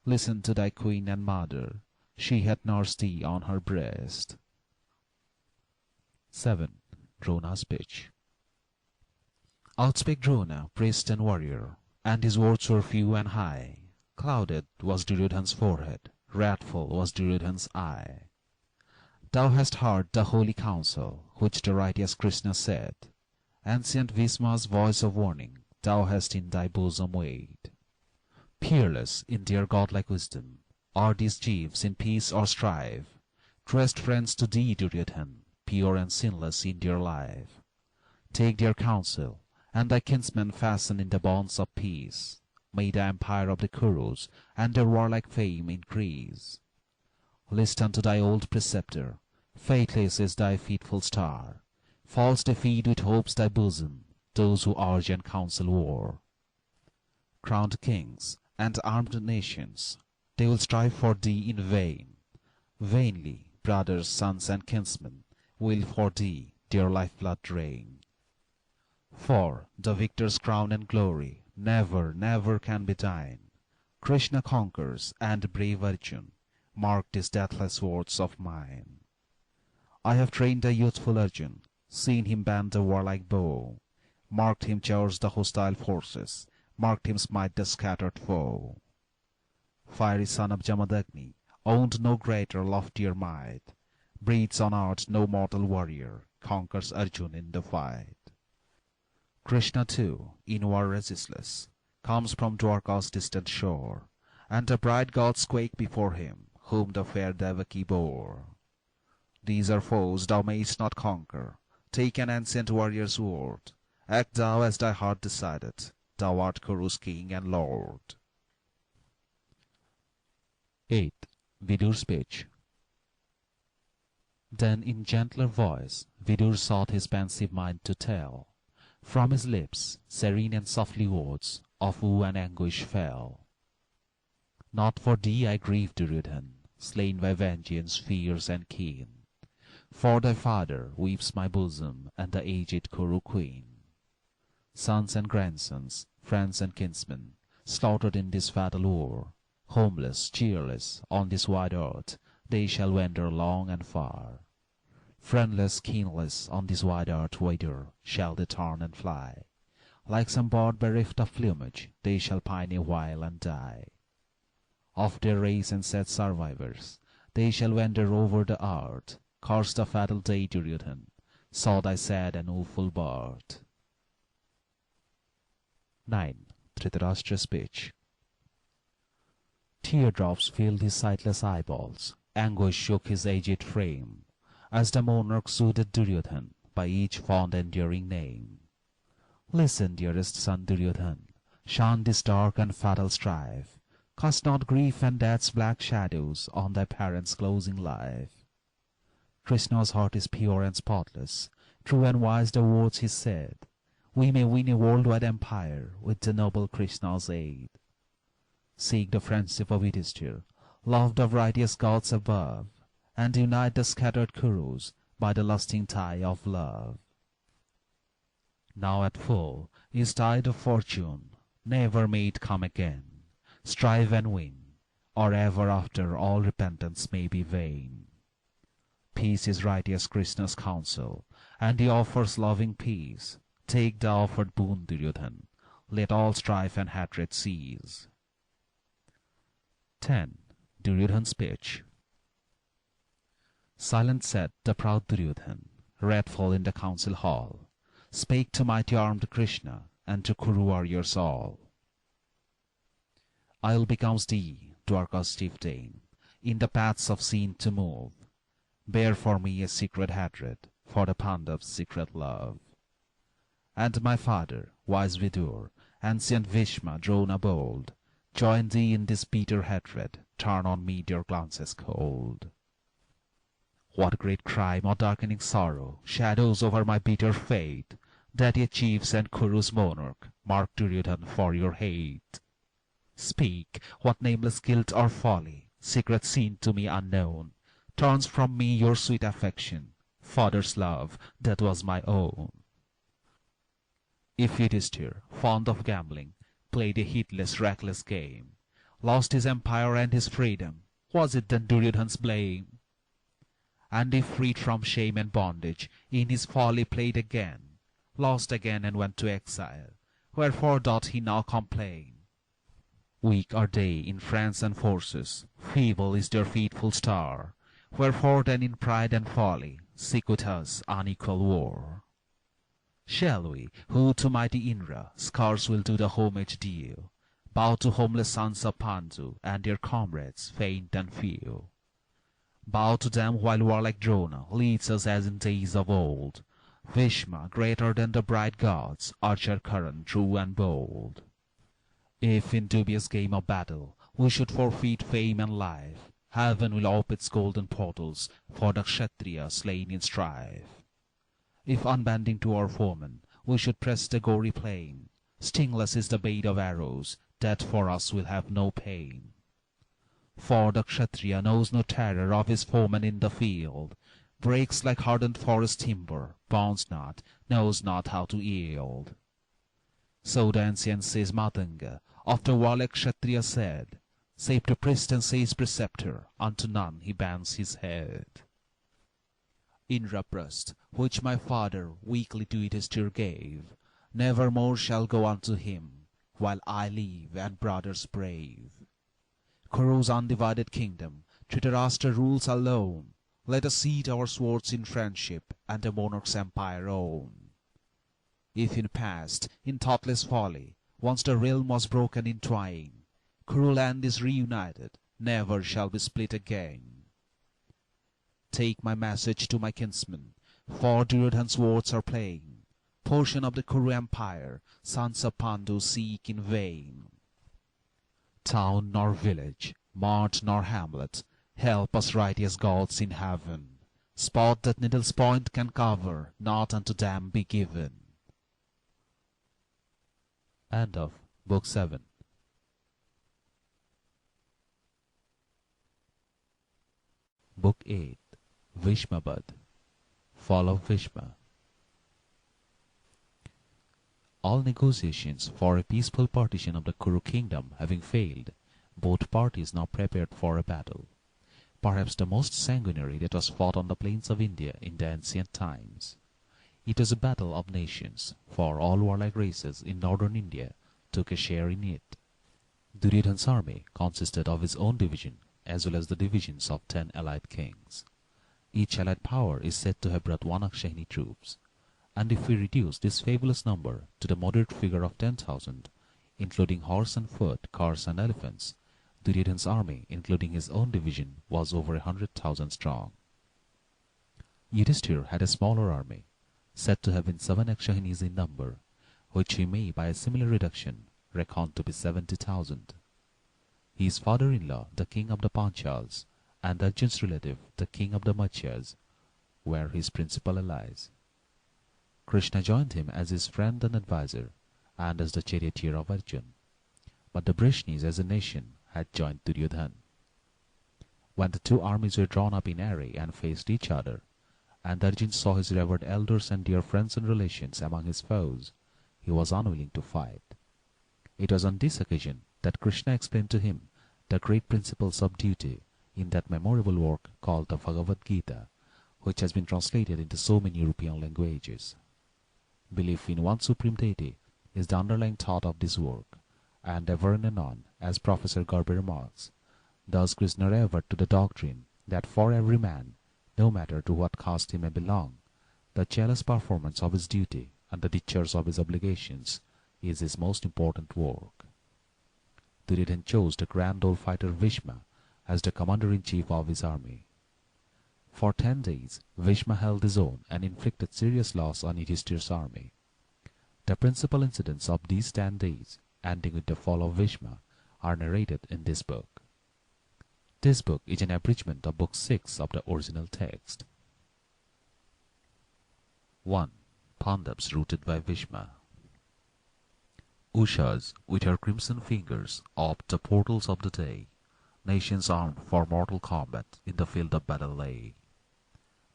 Listen to thy queen and mother, she hath nursed thee on her breast. 7. Drona's speech. Outspake Drona, priest and warrior, and his words were few and high. Clouded was Duryodhan's forehead, wrathful was Duryodhan's eye. Thou hast heard the holy counsel, which the righteous Krishna said. Ancient Bhisma's voice of warning thou hast in thy bosom weighed. Peerless in their godlike wisdom are these chiefs in peace or strife, truest friends to thee, Duryodhan, pure and sinless in their life. Take their counsel, and thy kinsmen fasten in the bonds of peace. May the empire of the Kurus and their warlike fame increase. List unto thy old preceptor, faithless is thy fitful star. False they feed with hopes thy bosom, those who urge and counsel war. Crowned kings and armed nations, they will strive for thee in vain. Vainly brothers, sons, and kinsmen will for thee their lifeblood drain. For the victor's crown and glory never, never can be thine. Krishna conquers, and brave Arjun, mark these deathless words of mine. I have trained the youthful Arjun, seen him bend the warlike bow, marked him charge the hostile forces, marked him smite the scattered foe. Fiery son of Jamadagni, owned no greater, loftier might, breathes on earth no mortal warrior, conquers Arjun in the fight. Krishna too, in war resistless, comes from Dwarka's distant shore, and the bright gods quake before him, whom the fair Devaki bore. These are foes thou mayst not conquer, take an ancient warrior's word, act thou as thy heart decided, thou art Kuru's king and lord. 8. Vidur's speech. Then in gentler voice Vidur sought his pensive mind to tell. From his lips serene and softly words of woe and anguish fell. Not for thee I grieve, Duryodhan, slain by vengeance fierce and keen. For thy father weeps my bosom and the aged Kuru queen. Sons and grandsons, friends and kinsmen, slaughtered in this fatal war, homeless, cheerless, on this wide earth, they shall wander long and far. Friendless, kinless, on this wide earth whither shall they turn and fly? Like some bird bereft of plumage, they shall pine a while and die. Of their race and sad survivors, they shall wander over the earth. Curse the fatal day, Duryodhan, saw thy sad and woeful birth. 9. Dhritarashtra's speech. Teardrops filled his sightless eyeballs, anguish shook his aged frame, as the monarch soothed Duryodhan by each fond enduring name. Listen, dearest son Duryodhan, shun this dark and fatal strife, cast not grief and death's black shadows on thy parents' closing life. Krishna's heart is pure and spotless, true and wise the words he said. We may win a worldwide empire with the noble Krishna's aid. Seek the friendship of Yudhishthir, loved of righteous gods above, and unite the scattered Kurus by the lusting tie of love. Now at full is tide of fortune, never may it come again. Strive and win, or ever after all repentance may be vain. Peace is righteous Krishna's counsel, and he offers loving peace. Take the offered boon, Duryodhan, let all strife and hatred cease. 10. Duryodhan's speech. Silent sat the proud Duryodhan, wrathful in the council hall, spake to mighty armed Krishna, and to Kuru warriors all. I'll becomes thee, Dwarka's chieftain, in the paths of sin to move. Bear for me a secret hatred, for the Pandav's secret love. And my father, wise Vidur, ancient Bhishma, Drona bold, join thee in this bitter hatred, turn on me their glances cold. What great crime or darkening sorrow shadows over my bitter fate, that ye chiefs and Kurus monarch mark Duryodhan for your hate? Speak, what nameless guilt or folly, secret sin to me unknown, turns from me your sweet affection, father's love that was my own? If Yudhishthir, fond of gambling, played a heedless, reckless game, lost his empire and his freedom, was it then Duryodhan's blame? And if freed from shame and bondage, in his folly played again, lost again and went to exile, wherefore doth he now complain? Weak are they in friends and forces, feeble is their faithful star, wherefore then in pride and folly seek with us unequal war? Shall we, who to mighty Indra scarce will do the homage due, bow to homeless sons of Pandu and their comrades faint and few? Bow to them while warlike Drona leads us as in days of old, Bhishma greater than the bright gods, archer Karan true and bold? If in dubious game of battle we should forfeit fame and life, heaven will ope its golden portals for the Kshatriya slain in strife. If unbending to our foemen we should press the gory plain, stingless is the bait of arrows, death for us will have no pain. For the Kshatriya knows no terror of his foeman in the field, breaks like hardened forest timber, bounds not, knows not how to yield. So the ancient sage Matanga of the warlike Kshatriya said, save to priest and sage preceptor, unto none he bends his head. Indraprasth, which my father weakly to Yudhishthir gave, never more shall go unto him, while I live and brothers brave. Kuru's undivided kingdom Dhritarashtra rules alone. Let us seat our swords in friendship and a monarch's empire own. If in past, in thoughtless folly, once the realm was broken in twain, Kuru land is reunited, never shall be split again. Take my message to my kinsmen, for Duryodhan's words are plain. Portion of the Kuru empire, sons of Pandu seek in vain. Town nor village, mart nor hamlet, help us righteous gods in heaven. Spot that needle's point can cover, not unto them be given. End of Book 7. Book 8. Bhishmabad. Fall of Bhishma. All negotiations for a peaceful partition of the Kuru kingdom having failed, both parties now prepared for a battle, perhaps the most sanguinary that was fought on the plains of India in the ancient times. It was a battle of nations, for all warlike races in northern India took a share in it. Duryodhan's army consisted of his own division as well as the divisions of 10 allied kings. Each allied power is said to have brought 1 Akshayani troops, and if we reduce this fabulous number to the moderate figure of 10,000, including horse and foot, cars and elephants, Duryodhan's army, including his own division, was over 100,000 strong. Yudhishthir had a smaller army, said to have been 7 Akshahinis in number, which we may, by a similar reduction, reckon to be 70,000. His father-in-law, the king of the Panchals, and Arjun's relative, the king of the Matchless, were his principal allies. Krishna joined him as his friend and adviser, and as the charioteer of Arjun. But the Brishnis as a nation had joined Duryodhan. When the two armies were drawn up in array and faced each other, and Arjun saw his revered elders and dear friends and relations among his foes, he was unwilling to fight. It was on this occasion that Krishna explained to him the great principles of duty in that memorable work called the Bhagavad Gita, which has been translated into so many European languages. Belief in one supreme deity is the underlying thought of this work, and ever and anon, as Professor Garber remarks, does Krishna revert to the doctrine that for every man, no matter to what caste he may belong, the jealous performance of his duty and the discharge of his obligations is his most important work. Duryodhan chose the grand old fighter Bhishma as the commander-in-chief of his army. For 10 days, Bhishma held his own and inflicted serious loss on Yudhishthir's army. The principal incidents of these 10 days, ending with the fall of Bhishma, are narrated in this book. This book is an abridgment of Book 6 of the original text. 1. Pandavas routed by Bhishma. Ushas, with her crimson fingers, opened the portals of the day. Nations armed for mortal combat in the field of battle lay.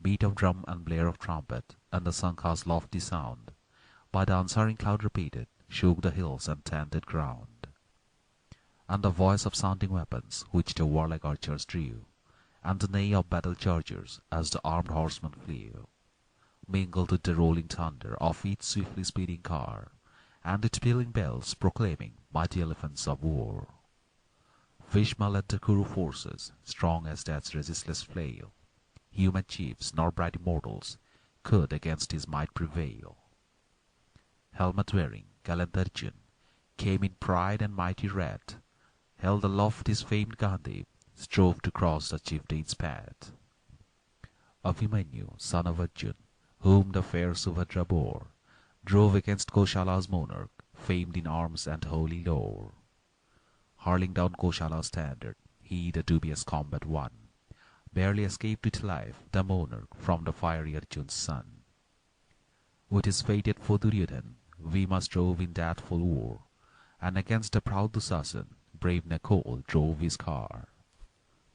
Beat of drum and blare of trumpet, and the Sankha's lofty sound, by the answering cloud repeated, shook the hills and tented ground. And the voice of sounding weapons, which the warlike archers drew, and the neigh of battle chargers, as the armed horsemen flew, mingled with the rolling thunder of each swiftly speeding car, and its pealing bells proclaiming mighty elephants of war. Bhishma led the Kuru forces, strong as death's resistless flail. Human chiefs nor bright immortals could against his might prevail. Helmet-wearing gallant Arjun came in pride and mighty wrath, held aloft his famed Gandhi, strove to cross the chieftain's path. Abhimanyu, son of Arjun, whom the fair Subhadra bore, drove against Koshala's monarch, famed in arms and holy lore. Hurling down Koshala's standard, he the dubious combat won, barely escaped with life the monarch from the fiery Arjun's son. With his fated foe Duryodhan, Bhima strove in that full war, and against the proud Dusasan, brave Nakul drove his car.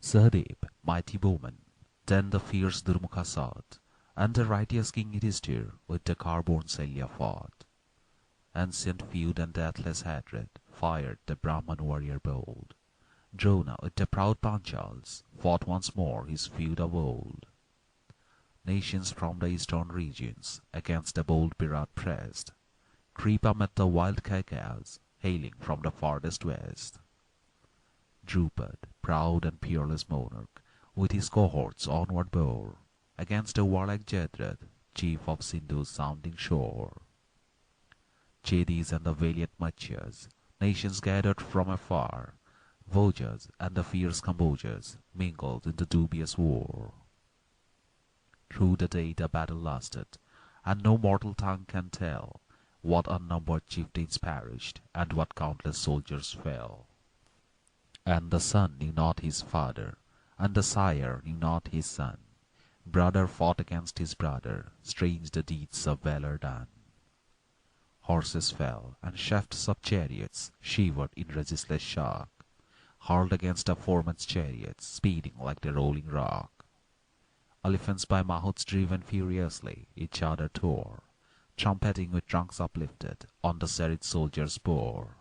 Sahadev, mighty bowman, then the fierce Durmukha sought, and the righteous King Yudhishthir with the car-borne Shalya fought. Ancient feud and deathless hatred fired the Brahman warrior bold. Drona with the proud Panchals fought once more his feud of old. Nations from the eastern regions against the bold Virat pressed. Kripa met the wild Kaikas, hailing from the farthest west. Drupad, proud and peerless monarch, with his cohorts onward bore, against the warlike Jadrat, chief of Sindhu's sounding shore. Chedis and the valiant Matchless, nations gathered from afar, Vojas and the fierce Kambojas mingled in the dubious war. Through the day the battle lasted, and no mortal tongue can tell what unnumbered chieftains perished, and what countless soldiers fell. And the son knew not his father, and the sire knew not his son. Brother fought against his brother, strange the deeds of valor done. Horses fell, and shafts of chariots shivered in resistless shock, hurled against the foeman's chariots, speeding like the rolling rock. Elephants by mahouts driven furiously each other tore, trumpeting with trunks uplifted, on the serried soldiers bore.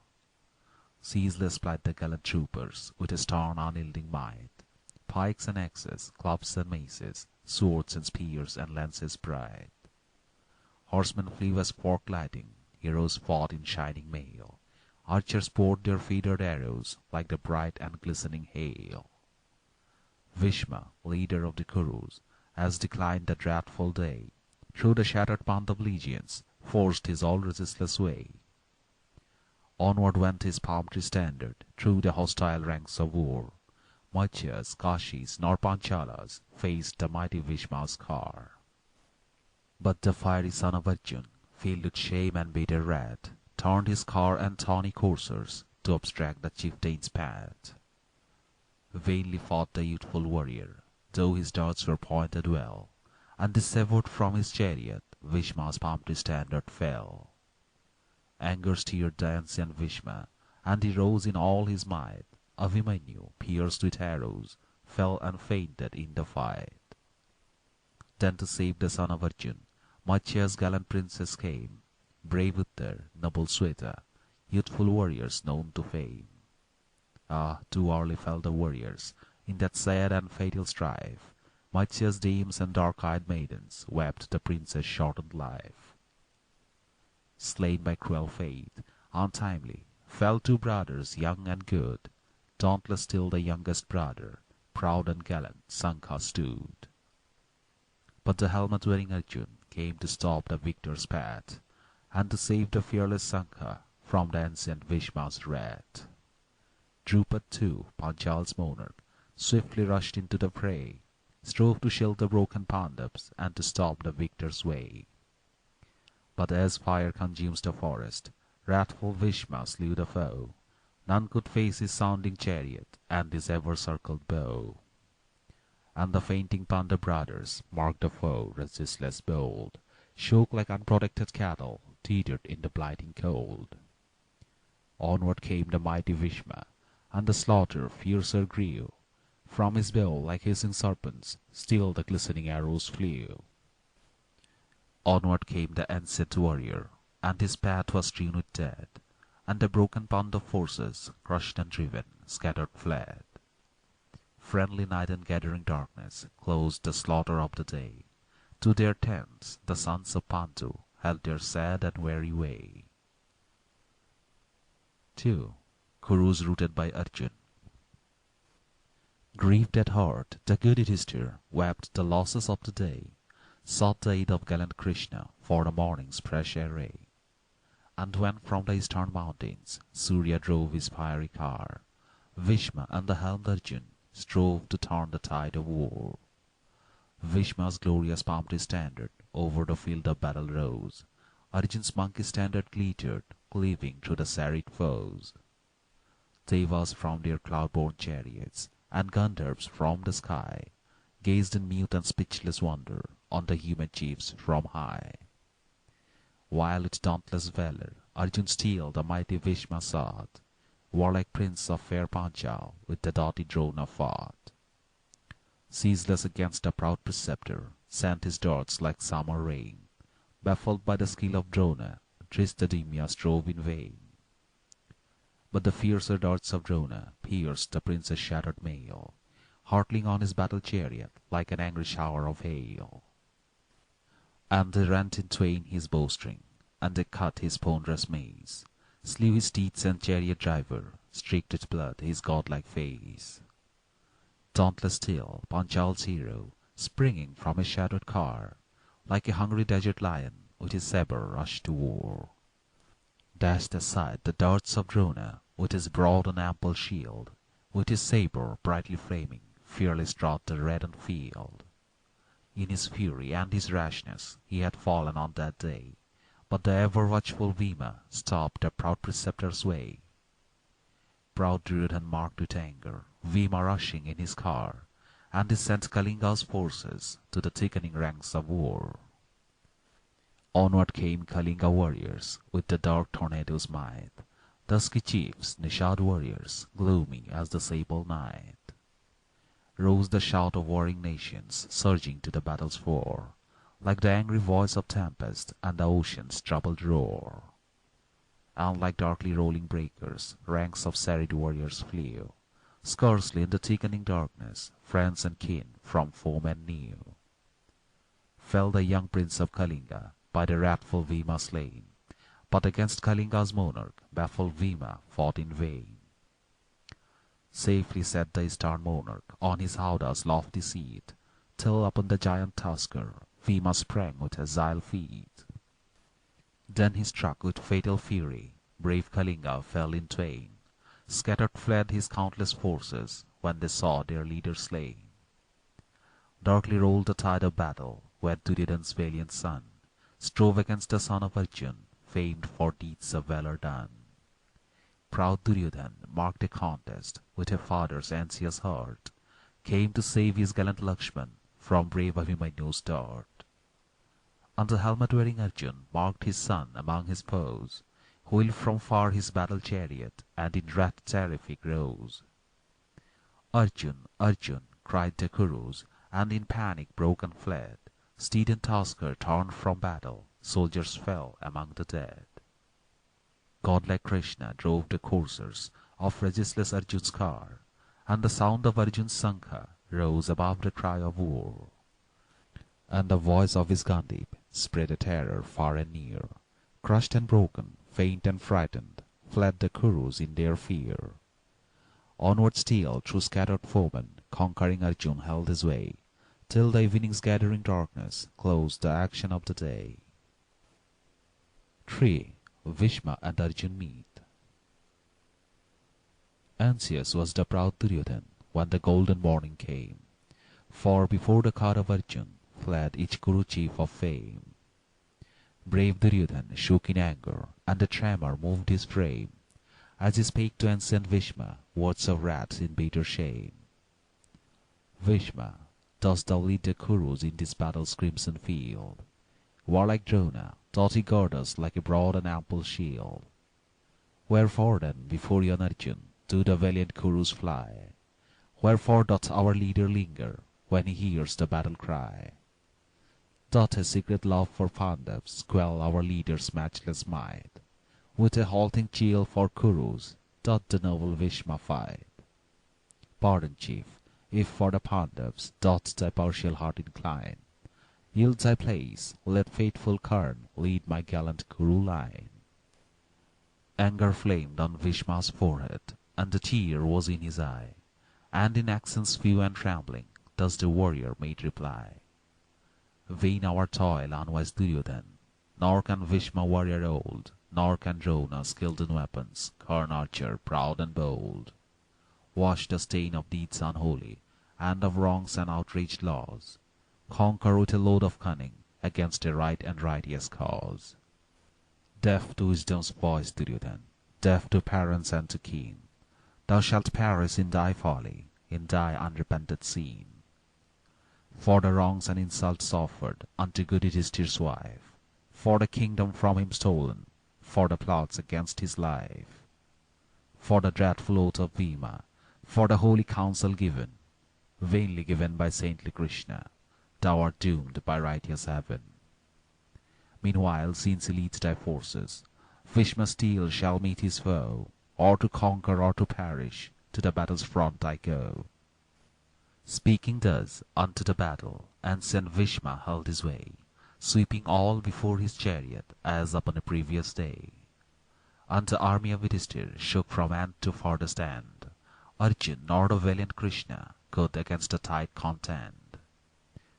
Ceaseless plied the gallant troopers with a stern unyielding might, pikes and axes, clubs and maces, swords and spears and lances bright. Horsemen flew as fork gliding, heroes fought in shining mail, archers poured their feathered arrows like the bright and glistening hail. Bhishma, leader of the Kurus, as declined the dreadful day, through the shattered Pandav legions, forced his all resistless way. Onward went his palm-tree standard, through the hostile ranks of war. Matchyas, Kashis, nor Panchalas faced the mighty Bhishma's car. But the fiery son of Arjun, filled with shame and bitter wrath, turned his car and tawny coursers to obstruct the chieftain's path. Vainly fought the youthful warrior, though his darts were pointed well, and dissevered from his chariot, Bhishma's palm-tree standard fell. Anger stirred the ancient Bhishma, and he rose in all his might. Abhimanyu, pierced with arrows, fell and fainted in the fight. Then to save the son of Arjun, Matchyas' gallant princes came, brave Uttar, noble Sweta, youthful warriors known to fame. Ah, too early fell the warriors in that sad and fatal strife. Matchyas' dames and dark-eyed maidens wept the prince's shortened life. Slain by cruel fate, untimely, fell two brothers young and good. Dauntless still the youngest brother, proud and gallant, Sankha stood. But the helmet-wearing Arjun came to stop the victor's path, and to save the fearless Sankha from the ancient Bhishma's wrath. Drupad too, Panchal's monarch, swiftly rushed into the fray, strove to shield the broken Pandavas and to stop the victor's way. But as fire consumes the forest, wrathful Bhishma slew the foe. None could face his sounding chariot and his ever-circled bow. And the fainting Pandava brothers marked the foe resistless bold, shook like unprotected cattle, teetered in the blighting cold. Onward came the mighty Bhishma, and the slaughter fiercer grew. From his bow, like hissing serpents, still the glistening arrows flew. Onward came the ancient warrior, and his path was strewn with dead, and the broken Pandava forces, crushed and driven, scattered fled. Friendly night and gathering darkness closed the slaughter of the day. To their tents the sons of Pandu held their sad and weary way. 2. Kurus rooted by Arjun. Grieved at heart, the good Yudhishthir wept the losses of the day, sought the aid of gallant Krishna for the morning's fresh array. And when from the eastern mountains Surya drove his fiery car, Bhishma and the helmed Arjun strove to turn the tide of war. Bhishma's glorious palm-tree standard over the field of battle rose. Arjun's monkey standard glittered, cleaving through the serried foes. Devas from their cloud-borne chariots and Gandharvs from the sky gazed in mute and speechless wonder on the human chiefs from high. While with dauntless valor Arjun still the mighty Bhishma sought, warlike prince of fair Panchala with the doughty Drona fought. Ceaseless against the proud preceptor sent his darts like summer rain. Baffled by the skill of Drona, Drishtadyumna strove in vain. But the fiercer darts of Drona pierced the prince's shattered mail, hurtling on his battle chariot like an angry shower of hail. And they rent in twain his bowstring, and they cut his ponderous mace, slew his steeds and chariot driver, streaked with blood his godlike face. Dauntless still, Panchala's hero, springing from his shattered car, like a hungry desert lion, with his sabre rushed to war. Dashed aside the darts of Drona with his broad and ample shield, with his sabre brightly flaming, fearless trod the reddened field. In his fury and his rashness he had fallen on that day, but the ever-watchful Bhima stopped the proud preceptor's way. Proud Duryodhan marked with anger Bhima rushing in his car, and he sent Kalinga's forces to the thickening ranks of war. Onward came Kalinga warriors with the dark tornado's might, dusky chiefs, Nishad warriors, gloomy as the sable night. Rose the shout of warring nations, surging to the battle's fore, like the angry voice of tempest and the ocean's troubled roar. And like darkly rolling breakers, ranks of serried warriors flew, scarcely in the thickening darkness, friends and kin from foemen knew. Fell the young prince of Kalinga, by the wrathful Bhima slain, but against Kalinga's monarch, baffled Bhima fought in vain. Safely sat the eastern monarch on his howdah's lofty seat, till upon the giant tusker Bhima sprang with agile feet. Then he struck with fatal fury, brave Kalinga fell in twain, scattered fled his countless forces when they saw their leader slain. Darkly rolled the tide of battle, where Duryodhan's valiant son strove against the son of Arjun, famed for deeds of valor done. Proud Duryodhan marked a contest with a father's anxious heart, came to save his gallant Lakshman from brave Abhimanyu's dart. And the helmet-wearing Arjun marked his son among his foes, wheeled from far his battle chariot, and in wrath terrific rose. Arjun, Arjun, cried the Kurus, and in panic broke and fled. Steed and tusker torn from battle, soldiers fell among the dead. Godlike Krishna drove the coursers of resistless Arjun's car, and the sound of Arjun's Sankha rose above the cry of war. And the voice of his Gandhi spread a terror far and near. Crushed and broken, faint and frightened, fled the Kurus in their fear. Onward still through scattered foemen, conquering Arjun held his way, till the evening's gathering darkness closed the action of the day. 3. Bhishma and Arjun meet. Anxious was the proud Duryodhan when the golden morning came, for before the car of Arjun fled each Kuru chief of fame. Brave Duryodhan shook in anger, and a tremor moved his frame, as he spake to ancient Bhishma words of wrath in bitter shame. Bhishma, dost thou lead the Kurus in this battle's crimson field? Warlike Drona, doth he guard us like a broad and ample shield? Wherefore then before yon Arjun do the valiant Kurus fly? Wherefore doth our leader linger when he hears the battle cry? Doth a secret love for Pandavas quell our leader's matchless might? With a halting chill for Kurus doth the noble Bhishma fight. Pardon, chief, if for the Pandavas doth thy partial heart incline. Yield thy place, let faithful Karna lead my gallant Kuru line. Anger flamed on Bhishma's forehead, and a tear was in his eye, and in accents few and trembling thus the warrior made reply. Vain our toil, unwise Duryodhan, nor can Bhishma warrior old, nor can Drona skilled in weapons, Karna archer proud and bold, wash the stain of deeds unholy, and of wrongs and outraged laws, conquer with a load of cunning against a right and righteous cause. Deaf to wisdom's voice, Duryodhan, deaf to parents and to kin, thou shalt perish in thy folly, in thy unrepented sin. For the wrongs and insults offered unto good Yudhishthir's wife, for the kingdom from him stolen, for the plots against his life, for the dreadful oath of Bhima, for the holy counsel given, vainly given by saintly Krishna, thou art doomed by righteous heaven. Meanwhile, since he leads thy forces, Bhishma still shall meet his foe, or to conquer or to perish, to the battle's front I go. Speaking thus unto the battle, ancient Bhishma held his way, sweeping all before his chariot as upon a previous day. And the army of Yudhishthir shook from end to farthest end. Arjun nor the valiant Krishna could against the tide contend.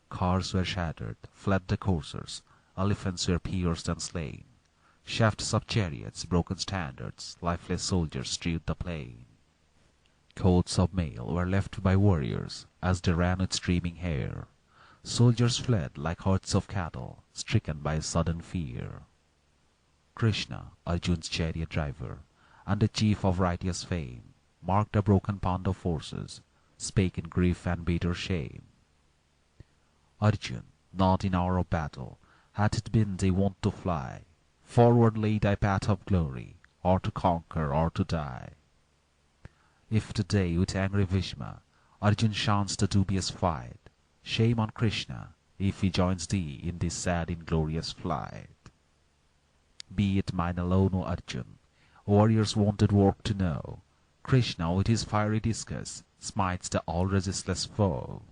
Cars were shattered, fled the coursers, elephants were pierced and slain. Shafts of chariots, broken standards, lifeless soldiers strewed the plain. Coats of mail were left by warriors as they ran with streaming hair. Soldiers fled like herds of cattle, stricken by sudden fear. Krishna, Arjun's chariot driver, and the chief of righteous fame, marked the broken Pandav forces, spake in grief and bitter shame. Arjun, not in hour of battle, had it been thy wont to fly, forward lay thy path of glory, or to conquer or to die. If today with angry Bhishma Arjun shuns the dubious fight, shame on Krishna if he joins thee in this sad inglorious flight. Be it mine alone, O Arjun, warriors' wonted work to know, Krishna with his fiery discus smites the all-resistless foe.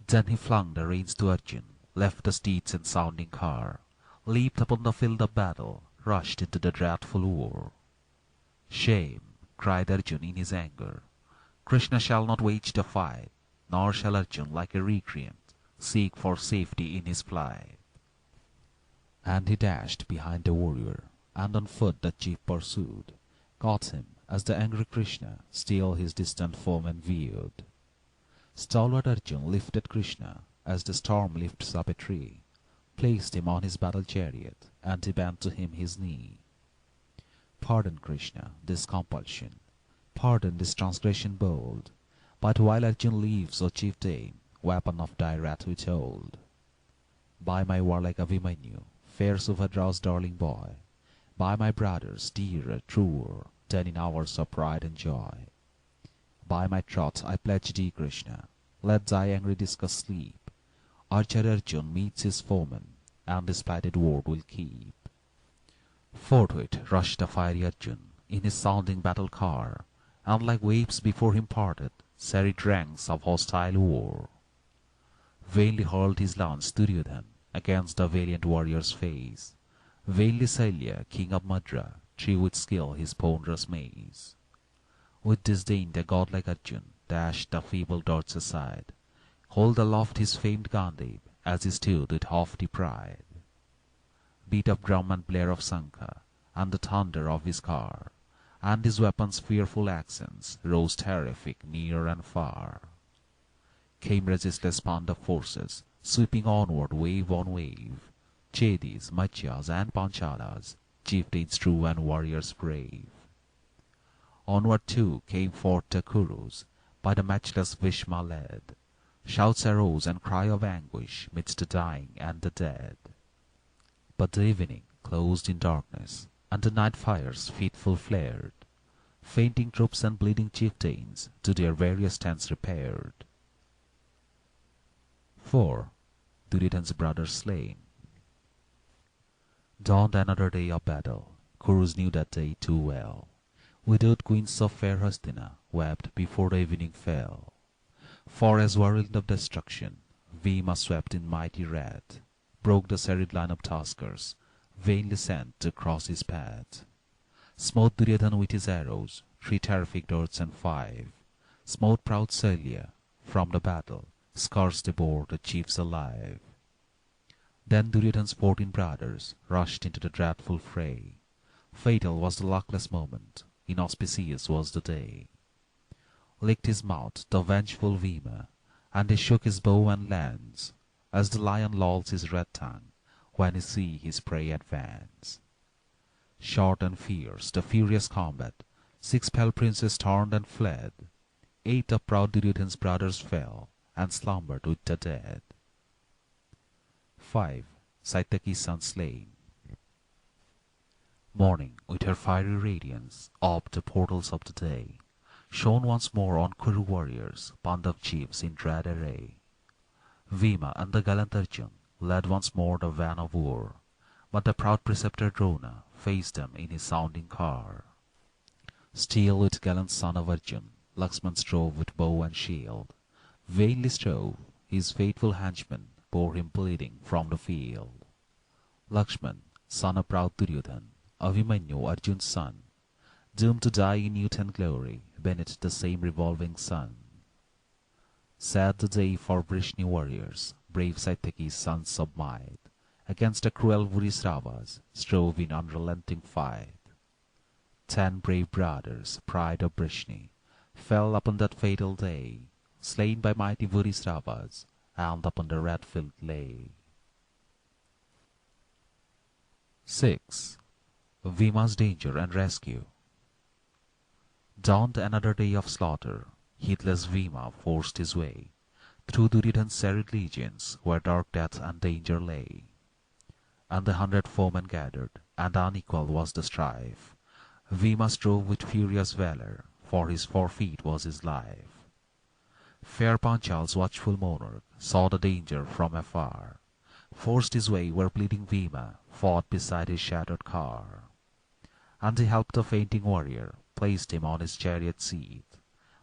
Then he flung the reins to Arjun, left the steeds and sounding car, leaped upon the field of battle, rushed into the dreadful war. Shame, cried Arjun in his anger, Krishna shall not wage the fight, nor shall Arjun like a recreant seek for safety in his flight. And he dashed behind the warrior, and on foot the chief pursued, caught him as the angry Krishna still his distant foeman viewed. Stalwart Arjun lifted Krishna as the storm lifts up a tree, placed him on his battle chariot, and he bent to him his knee. Pardon, Krishna, this compulsion, pardon this transgression bold, but while Arjun lives, O chief dame, weapon of thy wrath withhold. By my warlike Abhimanyu, fair Subhadra's darling boy, by my brothers dearer, truer, than in hours of pride and joy. By my troth I pledge thee, Krishna, let thy angry discus sleep, archer Arjun meets his foeman, and his plighted word will keep. Forthwith rushed the fiery Arjun in his sounding battle car, and like waves before him parted serried ranks of hostile war. Vainly hurled his lance Duryodhan against the valiant warrior's face, vainly Salya, king of Madra, drew with skill his ponderous mace. With disdain the godlike Arjun dashed the feeble darts aside, hold aloft his famed Gandhi as he stood with haughty pride. Beat of drum and blare of Sankha, and the thunder of his car, and his weapon's fearful accents rose terrific near and far. Came resistless Pandav forces, sweeping onward wave on wave, Chedis, Matchyas, and Panchalas, chieftains true and warriors brave. Onward too came forth the Kurus, by the matchless Bhishma led. Shouts arose and cry of anguish midst the dying and the dead. But the evening closed in darkness, and the night fires fitful flared. Fainting troops and bleeding chieftains to their various tents repaired. 4. Duryodhana's brothers slain. Dawned another day of battle. Kurus knew that day too well. Widowed queens of fair Hastina wept before the evening fell. For as whirlwind of destruction, Bhima swept in mighty wrath, broke the serried line of taskers, vainly sent to cross his path. Smote Duryodhana with his arrows, 3 terrific darts and 5. Smote proud Shalya from the battle, scarce they bore the chiefs alive. Then Duryodhana's 14 brothers rushed into the dreadful fray. Fatal was the luckless moment, inauspicious was the day. Licked his mouth the vengeful Bhima, and he shook his bow and lance, as the lion lolls his red tongue when he see his prey advance. Short and fierce the furious combat, 6 pale princes turned and fled. 8 of proud Duryodhana's brothers fell, and slumbered with the dead. 5. Saityaki's son slain. Morning, with her fiery radiance, oped the portals of the day, shone once more on Kuru warriors, Pandav chiefs in dread array. Bhima and the gallant Arjun led once more the van of war, but the proud preceptor Drona faced them in his sounding car. Still with gallant son of Arjun, Lakshman strove with bow and shield. Vainly strove, his faithful henchmen bore him bleeding from the field. Lakshman, son of proud Duryodhana, Abhimanyu Arjun's son, doomed to die in youth and glory beneath the same revolving sun. Sad the day for Vrishni warriors, brave Saityaki's sons of might, against the cruel Vurisravas strove in unrelenting fight. 10 brave brothers, pride of Vrishni, fell upon that fatal day, slain by mighty Vurisravas, and upon the red field lay. 6. Bhima's danger and rescue. Dawned another day of slaughter, heedless Bhima forced his way through Duryodhana's serried legions, where dark death and danger lay. And the 100 foemen gathered, and unequal was the strife. Bhima strove with furious valor, for his forfeit was his life. Fair Panchal's watchful monarch saw the danger from afar, forced his way where bleeding Bhima fought beside his shattered car. And he helped the fainting warrior, placed him on his chariot seat,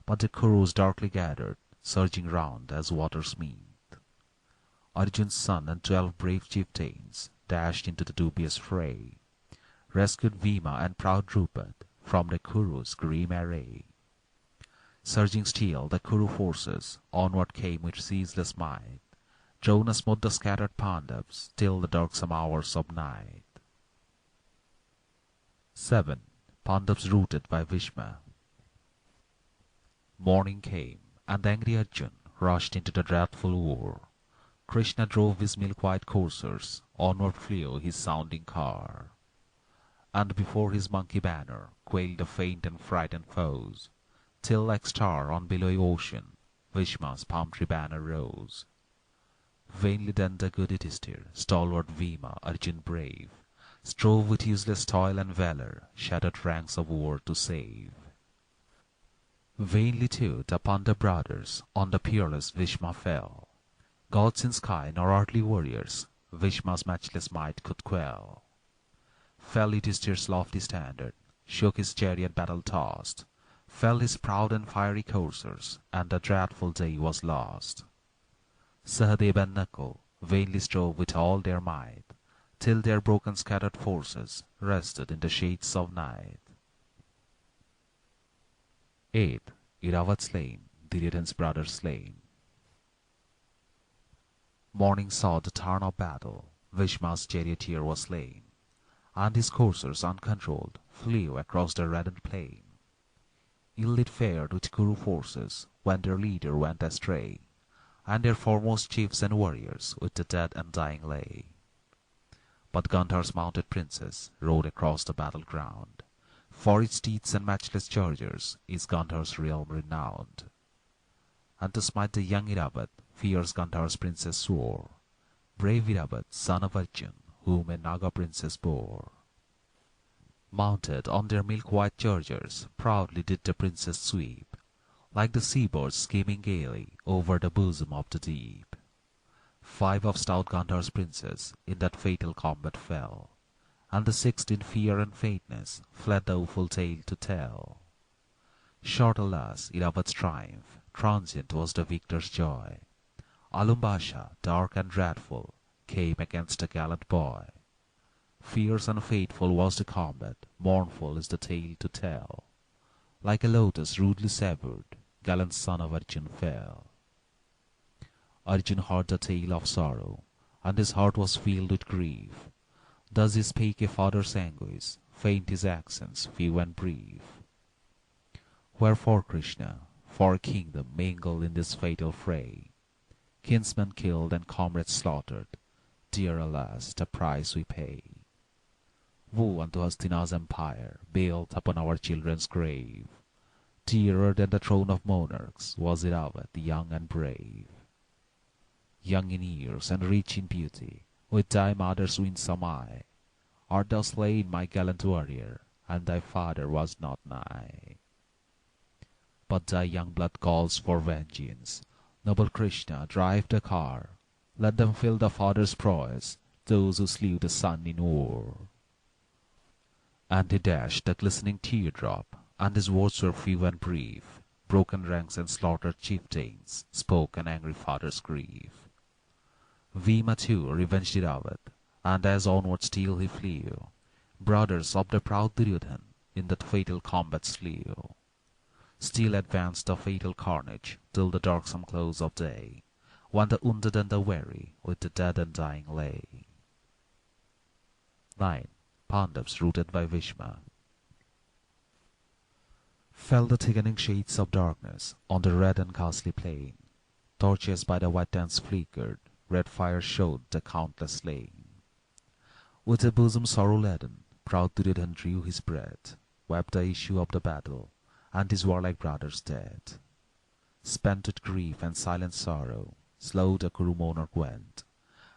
but the Kurus darkly gathered, surging round as waters meet. Arjun's son and 12 brave chieftains dashed into the dubious fray, rescued Bhima and proud Draupadi from the Kurus' grim array. Surging still the Kuru forces onward came with ceaseless might. Drona smote the scattered Pandavas till the darksome hours of night. 7. Pandavas routed by Bhishma. Morning came, and the angry Arjun rushed into the dreadful war. Krishna drove his milk-white coursers, onward flew his sounding car. And before his monkey banner quailed the faint and frightened foes, till like star on billowy ocean Bhishma's palm tree banner rose. Vainly then the good Yudhishthir, stalwart Bhima, Arjun brave, strove with useless toil and valour shattered ranks of war to save. Vainly too the Pandav brothers on the peerless Bhishma fell. Gods in sky nor earthly warriors Bhishma's matchless might could quell. Fell Yudhishthir's lofty standard, shook his chariot battle-tossed, fell his proud and fiery coursers, and the dreadful day was lost. Sahadeva and Nakul vainly strove with all their might, till their broken scattered forces rested in the shades of night. 8. Iravat slain, Duryodhana's brother slain. Morning saw the turn of battle, Bhishma's charioteer was slain, and his coursers uncontrolled flew across the reddened plain. Ill it fared with Kuru forces when their leader went astray, and their foremost chiefs and warriors with the dead and dying lay. But Gandhar's mounted princes rode across the battleground, For its steeds and matchless chargers is Gandhar's realm renowned. And to smite the young Iravat, fierce Gandhar's princess swore, brave Iravat, son of Arjun, whom a Naga princess bore. Mounted on their milk-white chargers, proudly did the princess sweep, like the seabirds skimming gaily over the bosom of the deep. 5 of stout Gandhar's princes in that fatal combat fell, and the 6th in fear and faintness fled the awful tale to tell. Short, alas, Iravat's triumph, transient was the victor's joy. Alumbasha, dark and dreadful, came against a gallant boy. Fierce and fateful was the combat, mournful is the tale to tell. Like a lotus rudely severed, gallant son of Arjun fell. Arjun heard the tale of sorrow, and his heart was filled with grief. Thus he spake a father's anguish, faint his accents, few and brief. Wherefore, Krishna, for a kingdom mingled in this fatal fray, kinsmen killed and comrades slaughtered, dear, alas, the price we pay. Woe unto Hastina's empire, built upon our children's grave. Dearer than the throne of monarchs was Iravat, young and brave. Young in years and rich in beauty, with thy mother's winsome eye, art thou slain, my gallant warrior, and thy father was not nigh. But thy young blood calls for vengeance. Noble Krishna, drive the car. Let them feel the father's prowess, those who slew the son in war. And he dashed the glistening teardrop, and his words were few and brief. Broken ranks and slaughtered chieftains spoke an angry father's grief. Bhima too revenged Iravat, and as onward still he flew, brothers of the proud Duryodhan in that fatal combat slew. Still advanced the fatal carnage till the darksome close of day, when the wounded and the weary with the dead and dying lay. 9. Pandavas routed by Bhishma. Fell the thickening shades of darkness on the red and ghastly plain. Torches by the white tents flickered, red fires showed the countless slain. With a bosom sorrow laden, proud Duryodhan drew his breath, wept the issue of the battle, and his warlike brothers dead. Spent with grief and silent sorrow, slow the Kuru monarch went,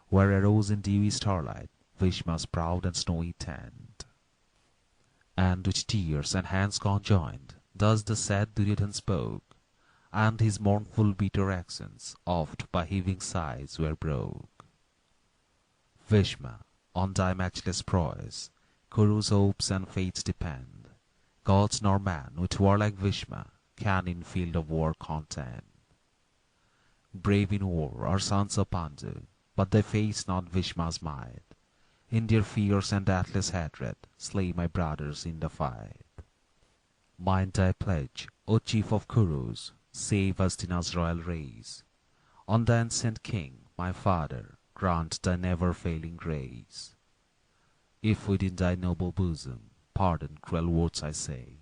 where arose in dewy starlight Bhishma's proud and snowy tent. And with tears and hands conjoined, thus the sad Duryodhan spoke, and his mournful bitter accents oft by heaving sighs were broke. Bhishma, on thy matchless prowess Kuru's hopes and fates depend. Gods nor man with warlike Bhishma can in field of war contend. Brave in war are sons of Pandu, but they face not Bhishma's might. In their fierce and deathless hatred slay my brothers in the fight. Mind thy pledge, O chief of Kurus, save Hastina's royal race. On the ancient king, my father, grant thy never-failing grace. If within thy noble bosom, pardon cruel words I say,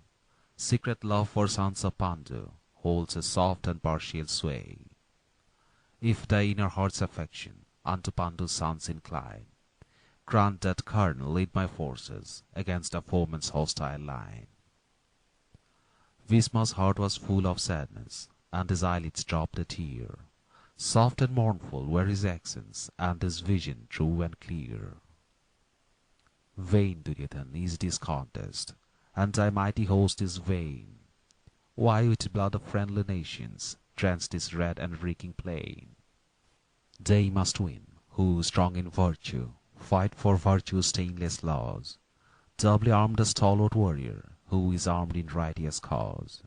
secret love for sons of Pandu holds a soft and partial sway. If thy inner heart's affection unto Pandu's sons incline, grant that Karna lead my forces against the foeman's hostile line. Bhishma's heart was full of sadness, and his eyelids dropped a tear. Soft and mournful were his accents, and his vision true and clear. Vain, Duryodhan, is this contest, and thy mighty host is vain. Why with blood of friendly nations drench this red and reeking plain? They must win, who, strong in virtue, fight for virtue's stainless laws, doubly armed a stalwart warrior, who is armed in righteous cause.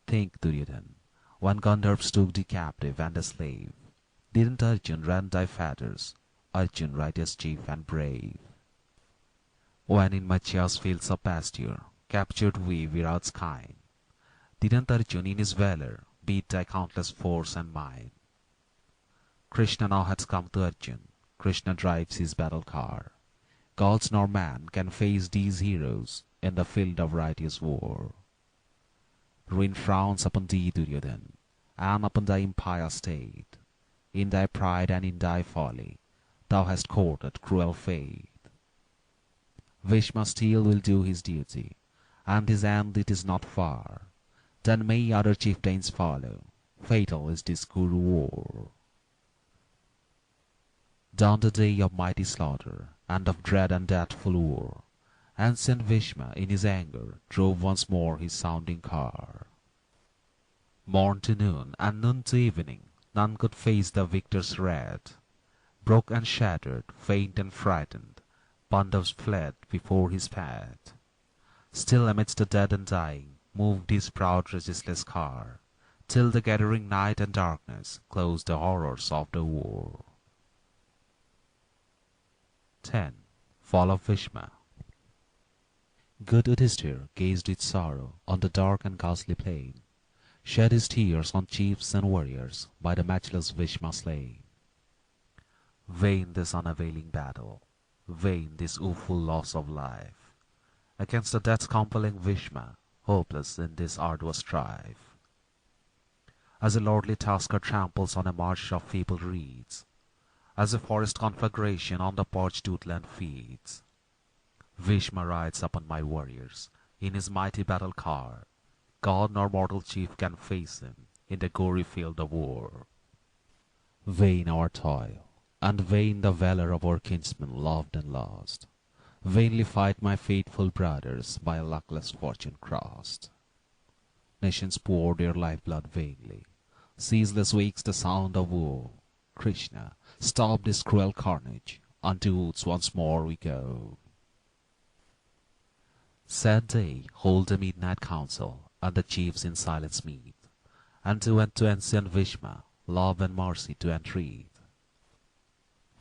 Think, Duryodhan, when Gandharvs took thee captive and a slave, didn't Arjun rend thy fetters, Arjun righteous chief and brave? When in Matsya's fields of pasture captured we Virat's kind, didn't Arjun in his valor beat thy countless force and mine? Krishna now hath come to Arjun, Krishna drives his battle car. Gods nor man can face these heroes in the field of righteous war. Ruin frowns upon thee, Duryodhan, and upon thy impious state. In thy pride and in thy folly, thou hast courted cruel fate. Bhishma still will do his duty, and his end it is not far. Then may other chieftains follow. Fatal is this Kuru war. Dawned the day of mighty slaughter, and of dread and deathful war. Ancient Bhishma, in his anger, drove once more his sounding car. Morn to noon, and noon to evening, none could face the victor's wrath. Broke and shattered, faint and frightened, Pandavas fled before his path. Still amidst the dead and dying, moved his proud resistless car, till the gathering night and darkness closed the horrors of the war. 10. Fall of Bhishma. Good Yudhishthir gazed with sorrow on the dark and ghastly plain, shed his tears on chiefs and warriors by the matchless Bhishma slain. Vain this unavailing battle, vain this awful loss of life, against the death-compelling Bhishma, hopeless in this arduous strife. As a lordly tasker tramples on a marsh of feeble reeds, as a forest conflagration on the parched woodland feeds, Bhishma rides upon my warriors in his mighty battle car. God nor mortal chief can face him in the gory field of war. Vain our toil, and vain the valor of our kinsmen loved and lost. Vainly fight my faithful brothers by a luckless fortune crossed. Nations pour their lifeblood vainly. Ceaseless wakes the sound of war. Krishna, stop this cruel carnage. Unto woods once more we go. Sad day, hold a midnight council, and the chiefs in silence meet, and to ancient Bhishma, love and mercy to entreat.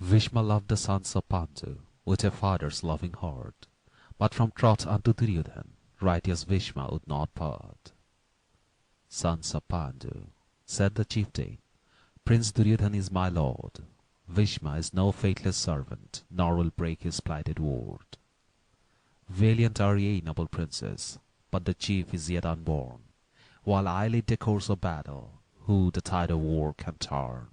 Bhishma loved the sons of Pandu with a father's loving heart, but from troth unto Duryodhan, righteous Bhishma would not part. Sons of Pandu, said the chieftain, Prince Duryodhan is my lord. Bhishma is no faithless servant, nor will break his plighted word. Valiant are ye, noble princes, but the chief is yet unborn. While I lead the course of battle, who the tide of war can turn?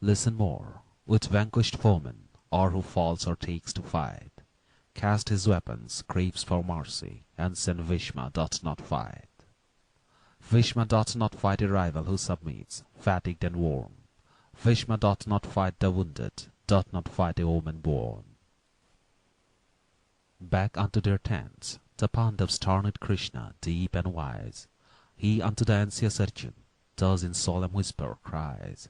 Listen more, with vanquished foemen, or who falls or takes to fight, cast his weapons, craves for mercy, and send Bhishma doth not fight. Bhishma doth not fight a rival who submits, fatigued and worn. Bhishma doth not fight the wounded, doth not fight a woman born. Back unto their tents, the Pandavas turned Krishna deep and wise. He unto the anxious Arjun thus in solemn whisper cries,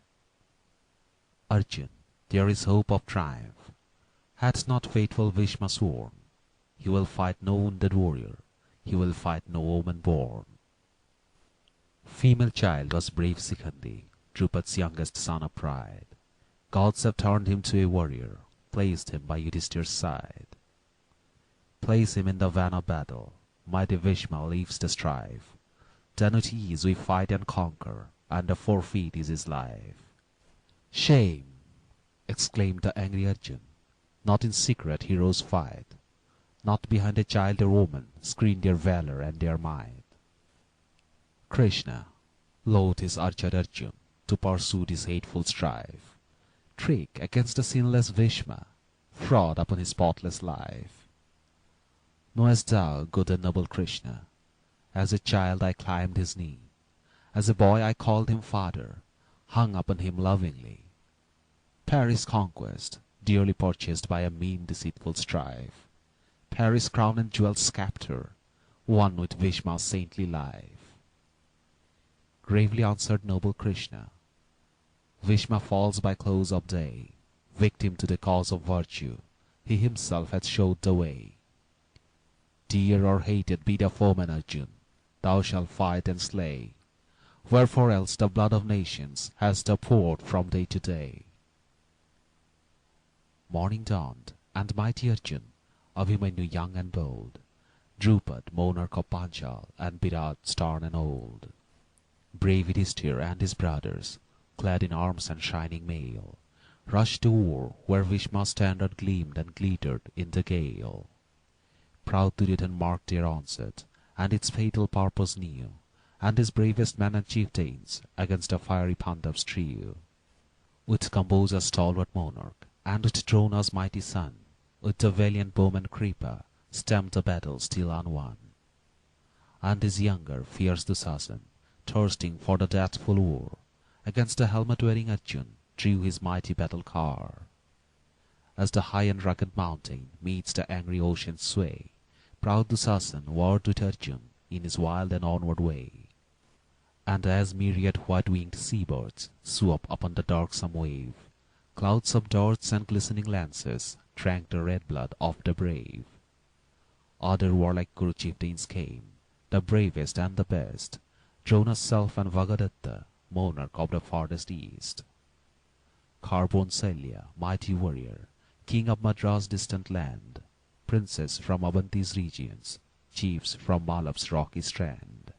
Arjun, there is hope of triumph. Hath not faithful Bhishma sworn, he will fight no wounded warrior, he will fight no woman born. Female child was brave Sikhandi, Draupadi's youngest son of pride. Gods have turned him to a warrior, placed him by Yudhishthir's side. Place him in the van of battle, mighty Bhishma leaves the strife. Then with ease we fight and conquer, and the forfeit is his life. Shame! Exclaimed the angry Arjun. Not in secret heroes fight, not behind a child or woman screen their valor and their might. Krishna, loath his archer Arjun to pursue this hateful strife, trick against the sinless Bhishma, fraud upon his spotless life. Knowest thou, good and noble Krishna, as a child I climbed his knee, as a boy I called him father, hung upon him lovingly. Paris conquest, dearly purchased by a mean deceitful strife, Paris crown and jeweled sceptre, won with Bhishma's saintly life. Gravely answered noble Krishna, Bhishma falls by close of day, victim to the cause of virtue, he himself hath showed the way. Dear or hated be the foeman Arjun, thou shalt fight and slay. Wherefore else the blood of nations hast thou poured from day to day? Morning dawned, and mighty Arjun, Abhimanyu young and bold, Draupadi, monarch of Panchala, and Virat stern and old, brave Yudhishthir and his brothers, clad in arms and shining mail, rushed to war where Bhishma's standard gleamed and glittered in the gale. Proud Duryodhan marked their onset, and its fatal purpose knew, and his bravest men and chieftains against the fiery Pandavas trio. With Kamboja's stalwart monarch, and with Drona's mighty son, with the valiant bowman Kripa, stemmed the battle still unwon. And his younger, fierce Dusasan, thirsting for the deathful war, against the helmet-wearing Arjun drew his mighty battle car. As the high and rugged mountain meets the angry ocean's sway, proud Dusasan warred with Arjun in his wild and onward way. And as myriad white-winged sea-birds swoop upon the darksome wave, clouds of darts and glistening lances drank the red blood of the brave. Other warlike Kuru chieftains came, the bravest and the best, Drona's self and Vagadatta, monarch of the farthest east. Karbon Salya, mighty warrior, king of Madras' distant land, princes from Avanti's regions, chiefs from Malab's rocky strand.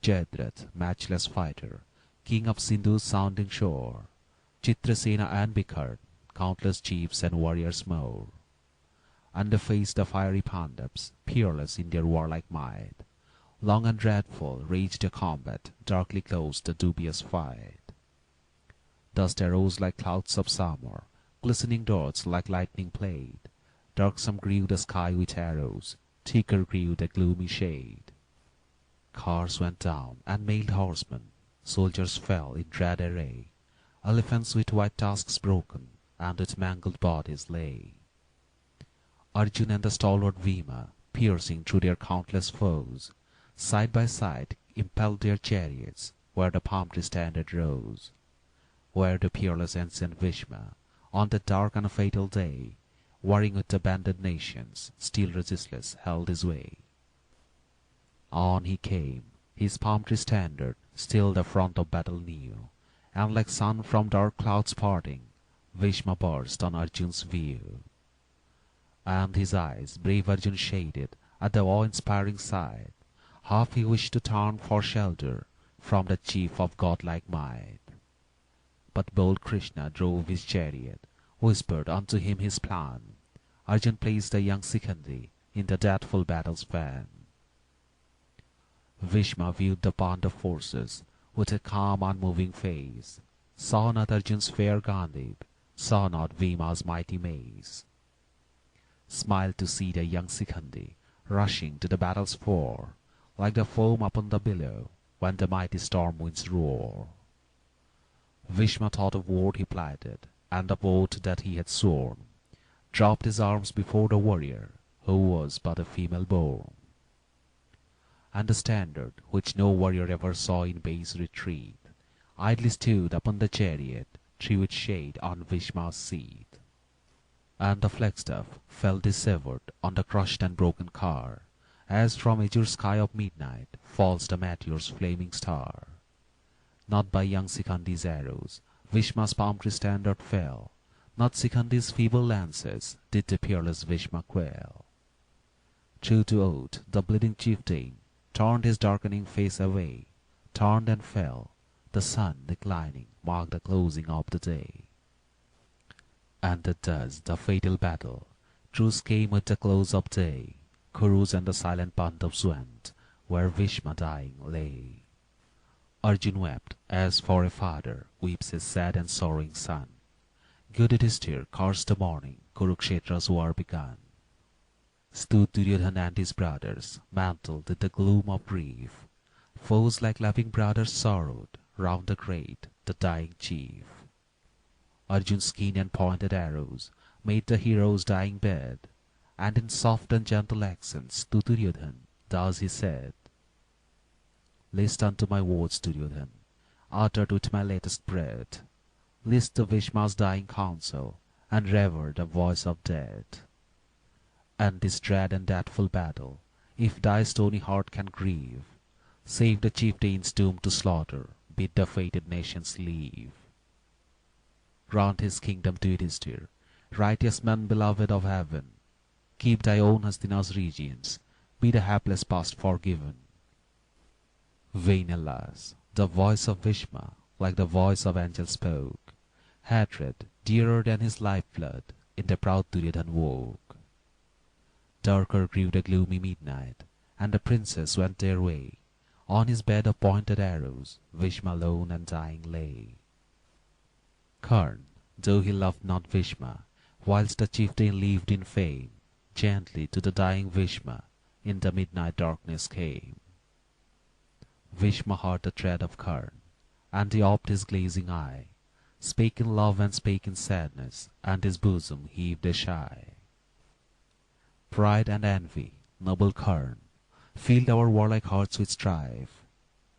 Jayadratha, matchless fighter, king of Sindhu's sounding shore, Chitrasena and Bikar, countless chiefs and warriors more. And faced the fiery Pandavas, peerless in their warlike might. Long and dreadful raged the combat, darkly closed the dubious fight. Dust arose like clouds of summer, glistening darts like lightning played. Darksome grew the sky with arrows, thicker grew the gloomy shade. Cars went down, and mailed horsemen, soldiers fell in dread array. Elephants with white tusks broken, and with mangled bodies lay. Arjun and the stalwart Bhima, piercing through their countless foes, side by side impelled their chariots, where the palm tree standard rose. Where the peerless ancient Bhishma, on that dark and fatal day, warring with the banded nations, still resistless held his way. On he came, his palm tree standard still the front of battle knew, and like sun from dark clouds parting, Bhishma burst on Arjun's view. And his eyes brave Arjun shaded at the awe-inspiring sight, half he wished to turn for shelter from the chief of godlike might. But bold Krishna drove his chariot, whispered unto him his plan. Arjun placed the young Sikhandi in the deathful battle's van. Bhishma viewed the Pandav forces with a calm unmoving face, saw not Arjun's fair Gandhi, saw not Bhima's mighty mace. Smiled to see the young Sikhandi rushing to the battle's fore, like the foam upon the billow when the mighty storm winds roar. Bhishma thought of word he plighted, and of oath that he had sworn, dropped his arms before the warrior, who was but a female born. And the standard, which no warrior ever saw in base retreat, idly stood upon the chariot, threw its shade on Bhishma's seat. And the flagstaff fell dissevered on the crushed and broken car, as from azure sky of midnight falls the meteor's flaming star. Not by young Sikhandi's arrows Bhishma's palm tree standard fell, not Sikhandi's feeble lances did the peerless Bhishma quail. True to oath, the bleeding chieftain turned his darkening face away, turned and fell, the sun declining marked the closing of the day. And thus the fatal battle, truce came with the close of day. Kurus and the silent Pandavas went, where Bhishma dying lay. Arjun wept, as for a father weeps his sad and sorrowing son. Good Yudhishthir cursed the morning Kurukshetra's war begun. Stood Duryodhana and his brothers, mantled with the gloom of grief. Foes like loving brothers sorrowed round the great, the dying chief. Arjun's keen and pointed arrows made the hero's dying bed, and in soft and gentle accents to Duryodhana thus he said, List unto my words, Duryodhana, uttered with my latest breath. List to Bhishma's dying counsel, and rever the voice of death. And this dread and deathful battle, if thy stony heart can grieve, save the chieftains doomed to slaughter, bid the fated nations leave. Grant his kingdom to Yudhishthir, righteous man beloved of heaven. Keep thy own Hastina's regions, be the hapless past forgiven. Vain alas, the voice of Bhishma, like the voice of angel spoke. Hatred, dearer than his lifeblood, in the proud Duryodhana woke. Darker grew the gloomy midnight, and the princes went their way. On his bed of pointed arrows, Bhishma lone and dying lay. Karna, though he loved not Bhishma, whilst the chieftain lived in fame, Gently to the dying Bhishma in the midnight darkness came. Bhishma heard the tread of Karna, and he oped his glazing eye, spake in love and spake in sadness, and his bosom heaved a sigh. Pride and envy, noble Karna, filled our warlike hearts with strife.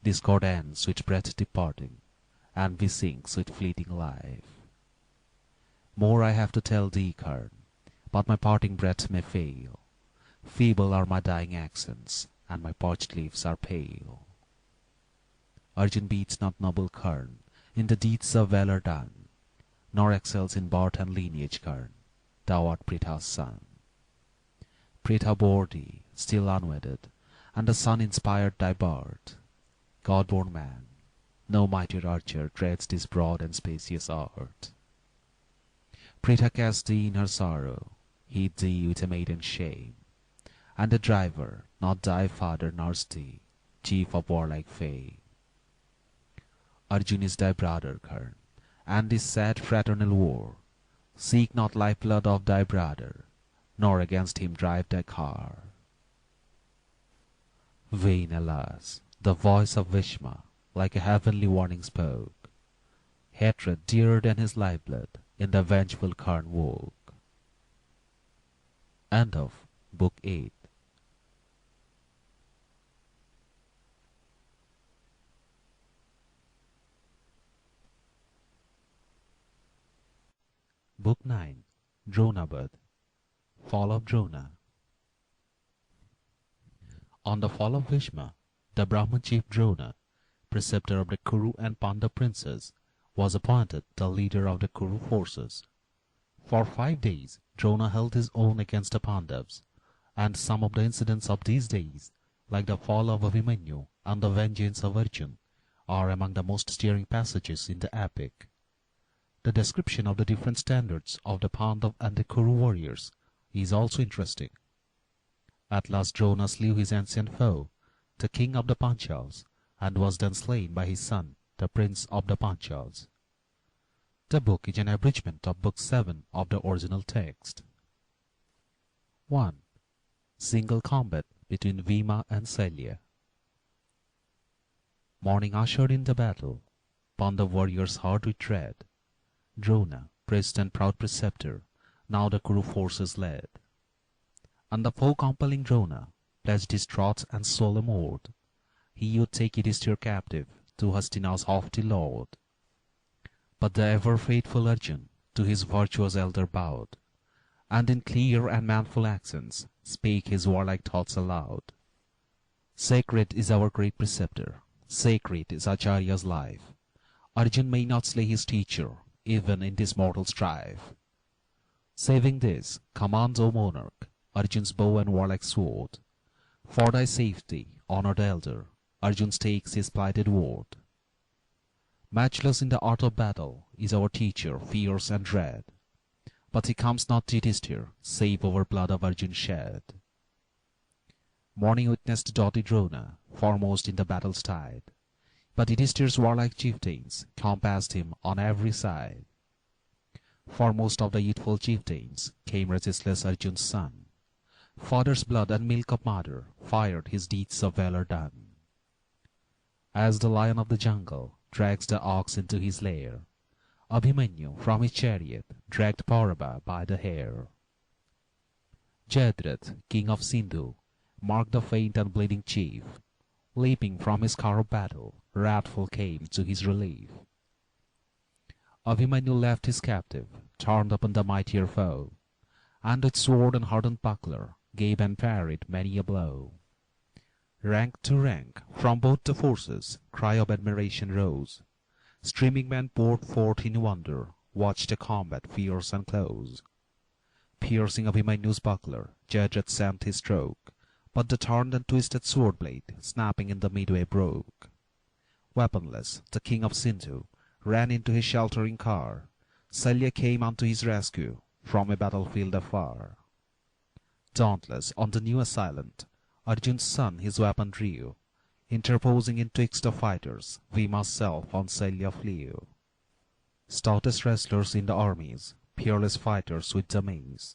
Discord ends with breath departing, and we sinks with fleeting life. More I have to tell thee, Karna, but my parting breath may fail. Feeble are my dying accents, and my parched lips are pale. Arjun beats not noble Karna in the deeds of valor done, nor excels in birth and lineage, Karna, thou art Pritha's son. Pritha bore thee, still unwedded, and the sun inspired thy birth. God-born man, no mightier archer treads this broad and spacious earth. Pritha cast thee in her sorrow, hid thee with a maiden's shame, and the driver, not thy father, nursed thee, chief of warlike fame. Arjun is thy brother, Karna, and this sad fraternal war. Seek not lifeblood of thy brother, nor against him drive thy car. Vain, alas, the voice of Bhishma, like a heavenly warning spoke. Hatred dearer than his lifeblood in the vengeful Karna woke. End of Book 8. Book 9. Dronabad. Fall of Drona. On the fall of Bhishma, the Brahman chief Drona, preceptor of the Kuru and Pandava princes, was appointed the leader of the Kuru forces. For 5 days Drona held his own against the Pandavas, and some of the incidents of these days, like the fall of Abhimanyu and the vengeance of Arjun, are among the most stirring passages in the epic. The description of the different standards of the Pandava and the Kuru warriors is also interesting. At last Drona slew his ancient foe, the king of the Panchals, and was then slain by his son, the prince of the Panchals. The book is an abridgment of Book 7 of the original text. 1. Single combat between Bhima and Shalya. Morning ushered in the battle. Pandava warriors hard with tread. Drona, praised and proud preceptor, now the Kuru forces led. And the foe compelling Drona, pledged his troth and solemn oath, he would take Yudhishthir captive to Hastina's haughty lord. But the ever faithful Arjun to his virtuous elder bowed, and in clear and manful accents spake his warlike thoughts aloud. Sacred is our great preceptor, sacred is Acharya's life. Arjun may not slay his teacher, even in this mortal strife. Saving this, command, O monarch, Arjun's bow and warlike sword. For thy safety, honored elder, Arjun takes his plighted word. Matchless in the art of battle is our teacher, fierce and dread. But he comes not to Yudhishthir, save over blood of Arjun shed. Morning witnessed doughty Drona, foremost in the battle's tide. But Yudhishthir's warlike chieftains compassed him on every side. Foremost of the youthful chieftains came resistless Arjun's son. Father's blood and milk of mother fired his deeds of valor done. As the lion of the jungle drags the ox into his lair, Abhimanyu from his chariot dragged Paurava by the hair. Jayadratha, king of Sindhu, marked the faint and bleeding chief. Leaping from his car of battle, wrathful came to his relief. Abhimanyu left his captive, turned upon the mightier foe, and with sword and hardened buckler gave and parried many a blow. Rank to rank, from both the forces, cry of admiration rose. Streaming men poured forth in wonder, watched the combat fierce and close. Piercing Abhimanyu's buckler, Jayadratha sent his stroke, but the turned and twisted sword blade, snapping in the midway, broke. Weaponless, the king of Sindhu ran into his sheltering car. Shalya came unto his rescue from a battlefield afar. Dauntless on the new assailant, Arjun's son his weapon drew. Interposing in twixt the fighters, Bhima's self on Shalya flew. Stoutest wrestlers in the armies, peerless fighters with the mace,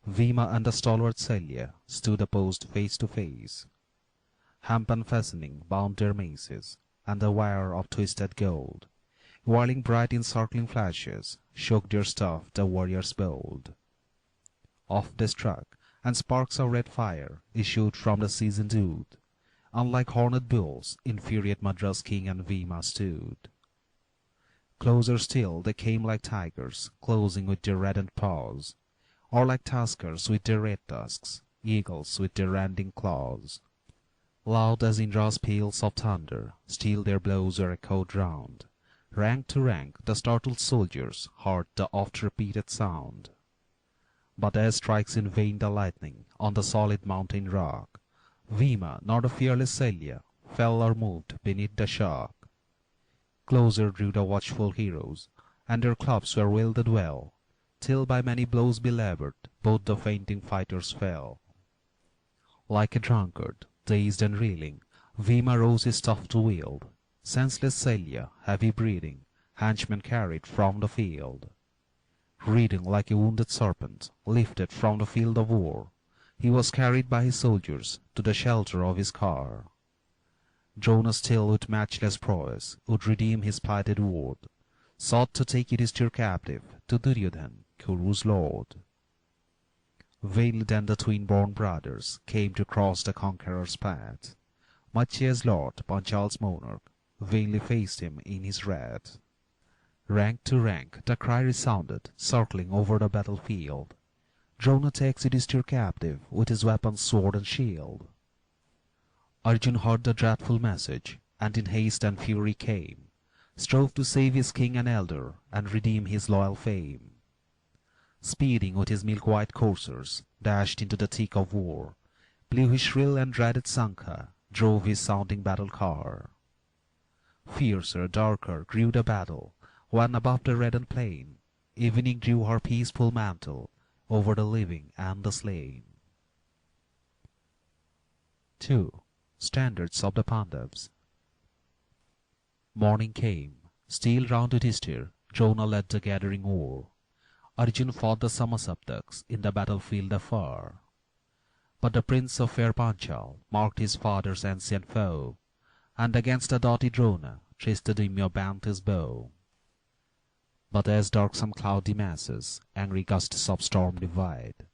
Bhima and the stalwart Shalya stood opposed face to face. Hempen fastening bound their maces, and the wire of twisted gold, whirling bright encircling flashes, shook their stuff the warriors bold. Off they struck, and sparks of red fire issued from the seasoned wood. Unlike horned bulls, infuriate Madras king and Bhima stood. Closer still they came like tigers, closing with their reddened paws, or like tuskers with their red tusks, eagles with their rending claws. Loud as Indra's peals of thunder, still their blows were echoed round. Rank to rank the startled soldiers heard the oft-repeated sound. But as strikes in vain the lightning on the solid mountain rock, Bhima, nor the fearless Shalya, fell or moved beneath the shock. Closer drew the watchful heroes, and their clubs were wielded well, till by many blows belaboured both the fainting fighters fell. Like a drunkard, dazed and reeling, Bhima rose his staff to wield. Senseless Shalya, heavy breathing, henchmen carried from the field. Writhing like a wounded serpent, lifted from the field of war, he was carried by his soldiers to the shelter of his car. Drona still with matchless prowess would redeem his plighted word, sought to take Yudhishthir captive to Duryodhan, Kuru's lord. Vainly then the twin-born brothers came to cross the conqueror's path. Much as Lord Panchal's monarch vainly faced him in his wrath. Rank to rank the cry resounded, circling over the battlefield. Drona takes Yudhishthir captive with his weapons, sword and shield. Arjun heard the dreadful message, and in haste and fury came, strove to save his king and elder, and redeem his loyal fame. Speeding with his milk-white coursers, dashed into the thick of war, blew his shrill and dreaded Sankha, drove his sounding battle car. Fiercer, darker grew the battle, when above the reddened plain, evening drew her peaceful mantle over the living and the slain. 2. Standards of the Pandavas. Morning came. Still round Yudhishthir, Drona led the gathering war. Arjun fought the Samasaptaks in the battlefield afar. But the prince of fair Panchal marked his father's ancient foe, and against the doughty Drona Tristadimya bent his bow. But as darksome cloudy masses angry gusts of storm divide,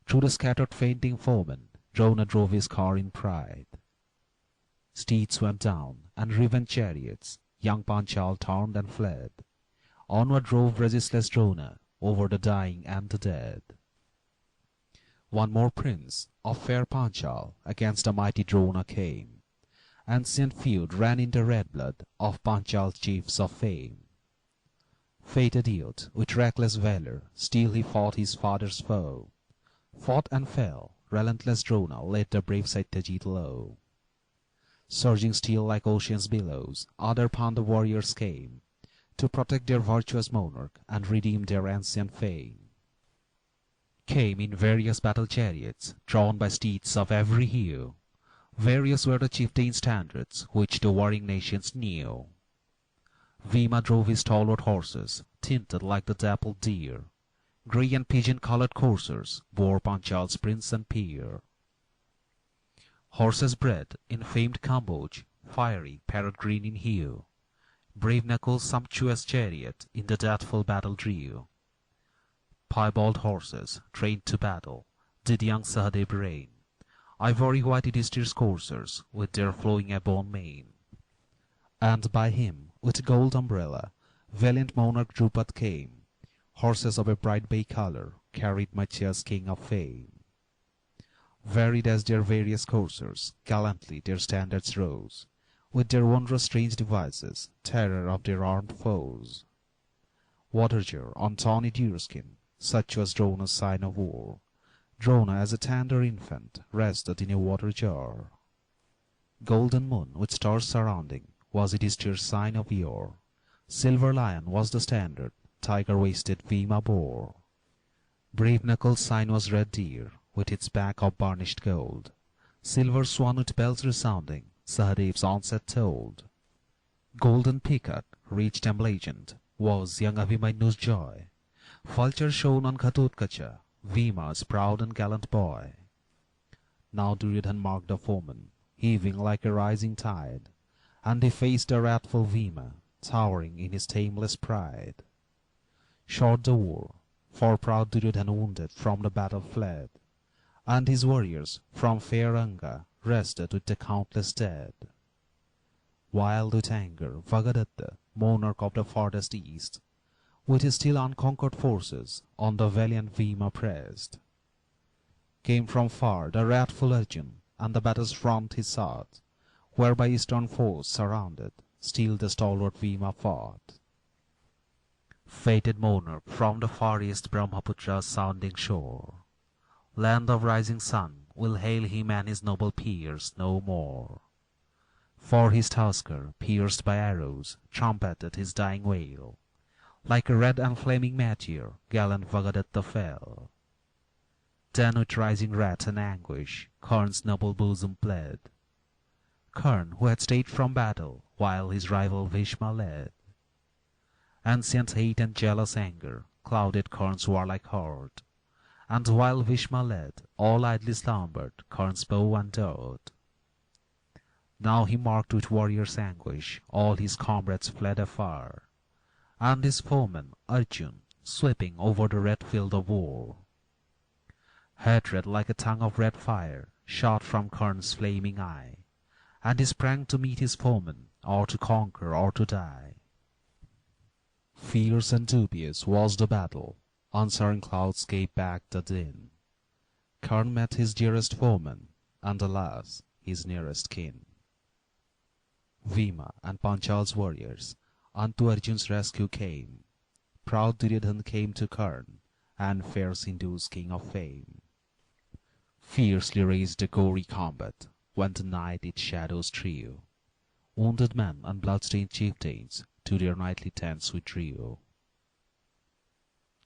through the scattered fainting foemen Drona drove his car in pride. Steeds went down, and riven chariots, young Panchal turned and fled. Onward drove resistless Drona over the dying and the dead. One more prince of fair Panchal against the mighty Drona came. Ancient feud ran in the red blood of Panchal's chiefs of fame. Fated youth, with reckless valor, still he fought his father's foe. Fought and fell, relentless Drona laid the brave Satyajit low. Surging still like ocean's billows, other Pandav warriors came, to protect their virtuous monarch and redeem their ancient fame. Came in various battle chariots, drawn by steeds of every hue. Various were the chieftains' standards, which the warring nations knew. Bhima drove his stalwart horses, tinted like the dappled deer. Grey and pigeon-coloured coursers bore Panchal's prince and peer. Horses bred in famed Cambodge, fiery parrot green in hue. Brave Nakul's sumptuous chariot in the deathful battle drew. Piebald horses, trained to battle, did young Sahadev reign. Ivory white Yudhishthir's coursers, with their flowing ebon mane. And by him, with gold umbrella, valiant monarch Draupadi came. Horses of a bright bay colour carried Matsya's king of fame. Varied as their various coursers, gallantly their standards rose, with their wondrous strange devices, terror of their armed foes. Water-jar on tawny deerskin, such was Drona's sign of war. Drona as a tender infant rested in a water-jar. Golden moon with stars surrounding was Yudhishthir's sign of yore. Silver lion was the standard, tiger-waisted Bhima bore. Brave Nakul's sign was red deer, with its back of burnished gold. Silver swan with bells resounding, Sahadev's onset told. Golden peacock, reached emblazoned, was young Abhimanyu's joy. Vulture shone on Ghatotkacha, Bhima's proud and gallant boy. Now Duryodhan marked the foeman, heaving like a rising tide, and he faced the wrathful Bhima, towering in his tameless pride. Short the war, for proud Duryodhan wounded from the battle fled, and his warriors from fair Anga rested with the countless dead. Wild with anger, Vagadatta, monarch of the farthest east, with his still unconquered forces on the valiant Bhima pressed. Came from far the wrathful Arjun, and the battle's front he sought, where by eastern foes surrounded, still the stalwart Bhima fought. Fated monarch from the far east Brahmaputra's sounding shore, land of rising sun, will hail him and his noble peers no more. For his tusker, pierced by arrows, trumpeted his dying wail. Like a red and flaming meteor, gallant Vagadatta fell. Then with rising wrath and anguish, Karna's noble bosom bled. Karna, who had stayed from battle, while his rival Bhishma led. Ancient hate and jealous anger clouded Karna's warlike heart, and while Bhishma led, all idly slumbered Karna's bow and dart. Now he marked with warrior's anguish all his comrades fled afar, and his foeman Arjun sweeping over the red field of war. Hatred like a tongue of red fire shot from Karna's flaming eye, and he sprang to meet his foeman, or to conquer or to die. Fierce and dubious was the battle, answering clouds gave back the din. Karna met his dearest foeman, and alas, his nearest kin. Bhima and Panchala's warriors unto Arjun's rescue came. Proud Duryodhan came to Karna, and fair Sindhu's king of fame. Fiercely raged the gory combat, when the night its shadows threw. Wounded men and blood-stained chieftains to their nightly tents withdrew.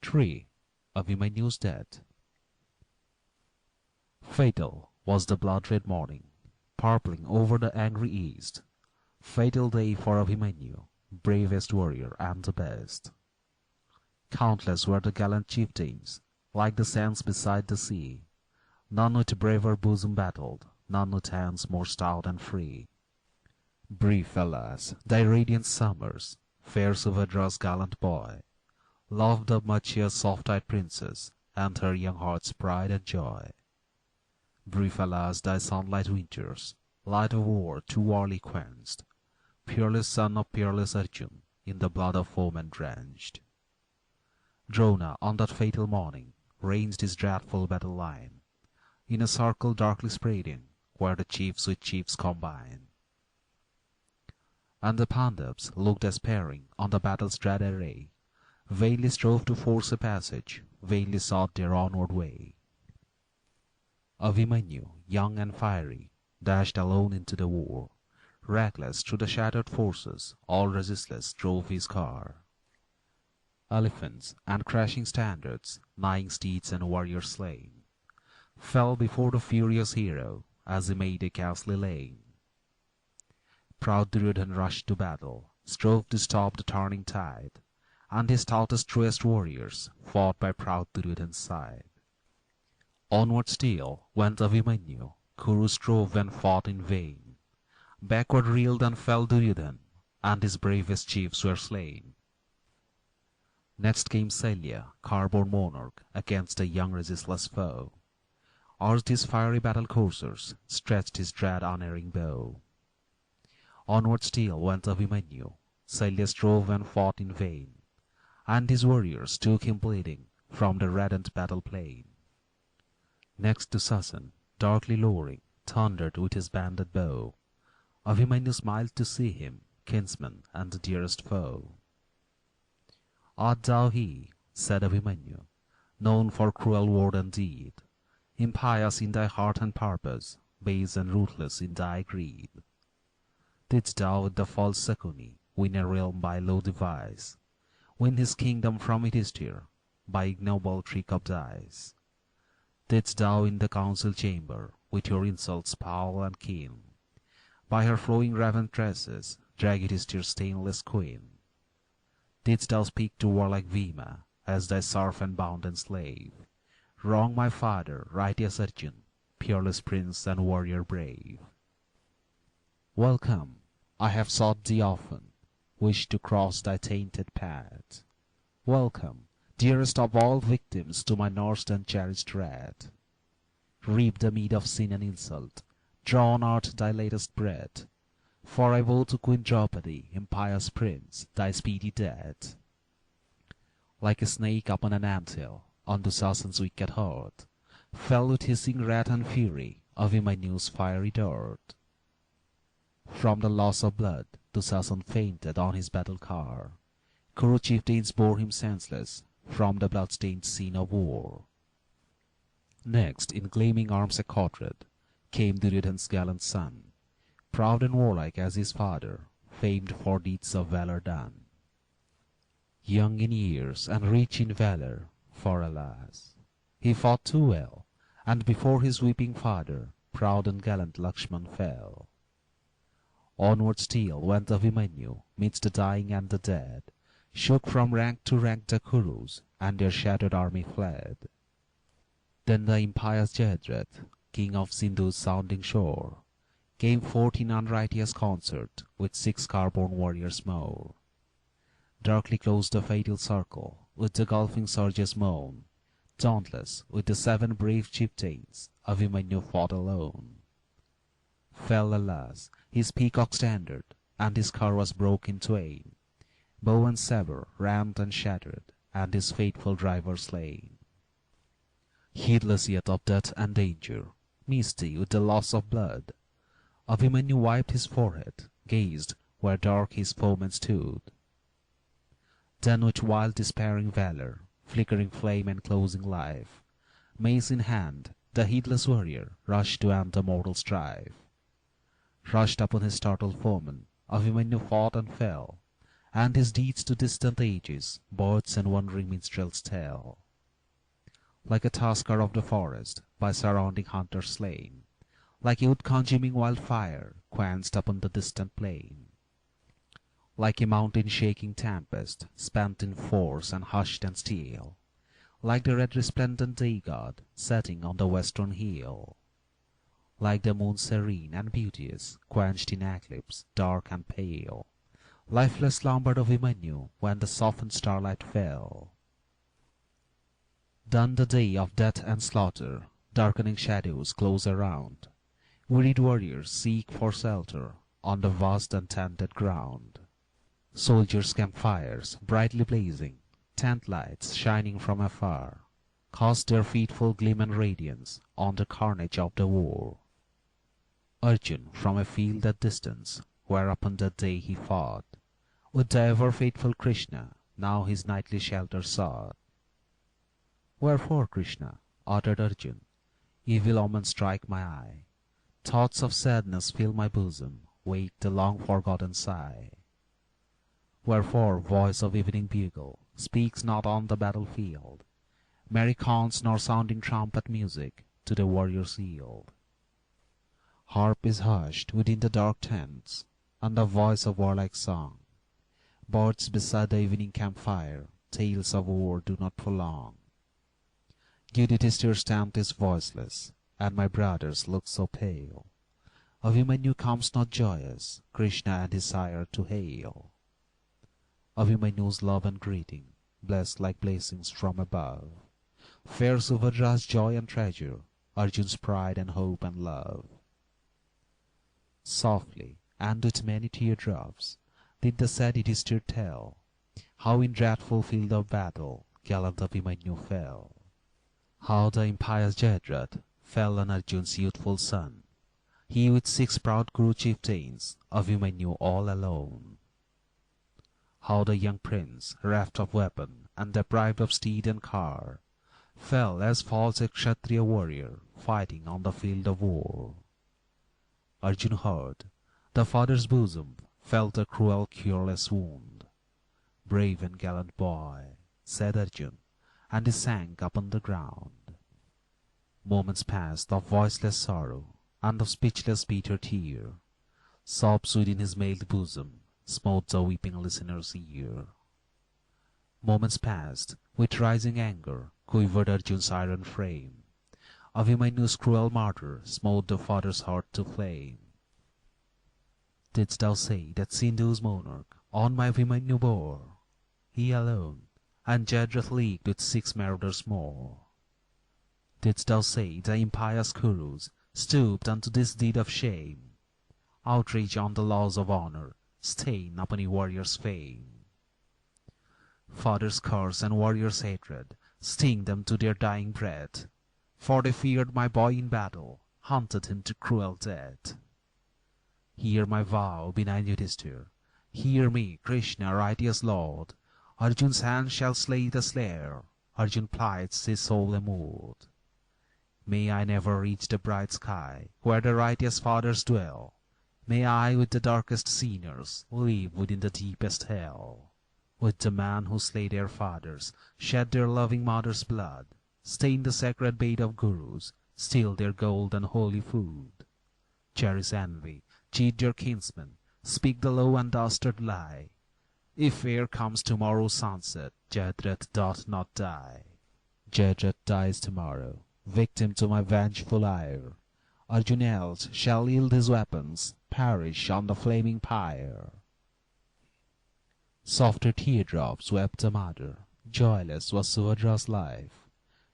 3. Abhimanyu's death. Fatal was the blood-red morning, purpling over the angry east. Fatal day for Abhimanyu, bravest warrior and the best. Countless were the gallant chieftains, like the sands beside the sea. None with braver bosom battled, none with hands more stout and free. Brief, alas, thy radiant summers, fair Subhadra's gallant boy, loved of Matsya's soft-eyed princess, and her young heart's pride and joy. Brief, alas, thy sunlight winters, light of war too warly quenched, peerless son of peerless Arjun, in the blood of foemen drenched. Drona on that fatal morning ranged his dreadful battle line, in a circle darkly spreading, where the chiefs with chiefs combine. And the Pandavas looked despairing on the battle's dread array, vainly strove to force a passage, vainly sought their onward way. Abhimanyu, young and fiery, dashed alone into the war, reckless through the shattered forces, all resistless drove his car. Elephants and crashing standards, nigh steeds and warriors slain, fell before the furious hero as he made a ghastly lane. Proud Duryodhan rushed to battle, strove to stop the turning tide, and his stoutest truest warriors fought by proud Duryodhan's side. Onward still went Abhimanyu, Kuru strove and fought in vain. Backward reeled and fell Duryodhan, and his bravest chiefs were slain. Next came Shalya, car-borne monarch, against a young resistless foe. Urged his fiery battle coursers, stretched his dread unerring bow. Onward still went Abhimanyu, Shalya strove and fought in vain, and his warriors took him bleeding from the reddened battle plain. Next to Sasan, darkly lowering, thundered with his banded bow. Abhimanyu smiled to see him, kinsman and the dearest foe. Art thou he, said Abhimanyu, known for cruel word and deed, impious in thy heart and purpose, base and ruthless in thy greed? Didst thou with the false Sakuni win a realm by low device, win his kingdom from Yudhishthir by ignoble trick of dice? Didst thou in the council chamber, with your insults foul and keen, by her flowing raven tresses drag Yudhishthir's stainless queen? Didst thou speak to warlike Bhima as thy serf and bounden slave, wrong my father, righteous Arjun, peerless prince and warrior brave. Welcome, I have sought thee often, wished to cross thy tainted path. Welcome, dearest of all victims to my nursed and cherished wrath. Reap the meed of sin and insult, draw on earth thy latest breath, for I vow to Queen Draupadi, impious prince, thy speedy death. Like a snake upon an anthill, on Dushasan's wicked heart, fell with hissing wrath and fury Abhimanyu's fiery dart. From the loss of blood, Dushasan fainted on his battle car. Kuru chieftains bore him senseless from the blood-stained scene of war. Next, in gleaming arms accoutred, came Duryodhan's gallant son, proud and warlike as his father, famed for deeds of valor done. Young in years and rich in valor, for alas, he fought too well, and before his weeping father, proud and gallant Lakshman fell. Onward still went Abhimanyu midst the dying and the dead, shook from rank to rank the Kurus, and their shattered army fled. Then the impious Jayadratha, king of Sindhu's sounding shore, came forth in unrighteous concert with 6 scar-born warriors more. Darkly closed the fatal circle with the gulfing surges moan. Dauntless with the 7 brave chieftains, Abhimanyu fought alone. Fell, alas, his peacock standard, and his car was broke in twain. Bow and sabre rammed and shattered, and his faithful driver slain. Heedless yet of death and danger, misty with the loss of blood, Abhimanyu wiped his forehead, gazed where dark his foeman stood. Then with wild despairing valor, flickering flame and closing life, mace in hand, the heedless warrior rushed to end the mortal strife. Rushed upon his startled foeman, Abhimanyu fought and fell, and his deeds to distant ages birds and wondering minstrels tell. Like a tusker of the forest, by surrounding hunters slain, like a wood-consuming wildfire quenched upon the distant plain, like a mountain-shaking tempest spent in force and hushed and still, like the red resplendent day-god setting on the western hill, like the moon serene and beauteous quenched in eclipse dark and pale, lifeless slumbered Abhimanyu when the softened starlight fell. Done the day of death and slaughter, darkening shadows close around, wearied warriors seek for shelter on the vast and tented ground. Soldiers' campfires brightly blazing, tent lights shining from afar, cast their fitful gleam and radiance on the carnage of the war. Arjun from a field at distance, where upon that day he fought, with the ever-faithful Krishna, now his nightly shelter sought. Wherefore, Krishna, uttered Arjun, evil omens strike my eye, thoughts of sadness fill my bosom, wake the long-forgotten sigh. Wherefore voice of evening bugle speaks not on the battlefield, merry corns nor sounding trumpet music to the warriors yield. Harp is hushed within the dark tents, and the voice of warlike song, birds beside the evening campfire tales of war do not prolong. Yudhishthir's tent is voiceless, and my brothers look so pale. Abhimanyu comes not joyous, Krishna and his sire to hail. Abhimanyu's love and greeting, blessed like blessings from above, fair Subhadra's joy and treasure, Arjun's pride and hope and love. Softly, and with many teardrops, did the sad Yudhishthir tell, how in dreadful field of battle gallant Abhimanyu fell. How the impious Jayadratha fell on Arjun's youthful son, he with 6 proud Kuru chieftains, Abhimanyu all alone. How the young prince, reft of weapon and deprived of steed and car, fell as falls a Kshatriya warrior fighting on the field of war. Arjun heard, the father's bosom felt a cruel cureless wound. Brave and gallant boy, said Arjun, and he sank upon the ground. Moments passed of voiceless sorrow and of speechless bitter tear, sobs within his mailed bosom smote the weeping listener's ear. Moments passed with rising anger quivered Arjun's iron frame. Abhimanyu's cruel murder smote the father's heart to flame. Didst thou say that Sindhu's monarch on my Abhimanyu bore? He alone, and Jadreth leagued with 6 marauders more. Didst thou say the impious Kurus stooped unto this deed of shame? Outrage on the laws of honor, stain upon a warrior's fame. Father's curse and warrior's hatred sting them to their dying breath, for they feared my boy in battle, hunted him to cruel death. Hear my vow, benign Yudhishthir, hear me, Krishna, righteous Lord. Arjun's hand shall slay the slayer. Arjun plights his solemn mood. May I never reach the bright sky, where the righteous fathers dwell. May I with the darkest sinners live within the deepest hell. With the men who slay their fathers, shed their loving mother's blood, stain the sacred bed of gurus, steal their gold and holy food. Cherish envy, cheat their kinsmen, speak the low and dastard lie. If ere comes tomorrow's sunset, Jadreth doth not die. Jadreth dies tomorrow, victim to my vengeful ire. Arjun else shall yield his weapons, perish on the flaming pyre. Softer teardrops wept the mother, joyless was Subhadra's life.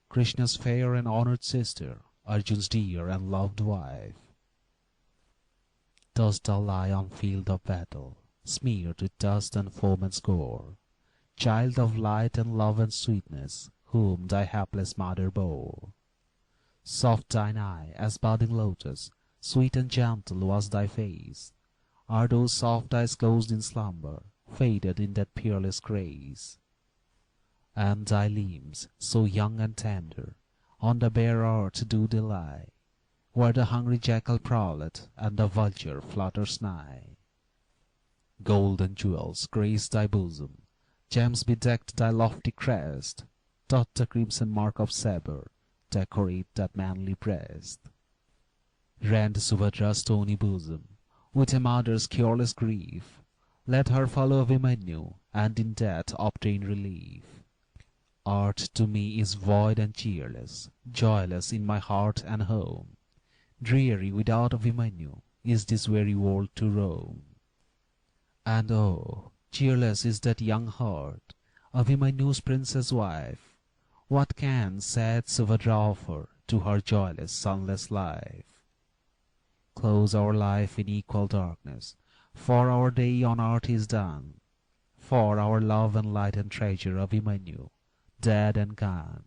Krishna's fair and honored sister, Arjun's dear and loved wife. Dost thou lie on field of battle, smeared with dust and foam and gore, child of light and love and sweetness, whom thy hapless mother bore? Soft thine eye as budding lotus, sweet and gentle was thy face. Are those soft eyes closed in slumber, faded in that peerless grace? And thy limbs, so young and tender, on the bare earth do they lie, where the hungry jackal prowleth and the vulture flutters nigh. Gold and jewels grace thy bosom, gems bedecked thy lofty crest, doth the crimson mark of sabre decorate that manly breast. Rend Subhadra's stony bosom with a mother's cureless grief, let her follow Abhimanyu, and in death obtain relief. Art to me is void and cheerless, joyless in my heart and home. Dreary without Abhimanyu is this weary world to roam. And oh, cheerless is that young heart, Abhimanyu's princess wife. What can sad Subhadra offer to her joyless, sunless life? Close our life in equal darkness, for our day on earth is done, for our love and light and treasure Abhimanyu, dead and gone.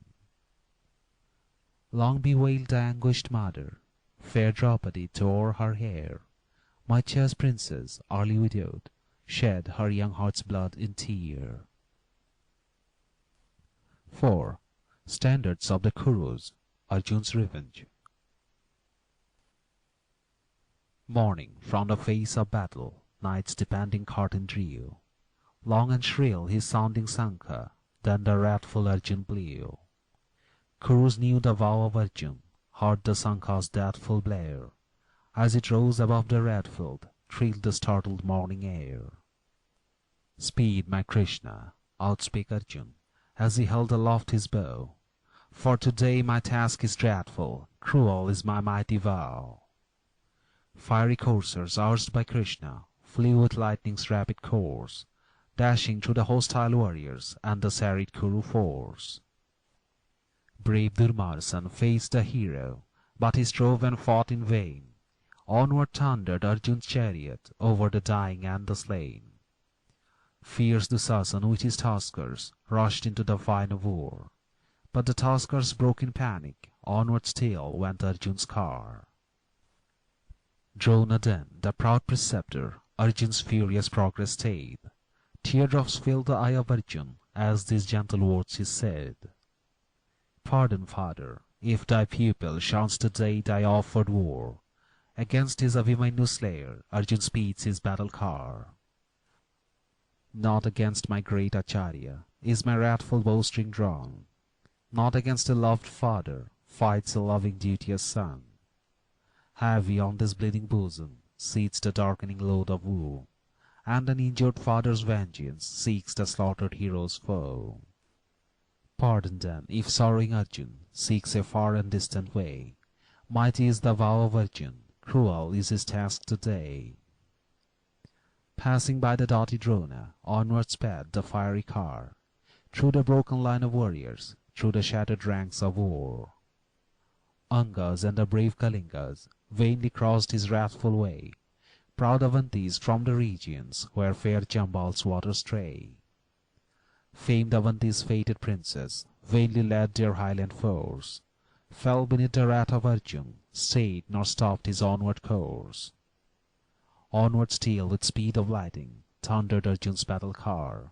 Long bewailed the anguished mother, fair Draupadi tore her hair. My chaste princess, early widowed, shed her young heart's blood in tear. 4. Standards of the Kurus, Arjun's revenge. Morning from the face of battle, night's depending curtain drew. Long and shrill his sounding Sankha, then the wrathful Arjun blew. Kurus knew the vow of Arjun, heard the Sankha's deathful blare. As it rose above the red field, thrilled the startled morning air. Speed, my Krishna, outspake Arjun, as he held aloft his bow. For today my task is dreadful, cruel is my mighty vow. Fiery coursers urged by Krishna flew with lightning's rapid course, dashing through the hostile warriors and the serried Kuru force. Brave Durmarsan faced the hero, but he strove and fought in vain. Onward thundered Arjun's chariot over the dying and the slain. Fierce Dusasan with his tuskers rushed into the fine of war, but the tuskers broke in panic. Onward still went Arjun's car. Drona then, the proud preceptor, Arjun's furious progress stayed. Teardrops filled the eye of Arjun as these gentle words he said. Pardon, father, if thy pupil shuns today thy offered war. Against his Abhimanyu slayer, Arjun speeds his battle car. Not against my great Acharya is my wrathful bowstring drawn. Not against a loved father fights a loving duteous son. Heavy on this bleeding bosom sits the darkening load of woe, and an injured father's vengeance seeks the slaughtered hero's foe. Pardon then, if sorrowing Arjun seeks a far and distant way. Mighty is the vow of Arjun, cruel is his task today. Passing by the doughty Drona, onward sped the fiery car, through the broken line of warriors, through the shattered ranks of war. Angas and the brave Kalingas vainly crossed his wrathful way, proud Avantis from the regions where fair Chambal's waters stray. Famed Avanti's fated princes vainly led their highland foes, fell beneath the wrath of Arjun, stayed nor stopped his onward course. Onward still with speed of lightning thundered Arjun's battle car,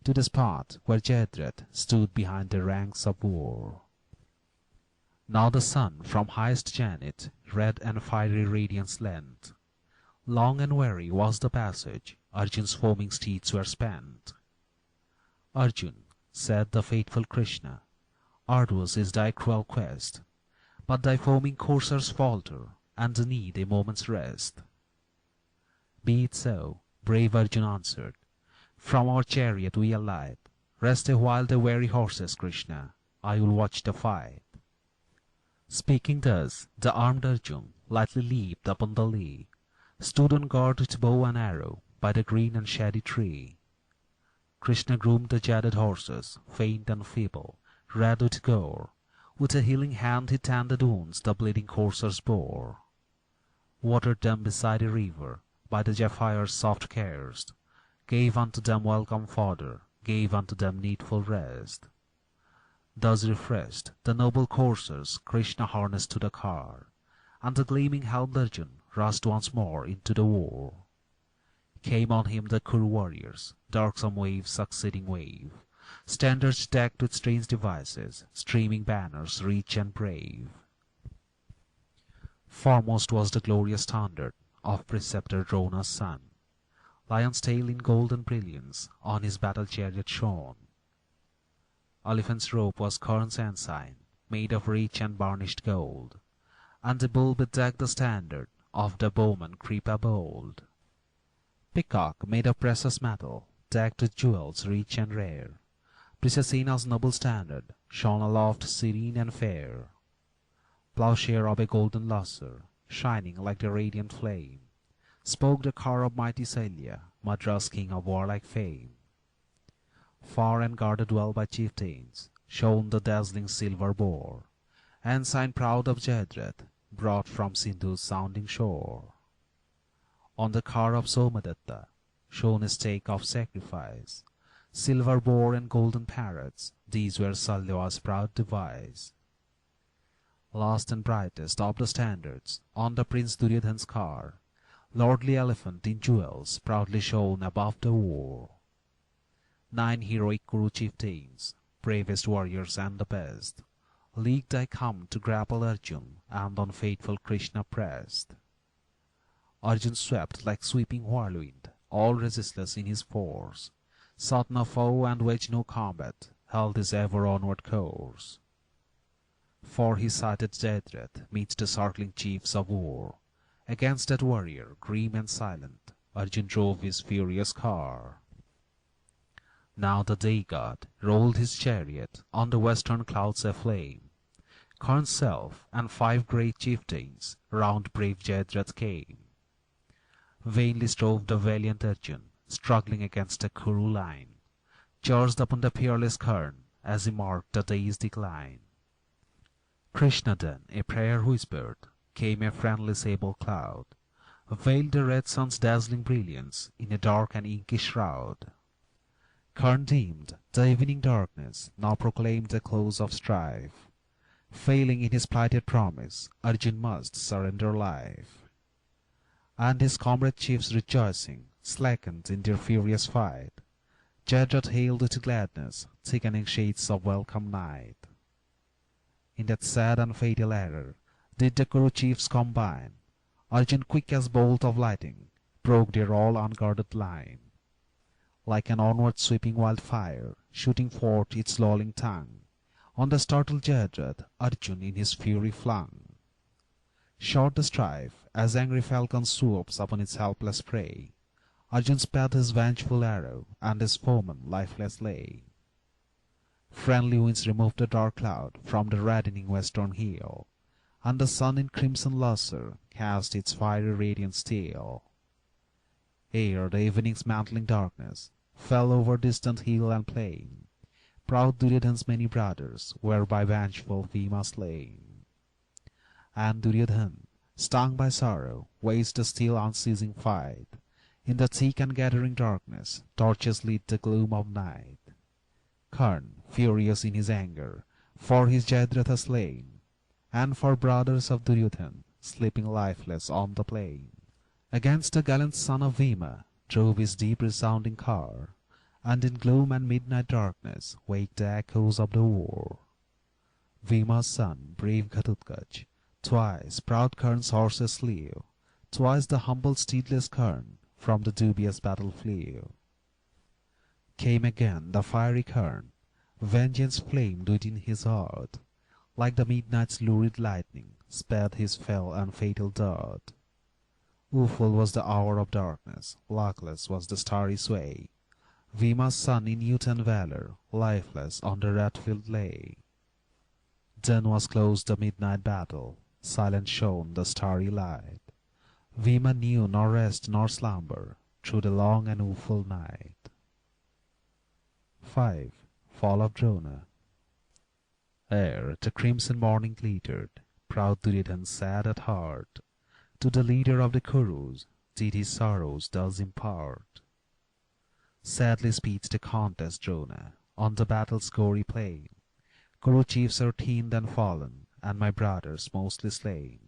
to the spot where Jayadratha stood behind the ranks of war. Now the sun from highest zenith red and fiery radiance lent. Long and weary was the passage, Arjun's foaming steeds were spent. Arjun, said the fateful Krishna, arduous is thy cruel quest, but thy foaming coursers falter, and need a moment's rest. Be it so, brave Arjun answered, from our chariot we alight. Rest a while the weary horses, Krishna, I will watch the fight. Speaking thus, the armed Arjun lightly leaped upon the lea, stood on guard with bow and arrow by the green and shady tree. Krishna groomed the jaded horses, faint and feeble, red with gore. With a healing hand he tended wounds the bleeding coursers bore. Watered them beside a river, by the Zephyr's soft cares, gave unto them welcome fodder, gave unto them needful rest. Thus refreshed, the noble coursers Krishna harnessed to the car, and the gleaming helmed Arjun rushed once more into the war. Came on him the Kuru warriors, darksome wave succeeding wave, standards decked with strange devices, streaming banners rich and brave. Foremost was the glorious standard of preceptor Drona's son, lion's tail in golden brilliance on his battle chariot shone. Elephant's robe was Karna's ensign, made of rich and varnished gold, and the bull bedecked the standard of the bowman Kripa bold. Peacock made of precious metal, decked with jewels rich and rare, Priscina's noble standard shone aloft serene and fair. Plowshare of a golden lustre, shining like the radiant flame, spoke the car of mighty Salya, Madras king of warlike fame. Far and guarded well by chieftains, shone the dazzling silver boar, ensign proud of Jayadratha, brought from Sindhu's sounding shore. On the car of Somadatta shone a stake of sacrifice, silver boar and golden parrots, these were Salya's proud device. Last and brightest of the standards, on the Prince Duryodhan's car, lordly elephant in jewels proudly shone above the war. 9 heroic Kuru chieftains, bravest warriors and the best, leagued I come to grapple Arjun, and on faithful Krishna pressed. Arjun swept like sweeping whirlwind, all resistless in his force, sought no foe and waged no combat, held his ever onward course. For he sighted Jayadratha midst the circling chiefs of war. Against that warrior, grim and silent, Arjun drove his furious car. Now the day-god rolled his chariot on the western clouds aflame. Karna's self and 5 great chieftains round brave Jayadratha came. Vainly strove the valiant Arjun, struggling against the Kuru line, charged upon the peerless Karna as he marked the day's decline. Krishna then a prayer whispered, came a friendly sable cloud, veiled the red sun's dazzling brilliance in a dark and inky shroud. Karna deemed the evening darkness now proclaimed the close of strife. Failing in his plighted promise, Arjun must surrender life. And his comrade chiefs rejoicing slackened in their furious fight. Jayadratha hailed with gladness thickening shades of welcome night. In that sad and fatal error did the Kuru chiefs combine. Arjun, quick as bolt of lightning, broke their all unguarded line. Like an onward sweeping wildfire, shooting forth its lolling tongue, on the startled Jayadratha Arjun in his fury flung. Short the strife, as angry falcon swoops upon its helpless prey. Arjun sped his vengeful arrow, and his foeman lifeless lay. Friendly winds removed the dark cloud from the reddening western hill, and the sun in crimson lustre cast its fiery radiance still. Ere the evening's mantling darkness fell over distant hill and plain, proud Duryodhan's many brothers were by vengeful Bhima slain. And Duryodhan, stung by sorrow, waged a still unceasing fight. In the thick and gathering darkness, torches lit the gloom of night. Karna, furious in his anger, for his Jayadratha slain, and for brothers of Duryodhan sleeping lifeless on the plain, against the gallant son of Bhima drove his deep resounding car, and in gloom and midnight darkness waked the echoes of the war. Bhima's son, brave Ghatotkacha, twice proud Karna's horses slew, twice the humble steedless Karna from the dubious battle flew. Came again the fiery Karna, vengeance flamed within his heart, like the midnight's lurid lightning sped his fell and fatal dart. Woeful was the hour of darkness, luckless was the starry sway. Bhima's son in youth and valour, lifeless on the red-field lay. Then was closed the midnight battle, silent shone the starry light. Bhima knew nor rest nor slumber through the long and woeful night. 5. Fall of Drona. Ere the crimson morning glittered, proud Duryodhan sad at heart, to the leader of the Kurus did his sorrows thus impart. Sadly speeds the contest Drona on the battle's gory plain. Kuru chiefs are thinned and fallen, and my brothers mostly slain.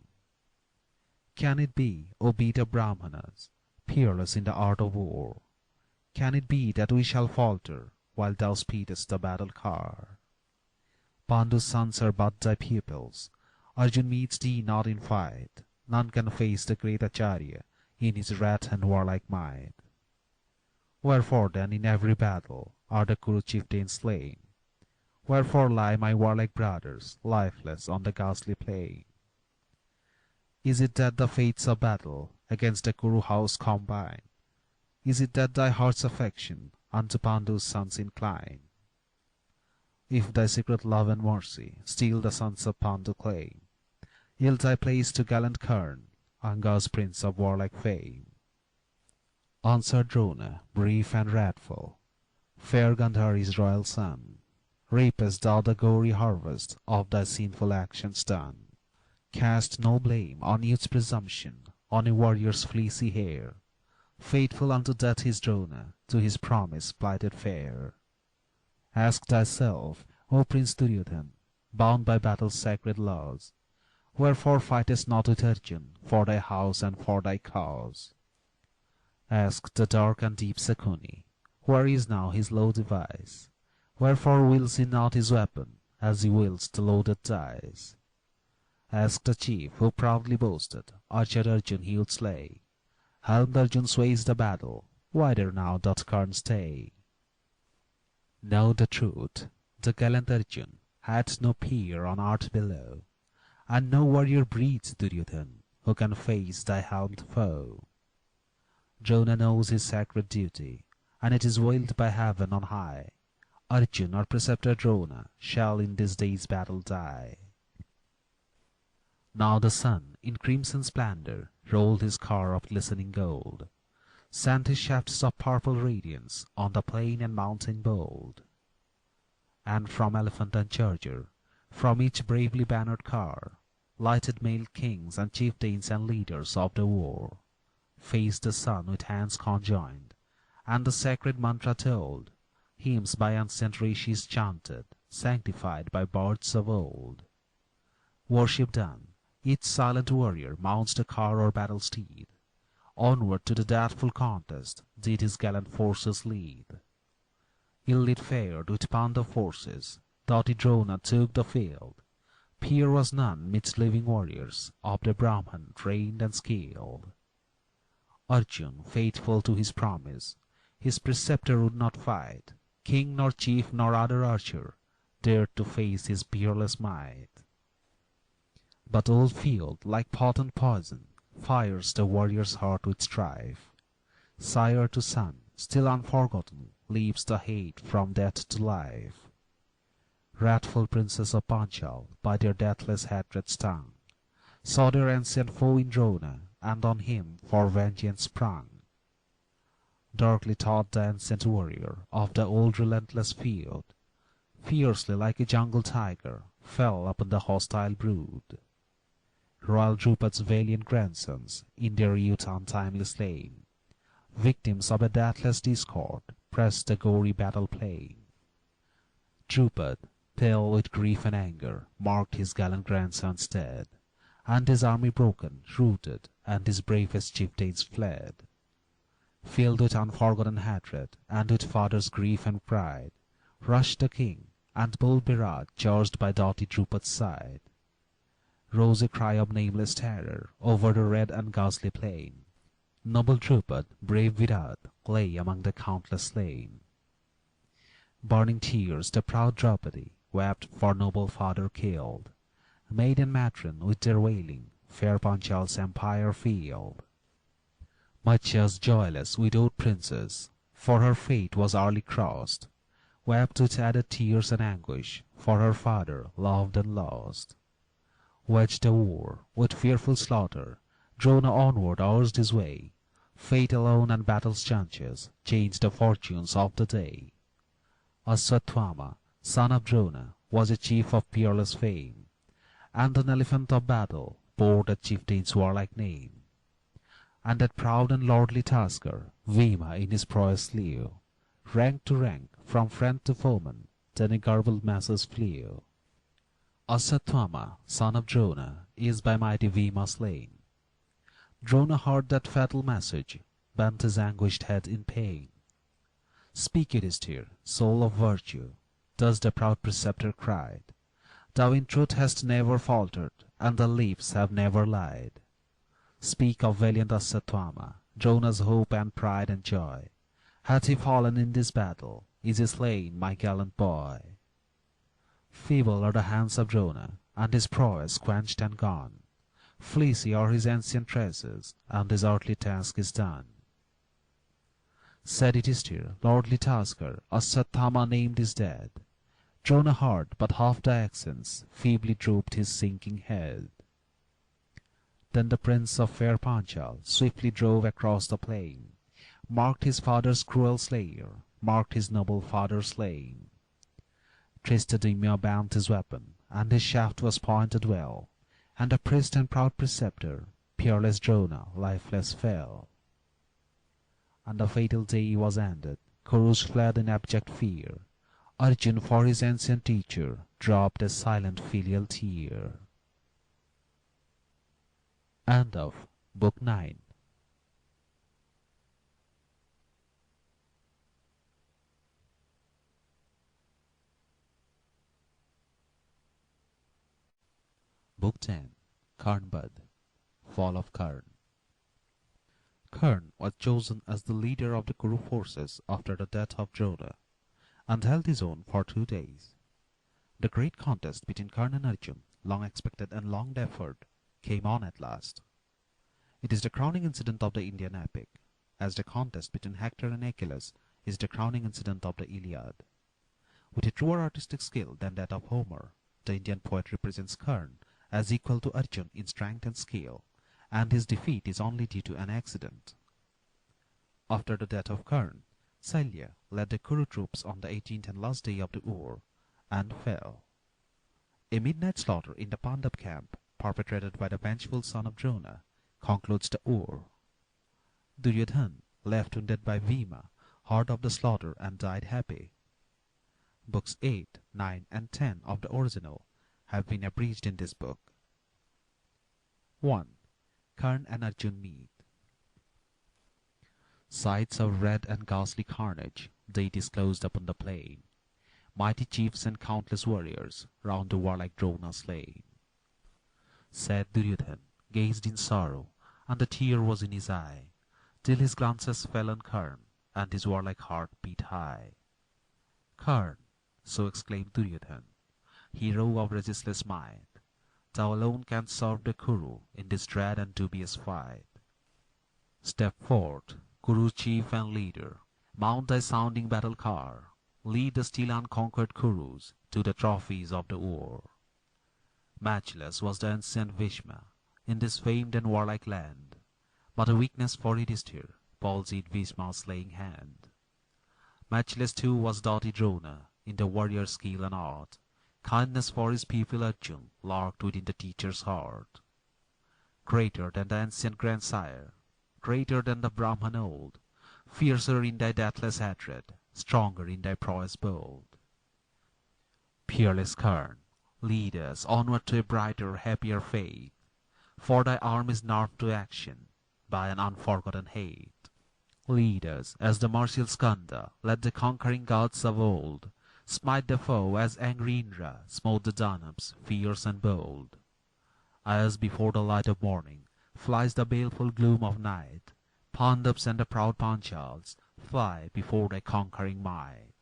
Can it be, O beta Brahmanas, peerless in the art of war? Can it be that we shall falter while thou speedest the battle car? Pandu's sons are but thy pupils. Arjun meets thee not in fight. None can face the great Acharya in his wrath and warlike might. Wherefore then in every battle are the Kuru chieftains slain? Wherefore lie my warlike brothers lifeless on the ghastly plain? Is it that the fates of battle against the Kuru house combine? Is it that thy heart's affection unto Pandu's sons incline? If thy secret love and mercy still the sons of Pandu claim, yield thy place to gallant Karna, Anga's prince of warlike fame. Answered Drona, brief and wrathful, fair Gandhari's royal son, reapest thou the gory harvest of thy sinful actions done? Cast no blame on youth's presumption, on a warrior's fleecy hair. Faithful unto death is Drona, to his promise plighted fair. Ask thyself, O Prince Duryodhan, bound by battle's sacred laws, wherefore fightest not with Arjun for thy house and for thy cause? Ask the dark and deep Sakuni, where is now his low device? Wherefore wields he not his weapon, as he wields the loaded dice? Ask the chief who proudly boasted, archer Arjun he would slay. Helmed Arjun sways the battle, wider now doth Karna stay. Know the truth, the gallant Arjun had no peer on earth below, and no warrior breathes, Duryodhan, who can face thy helmed foe. Drona knows his sacred duty, and it is willed by heaven on high. Arjun or preceptor Drona shall in this day's battle die. Now the sun, in crimson splendor, rolled his car of glistening gold, sent his shafts of purple radiance on the plain and mountain bold. And from elephant and charger, from each bravely bannered car, lighted mailed kings and chieftains and leaders of the war, faced the sun with hands conjoined, and the sacred mantra told, hymns by ancient rishis chanted, sanctified by bards of old. Worship done, each silent warrior mounts the car or battle steed. Onward to the deathful contest did his gallant forces lead. Ill it fared with Pandav forces, doughty Drona took the field. Peer was none midst living warriors of the Brahman trained and skilled. Arjun, faithful to his promise, his preceptor would not fight. King nor chief nor other archer dared to face his peerless might. But old field, like potent poison, fires the warrior's heart with strife. Sire to son, still unforgotten, leaps the hate from death to life. wrathful princess of Panchala, by their deathless hatred stung, saw their ancient foe in Drona, and on him for vengeance sprung. Darkly thought the ancient warrior of the old relentless field, fiercely like a jungle tiger, fell upon the hostile brood. Royal Drupadi's valiant grandsons, in their youth untimely slain, victims of a deathless discord, pressed the gory battle plain. Drupad, pale with grief and anger, marked his gallant grandsons dead, and his army broken, routed, and his bravest chieftains fled. Filled with unforgotten hatred, and with father's grief and pride, rushed the king, and bold Bharat charged by doughty Drupad's side. Rose a cry of nameless terror over the red and ghastly plain. Noble Drupad, brave Virat, lay among the countless slain. Burning tears the proud Draupadi wept for noble father killed. Maid and matron with their wailing fair Panchala's empire filled. Much as joyless widowed princess, for her fate was early crossed, wept with added tears and anguish for her father loved and lost. Waged the war with fearful slaughter, Drona onward urged his way. Fate alone and battle's chances changed the fortunes of the day. Aswatthama, son of Drona, was a chief of peerless fame, and an elephant of battle bore the chieftain's warlike name. And that proud and lordly tasker, Bhima in his prowess slew, rank to rank, from friend to foeman, then a garbled masses flew. Aswatthama, son of Drona, is by mighty Bhima slain. Drona heard that fatal message, bent his anguished head in pain. Speak, Yudhishthir, soul of virtue, thus the proud preceptor cried. Thou in truth hast never faltered, and thy lips have never lied. Speak of valiant Aswatthama, Drona's hope and pride and joy. Hath he fallen in this battle? Is he slain, my gallant boy? Feeble are the hands of Drona, and his prowess quenched and gone. Fleecy are his ancient tresses, and his earthly task is done. Said Yudhishthir, lordly tasker, Aswatthama named is dead. Drona heard but half the accents, feebly drooped his sinking head. Then the prince of fair Panchala swiftly drove across the plain, marked his father's cruel slayer, marked his noble father slain. Tristademia bent his weapon, and his shaft was pointed well, and the priest and proud preceptor, peerless Drona, lifeless fell. And the fatal day was ended, Kurus fled in abject fear. Arjun for his ancient teacher dropped a silent filial tear. End of Book 9. Book 10. Karnbad, Fall of Karn. Karn was chosen as the leader of the Kuru forces after the death of Drona, and held his own for 2 days. The great contest between Karn and Arjun, long expected and long deferred, came on at last. It is the crowning incident of the Indian epic, as the contest between Hector and Achilles is the crowning incident of the Iliad. With a truer artistic skill than that of Homer, the Indian poet represents Karn as equal to Arjun in strength and skill, and his defeat is only due to an accident. After the death of Karn, Shailya led the Kuru troops on the 18th and last day of the war, and fell. A midnight slaughter in the Pandav camp, perpetrated by the vengeful son of Drona, concludes the war. Duryodhan, left wounded by Bhima, heard of the slaughter and died happy. Books 8, 9, and 10 of the original have been abridged in this book. 1. Karn and Arjun meet. Sights of red and ghastly carnage they disclosed upon the plain. Mighty chiefs and countless warriors round the warlike Drona slain. Sad Duryodhan gazed in sorrow, and a tear was in his eye, till his glances fell on Karn, and his warlike heart beat high. Karn, so exclaimed Duryodhan, hero of resistless might, thou alone canst serve the Kuru in this dread and dubious fight. Step forth, Kuru's chief and leader, mount thy sounding battle car, lead the still unconquered Kurus to the trophies of the war. Matchless was the ancient Bhishma in this famed and warlike land, but a weakness for Yudhishthir palsied Bhishma's slaying hand. Matchless too was doughty Drona in the warrior's skill and art. Kindness for his pupil Arjun lurked within the teacher's heart. Greater than the ancient grandsire, greater than the Brahman old, fiercer in thy deathless hatred, stronger in thy prowess bold. Peerless Karn, lead us onward to a brighter, happier fate, for thy arm is nerved to action by an unforgotten hate. Lead us as the martial Skanda led the conquering gods of old, smite the foe as angry Indra smote the Danabs fierce and bold. As before the light of morning flies the baleful gloom of night, Pandavas and the proud Panchals fly before thy conquering might.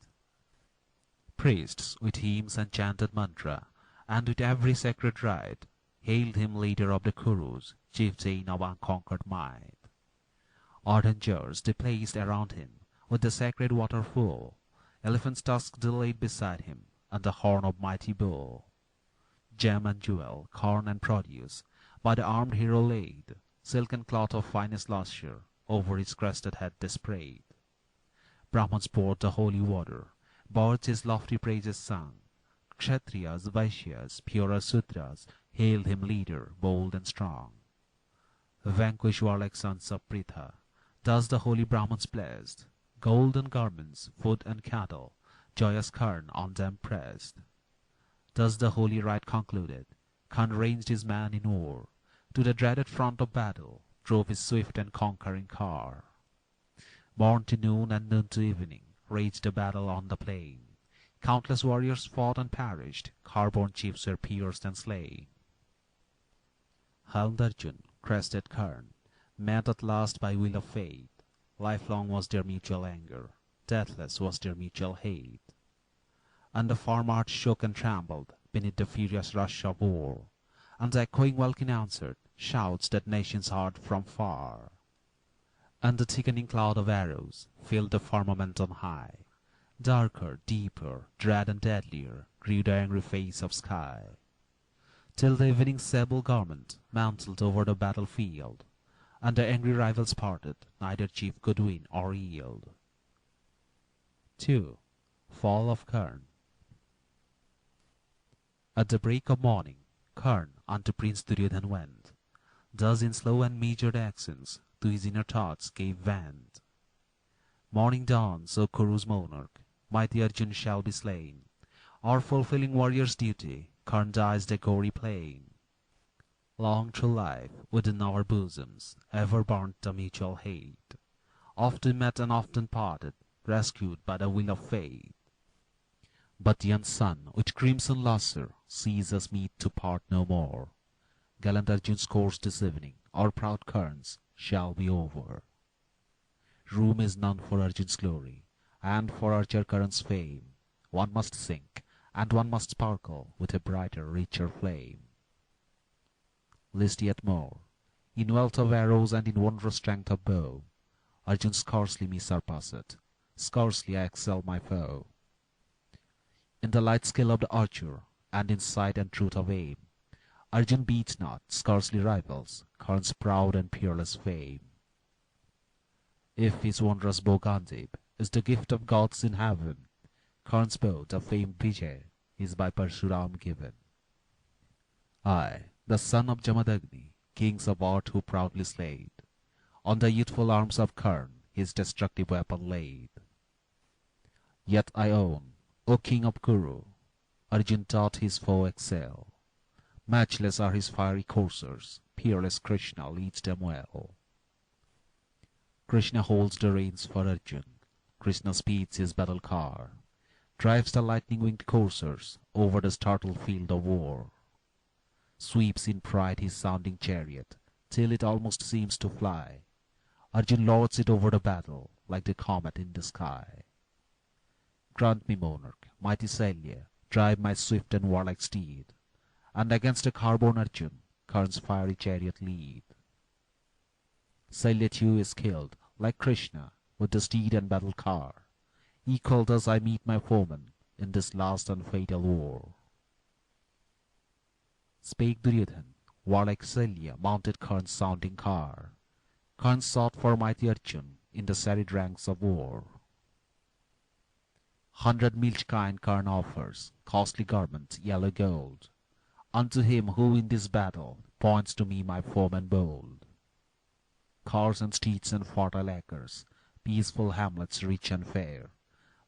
Priests with hymns and chanted mantra, and with every sacred rite, hailed him leader of the Kurus, chieftain of unconquered might. Ardent jars they placed around him, with the sacred water full, elephant's tusks they laid beside him, and the horn of mighty bull. Gem and jewel, corn and produce, by the armed hero laid, silken cloth of finest lustre, over his crested head they sprayed. Brahmans poured the holy water, birds his lofty praises sung, Kshatriyas, Vaishyas, purer Sudras, hailed him leader, bold and strong. Vanquished warlike sons of Pritha, thus the holy Brahmans blessed, golden garments, food and cattle, joyous Karn on them pressed. Thus the holy rite concluded, Karn ranged his man in war, to the dreaded front of battle, drove his swift and conquering car. Morn to noon and noon to evening, raged the battle on the plain. Countless warriors fought and perished, car-borne chiefs were pierced and slain. Helmed Arjun, crested Karn, met at last by will of fate. Lifelong was their mutual anger, deathless was their mutual hate. And the far march shook and trembled beneath the furious rush of war, and the echoing welkin answered shouts that nations heard from far. And the thickening cloud of arrows filled the firmament on high. Darker, deeper, dread and deadlier grew the angry face of sky, till the evening sable garment mantled over the battlefield, and the angry rivals parted, neither chief could win or yield. 2. Fall of Karn. At the break of morning, Karn unto Prince Duryodhan went, thus in slow and measured accents to his inner thoughts gave vent. Morning dawns, O Kuru's monarch, mighty Arjun shall be slain, or fulfilling warrior's duty, Karn dies the gory plain. Long through life, within our bosoms, ever burnt the mutual hate, often met and often parted, rescued by the will of fate. But the young sun, with crimson lustre, sees us meet to part no more. Gallant Arjun's course this evening, our proud Karn's, shall be over. Room is none for Arjun's glory, and for archer Karn's fame. One must sink, and one must sparkle with a brighter, richer flame. List yet more, in wealth of arrows and in wondrous strength of bow, Arjun scarcely me surpasseth, scarcely I excel my foe. In the light skill of the archer, and in sight and truth of aim, Arjun beats not, scarcely rivals, Karn's proud and peerless fame. If his wondrous bow Gandhib is the gift of gods in heaven, Karn's bow, the famed Vijay, is by Parshuram given. I, the son of Jamadagni, kings of art who proudly slayed, on the youthful arms of Karn his destructive weapon laid. Yet I own, O king of Kuru, Arjun taught his foe excel. Matchless are his fiery coursers, peerless Krishna leads them well. Krishna holds the reins for Arjun, Krishna speeds his battle car, drives the lightning-winged coursers over the startled field of war. Sweeps in pride his sounding chariot, till it almost seems to fly. Arjun lords it over the battle, like the comet in the sky. Grant me, monarch, mighty Shailya, drive my swift and warlike steed, and against the car-borne Arjun, Karn's fiery chariot lead. Shailya too is killed, like Krishna, with the steed and battle car. Equal thus I meet my foeman in this last and fatal war. Spake Duryodhan, warlike Celia mounted Karna's sounding car. Karna sought for mighty Arjun in the serried ranks of war. 100 milch kine Karna offers, costly garment, yellow gold, unto him who in this battle points to me my foeman bold. Cars and streets and fertile acres, peaceful hamlets rich and fair,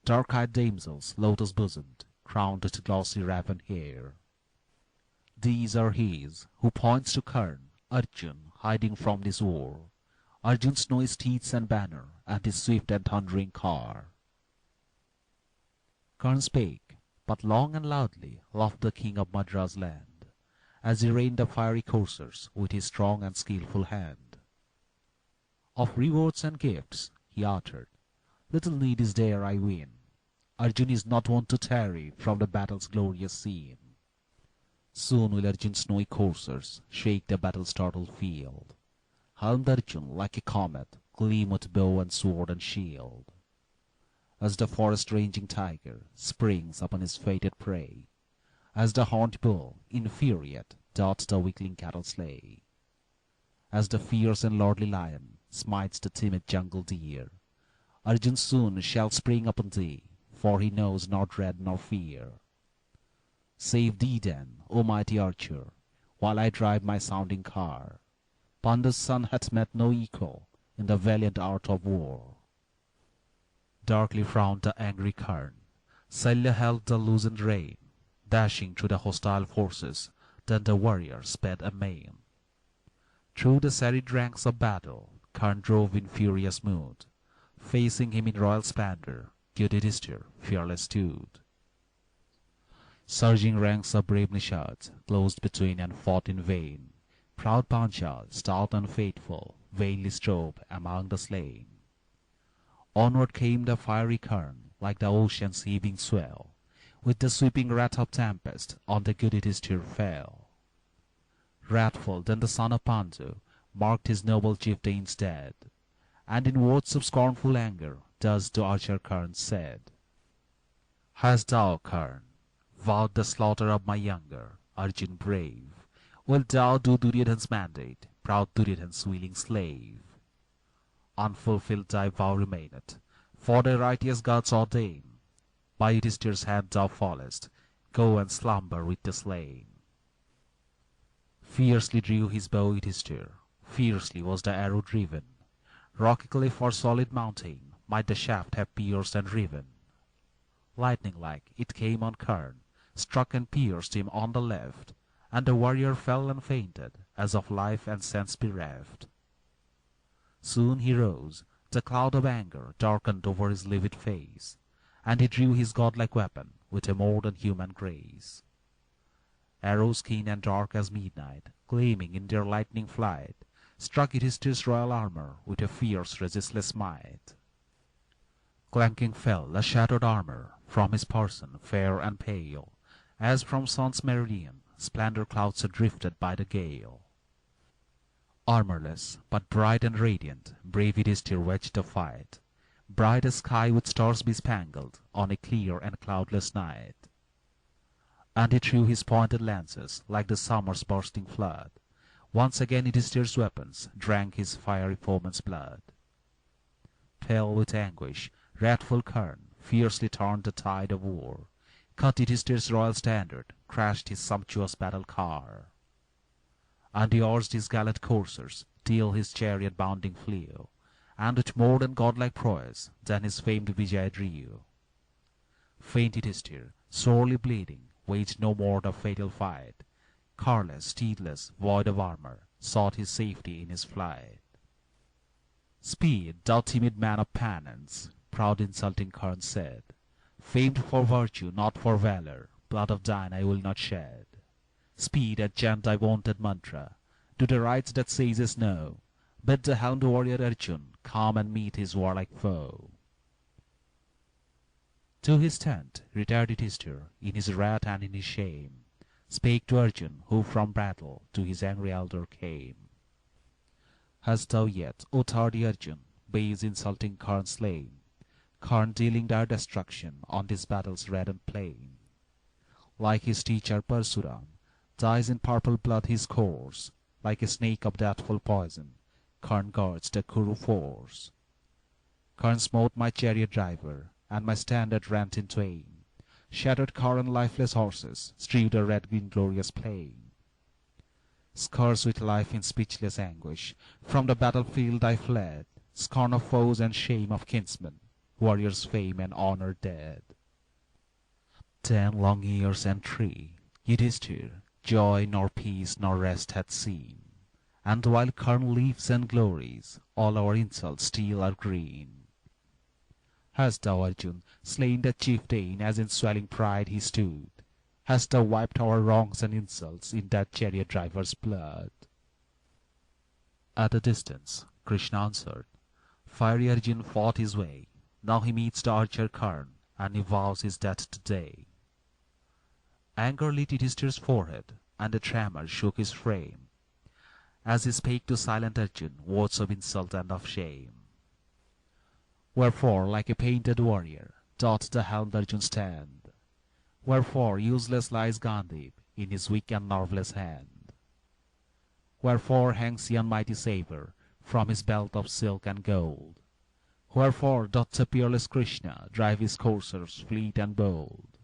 dark-eyed damsels, lotus-bosomed, crowned with glossy raven hair. These are his who points to Karna, Arjun, hiding from this war, Arjun's snowy steeds and banner, and his swift and thundering car. Karna spake, but long and loudly laughed the king of Madras land, as he reined the fiery coursers with his strong and skilful hand. Of rewards and gifts he uttered, little need is there, I ween. Arjun is not wont to tarry from the battle's glorious scene. Soon will Arjun's snowy coursers shake the battle-startled field. Helmed Arjun like a comet, gleam with bow and sword and shield. As the forest-ranging tiger springs upon his fated prey, as the horned bull, infuriate, doth the weakling cattle slay, as the fierce and lordly lion smites the timid jungle deer, Arjun soon shall spring upon thee, for he knows nor dread nor fear. Save thee then, O mighty archer, while I drive my sounding car. Pandu's son hath met no equal in the valiant art of war. Darkly frowned the angry Karna. Salya held the loosened rein, dashing through the hostile forces. Then the warrior sped amain. Through the serried ranks of battle, Karna drove in furious mood. Facing him in royal splendor, Yudhishthir fearless stood. Surging ranks of brave Nishad closed between and fought in vain. Proud Panchala, stout and faithful, vainly strove among the slain. Onward came the fiery Karna, like the ocean's heaving swell. With the sweeping wrath of tempest, on the good Yudhishthir fell. Wrathful then the son of Pandu marked his noble chieftains dead, and in words of scornful anger thus to archer Karna said: Hast thou, Karna, vowed the slaughter of my younger Arjun brave? Wilt thou do Duryodhan's mandate, proud Duryodhan's willing slave? Unfulfilled thy vow remaineth, for the righteous gods ordain. By Yudhishthir's hand thou fallest, go and slumber with the slain. Fiercely drew his bow Yudhishthir, fiercely was the arrow driven. Rocky cliff or solid mountain might the shaft have pierced and riven. Lightning-like it came on Karna, struck and pierced him on the left, and the warrior fell and fainted, as of life and sense bereft. Soon he rose, the cloud of anger darkened over his livid face, and he drew his godlike weapon with a more than human grace. Arrows keen and dark as midnight, gleaming in their lightning flight, struck Yudhishthir's royal armor with a fierce resistless might. Clanking fell the shattered armor from his person fair and pale, as from sun's meridian splendor clouds are drifted by the gale. Armorless, but bright and radiant, brave Yudhishthir waged the fight, bright as sky with stars bespangled, on a clear and cloudless night. And he threw his pointed lances like the summer's bursting flood. Once again Yudhishthir's weapons drank his fiery foeman's blood. Pale with anguish, wrathful Karna fiercely turned the tide of war, cut Yudhishthir's royal standard, crashed his sumptuous battle car. And he urged his gallant coursers till his chariot bounding flew, and with more than godlike prowess than his famed Vijay drew. Faint Yudhishthir, sorely bleeding, waged no more the fatal fight. Carless, steedless, void of armor, sought his safety in his flight. Speed, thou timid man of penance, proud insulting Karna said, famed for virtue, not for valor, blood of thine I will not shed. Speed and chant thy wonted mantra, do the rites that sages know, bid the helmed warrior Arjun come and meet his warlike foe. To his tent retired Yudhishthir, in his wrath and in his shame, spake to Arjun, who from battle to his angry elder came. Hast thou yet, O tardy Arjun, base insulting Karna slain? Karna dealing dire destruction on this battle's reddened plain. Like his teacher Parsuram, dyes in purple blood his course, like a snake of deathful poison, Karna guards the Kuru force. Karna smote my chariot driver, and my standard rent in twain, shattered car and lifeless horses, strewed a red-green glorious plain. Scarce with life in speechless anguish, from the battlefield I fled, scorn of foes and shame of kinsmen, warriors' fame and honor dead. 10 long years and 3, Yudhishthir, joy nor peace nor rest had seen, and while Karna lives and glories, all our insults still are green. Hast thou, Arjun, slain the chieftain as in swelling pride he stood? Hast thou wiped our wrongs and insults in that chariot driver's blood? At a distance, Krishna answered, fiery Arjun fought his way. Now he meets the archer Karna, and he vows his death today. Anger lit Yudhishthir's forehead, and a tremor shook his frame, as he spake to silent Arjun words of insult and of shame. Wherefore, like a painted warrior, doth the helmed Arjun stand? Wherefore useless lies Gandhi in his weak and nerveless hand? Wherefore hangs the unmighty sabre from his belt of silk and gold? Wherefore doth the peerless Krishna drive his coursers fleet and bold?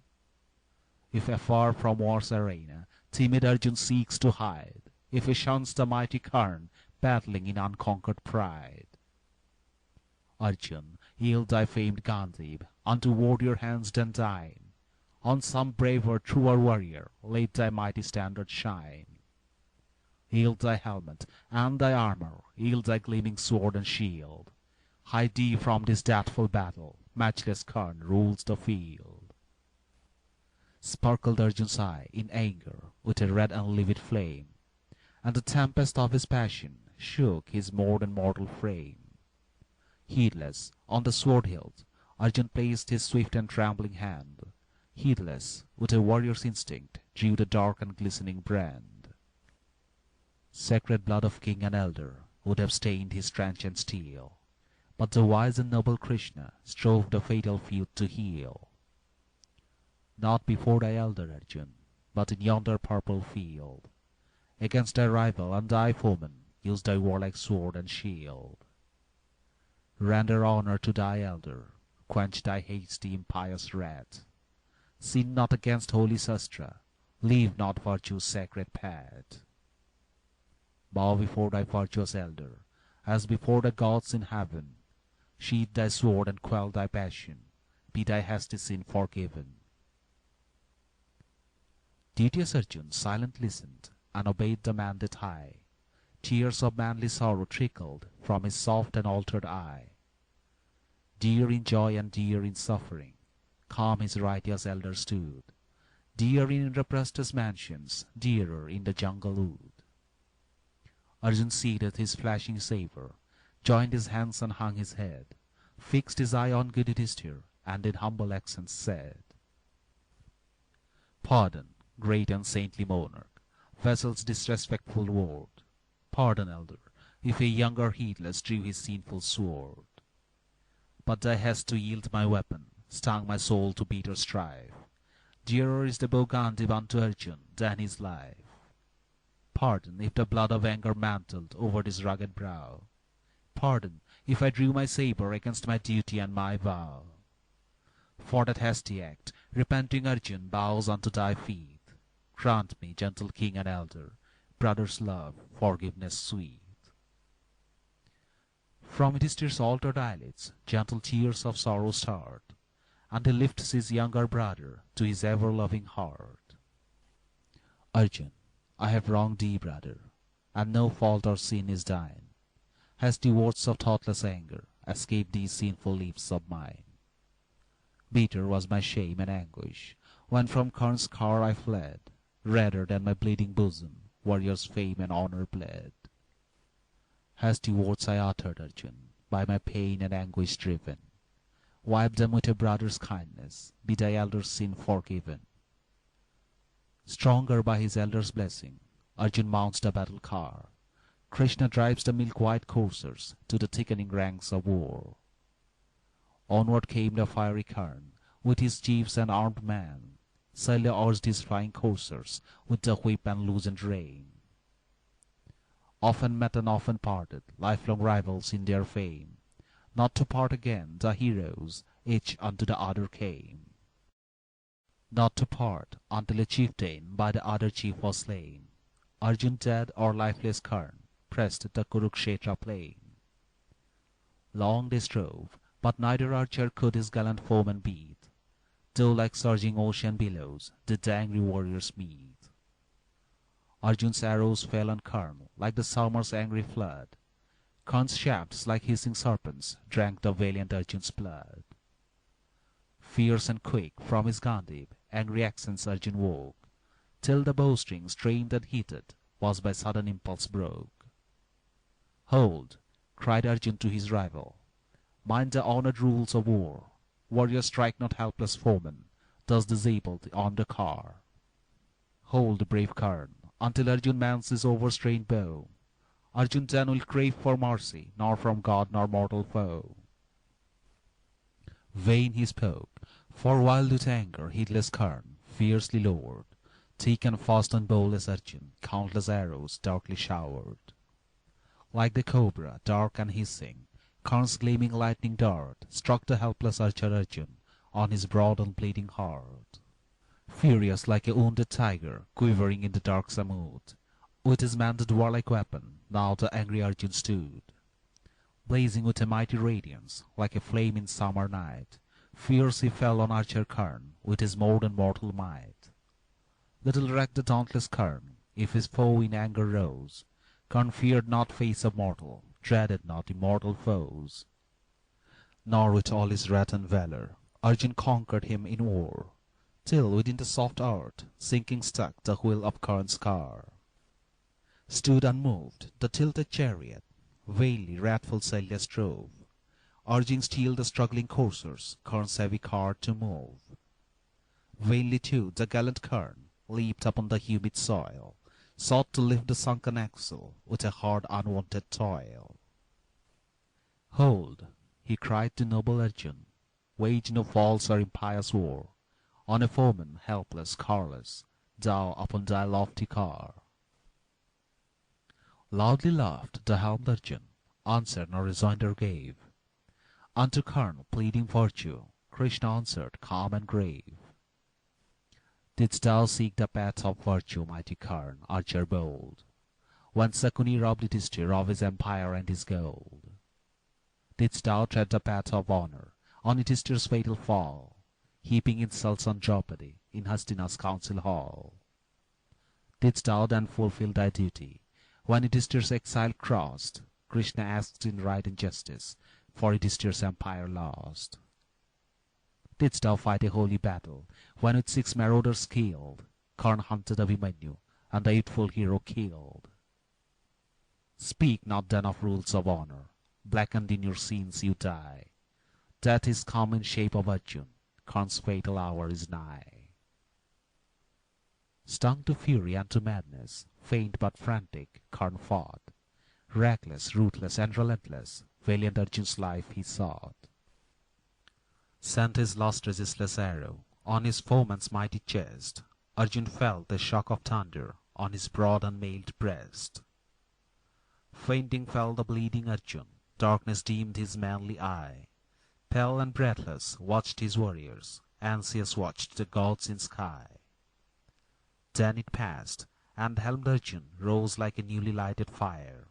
If afar from war's arena timid Arjun seeks to hide, if he shuns the mighty Karna battling in unconquered pride, Arjun, yield thy famed Gandhi unto warrior hands than thine. On some braver, truer warrior let thy mighty standard shine. Yield thy helmet and thy armor, yield thy gleaming sword and shield. Hide thee from this deathful battle, matchless Karna rules the field. Sparkled Arjun's eye in anger with a red and livid flame, and the tempest of his passion shook his more than mortal frame. Heedless, on the sword hilt, Arjun placed his swift and trembling hand. Heedless, with a warrior's instinct, drew the dark and glistening brand. Sacred blood of king and elder would have stained his transient steel, but the wise and noble Krishna strove the fatal feud to heal. Not before thy elder Arjun, but in yonder purple field, against thy rival and thy foeman use thy warlike sword and shield. Render honor to thy elder, quench thy hasty impious wrath. Sin not against holy Sastra, leave not virtue's sacred path. Bow before thy virtuous elder, as before the gods in heaven. Sheathe thy sword and quell thy passion, be thy hasty sin forgiven. Duteous Arjun silent listened, and obeyed the mandate high. Tears of manly sorrow trickled from his soft and altered eye. Dear in joy and dear in suffering, calm his righteous elder stood. Dear in Indraprastha's mansions, dearer in the jungle wood. Arjun seated his flashing sabre, joined his hands and hung his head, fixed his eye on good Yudhishthir, and in humble accents said, Pardon, great and saintly monarch, vessel's disrespectful word. Pardon, elder, if a younger heedless drew his sinful sword. But thy haste to yield my weapon stung my soul to bitter strife. Dearer is the bow Gandhi unto Arjun than his life. Pardon if the blood of anger mantled over this rugged brow. Pardon if I drew my sabre against my duty and my vow. For that hasty act, repenting Arjun bows unto thy feet. Grant me, gentle king and elder, brother's love, forgiveness sweet. From Yudhishthir's altered eyelids gentle tears of sorrow start, and he lifts his younger brother to his ever-loving heart. Arjun, I have wronged thee, brother, and no fault or sin is thine. Has the words of thoughtless anger escaped these sinful lips of mine? Bitter was my shame and anguish when from Karna's car I fled, redder than my bleeding bosom warrior's fame and honor bled. Has the words I uttered, Arjun, by my pain and anguish driven? Wipe them with a brother's kindness, be thy elder's sin forgiven. Stronger by his elder's blessing, Arjun mounts the battle car. Krishna drives the milk-white coursers to the thickening ranks of war. Onward came the fiery Karn, with his chiefs and armed men. Shailia urged his flying coursers, with the whip and loosened rein. Often met and often parted, lifelong rivals in their fame. Not to part again, the heroes, each unto the other came. Not to part, until a chieftain by the other chief was slain. Arjun dead or lifeless Karn pressed the Kurukshetra plain. Long they strove, but neither archer could his gallant foeman beat, though like surging ocean billows did the angry warriors meet. Arjun's arrows fell on Karn like the summer's angry flood. Karn's shafts like hissing serpents drank the valiant Arjun's blood. Fierce and quick from his Gandhib angry accents Arjun woke, till the bowstring strained and heated was by sudden impulse broke. Hold! Cried Arjun to his rival. Mind the honoured rules of war. Warriors strike not helpless foemen, thus disable the armed car. Hold, brave Karn, until Arjun mans his overstrained bow. Arjun then will crave for mercy, nor from god nor mortal foe. Vain he spoke, for wild with anger heedless Karn fiercely lowered, thick and fast on bowless Arjun countless arrows darkly showered. Like the cobra, dark and hissing, Karn's gleaming lightning dart struck the helpless archer Arjun on his broad and bleeding heart. Furious like a wounded tiger, quivering in the dark Samud, with his mantled warlike weapon, now the angry Arjun stood. Blazing with a mighty radiance, like a flame in summer night, fierce he fell on archer Karn with his more than mortal might. Little recked the dauntless Karn, if his foe in anger rose. Karn feared not face of mortal, dreaded not immortal foes. Nor with all his wrath and valour Arjun conquered him in war, till within the soft earth sinking stuck the wheel of Karn's car. Stood unmoved the tilted chariot, vainly wrathful Shailia strove, urging still the struggling coursers Karn's heavy car to move. Vainly too the gallant Karn leaped upon the humid soil, sought to lift the sunken axle with a hard unwonted toil. Hold! He cried to noble Arjun, wage no false or impious war on a foeman helpless, carless, thou upon thy lofty car. Loudly laughed the helmed Arjun, answer nor rejoinder gave. Unto Karn pleading virtue, Krishna answered calm and grave. Didst thou seek the path of virtue, mighty Karn, archer bold, when Sakuni robbed Yudhishthir of his empire and his gold? Didst thou tread the path of honour on Yudhishthir's fatal fall, heaping insults on Draupadi in Hastina's council hall? Didst thou then fulfil thy duty, when Yudhishthir's exile crossed, Krishna asked in right and justice for Yudhishthir's empire lost? Didst thou fight a holy battle, when with 6 marauders killed, Karna hunted Abhimanyu, and the youthful hero killed? Speak not then of rules of honour, blackened in your sins you die. Death is come in shape of Arjun, Karn's fatal hour is nigh. Stung to fury and to madness, faint but frantic, Karn fought. Reckless, ruthless, and relentless, valiant Arjun's life he sought. Sent his last resistless arrow on his foeman's mighty chest, Arjun felt the shock of thunder on his broad unmailed breast. Fainting fell the bleeding Arjun, darkness dimmed his manly eye. Pale and breathless watched his warriors, anxious watched the gods in sky. Then it passed, and helmed Arjun rose like a newly lighted fire.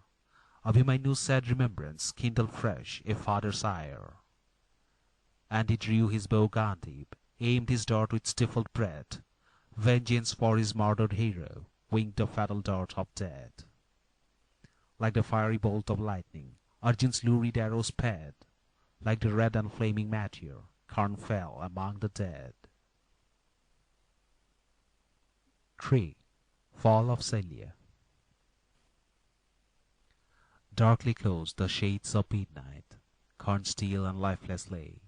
Abhimanyu's sad remembrance kindled fresh a father's ire. And he drew his bow Gandhib, aimed his dart with stifled breath. Vengeance for his murdered hero winged the fatal dart of death. Like the fiery bolt of lightning, Arjun's lurid arrow sped. Like the red and flaming meteor, Karn fell among the dead. 3. Fall of Shailia. Darkly closed the shades of midnight. Karn still and lifeless lay.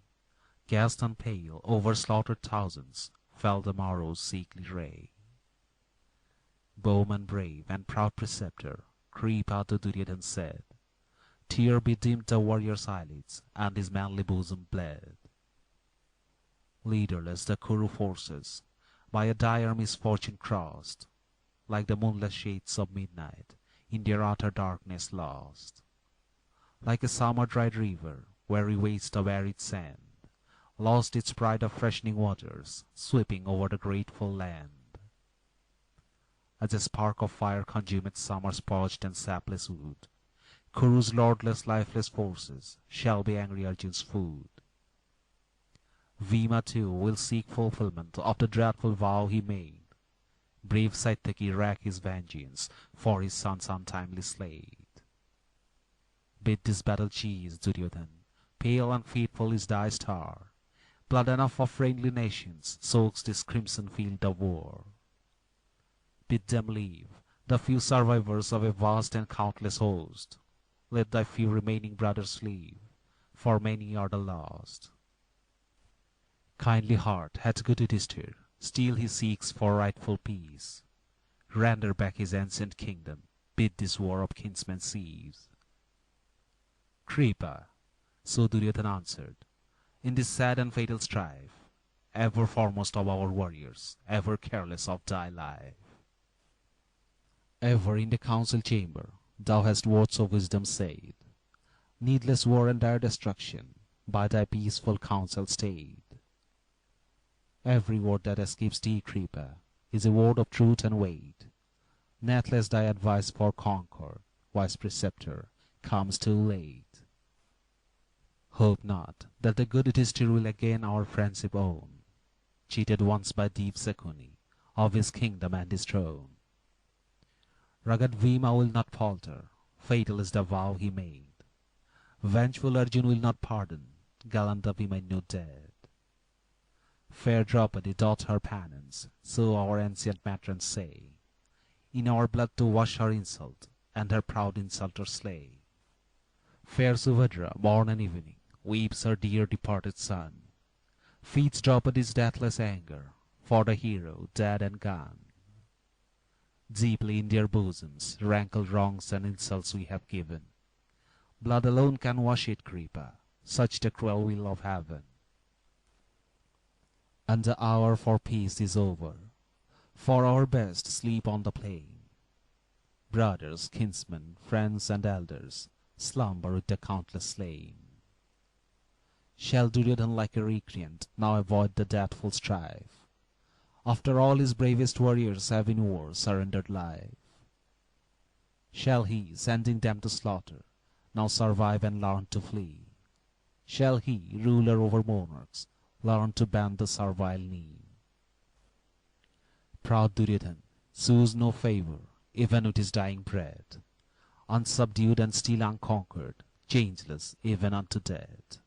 Ghast and pale, over slaughtered thousands, fell the morrow's sickly ray. Bowman brave and proud preceptor, creep out to Duryodhan said. Tear bedimmed the warrior's eyelids, and his manly bosom bled. Leaderless the Kuru forces, by a dire misfortune crossed, like the moonless shades of midnight, in their utter darkness lost. Like a summer-dried river, weary wastes of arid sand, lost its pride of freshening waters, sweeping over the grateful land. As a spark of fire consumeth summer's parched and sapless wood, Kuru's lordless, lifeless forces shall be angry Arjun's food. Bhima too will seek fulfillment of the dreadful vow he made. Brave Satyaki wreak his vengeance for his son's untimely slay. Bid this battle cease, Duryodhan, pale and fateful is thy star. Blood enough for friendly nations soaks this crimson field of war. Bid them leave, the few survivors of a vast and countless host. Let thy few remaining brothers leave, for many are the lost. Kindly heart hath good Yudhishthir, still he seeks for rightful peace. Render back his ancient kingdom, bid this war of kinsmen cease. Kripa, so Duryodhana answered, in this sad and fatal strife, ever foremost of our warriors, ever careless of thy life. Ever in the council chamber thou hast words of wisdom said, needless war and dire destruction by thy peaceful counsel stayed. Every word that escapes thee, Kripa, is a word of truth and weight. Nathless thy advice for concord, wise preceptor, comes too late. Hope not that the good Yudhishthir will again our friendship own, cheated once by deep Sakuni of his kingdom and his throne. Rugged Bhima will not falter, fatal is the vow he made. Vengeful Arjun will not pardon, gallant Abhimanyu dead. Fair Draupadi doth her penance, so our ancient matrons say, in our blood to wash her insult, and her proud insulter slay. Fair Subhadra, morn and evening, weeps her dear departed son, feeds Draupadi's deathless anger, for the hero dead and gone. Deeply in their bosoms rankled wrongs and insults we have given. Blood alone can wash it, Kripa, such the cruel will of heaven. And the hour for peace is over, for our best sleep on the plain. Brothers, kinsmen, friends and elders, slumber with the countless slain. Shall Duryodhan like a recreant now avoid the deathful strife, after all his bravest warriors have in war surrendered life? Shall he, sending them to slaughter, now survive and learn to flee? Shall he, ruler over monarchs, learn to bend the servile knee? Proud Duryodhan sues no favour, even with his dying breath, unsubdued and still unconquered, changeless even unto death.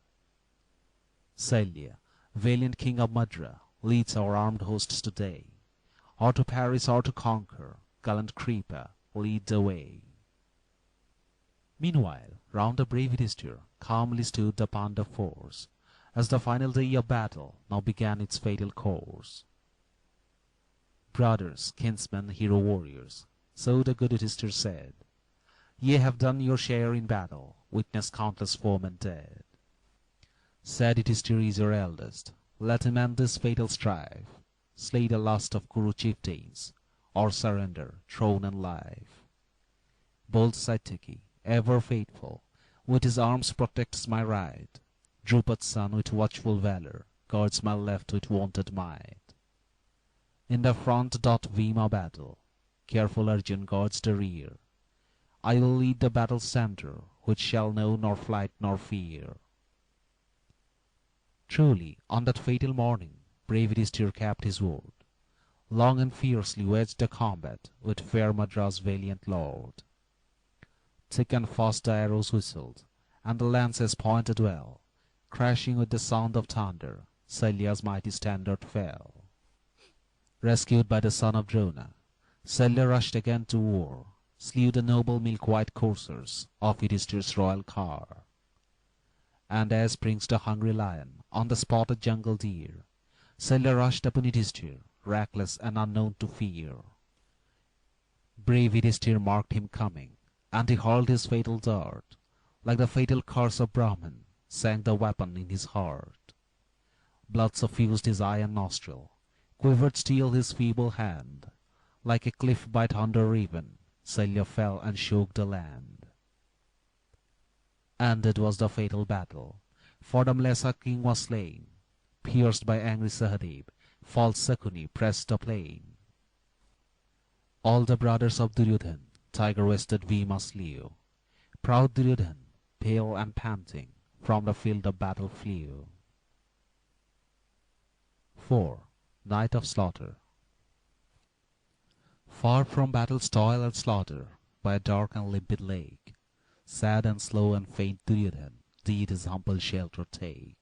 Shalya, valiant king of Madra, leads our armed hosts today, or to perish or to conquer, gallant Kripa, lead the way. Meanwhile, round the brave Yudhishthir calmly stood the Pandav force, as the final day of battle now began its fatal course. Brothers, kinsmen, hero warriors, so the good Yudhishthir said, ye have done your share in battle, witnessed countless foemen dead. Said Yudhishthir is your eldest, let him end this fatal strife, slay the last of Kuru chieftains, or surrender throne and life. Bold Satyaki, ever faithful, with his arms protects my right. Drupad's son with watchful valour guards my left with wonted might. In the front doth Bhima battle, careful Arjun guards the rear. I will lead the battle's centre, which shall know nor flight nor fear. Truly, on that fatal morning, brave Yudhishthir kept his word. Long and fiercely waged the combat with fair Madra's valiant lord. Thick and fast the arrows whistled, and the lances pointed well. Crashing with the sound of thunder, Shalya's mighty standard fell. Rescued by the son of Drona, Shalya rushed again to war, slew the noble milk-white coursers of Yudhishthir's royal car. And as springs the hungry lion on the spotted jungle deer, Shalya rushed upon Yudhishthir, reckless and unknown to fear. Brave Yudhishthir marked him coming, and he hurled his fatal dart. Like the fatal curse of Brahman, sank the weapon in his heart. Blood suffused his eye and nostril, quivered still his feeble hand. Like a cliff by thunder riven, Salya fell and shook the land. Ended was the fatal battle, for the Mlesa king was slain. Pierced by angry Sahadev, false Sakuni pressed the plain. All the brothers of Duryodhan, tiger-waisted Bhima slew. Proud Duryodhan, pale and panting, from the field of battle flew. 4. Night of Slaughter. Far from battle's toil and slaughter, by a dark and limpid lake, sad and slow and faint Duryodhan did his humble shelter take.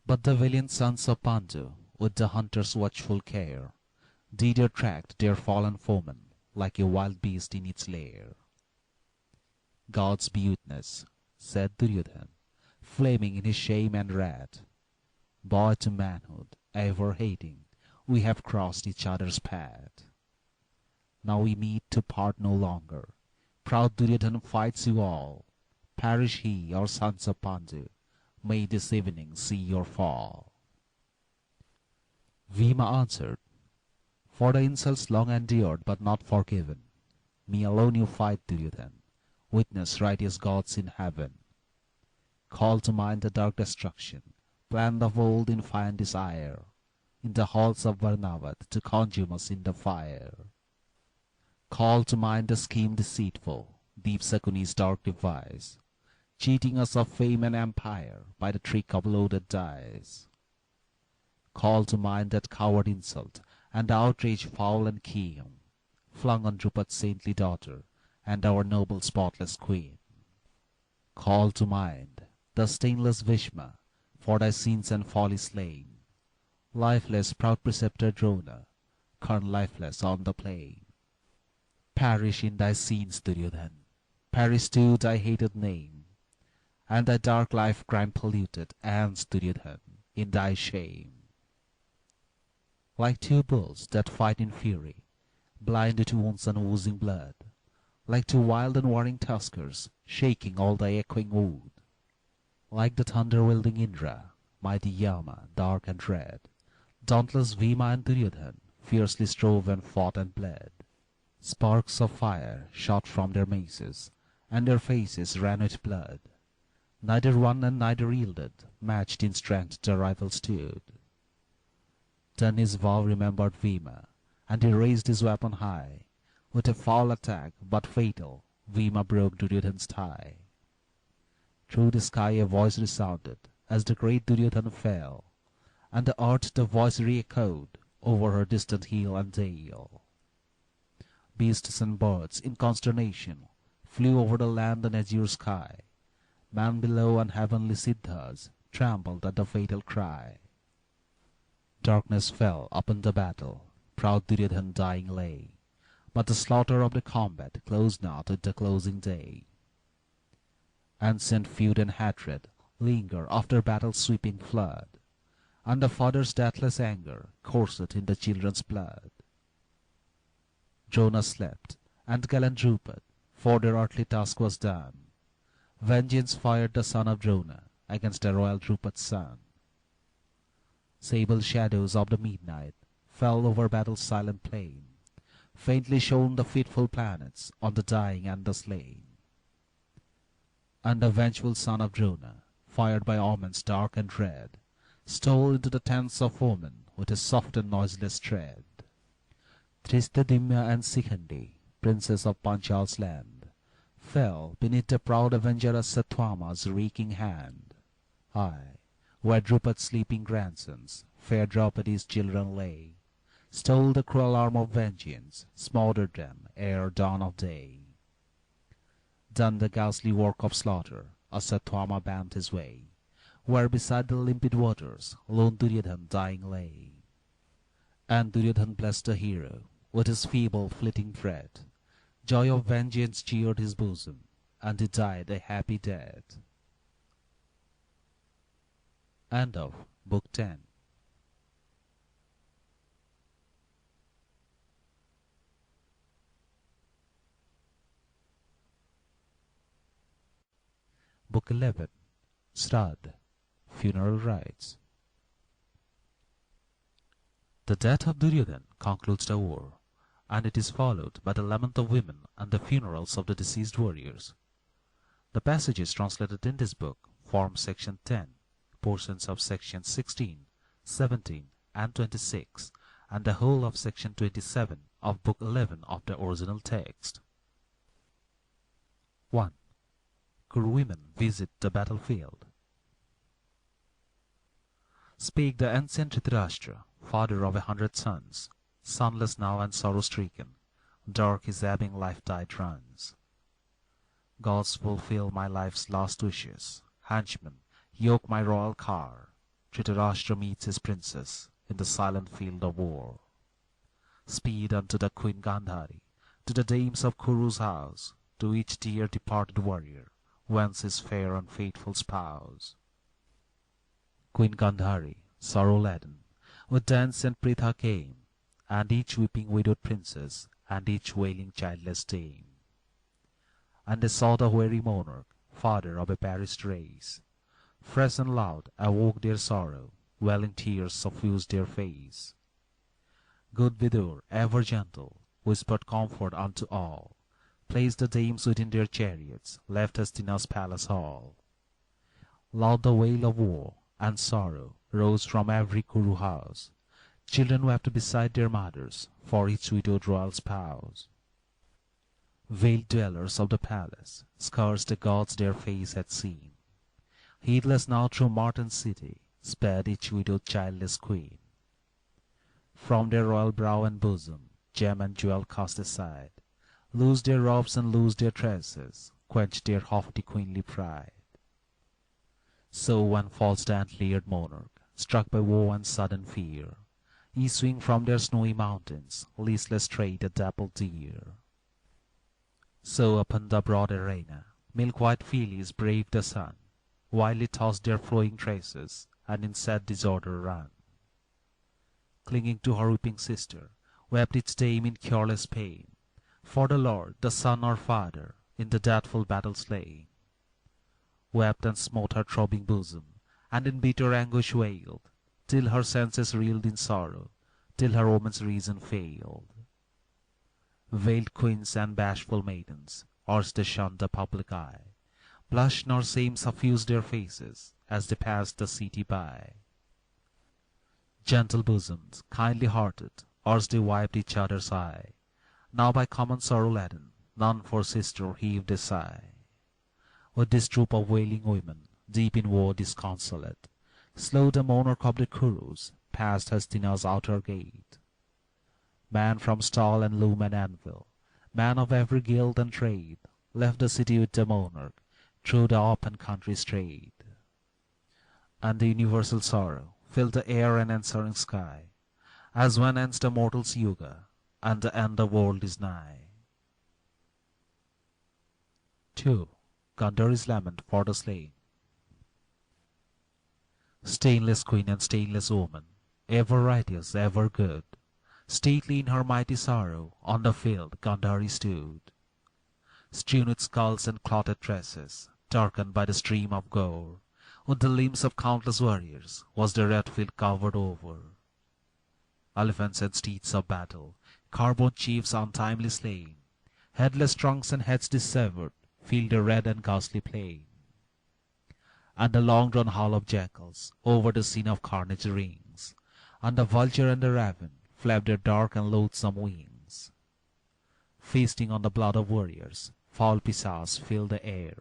But the valiant sons of Pandu, with the hunter's watchful care, did attract their fallen foeman, like a wild beast in its lair. Gods be witness, said Duryodhan, flaming in his shame and wrath. Boy to manhood, ever hating, we have crossed each other's path. Now we meet to part no longer. Proud Duryodhan fights you all. Perish he, or sons of Pandu, may this evening see your fall. Bhima answered, for the insults long endured but not forgiven, me alone you fight, Duryodhan. Witness righteous gods in heaven. Call to mind the dark destruction, planned of old in fine desire, in the halls of Varnavat to consume us in the fire. Call to mind the scheme deceitful, deep Sakuni's dark device, cheating us of fame and empire by the trick of loaded dice. Call to mind that coward insult and outrage foul and keen, flung on Drupad's saintly daughter and our noble spotless queen. Call to mind the stainless Bhishma, for thy sins and folly slain, lifeless proud preceptor Drona, Karna lifeless on the plain. Perish in thy sins, Duryodhan, perish too thy hated name, and thy dark life crime polluted ends, Duryodhan, in thy shame. Like two bulls that fight in fury, blind to wounds and oozing blood, like two wild and warring tuskers, shaking all thy echoing wood, like the thunder-wielding Indra, mighty Yama, dark and red, dauntless Bhima and Duryodhan fiercely strove and fought and bled. Sparks of fire shot from their maces, and their faces ran with blood. Neither won and neither yielded, matched in strength the rivals stood. Then his vow remembered Bhima, and he raised his weapon high. With a foul attack, but fatal, Bhima broke Duryodhan's thigh. Through the sky a voice resounded, as the great Duryodhan fell, and the earth the voice re-echoed over her distant hill and dale. Beasts and birds, in consternation, flew over the land and azure sky. Man below and heavenly Siddhas trembled at the fatal cry. Darkness fell upon the battle, proud Duryodhan dying lay, but the slaughter of the combat closed not with the closing day. Ancient feud and hatred linger after battle's sweeping flood, and the father's deathless anger courseth in the children's blood. Drona slept, and gallant Drupad, for their earthly task was done. Vengeance fired the son of Drona against the royal Drupad's son. Sable shadows of the midnight fell over battle's silent plain. Faintly shone the fitful planets on the dying and the slain. And the vengeful son of Drona, fired by omens dark and dread, stole into the tents of foemen with a soft and noiseless tread. Tristadimya and Sikhandi, princes of Panchal's land, fell beneath the proud avenger of Satyava's reeking hand. Aye, where Drupad's sleeping grandsons, fair Draupadi's children lay, stole the cruel arm of vengeance, smothered them ere dawn of day. Done the ghastly work of slaughter, as Satyava bent his way, where beside the limpid waters lone Duryodhan dying lay. And Duryodhan blessed the hero with his feeble fleeting breath. Joy of vengeance cheered his bosom, and he died a happy death. End of Book 10. Book 11. Sraddh, Funeral Rites. The death of Duryodhan concludes the war, and it is followed by the lament of women and the funerals of the deceased warriors. The passages translated in this book form section 10, portions of section 16, 17, and 26, and the whole of section 27 of book 11 of the original text. 1. Kuru women visit the battlefield. Spake the ancient Dhritarashtra, father of 100 sons, sonless now and sorrow-stricken, dark his ebbing life-tide runs. Gods fulfill my life's last wishes, henchmen, yoke my royal car. Dhritarashtra meets his princess in the silent field of war. Speed unto the Queen Gandhari, to the dames of Kuru's house, to each dear departed warrior, whence his fair and faithful spouse. Queen Gandhari, sorrow-laden, with dance and pritha came, and each weeping widowed princess, and each wailing childless dame. And they saw the weary monarch, father of a perished race. Fresh and loud awoke their sorrow, welling tears suffused their face. Good Vidur, ever gentle, whispered comfort unto all, placed the dames within their chariots, left Hastina's palace hall. Loud the wail of woe and sorrow rose from every Kuru house. Children wept beside their mothers for each widowed royal spouse. Veiled dwellers of the palace, scarce the gods their face had seen. Heedless now through Martin's city, sped each widowed childless queen. From their royal brow and bosom, gem and jewel cast aside, loosed their robes and loosed their tresses, quenched their haughty queenly pride. So when falls the antlered monarch, struck by woe and sudden fear, issuing from their snowy mountains, listless strayed a dappled deer. So upon the broad arena, milk-white fillies braved the sun, wildly tossed their flowing tresses, and in sad disorder run. Clinging to her weeping sister, wept each dame in cureless pain, for the lord, the son or father, in the deathful battle slain. Wept and smote her throbbing bosom, and in bitter anguish wailed, till her senses reeled in sorrow, till her woman's reason failed. Veiled queens and bashful maidens, erst they shunned the public eye, blush nor shame suffused their faces, as they passed the city by. Gentle bosomed, kindly hearted, erst they wiped each other's eye, now by common sorrow laden, none for sister heaved a sigh. With this troop of wailing women, deep in woe disconsolate, slow the monarch of the Kurus passed Hastina's outer gate. Man from stall and loom and anvil, man of every guild and trade, left the city with the monarch, through the open country strayed. And the universal sorrow filled the air and answering sky, as when ends the mortal's yuga, and the end of world is nigh. 2. Gandhari's lament for the slain. Stainless queen and stainless woman, ever righteous, ever good, stately in her mighty sorrow, on the field Gandhari stood. Strewn with skulls and clotted tresses, darkened by the stream of gore, with the limbs of countless warriors, was the red field covered over. Elephants and steeds of battle, carbon chiefs untimely slain, headless trunks and heads dissevered, filled the red and ghastly plain. And the long-drawn howl of jackals over the scene of carnage rings, and the vulture and the raven flap their dark and loathsome wings. Feasting on the blood of warriors, foul pisars fill the air,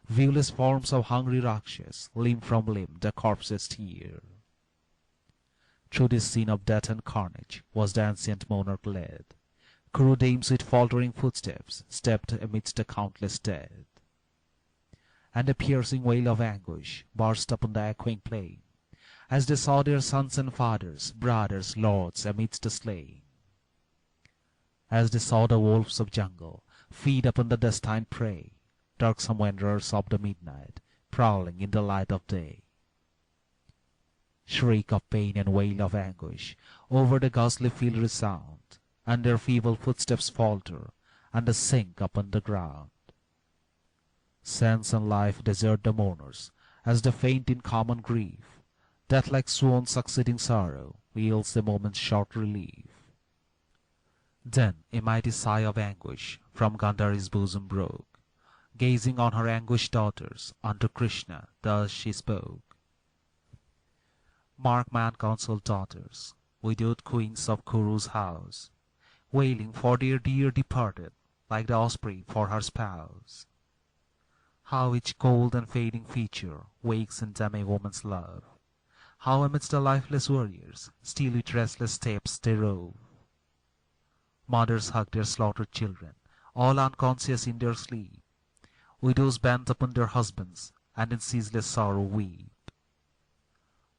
viewless forms of hungry Rakshas, limb from limb the corpses tear. Through this scene of death and carnage was the ancient monarch led. Kuru dames with faltering footsteps stepped amidst the countless dead. And a piercing wail of anguish burst upon the echoing plain, as they saw their sons and fathers, brothers, lords amidst the slain. As they saw the wolves of jungle feed upon the destined prey, darksome wanderers of the midnight, prowling in the light of day. Shriek of pain and wail of anguish over the ghastly field resound, and their feeble footsteps falter, and sink upon the ground. Sense and life desert the mourners, as they faint in common grief, that like swan succeeding sorrow yields a moment's short relief. Then a mighty sigh of anguish from Gandhari's bosom broke. Gazing on her anguished daughters, unto Krishna thus she spoke. Mark my unconsoled daughters, widowed queens of Kuru's house, wailing for their dear departed, like the osprey for her spouse. How each cold and fading feature wakes in them a woman's love, how amidst the lifeless warriors still with restless steps they rove. Mothers hug their slaughtered children, all unconscious in their sleep. Widows bend upon their husbands, and in ceaseless sorrow weep.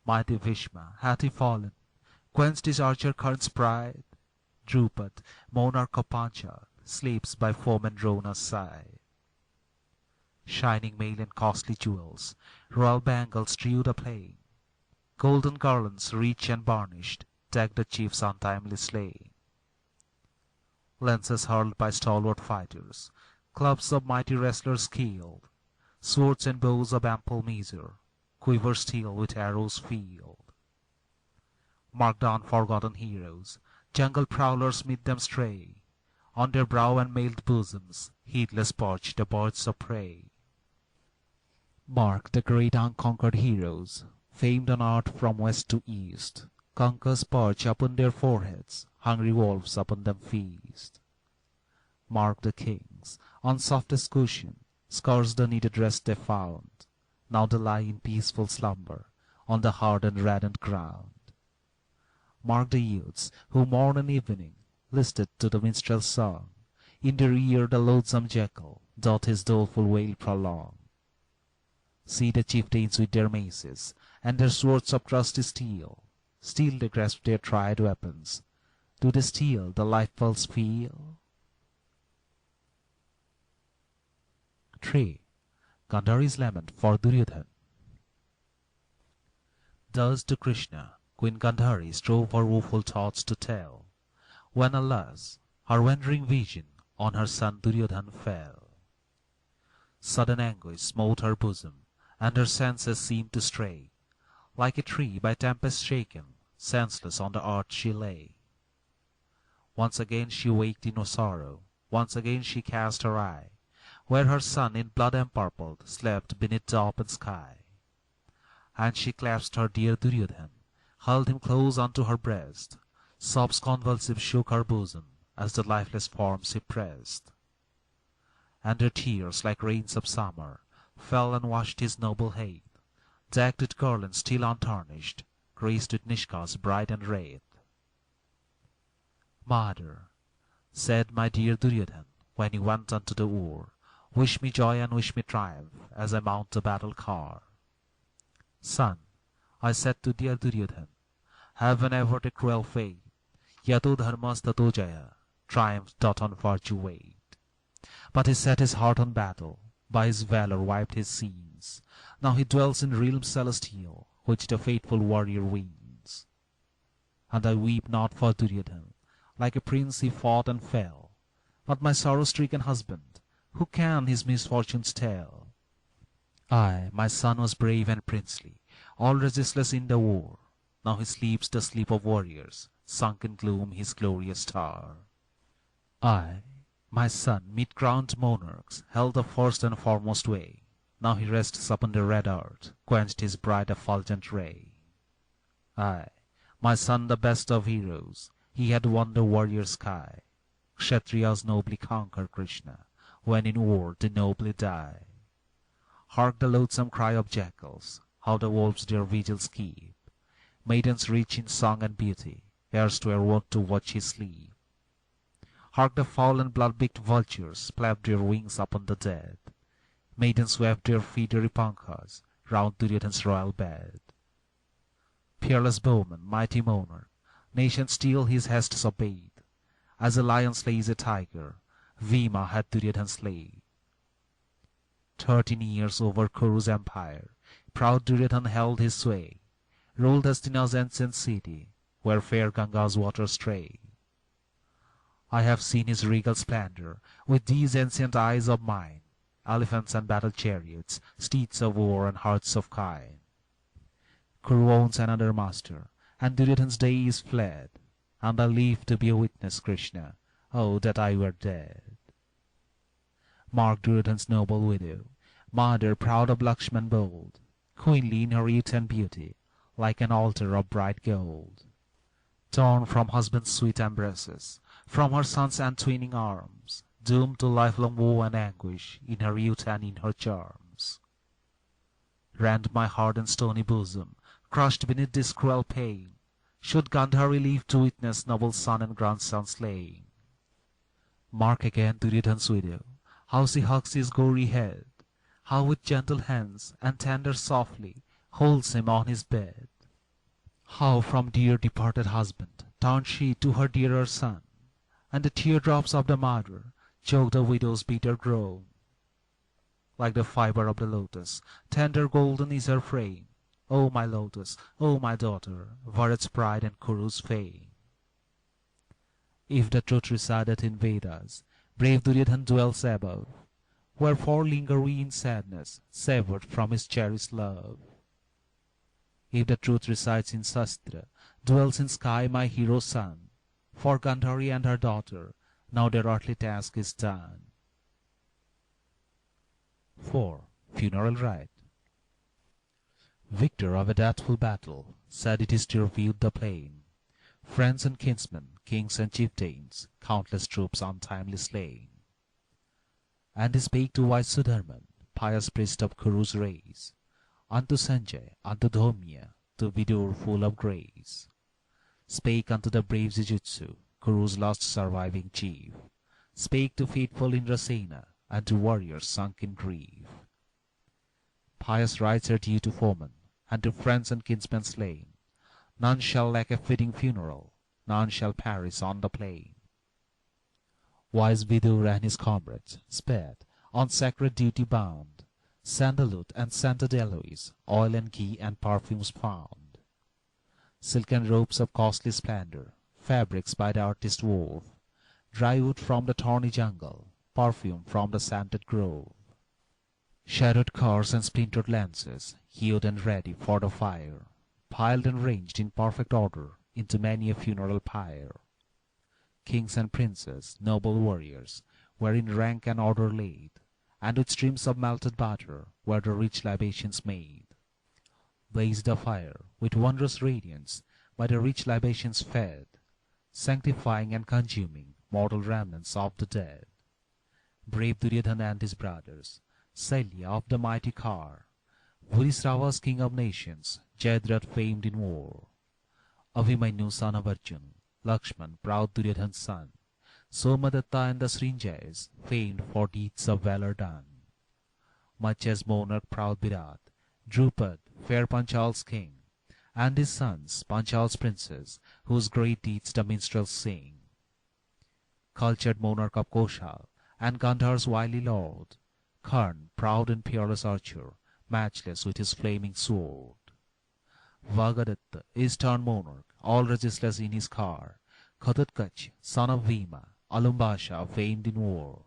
Mighty Bhishma, hath he fallen, quenched his archer Karna's pride? Draupadi, monarch of Panchala, sleeps by foeman Drona's side. Shining mail and costly jewels, royal bangles strew the plain. Golden garlands, rich and varnished, deck the chief's untimely slain. Lances hurled by stalwart fighters, clubs of mighty wrestlers killed, swords and bows of ample measure, quiver steel with arrows filled. Mark the unforgotten heroes, jungle prowlers meet them stray, on their brow and mailed bosoms, heedless perch the birds of prey. Mark the great unconquered heroes, famed on earth from west to east, conquers perch upon their foreheads, hungry wolves upon them feast. Mark the kings, on softest cushion, scarce the needed rest they found, now they lie in peaceful slumber, on the hard and reddened ground. Mark the youths, who morn and evening listed to the minstrel's song, in their ear the loathsome jackal doth his doleful wail prolong. See the chieftains with their maces, and their swords of trusty steel, still they grasp their tried weapons. Do they still the life pulse feel? 3. Gandhari's lament for Duryodhana. Thus to Krishna Queen Gandhari strove her woeful thoughts to tell, when alas, her wandering vision on her son Duryodhana fell. Sudden anguish smote her bosom, and her senses seemed to stray. Like a tree by tempest shaken, senseless on the earth she lay. Once again she waked in sorrow, once again she cast her eye, where her son in blood empurpled slept beneath the open sky. And she clasped her dear Duryodhana, held him close unto her breast. Sobs convulsive shook her bosom, as the lifeless form she pressed. And her tears, like rains of summer, fell and washed his noble head, decked with garlands still untarnished, graced with Nishka's bright and red. Mother, said my dear Duryodhana, when he went unto the war, wish me joy and wish me triumph, as I mount the battle car. Son, I said to dear Duryodhana, heaven avert a cruel fate, yato dharmas tato jaya, triumph doth on virtue wait. But he set his heart on battle, by his valour wiped his sins. Now he dwells in realms celestial, which the faithful warrior wins. And I weep not for Duryodhana, like a prince he fought and fell, but my sorrow-stricken husband, who can his misfortunes tell? I, my son, was brave and princely, all resistless in the war. Now he sleeps the sleep of warriors, sunk in gloom his glorious star. I, my son, mid crowned monarchs, held the first and foremost way. Now he rests upon the red earth, quenched his bright effulgent ray. I, my son, the best of heroes, he had won the warrior sky. Kshatriyas nobly conquer Krishna, when in war they nobly die. Hark the loathsome cry of jackals, how the wolves their vigils keep. Maidens rich in song and beauty, erstwhile wont to watch his sleep. Hark the foul and blood-beaked vultures flap their wings upon the dead. Maidens wave their feathery pankhas round Duryodhana's royal bed. Peerless bowman, mighty monarch, nations still his hasts obeyed. As a lion slays a tiger, Bhima had Duryodhana slain. 13 years over Kuru's empire, proud Duryodhana held his sway, ruled Hastina's ancient city, where fair Ganga's waters stray. I have seen his regal splendor with these ancient eyes of mine, elephants and battle chariots, steeds of war and hearts of kine. Kuru owns another master, and Duryodhana's day is fled, and I live to be a witness, Krishna, oh, that I were dead. Mark Duryodhana's noble widow, mother proud of Lakshman bold, queenly in her youth and beauty, like an altar of bright gold. Torn from husband's sweet embraces, from her son's entwining arms, doomed to lifelong woe and anguish in her youth and in her charms. Rend my hard and stony bosom, crushed beneath this cruel pain, should Gandhari live to witness noble son and grandson slain. Mark again Duryodhana's widow, how she hugs his gory head, how with gentle hands and tender softly holds him on his bed. How from dear departed husband turned she to her dearer son, and the teardrops of the mother choke the widow's bitter groan. Like the fibre of the lotus, tender golden is her frame. O my lotus, O my daughter, Bharat's pride and Kuru's fame. If the truth resideth in Vedas, brave Duryodhana dwells above. Wherefore linger we in sadness, severed from his cherished love? If the truth resides in Shastra, dwells in sky my hero's son, for Gandhari and her daughter, now their earthly task is done. 4. Funeral Rite. Victor of a deathful battle, sad it is to review the plain. Friends and kinsmen, kings and chieftains, countless troops untimely slain. And he spake to wise Sudharman, pious priest of Kuru's race, unto Sanjay, unto Dhaumya, to Vidur full of grace. Spake unto the brave Jujutsu, Kuru's last surviving chief. Spake to faithful Indrasena, and to warriors sunk in grief. Pious rites are due to foemen, and to friends and kinsmen slain. None shall lack a fitting funeral, none shall perish on the plain. Wise Vidur and his comrades sped, on sacred duty bound, sandalwood and scented aloes, oil and ghee and perfumes found. Silken ropes of costly splendor, fabrics by the artist wove, dry wood from the thorny jungle, perfume from the scented grove. Shattered cars and splintered lances, hewed and ready for the fire, piled and ranged in perfect order into many a funeral pyre. Kings and princes, noble warriors, were in rank and order laid, and with streams of melted butter were the rich libations made. Blazed the fire with wondrous radiance, by the rich libations fed, sanctifying and consuming mortal remnants of the dead. Brave Duryodhana and his brothers, Shalya of the mighty Kar, Bhurisrava's king of nations, Jayadratha famed in war, Abhimanyu son of Arjun, Lakshman proud Duryodhana's son, Somadatta and the Srinjayas, famed for deeds of valor done. Much as monarch proud Virat, Draupadi, fair Panchal's king, and his sons, Panchal's princes, whose great deeds the minstrels sing. Cultured monarch of Koshal, and Gandhar's wily lord, Karna, proud and peerless archer, matchless with his flaming sword. Vagadatta, eastern monarch, all resistless in his car, Ghatotkacha, son of Bhima, Alumbasha, famed in war.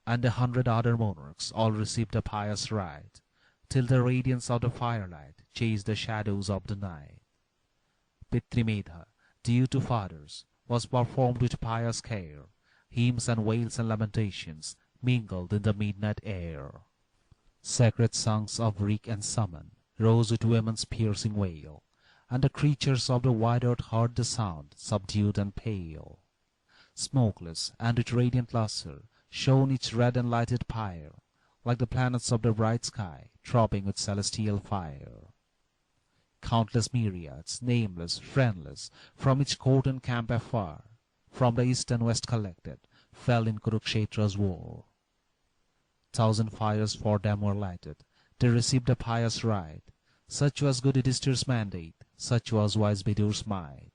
And 100 other monarchs all received a pious rite, till the radiance of the firelight chased the shadows of the night. Pitrimedha, due to fathers, was performed with pious care, hymns and wails and lamentations mingled in the midnight air. Sacred songs of reek and summon rose with women's piercing wail, and the creatures of the wide earth heard the sound, subdued and pale. Smokeless and with radiant lustre shone each red and lighted pyre, like the planets of the bright sky, throbbing with celestial fire. Countless myriads, nameless, friendless, from each court and camp afar, from the east and west collected, fell in Kurukshetra's war. 1,000 fires for them were lighted, they received a pious rite. Such was good Yudhishthir's mandate, such was wise Vidur's might.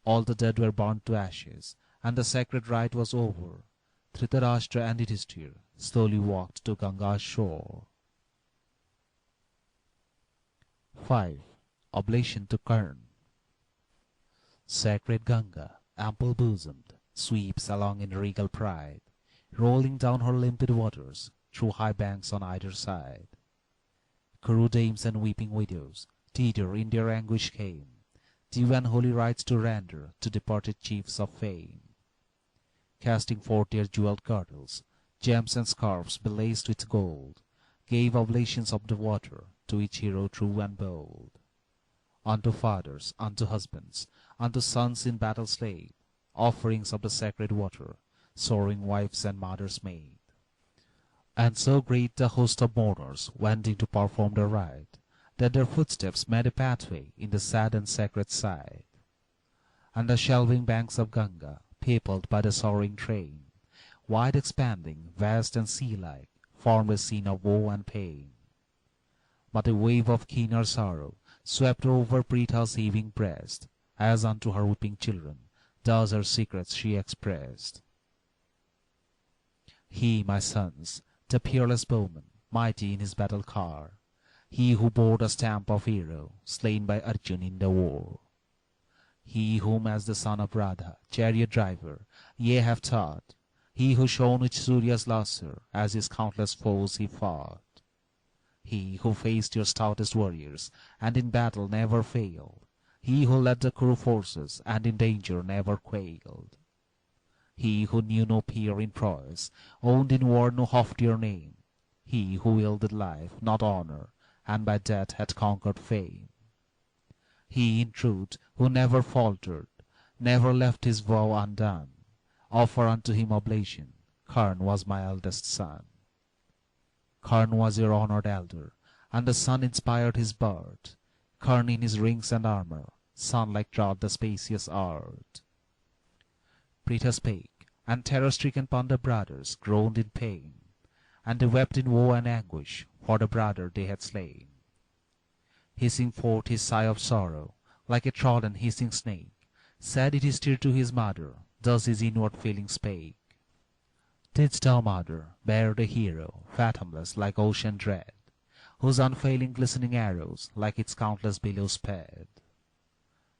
All the dead were burnt to ashes, and the sacred rite was over. Dhritarashtra and Yudhishthir slowly walked to Ganga's shore. 5. Oblation to Karna. Sacred Ganga, ample bosomed, sweeps along in regal pride, rolling down her limpid waters through high banks on either side. Kuru dames and weeping widows, Thither in their anguish came, due and holy rites to render to departed chiefs of fame. Casting forth their jewelled girdles, gems and scarfs belaced with gold, gave oblations of the water to each hero true and bold. Unto fathers, unto husbands, unto sons in battle slain, offerings of the sacred water, sorrowing wives and mothers made. And so great the host of mourners wending to perform the rite, that their footsteps made a pathway in the sad and sacred side. And the shelving banks of Ganga, peopled by the sorrowing train, wide expanding, vast and sea-like, formed a scene of woe and pain. But a wave of keener sorrow swept over Pritha's heaving breast, as unto her weeping children thus her secrets she expressed. He, my sons, the peerless bowman, mighty in his battle car, he who bore the stamp of hero, slain by Arjun in the war. He whom as the son of Radha, chariot driver, ye have taught, he who shone with Surya's lustre, as his countless foes he fought. He who faced your stoutest warriors, and in battle never failed, he who led the Kuru forces, and in danger never quailed. He who knew no peer in prowess, owned in war no loftier name, he who wielded life, not honor, and by death had conquered fame. He, in truth, who never faltered, never left his vow undone, offer unto him oblation. Karna was my eldest son. Karna was your honored elder, and the sun inspired his birth. Karna in his rings and armor, sun-like trod the spacious earth. Pritha spake, and terror-stricken Pandav brothers groaned in pain, and they wept in woe and anguish for the brother they had slain. Hissing forth his sigh of sorrow, like a trodden hissing snake, said it is tear to his mother, thus his inward feeling spake. Didst thou, mother, bear the hero, fathomless like ocean dread, whose unfailing glistening arrows like its countless billows sped?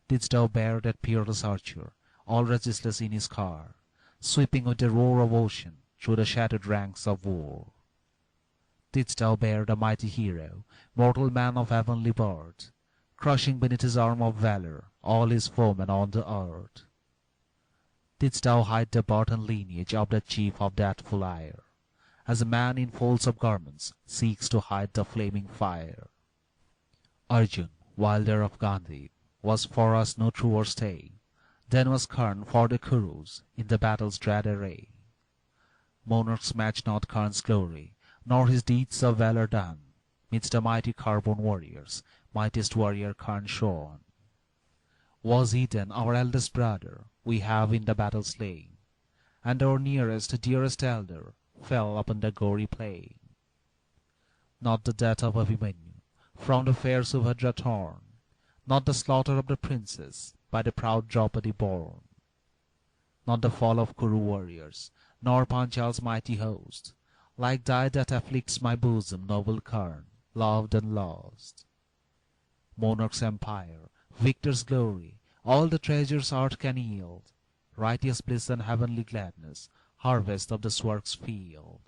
Didst thou bear that peerless archer, all resistless in his car, sweeping with the roar of ocean through the shattered ranks of war? Didst thou bear the mighty hero, mortal man of heavenly birth, crushing beneath his arm of valor all his foemen on the earth? Didst thou hide the birth and lineage of the chief of that full ire, as a man in folds of garments seeks to hide the flaming fire? Arjun, wielder of Gandhi, was for us no truer stay than was Karna for the Kurus in the battle's dread array. Monarchs match not Karna's glory, nor his deeds of valor done, midst the mighty Kar-born warriors, mightiest warrior Karna shone. Was he then our eldest brother, we have in the battle slain, and our nearest, dearest elder, fell upon the gory plain? Not the death of Abhimanyu, from the fair Subhadra torn, not the slaughter of the princess, by the proud Draupadi borne, not the fall of Kuru warriors, nor Panchal's mighty host, like thy that afflicts my bosom, noble Karna, loved and lost. Monarch's empire, victor's glory, all the treasures art can yield, righteous bliss and heavenly gladness, harvest of the Swarg's field.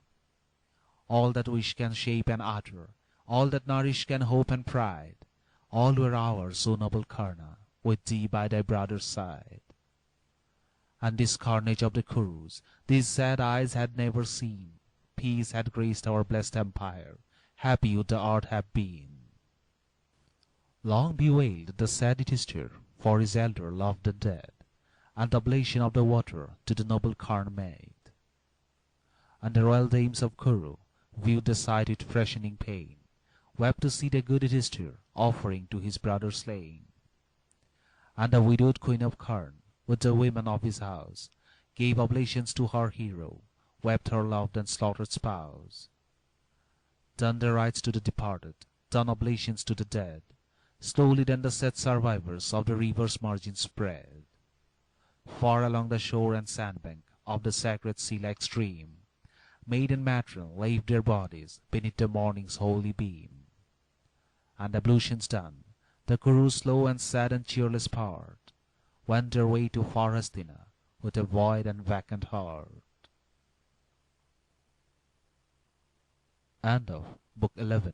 All that wish can shape and utter, all that nourish can hope and pride, all were ours, O noble Karna, with thee by thy brother's side. And this carnage of the Kurus, these sad eyes had never seen, peace had graced our blessed empire, happy would the earth have been. Long bewailed the sad Yudhishthir for his elder loved and dead, and the oblation of the water to the noble Karna made. And the royal dames of Kuru viewed the sight with freshening pain, wept to see the good Yudhishthir offering to his brother slain. And the widowed queen of Karna, with the women of his house, gave oblations to her hero, wept her loved and slaughtered spouse. Done the rites to the departed, done oblations to the dead, slowly then the sad survivors of the river's margin spread. Far along the shore and sandbank of the sacred sea-like stream, maid and matron laved their bodies beneath the morning's holy beam. And ablutions done, the Kurus slow and sad and cheerless part, went their way to far Hastina with a void and vacant heart. End of Book 11.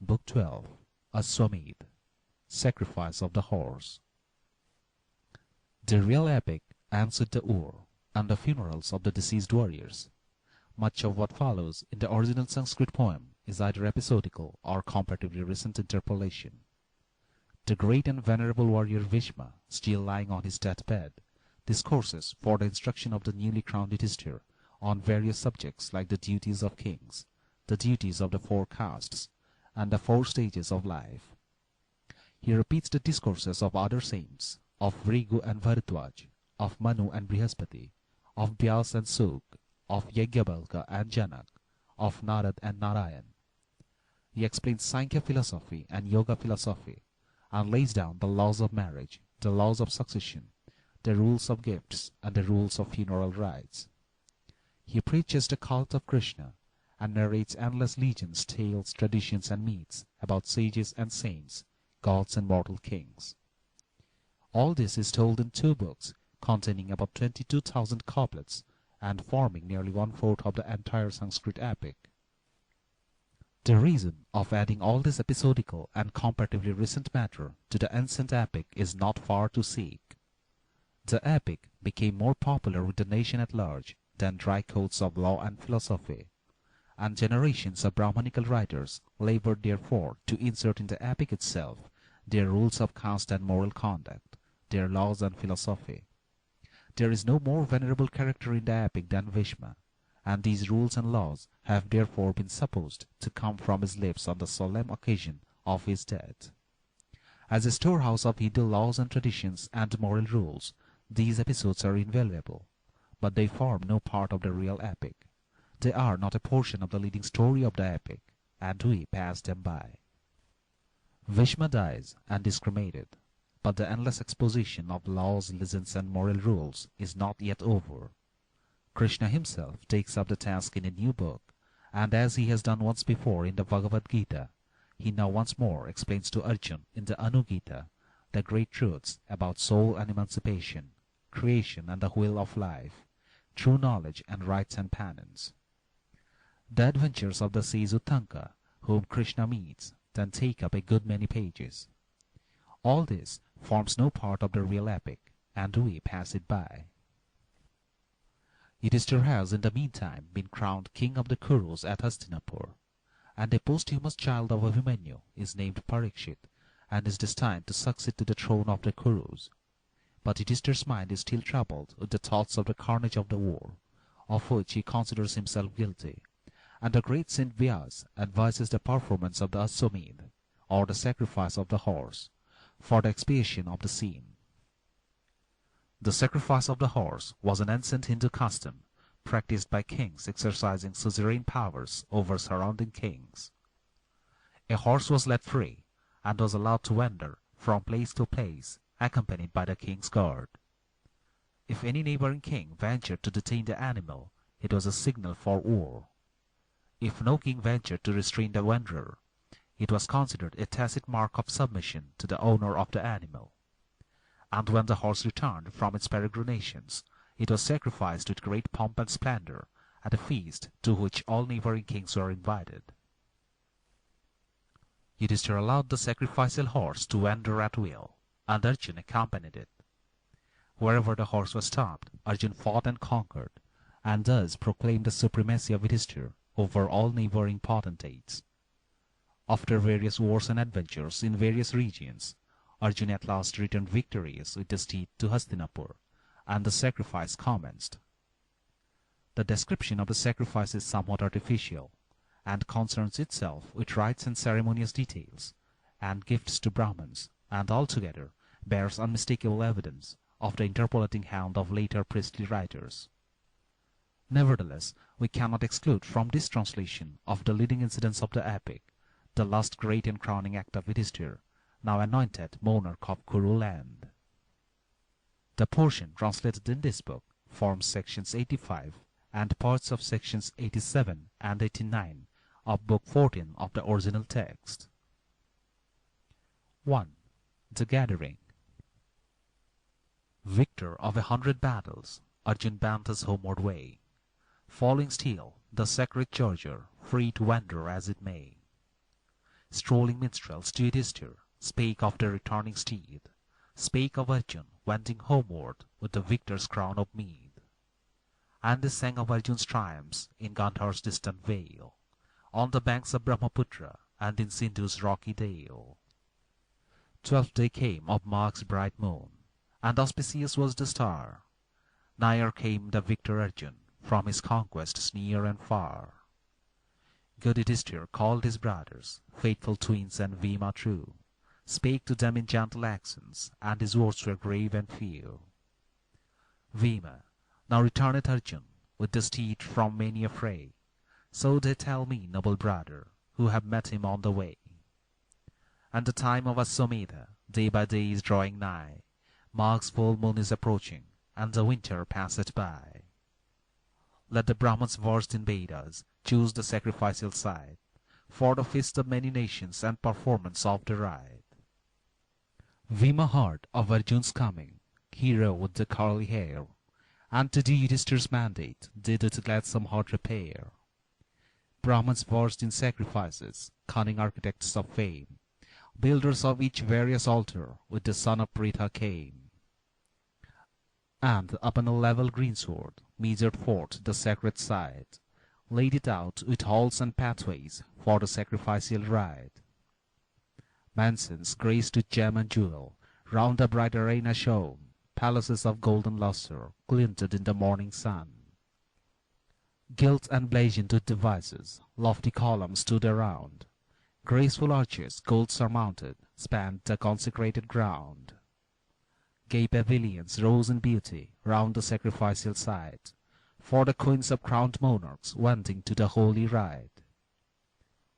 Book 12, Aswamedh, Sacrifice of the Horse. The real epic ends with the war and the funerals of the deceased warriors. Much of what follows in the original Sanskrit poem is either episodical or comparatively recent interpolation. The great and venerable warrior Bhishma, still lying on his deathbed, discourses for the instruction of the newly crowned Yudhishthir on various subjects like the duties of kings, the duties of the four castes, and the four stages of life. He repeats the discourses of other saints, of Vrigu and Bharadwaj, of Manu and Brihaspati, of Vyasa and Suk, of Yajnavalkya and Janak, of Narad and Narayan. He explains Sankhya philosophy and Yoga philosophy, and lays down the laws of marriage, the laws of succession, the rules of gifts, and the rules of funeral rites. He preaches the cult of Krishna, and narrates endless legends, tales, traditions, and myths about sages and saints, gods and mortal kings. All this is told in 2 books, containing about 22,000 couplets, and forming nearly 1/4 of the entire Sanskrit epic. The reason of adding all this episodical and comparatively recent matter to the ancient epic is not far to seek. The epic became more popular with the nation at large than dry codes of law and philosophy, and generations of Brahmanical writers labored therefore to insert in the epic itself their rules of caste and moral conduct, their laws and philosophy. There is no more venerable character in the epic than Bhishma, and these rules and laws have therefore been supposed to come from his lips on the solemn occasion of his death. As a storehouse of Hindu laws and traditions and moral rules, these episodes are invaluable, but they form no part of the real epic. They are not a portion of the leading story of the epic, and we pass them by. Bhishma dies and is cremated, but the endless exposition of laws, legends, and moral rules is not yet over. Krishna himself takes up the task in a new book, and as he has done once before in the Bhagavad Gita, he now once more explains to Arjun in the Anugita the great truths about soul and emancipation, creation and the wheel of life, true knowledge and rights and penance. The adventures of the sage Uttanka, whom Krishna meets, then take up a good many pages. All this forms no part of the real epic, and we pass it by. Yudhishthir has in the meantime been crowned king of the Kurus at Hastinapur, and a posthumous child of Abhimanyu is named Parikshit, and is destined to succeed to the throne of the Kurus. But Yudhishthir's mind is still troubled with the thoughts of the carnage of the war, of which he considers himself guilty, and the great saint Vyasa advises the performance of the Aswamedh, or the sacrifice of the horse, for the expiation of the sin. The sacrifice of the horse was an ancient Hindu custom, practiced by kings exercising suzerain powers over surrounding kings. A horse was let free, and was allowed to wander from place to place, accompanied by the king's guard. If any neighboring king ventured to detain the animal, it was a signal for war. If no king ventured to restrain the wanderer, it was considered a tacit mark of submission to the owner of the animal. And when the horse returned from its peregrinations, it was sacrificed with great pomp and splendor at a feast to which all neighboring kings were invited. Yudhishthir allowed the sacrificial horse to wander at will, and Arjun accompanied it. Wherever the horse was stopped, Arjun fought and conquered, and thus proclaimed the supremacy of Yudhishthir over all neighboring potentates. After various wars and adventures in various regions, Arjun at last returned victorious with the steed to Hastinapur, and the sacrifice commenced. The description of the sacrifice is somewhat artificial, and concerns itself with rites and ceremonious details, and gifts to Brahmins, and altogether bears unmistakable evidence of the interpolating hand of later priestly writers. Nevertheless, we cannot exclude from this translation of the leading incidents of the epic the last great and crowning act of Yudhishthir, now anointed monarch of Kuru land. The portion translated in this book forms sections 85 and parts of sections 87 and 89 of Book 14 of the original text. 1. The Gathering. Victor of 100 battles, Arjun bent his homeward way, following still the sacred charger, free to wander as it may. Strolling minstrels to Yudhishthir spake of the returning steed, spake of Arjun wending homeward with the victor's crown of mead. And they sang of Arjun's triumphs in Gandhar's distant vale, on the banks of Brahmaputra and in Sindhu's rocky dale. 12th day came of Mag's bright moon, and auspicious was the star. Nigher came the victor Arjun from his conquests near and far. Good Yudhishthir called his brothers, faithful twins and Bhima true, spake to them in gentle accents, and his words were grave and few. Bhima, now returneth Arjun with the steed from many a fray, so they tell me, noble brother, who have met him on the way. And the time of Aswamedha day by day is drawing nigh, Mag's full moon is approaching, and the winter passeth by. Let the Brahmans versed in Vedas choose the sacrificial side, for the feast of many nations and performance of the rite. Bhima heard of Arjun's coming, hero with the curly hair, and to do Yudhishthir's mandate did with gladsome heart repair. Brahmans versed in sacrifices, cunning architects of fame, builders of each various altar, with the son of Pritha came. And upon a level greensward measured forth the sacred site, laid it out with halls and pathways for the sacrificial rite. Mansions graced with gem and jewel, round the bright arena shone, palaces of golden lustre glinted in the morning sun. Gilt and blazoned with devices, lofty columns stood around, graceful arches, gold surmounted, spanned the consecrated ground. Gay pavilions rose in beauty round the sacrificial site, for the queens of crowned monarchs wending to the holy rite.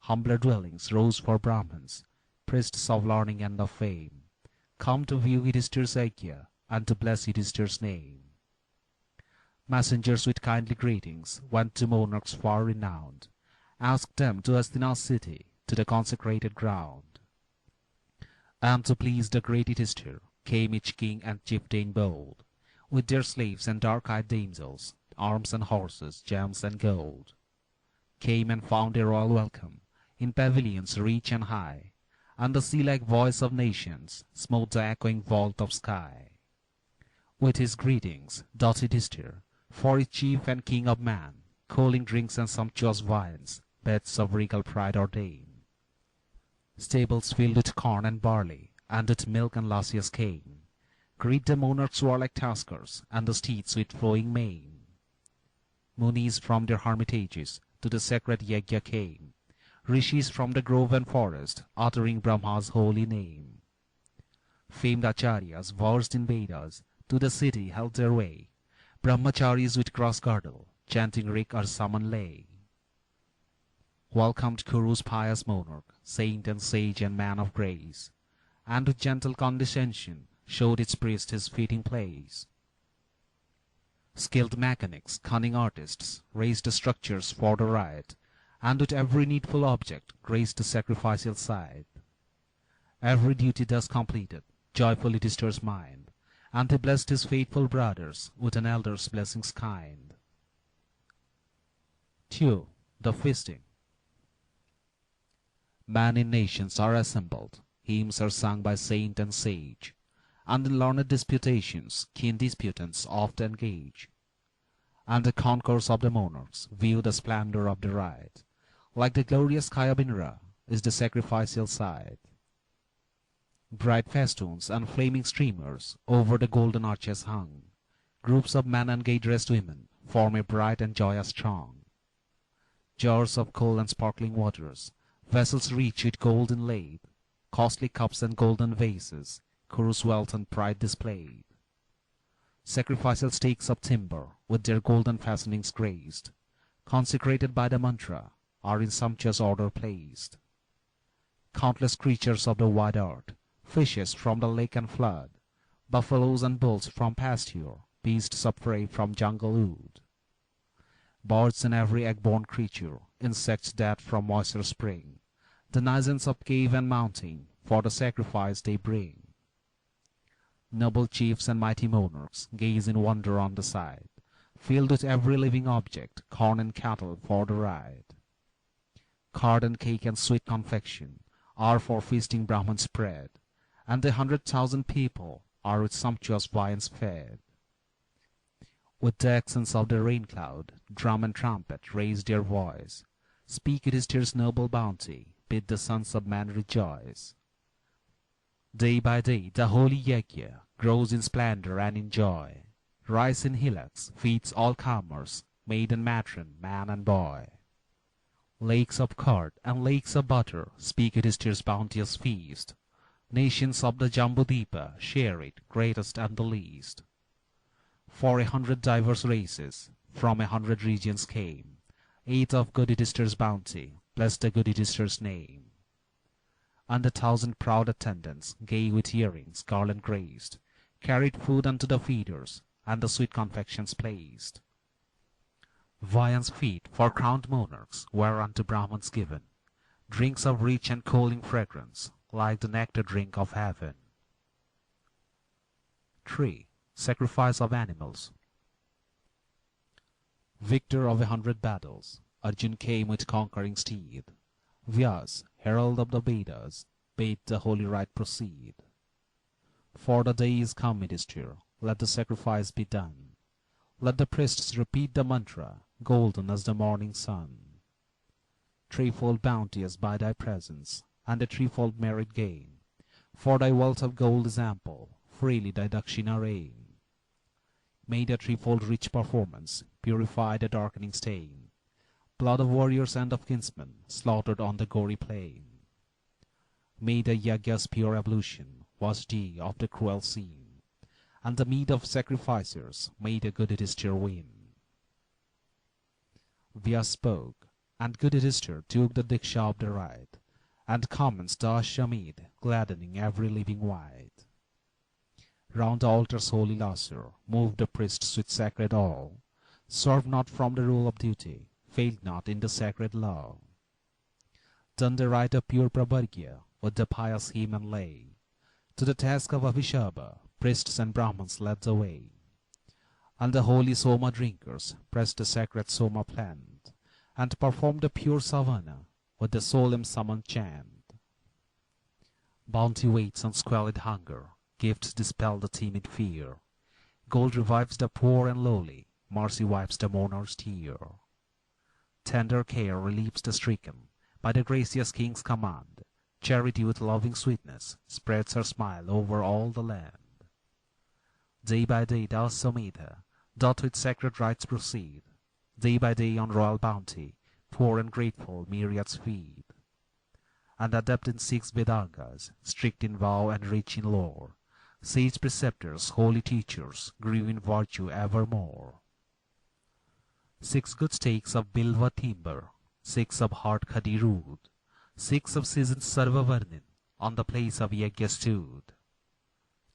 Humbler dwellings rose for Brahmins, priests of learning and of fame, come to view Yudhishthir's Yajna and to bless Yudhishthir's name. Messengers with kindly greetings went to monarchs far renowned, asked them to Hastina's city, to the consecrated ground. And to please the great Yudhishthir came each king and chieftain bold, with their slaves and dark-eyed damsels, arms and horses, gems and gold. Came and found a royal welcome in pavilions rich and high, and the sea-like voice of nations smote the echoing vault of sky. With his greetings doth Yudhishthir, for his chief and king of man, cooling drinks and sumptuous wines, beds of regal pride ordain. Stables filled with corn and barley, and with milk and luscious cane, greet the monarch's warlike taskers, and the steeds with flowing mane. Munis from their hermitages to the sacred Yajna came, rishis from the grove and forest, uttering Brahma's holy name. Famed acharyas versed in Vedas to the city held their way, brahmacharis with cross-girdle, chanting Rik or Saman lay. Welcomed Kuru's pious monarch, saint and sage and man of grace, and with gentle condescension showed its priest his fitting place. Skilled mechanics, cunning artists, raised the structures for the rite, and with every needful object graced the sacrificial site. Every duty thus completed, joyful Yudhishthir's mind, and he blessed his faithful brothers with an elder's blessings kind. 2. The feasting. Men in nations are assembled, hymns are sung by saint and sage, and in learned disputations keen disputants oft engage. And the concourse of the monarchs view the splendor of the rite, like the glorious sky of Indra is the sacrificial site. Bright festoons and flaming streamers over the golden arches hung, groups of men and gay-dressed women form a bright and joyous throng. Jars of cool and sparkling waters, vessels rich with gold inlaid, costly cups and golden vases, Kuru's wealth and pride displayed. Sacrificial stakes of timber, with their golden fastenings graced, consecrated by the mantra, are in sumptuous order placed. Countless creatures of the wide earth, fishes from the lake and flood, buffaloes and bulls from pasture, beasts of prey from jungle wood. Birds and every egg-born creature, insects that from moisture spring, denizens of cave and mountain, for the sacrifice they bring. Noble chiefs and mighty monarchs gaze in wonder on the sight, filled with every living object, corn and cattle for the rite. Card and cake and sweet confection are for feasting Brahmans spread, and the 100,000 people are with sumptuous viands fed. With the accents of the rain cloud, drum and trumpet raise their voice. Speak Yudhishthir's noble bounty, bid the sons of man rejoice. Day by day the holy yajna grows in splendor and in joy. Rise in hillocks, feeds all comers, maiden, matron, man and boy. Lakes of curd and lakes of butter speak Yudhishthir's bounteous feast. Nations of the Jambudvipa share it, greatest and the least. For 100 diverse races from 100 regions came, ate of good Yudhishthir's bounty, bless the good Yudhishthir's name. And 1,000 proud attendants, gay with earrings, garland graced, carried food unto the feeders, and the sweet confections placed. Viands fit for crowned monarchs were unto Brahmans given, drinks of rich and cooling fragrance, like the nectar drink of heaven. 3. Sacrifice of animals. Victor of 100 battles, Arjun came with conquering steed. Vyasa, herald of the Vedas, bade the holy rite proceed. For the day is come, Yudhishthir, let the sacrifice be done. Let the priests repeat the mantra, golden as the morning sun. Threefold bounteous by thy presence, and a threefold merit gain. For thy wealth of gold is ample, freely thy dakshina rain. May the threefold rich performance purify the darkening stain. Blood of warriors and of kinsmen slaughtered on the gory plain. May the yajna's pure ablution wash thee of the cruel sin, and the meed of sacrificers may the good Yudhishthir win. Vyasa spoke, and good Yudhishthir took the diksha of the rite, and commenced the Ashwamedh, gladdening every living wight. Round the altar's holy lustre moved the priests with sacred awe, swerved not from the rule of duty, failed not in the sacred law. Done the rite of pure prabargya with the pious hymn and lay, to the task of Abhishaba priests and Brahmans led the way. And the holy Soma drinkers pressed the sacred Soma plant, and performed the pure savana with the solemn summon chant. Bounty waits on squalid hunger, gifts dispel the timid fear. Gold revives the poor and lowly, mercy wipes the mourner's tear. Tender care relieves the stricken, by the gracious king's command. Charity with loving sweetness spreads her smile over all the land. Day by day the Assemblage doth with sacred rites proceed. Day by day on royal bounty, poor and grateful myriads feed. And adept in 6 Vedangas, strict in vow and rich in lore, sage preceptors, holy teachers, grew in virtue evermore. 6 good stakes of bilva timber, 6 of hard khadi root, 6 of seasoned sarvavarnin on the place of yajna stood.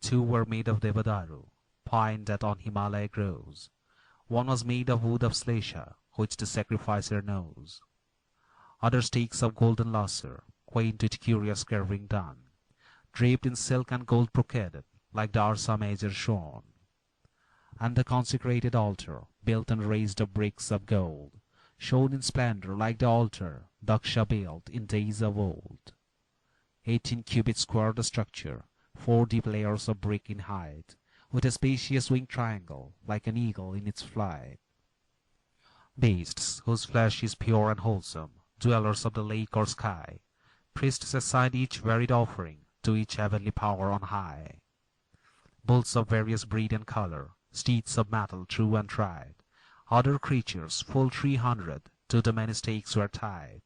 2 were made of devadaru, pine that on Himalaya grows. 1 was made of wood of slesha, which the sacrificer knows. Other stakes of golden lustre, quaint with curious carving done, draped in silk and gold brocaded, like the Assemblage shone. And the consecrated altar, built and raised of bricks of gold, shone in splendor like the altar Daksha built in days of old. 18 cubits square the structure, 4 deep layers of brick in height, with a spacious winged triangle, like an eagle in its flight. Beasts, whose flesh is pure and wholesome, dwellers of the lake or sky, priests assign each varied offering to each heavenly power on high. Bulls of various breed and color, steeds of metal true and tried, other creatures full 300 to the many stakes were tied.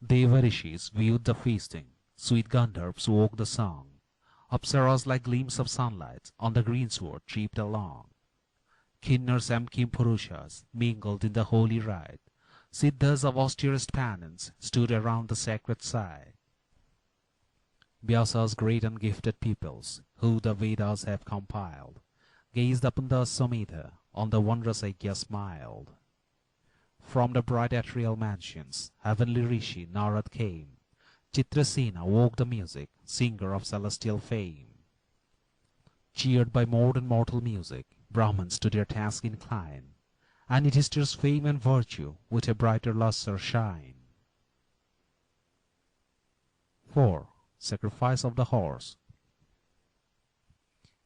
Devarishis viewed the feasting, sweet Gandharvs woke the song, Apsaras like gleams of sunlight on the greensward tripped along. Kinnars and Kimpurushas mingled in the holy rite, Siddhas of austerest penance stood around the sacred side. Vyasa's great and gifted peoples, who the Vedas have compiled, gazed upon the Assemblage, on the wondrous yajna smiled. From the bright atrial mansions, heavenly Rishi Narad came. Chitrasena woke the music, singer of celestial fame. Cheered by more than mortal music, Brahmans to their task incline, and Yudhishthir's fame and virtue with a brighter lustre shine. 4. Sacrifice of the horse.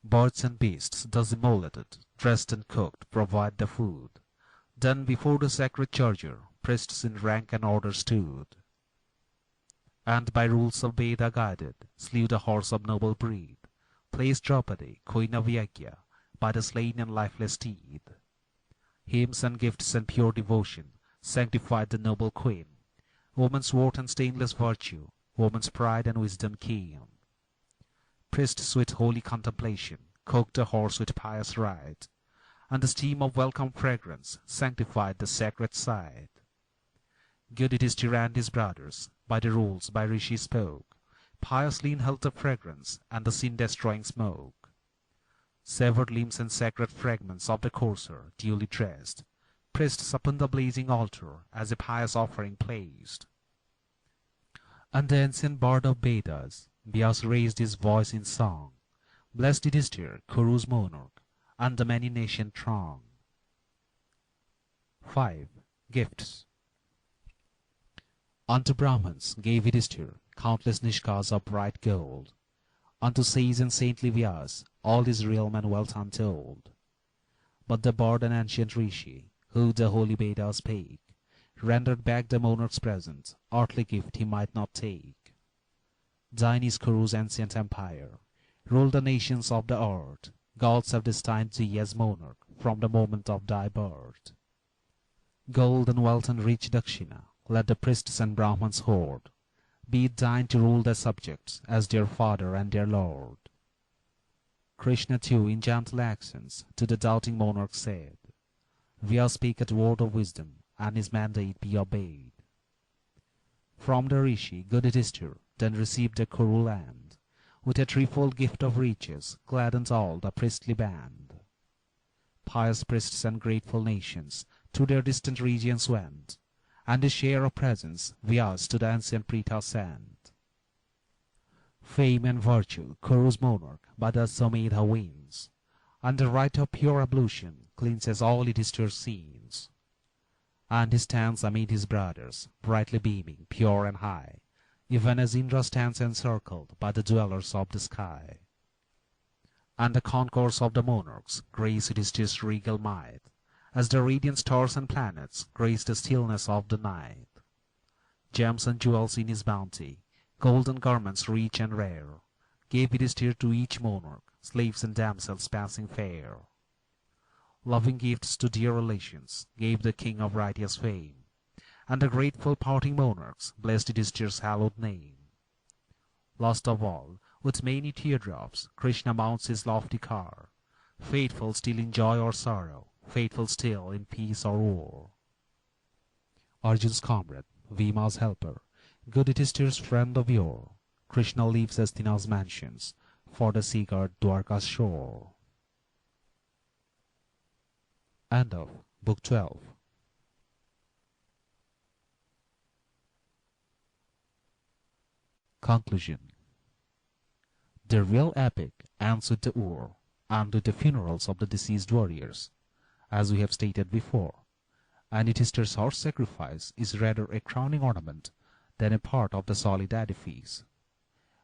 Birds and beasts, thus immolated, dressed and cooked, provide the food. Then before the sacred charger, priests in rank and order stood, and by rules of Veda guided, slew the horse of noble breed, placed Draupadi, queen of Yajna, by the slain and lifeless steed. Hymns and gifts and pure devotion sanctified the noble queen, woman's worth and stainless virtue, woman's pride and wisdom keen. Priests with holy contemplation cooked the horse with pious rite, and the steam of welcome fragrance sanctified the sacred side. Good Yudhishthir and his brothers, by the rules by Rishi spoke, piously inhaled the fragrance and the sin-destroying smoke. Severed limbs and sacred fragments of the courser, duly dressed, priests upon the blazing altar as a pious offering placed. And the ancient bard of Vedas, Vyasa, raised his voice in song, blessed Yudhishthir, Kuru's monarch, and the many-nationed throng. 5. Gifts. Unto Brahmans gave Yudhishthir countless nishkas of bright gold, unto sage and saintly Vyasa all his realm and wealth untold. But the bard and ancient rishi, who the holy Vedas spake, rendered back the monarch's present, earthly gift he might not take. Thine is Kuru's ancient empire, rule the nations of the earth. Gods have destined thee as monarch from the moment of thy birth. Gold and wealth and rich dakshina let the priests and Brahmans hoard. Be it thine to rule their subjects as their father and their lord. Krishna too in gentle accents to the doubting monarch said, Vyasa speaketh word of wisdom, and his mandate be obeyed. From the rishi good Yudhishthir then received the Kuru land, with a threefold gift of riches gladdened all the priestly band. Pious priests and grateful nations to their distant regions went, and a share of presents Vyasa to the ancient Pritha sent. Fame and virtue Kuru's monarch by the Samedha wins, and the rite of pure ablution cleanses all Yudhishthir's sins. And he stands amid his brothers, brightly beaming, pure and high, even as Indra stands encircled by the dwellers of the sky. And the concourse of the monarchs grace Yudhishthir's regal might, as the radiant stars and planets grace the stillness of the night. Gems and jewels in his bounty, golden garments rich and rare, gave Yudhishthir to each monarch, slaves and damsels passing fair. Loving gifts to dear relations gave the king of righteous fame, and the grateful parting monarchs blessed Yudhishthir's hallowed name. Last of all, with many teardrops, Krishna mounts his lofty car, faithful still in joy or sorrow, faithful still in peace or war. Arjun's comrade, Bhima's helper, good Yudhishthir's friend of yore, Krishna leaves Hastina's mansions for the seagirt Dwarka's shore. End of Book 12. Conclusion. The real epic ends with the war and with the funerals of the deceased warriors, as we have stated before, and Yudhishthir's horse sacrifice is rather a crowning ornament than a part of the solid edifice.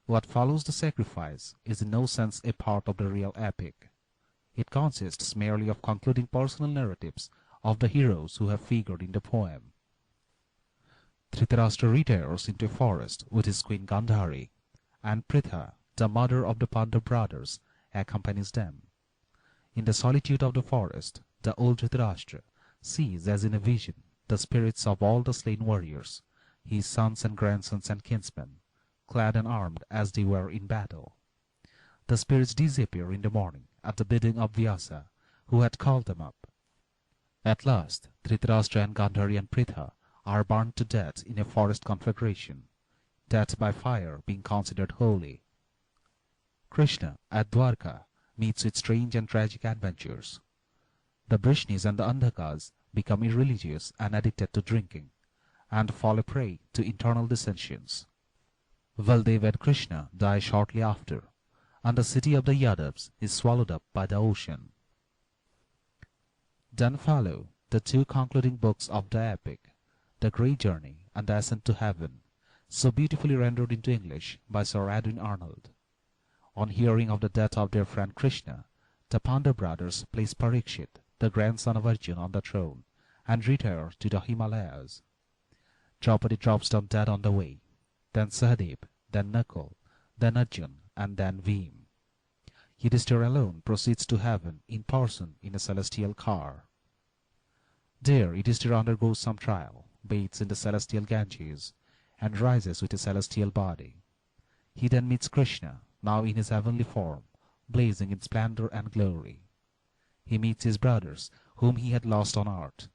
What follows the sacrifice is in no sense a part of the real epic. It consists merely of concluding personal narratives of the heroes who have figured in the poem. Dhritarashtra retires into a forest with his queen Gandhari, and Pritha, the mother of the Pandav brothers, accompanies them. In the solitude of the forest, the old Dhritarashtra sees as in a vision the spirits of all the slain warriors, his sons and grandsons and kinsmen, clad and armed as they were in battle. The spirits disappear in the morning at the bidding of Vyasa, who had called them up. At last, Dhritarashtra and Gandhari and Pritha are burned to death in a forest conflagration, death by fire being considered holy. Krishna, at Dwarka, meets with strange and tragic adventures. The Brishnis and the Andhakas become irreligious and addicted to drinking, and fall a prey to internal dissensions. Baldev and Krishna die shortly after, and the city of the Yadavs is swallowed up by the ocean. Then follow the two concluding books of the epic, The Great Journey and The Ascent to Heaven, so beautifully rendered into English by Sir Edwin Arnold. On hearing of the death of their friend Krishna, the Pandava brothers placed Parikshit, the grandson of Arjun, on the throne and retired to the Himalayas. Draupadi drops down dead on the way, then Sahadev, then Nakul, then Arjun, and then Bhim. Yudhishthira alone proceeds to heaven in person in a celestial car. There Yudhishthira undergoes some trial, bathes in the celestial Ganges, and rises with a celestial body. He then meets Krishna, now in his heavenly form, blazing in splendor and glory. He meets his brothers, whom he had lost on earth,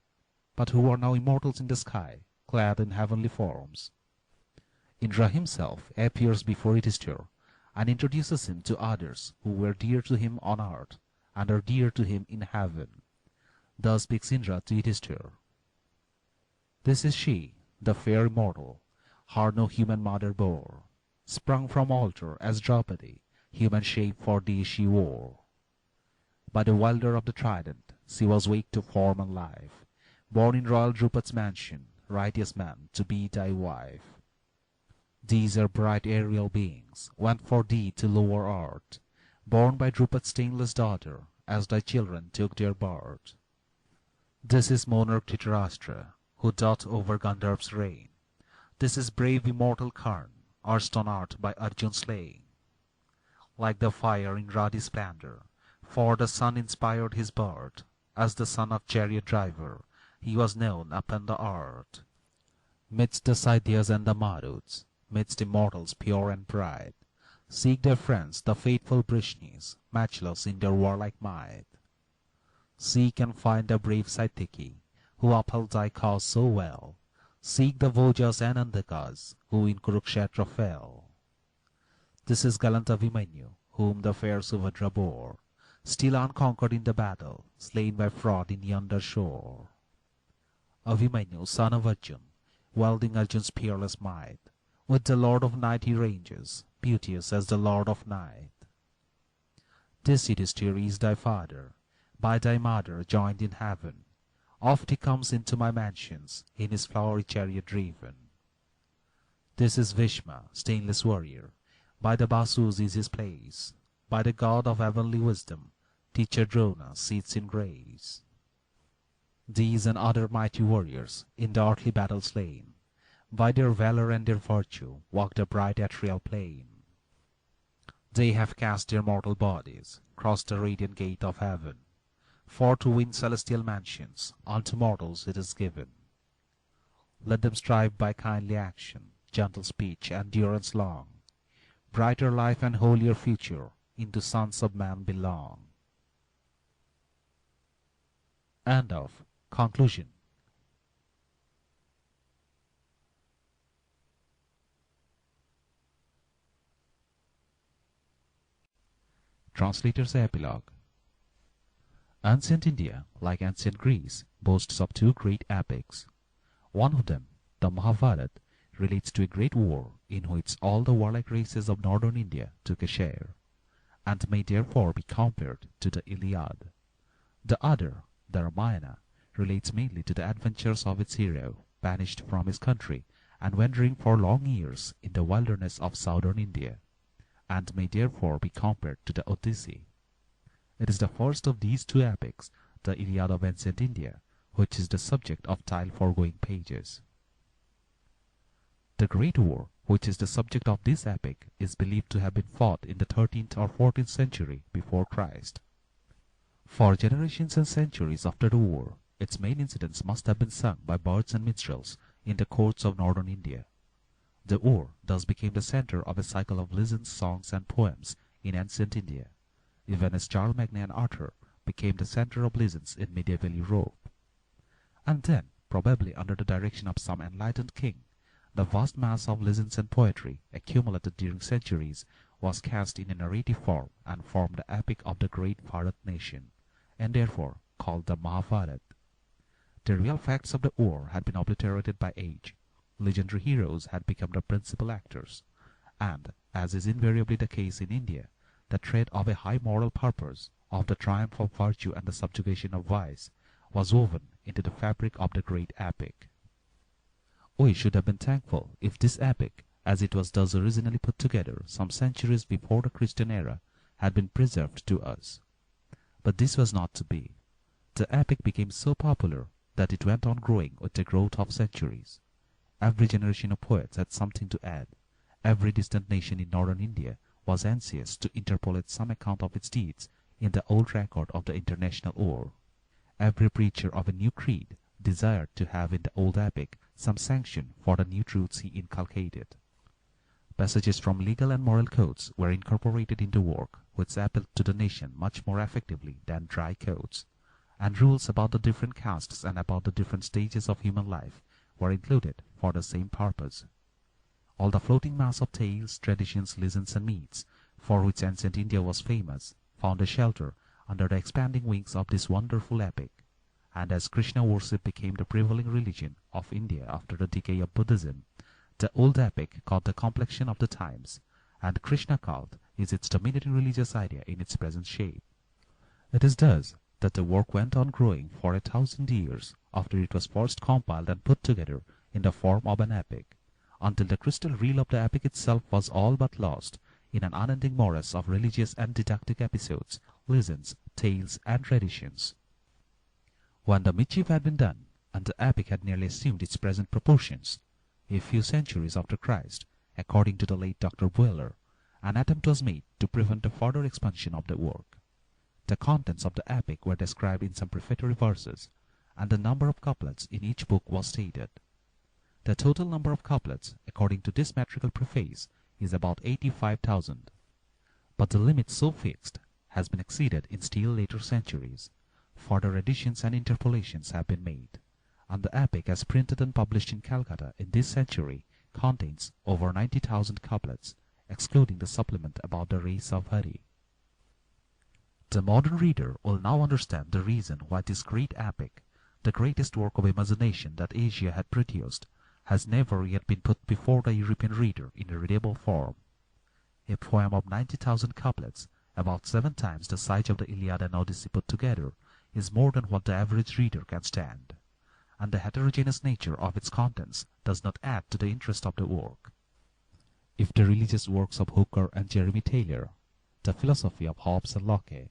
but who are now immortals in the sky, clad in heavenly forms. Indra himself appears before Yudhishthira and introduces him to others who were dear to him on earth and are dear to him in heaven. Thus speaks Indra to Yudhishthira. This is she, the fair immortal, her no human mother bore, sprung from altar as Draupadi, human shape for thee she wore. By the wielder of the trident she was waked to form and life, born in royal Drupad's mansion, righteous man, to be thy wife. These are bright aerial beings, went for thee to lower earth, born by Drupad's stainless daughter, as thy children took their birth. This is monarch Dhritarashtra, who doth over Gandharv's reign. This is brave immortal Karna, erst on earth by Arjun slain. Like the fire in ruddy splendor, for the sun inspired his birth, as the son of chariot driver, he was known upon the earth. Midst the Saityas and the Maruts, midst immortals pure and bright, seek their friends the faithful Brishnis, matchless in their warlike might. Seek and find the brave Satyaki, who upheld thy cause so well. Seek the Vojas and Andakas, who in Kurukshetra fell. This is gallant Abhimanyu, whom the fair Subhadra bore, still unconquered in the battle, slain by fraud in yonder shore. Abhimanyu, son of Arjun, wielding Arjun's peerless might, with the Lord of Night he ranges, beauteous as the Lord of Night. This Yudhishthira is thy father, by thy mother joined in heaven. Oft he comes into my mansions, in his flowery chariot driven. This is Bhishma, stainless warrior, by the Basus is his place, by the God of heavenly wisdom, teacher Drona sits in grace. These and other mighty warriors, in the earthly battle slain, by their valor and their virtue, walk the bright ethereal plain. They have cast their mortal bodies, crossed the radiant gate of heaven, for to win celestial mansions, unto mortals it is given. Let them strive by kindly action, gentle speech, endurance long. Brighter life and holier future into sons of man belong. End of conclusion. Translator's Epilogue. Ancient India, like ancient Greece, boasts of two great epics. One of them, the Mahabharata, relates to a great war in which all the warlike races of northern India took a share, and may therefore be compared to the Iliad. The other, the Ramayana, relates mainly to the adventures of its hero, banished from his country and wandering for long years in the wilderness of southern India, and may therefore be compared to the Odyssey. It is the first of these two epics, the Iliad of ancient India, which is the subject of tile foregoing pages. The Great War, which is the subject of this epic, is believed to have been fought in the 13th or 14th century before Christ. For generations and centuries after the war, its main incidents must have been sung by bards and minstrels in the courts of northern India. The war thus became the center of a cycle of legends, songs, and poems in ancient India, even as Charlemagne and Arthur became the center of legends in medieval Europe. And then, probably under the direction of some enlightened king, the vast mass of legends and poetry accumulated during centuries was cast in a narrative form and formed the epic of the Great Bharata nation, and therefore called the Mahabharata. The real facts of the war had been obliterated by age. Legendary heroes had become the principal actors, and, as is invariably the case in India, the thread of a high moral purpose, of the triumph of virtue and the subjugation of vice, was woven into the fabric of the great epic. We should have been thankful if this epic as it was thus originally put together some centuries before the Christian era, had been preserved to us. But this was not to be. The epic became so popular that it went on growing with the growth of centuries. Every generation of poets had something to add. Every distant nation in northern India was anxious to interpolate some account of its deeds in the old record of the international war. Every preacher of a new creed desired to have in the old epic some sanction for the new truths he inculcated. Passages from legal and moral codes were incorporated into work which appealed to the nation much more effectively than dry codes, and rules about the different castes and about the different stages of human life were included for the same purpose. All the floating mass of tales, traditions, legends, and myths, for which ancient India was famous, found a shelter under the expanding wings of this wonderful epic, and as Krishna worship became the prevailing religion of India after the decay of Buddhism, the old epic caught the complexion of the times, and Krishna cult is its dominating religious idea in its present shape. It is thus that the work went on growing for 1,000 years after it was first compiled and put together in the form of an epic, until the crystal reel of the epic itself was all but lost in an unending morass of religious and didactic episodes, legends, tales, and traditions. When the mischief had been done, and the epic had nearly assumed its present proportions, a few centuries after Christ, according to the late Dr. Boiler, an attempt was made to prevent the further expansion of the work. The contents of the epic were described in some prefatory verses, and the number of couplets in each book was stated. The total number of couplets, according to this metrical preface, is about 85,000. But the limit so fixed has been exceeded in still later centuries. Further additions and interpolations have been made, and the epic as printed and published in Calcutta in this century contains over 90,000 couplets, excluding the supplement about the race of Hari. The modern reader will now understand the reason why this great epic, the greatest work of imagination that Asia had produced, has never yet been put before the European reader in a readable form. A poem of 90,000 couplets, about 7 times the size of the Iliad and Odyssey put together, is more than what the average reader can stand, and the heterogeneous nature of its contents does not add to the interest of the work. If the religious works of Hooker and Jeremy Taylor, the philosophy of Hobbes and Locke,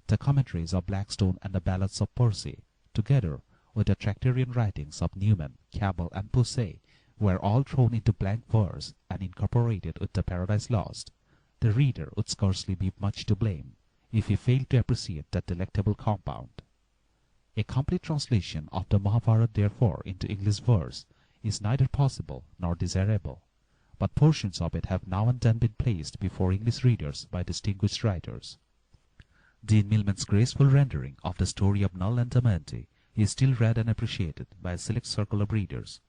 the commentaries of Blackstone and the ballads of Percy, together with the Tractarian writings of Newman, Cabell, and Pusey, were all thrown into blank verse and incorporated with the Paradise Lost, the reader would scarcely be much to blame if he failed to appreciate that delectable compound. A complete translation of the Mahabharata, therefore, into English verse is neither possible nor desirable, but portions of it have now and then been placed before English readers by distinguished writers. Dean Milman's graceful rendering of the story of Nal and Damayanti is still read and appreciated by a select circle of readers,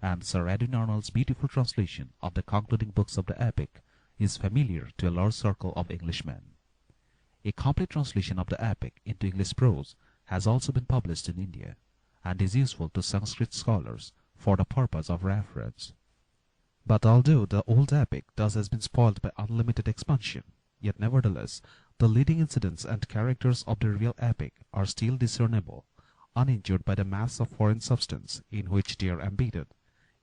and Sir Edwin Arnold's beautiful translation of the concluding books of the epic is familiar to a large circle of Englishmen. A complete translation of the epic into English prose has also been published in India, and is useful to Sanskrit scholars for the purpose of reference. But although the old epic thus has been spoiled by unlimited expansion, yet nevertheless the leading incidents and characters of the real epic are still discernible, uninjured by the mass of foreign substance in which they are embedded,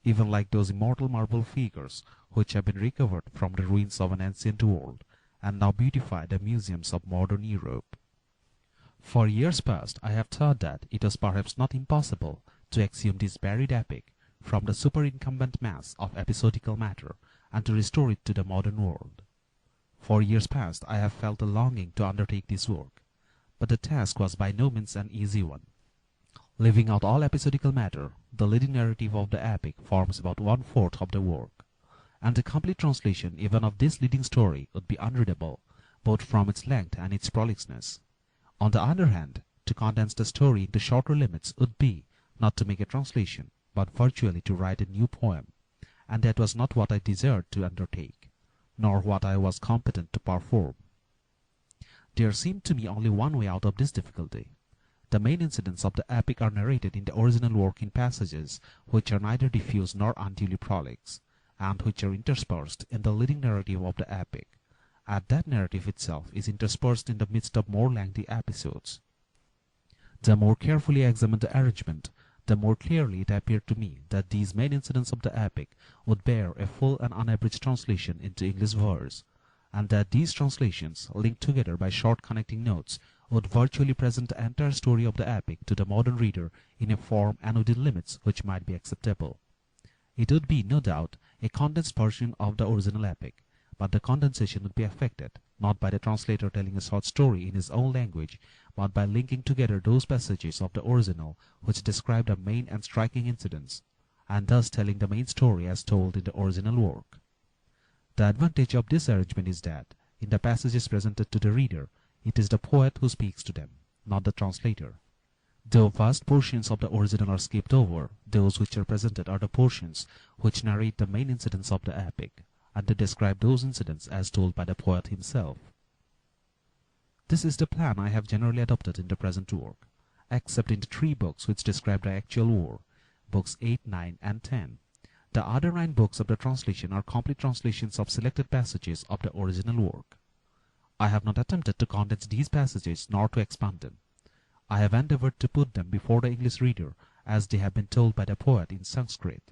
even like those immortal marble figures which have been recovered from the ruins of an ancient world, and now beautify the museums of modern Europe. For years past I have thought that it was perhaps not impossible to exhume this buried epic from the superincumbent mass of episodical matter, and to restore it to the modern world. For years past I have felt a longing to undertake this work, but the task was by no means an easy one. Leaving out all episodical matter, the leading narrative of the epic forms about 1/4 of the work, and a complete translation even of this leading story would be unreadable, both from its length and its prolixness. On the other hand, to condense the story into shorter limits would be, not to make a translation, but virtually to write a new poem, and that was not what I desired to undertake, nor what I was competent to perform. There seemed to me only one way out of this difficulty. The main incidents of the epic are narrated in the original work in passages which are neither diffuse nor unduly prolix, and which are interspersed in the leading narrative of the epic, and that narrative itself is interspersed in the midst of more lengthy episodes. The more carefully examined the arrangement, the more clearly it appeared to me that these main incidents of the epic would bear a full and unabridged translation into English verse, and that these translations, linked together by short connecting notes, would virtually present the entire story of the epic to the modern reader in a form and within limits which might be acceptable. It would be, no doubt, a condensed version of the original epic, but the condensation would be effected, not by the translator telling a short story in his own language, but by linking together those passages of the original which describe the main and striking incidents, and thus telling the main story as told in the original work. The advantage of this arrangement is that, in the passages presented to the reader, it is the poet who speaks to them, not the translator. Though vast portions of the original are skipped over, those which are presented are the portions which narrate the main incidents of the epic, and to describe those incidents as told by the poet himself. This is the plan I have generally adopted in the present work, except in the 3 books which describe the actual war, books 8, 9, and 10. The other 9 books of the translation are complete translations of selected passages of the original work. I have not attempted to condense these passages nor to expand them. I have endeavored to put them before the English reader as they have been told by the poet in Sanskrit.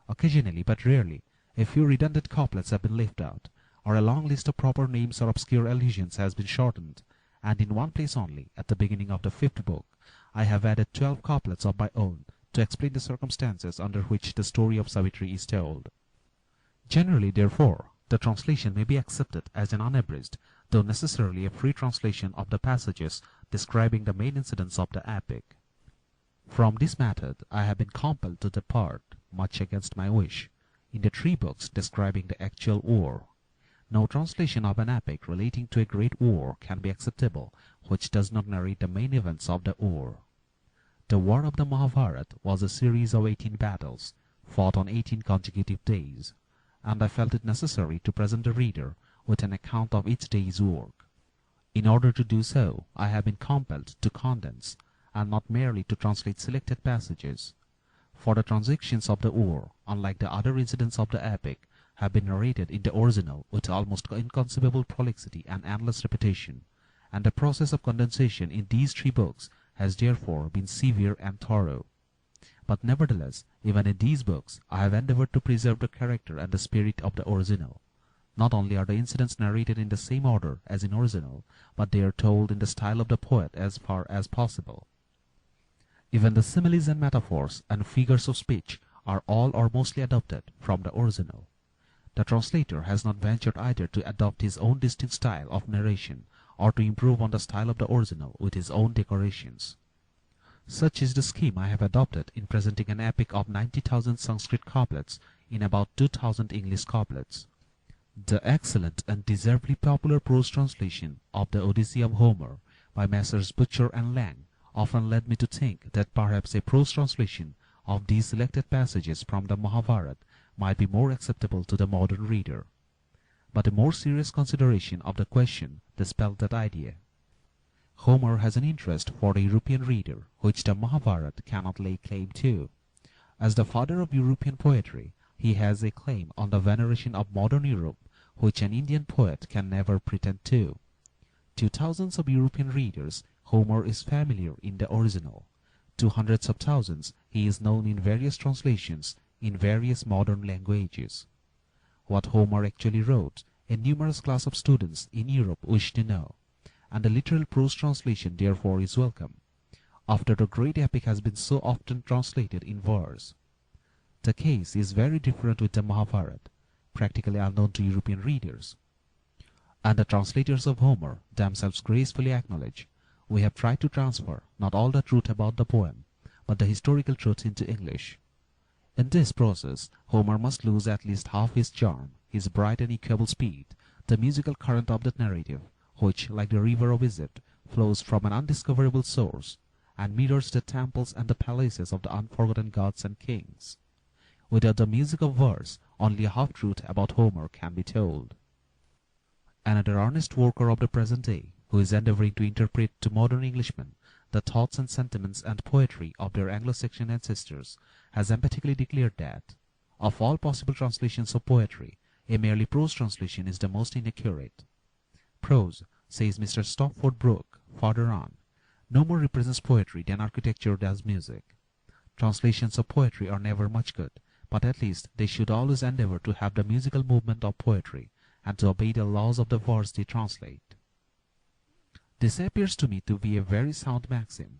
Occasionally, but rarely, a few redundant couplets have been left out, or a long list of proper names or obscure allusions has been shortened, and in one place only, at the beginning of the 5th book, I have added 12 couplets of my own to explain the circumstances under which the story of Savitri is told. Generally, therefore, the translation may be accepted as an unabridged, though necessarily a free translation of the passages describing the main incidents of the epic. From this method I have been compelled to depart, much against my wish, in the 3 books describing the actual war. No translation of an epic relating to a great war can be acceptable which does not narrate the main events of the war. The war of the Mahabharata was a series of 18 battles, fought on 18 consecutive days, and I felt it necessary to present the reader with an account of each day's work. In order to do so, I have been compelled to condense, and not merely to translate selected passages. For the transactions of the war, unlike the other incidents of the epic, have been narrated in the original with almost inconceivable prolixity and endless repetition, and the process of condensation in these 3 books has therefore been severe and thorough. But nevertheless, even in these books, I have endeavored to preserve the character and the spirit of the original. Not only are the incidents narrated in the same order as in original, but they are told in the style of the poet as far as possible. Even the similes and metaphors and figures of speech are all or mostly adopted from the original. The translator has not ventured either to adopt his own distinct style of narration or to improve on the style of the original with his own decorations. Such is the scheme I have adopted in presenting an epic of 90,000 Sanskrit couplets in about 2,000 English couplets. The excellent and deservedly popular prose translation of the Odyssey of Homer by Messrs. Butcher and Lang often led me to think that perhaps a prose translation of these selected passages from the Mahabharata might be more acceptable to the modern reader. But a more serious consideration of the question dispelled that idea. Homer has an interest for the European reader which the Mahabharata cannot lay claim to. As the father of European poetry, he has a claim on the veneration of modern Europe which an Indian poet can never pretend to. To thousands of European readers, Homer is familiar in the original. To hundreds of thousands, he is known in various translations in various modern languages. What Homer actually wrote, a numerous class of students in Europe wish to know, and a literal prose translation therefore is welcome, after the great epic has been so often translated in verse. The case is very different with the Mahabharata, practically unknown to European readers. And the translators of Homer themselves gracefully acknowledge, we have tried to transfer not all the truth about the poem, but the historical truth into English. In this process, Homer must lose at least half his charm, his bright and equable speed, the musical current of the narrative, which, like the river of Egypt, flows from an undiscoverable source, and mirrors the temples and the palaces of the unforgotten gods and kings. Without the music of verse, only a half-truth about Homer can be told. Another earnest worker of the present day, who is endeavoring to interpret to modern Englishmen the thoughts and sentiments and poetry of their Anglo-Saxon ancestors, has emphatically declared that, of all possible translations of poetry, a merely prose translation is the most inaccurate. Prose, says Mr. Stopford Brooke farther on, no more represents poetry than architecture does music. Translations of poetry are never much good, but at least they should always endeavor to have the musical movement of poetry and to obey the laws of the verse they translate. This appears to me to be a very sound maxim,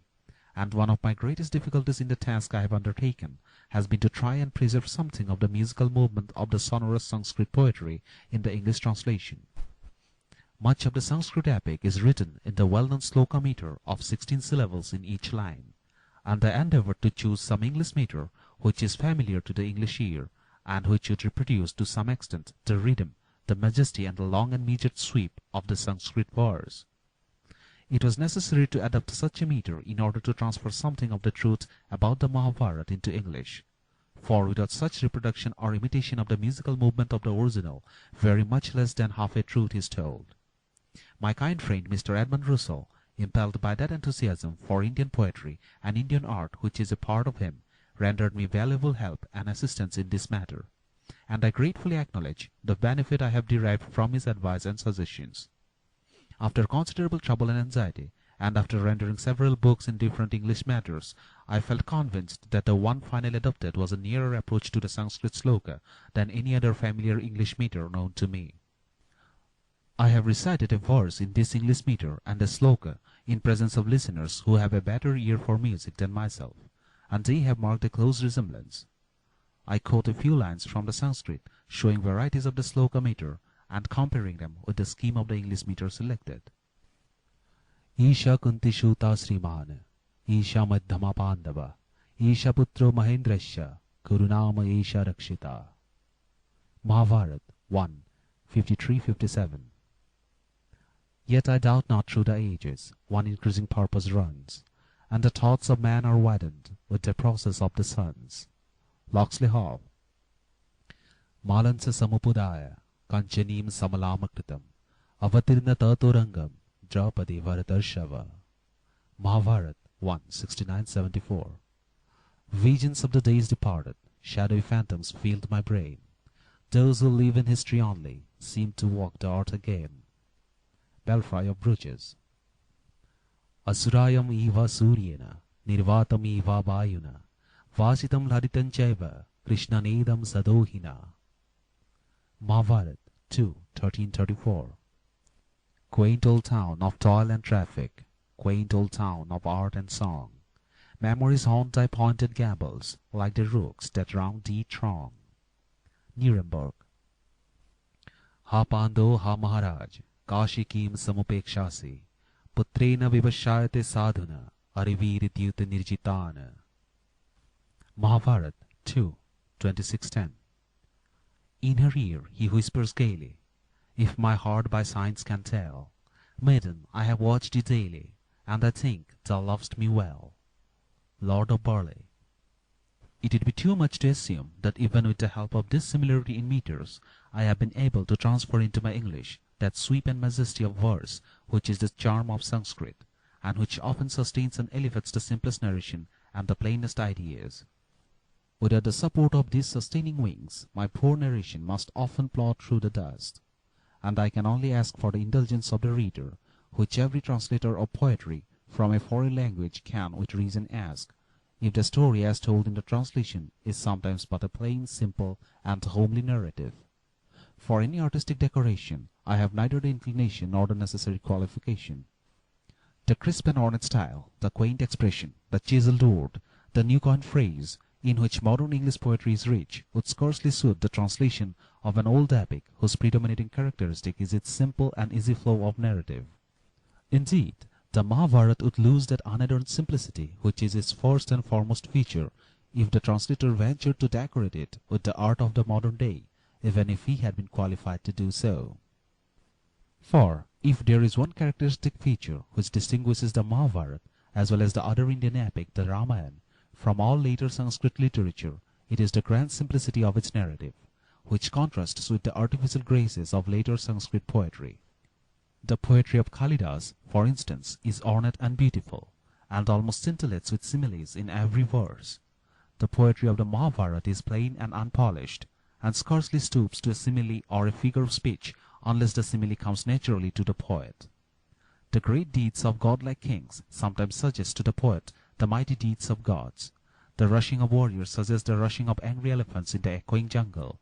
and one of my greatest difficulties in the task I have undertaken has been to try and preserve something of the musical movement of the sonorous Sanskrit poetry in the English translation. Much of the Sanskrit epic is written in the well-known sloka meter of 16 syllables in each line, and I endeavored to choose some English meter which is familiar to the English ear, and which should reproduce to some extent the rhythm, the majesty, and the long and measured sweep of the Sanskrit verse. It was necessary to adopt such a meter in order to transfer something of the truth about the Mahabharata into English, for without such reproduction or imitation of the musical movement of the original, very much less than half a truth is told. My kind friend Mr. Edmund Russell, impelled by that enthusiasm for Indian poetry and Indian art which is a part of him, rendered me valuable help and assistance in this matter, and I gratefully acknowledge the benefit I have derived from his advice and suggestions. After considerable trouble and anxiety, and after rendering several books in different English matters, I felt convinced that the one finally adopted was a nearer approach to the Sanskrit sloka than any other familiar English meter known to me. I have recited a verse in this English meter and a sloka in presence of listeners who have a better ear for music than myself, and they have marked a close resemblance. I quote a few lines from the Sanskrit, showing varieties of the sloka meter and comparing them with the scheme of the English meter selected. Isha kunti shuta sriman, Isha madhyama pandava, Isha putro mahendrasya, kurunama Isha rakshita. Mahabharata 1, 53-57. Yet I doubt not through the ages one increasing purpose runs, and the thoughts of man are widened with the process of the suns. Locksley Hall. Malansa samupudaya, kanchanim samalamakritam, avatirna tatorangam, Draupadi Varatarshava. Mahabharata 1, 69-74. Visions of the days departed, shadowy phantoms filled my brain. Those who live in history only seem to walk the earth again. Belfry of Bruges. Asurayam eva suryena, nirvatam eva bayuna, vasitam laditam chaiva, krishnanedam sadohina. Mahabharata 2, 13-34. Quaint old town of toil and traffic, quaint old town of art and song, memories haunt thy pointed gables, like the rooks that round thee throng. Nuremberg. Ha Pando ha Maharaj, Kashikim samupekshasi, putrena vivashayate sadhuna, ariviridhyuta nirjitana. Mahabharata 2, 26-10. In her ear he whispers gaily, if my heart by signs can tell, maiden, I have watched thee daily, and I think thou lovest me well. Lord of Burleigh. It would be too much to assume that even with the help of this similarity in meters, I have been able to transfer into my English that sweep and majesty of verse which is the charm of Sanskrit, and which often sustains and elevates the simplest narration and the plainest ideas. Without the support of these sustaining wings, my poor narration must often plod through the dust, and I can only ask for the indulgence of the reader, which every translator of poetry from a foreign language can with reason ask, if the story as told in the translation is sometimes but a plain, simple, and homely narrative. For any artistic decoration, I have neither the inclination nor the necessary qualification. The crisp and ornate style, the quaint expression, the chiseled word, the new coined phrase, in which modern English poetry is rich, would scarcely suit the translation of an old epic whose predominating characteristic is its simple and easy flow of narrative. Indeed, the Mahabharata would lose that unadorned simplicity which is its first and foremost feature if the translator ventured to decorate it with the art of the modern day, even if he had been qualified to do so. For, if there is one characteristic feature which distinguishes the Mahabharata, as well as the other Indian epic, the Ramayana, from all later Sanskrit literature, it is the grand simplicity of its narrative, which contrasts with the artificial graces of later Sanskrit poetry. The poetry of Kalidas, for instance, is ornate and beautiful, and almost scintillates with similes in every verse. The poetry of the Mahabharata is plain and unpolished, and scarcely stoops to a simile or a figure of speech unless the simile comes naturally to the poet. The great deeds of godlike kings sometimes suggest to the poet the mighty deeds of gods. The rushing of warriors suggests the rushing of angry elephants in the echoing jungle.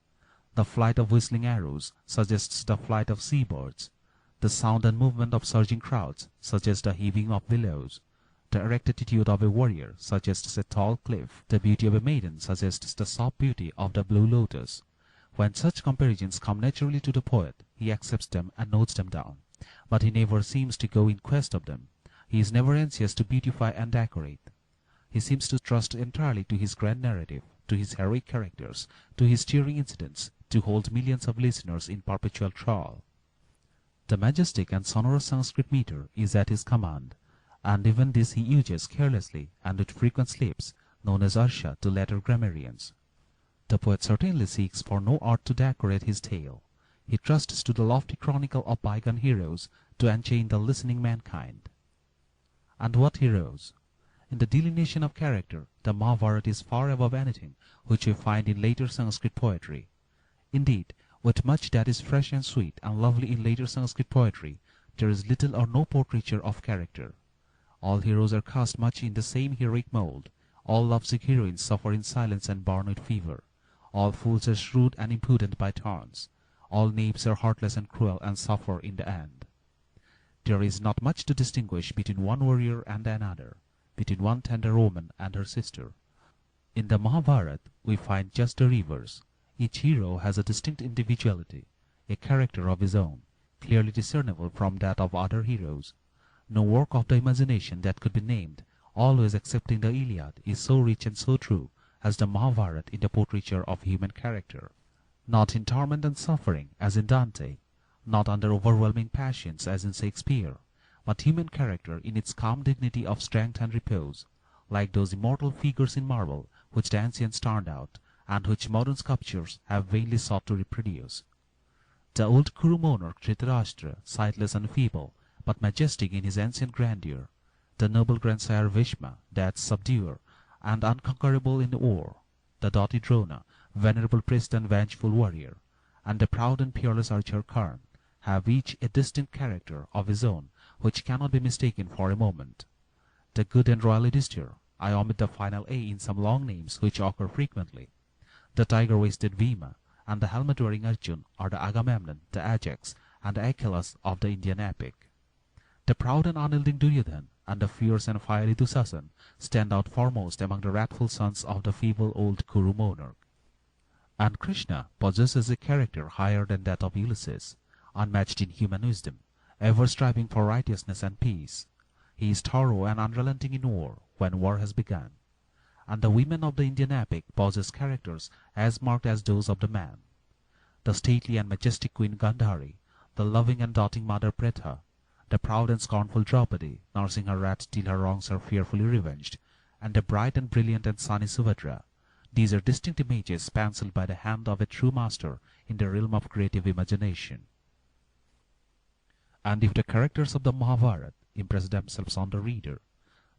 The flight of whistling arrows suggests the flight of seabirds. The sound and movement of surging crowds suggests the heaving of billows. The erect attitude of a warrior suggests a tall cliff. The beauty of a maiden suggests the soft beauty of the blue lotus. When such comparisons come naturally to the poet, he accepts them and notes them down. But he never seems to go in quest of them. He is never anxious to beautify and decorate. He seems to trust entirely to his grand narrative, to his heroic characters, to his stirring incidents, to hold millions of listeners in perpetual thrall. The majestic and sonorous Sanskrit meter is at his command, and even this he uses carelessly and with frequent slips, known as arsha to later grammarians. The poet certainly seeks for no art to decorate his tale. He trusts to the lofty chronicle of bygone heroes to enchain the listening mankind. And what heroes? In the delineation of character, the Mahabharata is far above anything which we find in later Sanskrit poetry. Indeed, with much that is fresh and sweet and lovely in later Sanskrit poetry, there is little or no portraiture of character. All heroes are cast much in the same heroic mold. All lovesick heroines suffer in silence and burn with fever. All fools are shrewd and impudent by turns. All knaves are heartless and cruel and suffer in the end. There is not much to distinguish between one warrior and another, between one tender woman and her sister. In the Mahabharata we find just the reverse. Each hero has a distinct individuality, a character of his own, clearly discernible from that of other heroes. No work of the imagination that could be named, always excepting the Iliad, is so rich and so true as the Mahabharata in the portraiture of human character. Not in torment and suffering, as in Dante, not under overwhelming passions, as in Shakespeare, but human character in its calm dignity of strength and repose, like those immortal figures in marble which the ancients turned out, and which modern sculptures have vainly sought to reproduce. The old Kuru monarch Dhritarashtra, sightless and feeble, but majestic in his ancient grandeur, the noble grandsire Bhishma, death's subduer, and unconquerable in war, the doughty Drona, venerable priest and vengeful warrior, and the proud and peerless archer Karna, have each a distinct character of his own which cannot be mistaken for a moment. The good and royal Yudhishthira, I omit the final A in some long names which occur frequently, the tiger-waisted Bhima, and the helmet-wearing Arjun are the Agamemnon, the Ajax, and the Achilles of the Indian epic. The proud and unyielding Duryodhan and the fierce and fiery Dusasan stand out foremost among the wrathful sons of the feeble old Kuru monarch. And Krishna possesses a character higher than that of Ulysses, unmatched in human wisdom, ever striving for righteousness and peace. He is thorough and unrelenting in war when war has begun. And the women of the Indian epic possess characters as marked as those of the man. The stately and majestic Queen Gandhari, the loving and doting mother Pratha, the proud and scornful Draupadi, nursing her wrath till her wrongs are fearfully revenged, and the bright and brilliant and sunny Subhadra. These are distinct images penciled by the hand of a true master in the realm of creative imagination. And if the characters of the Mahabharata impress themselves on the reader,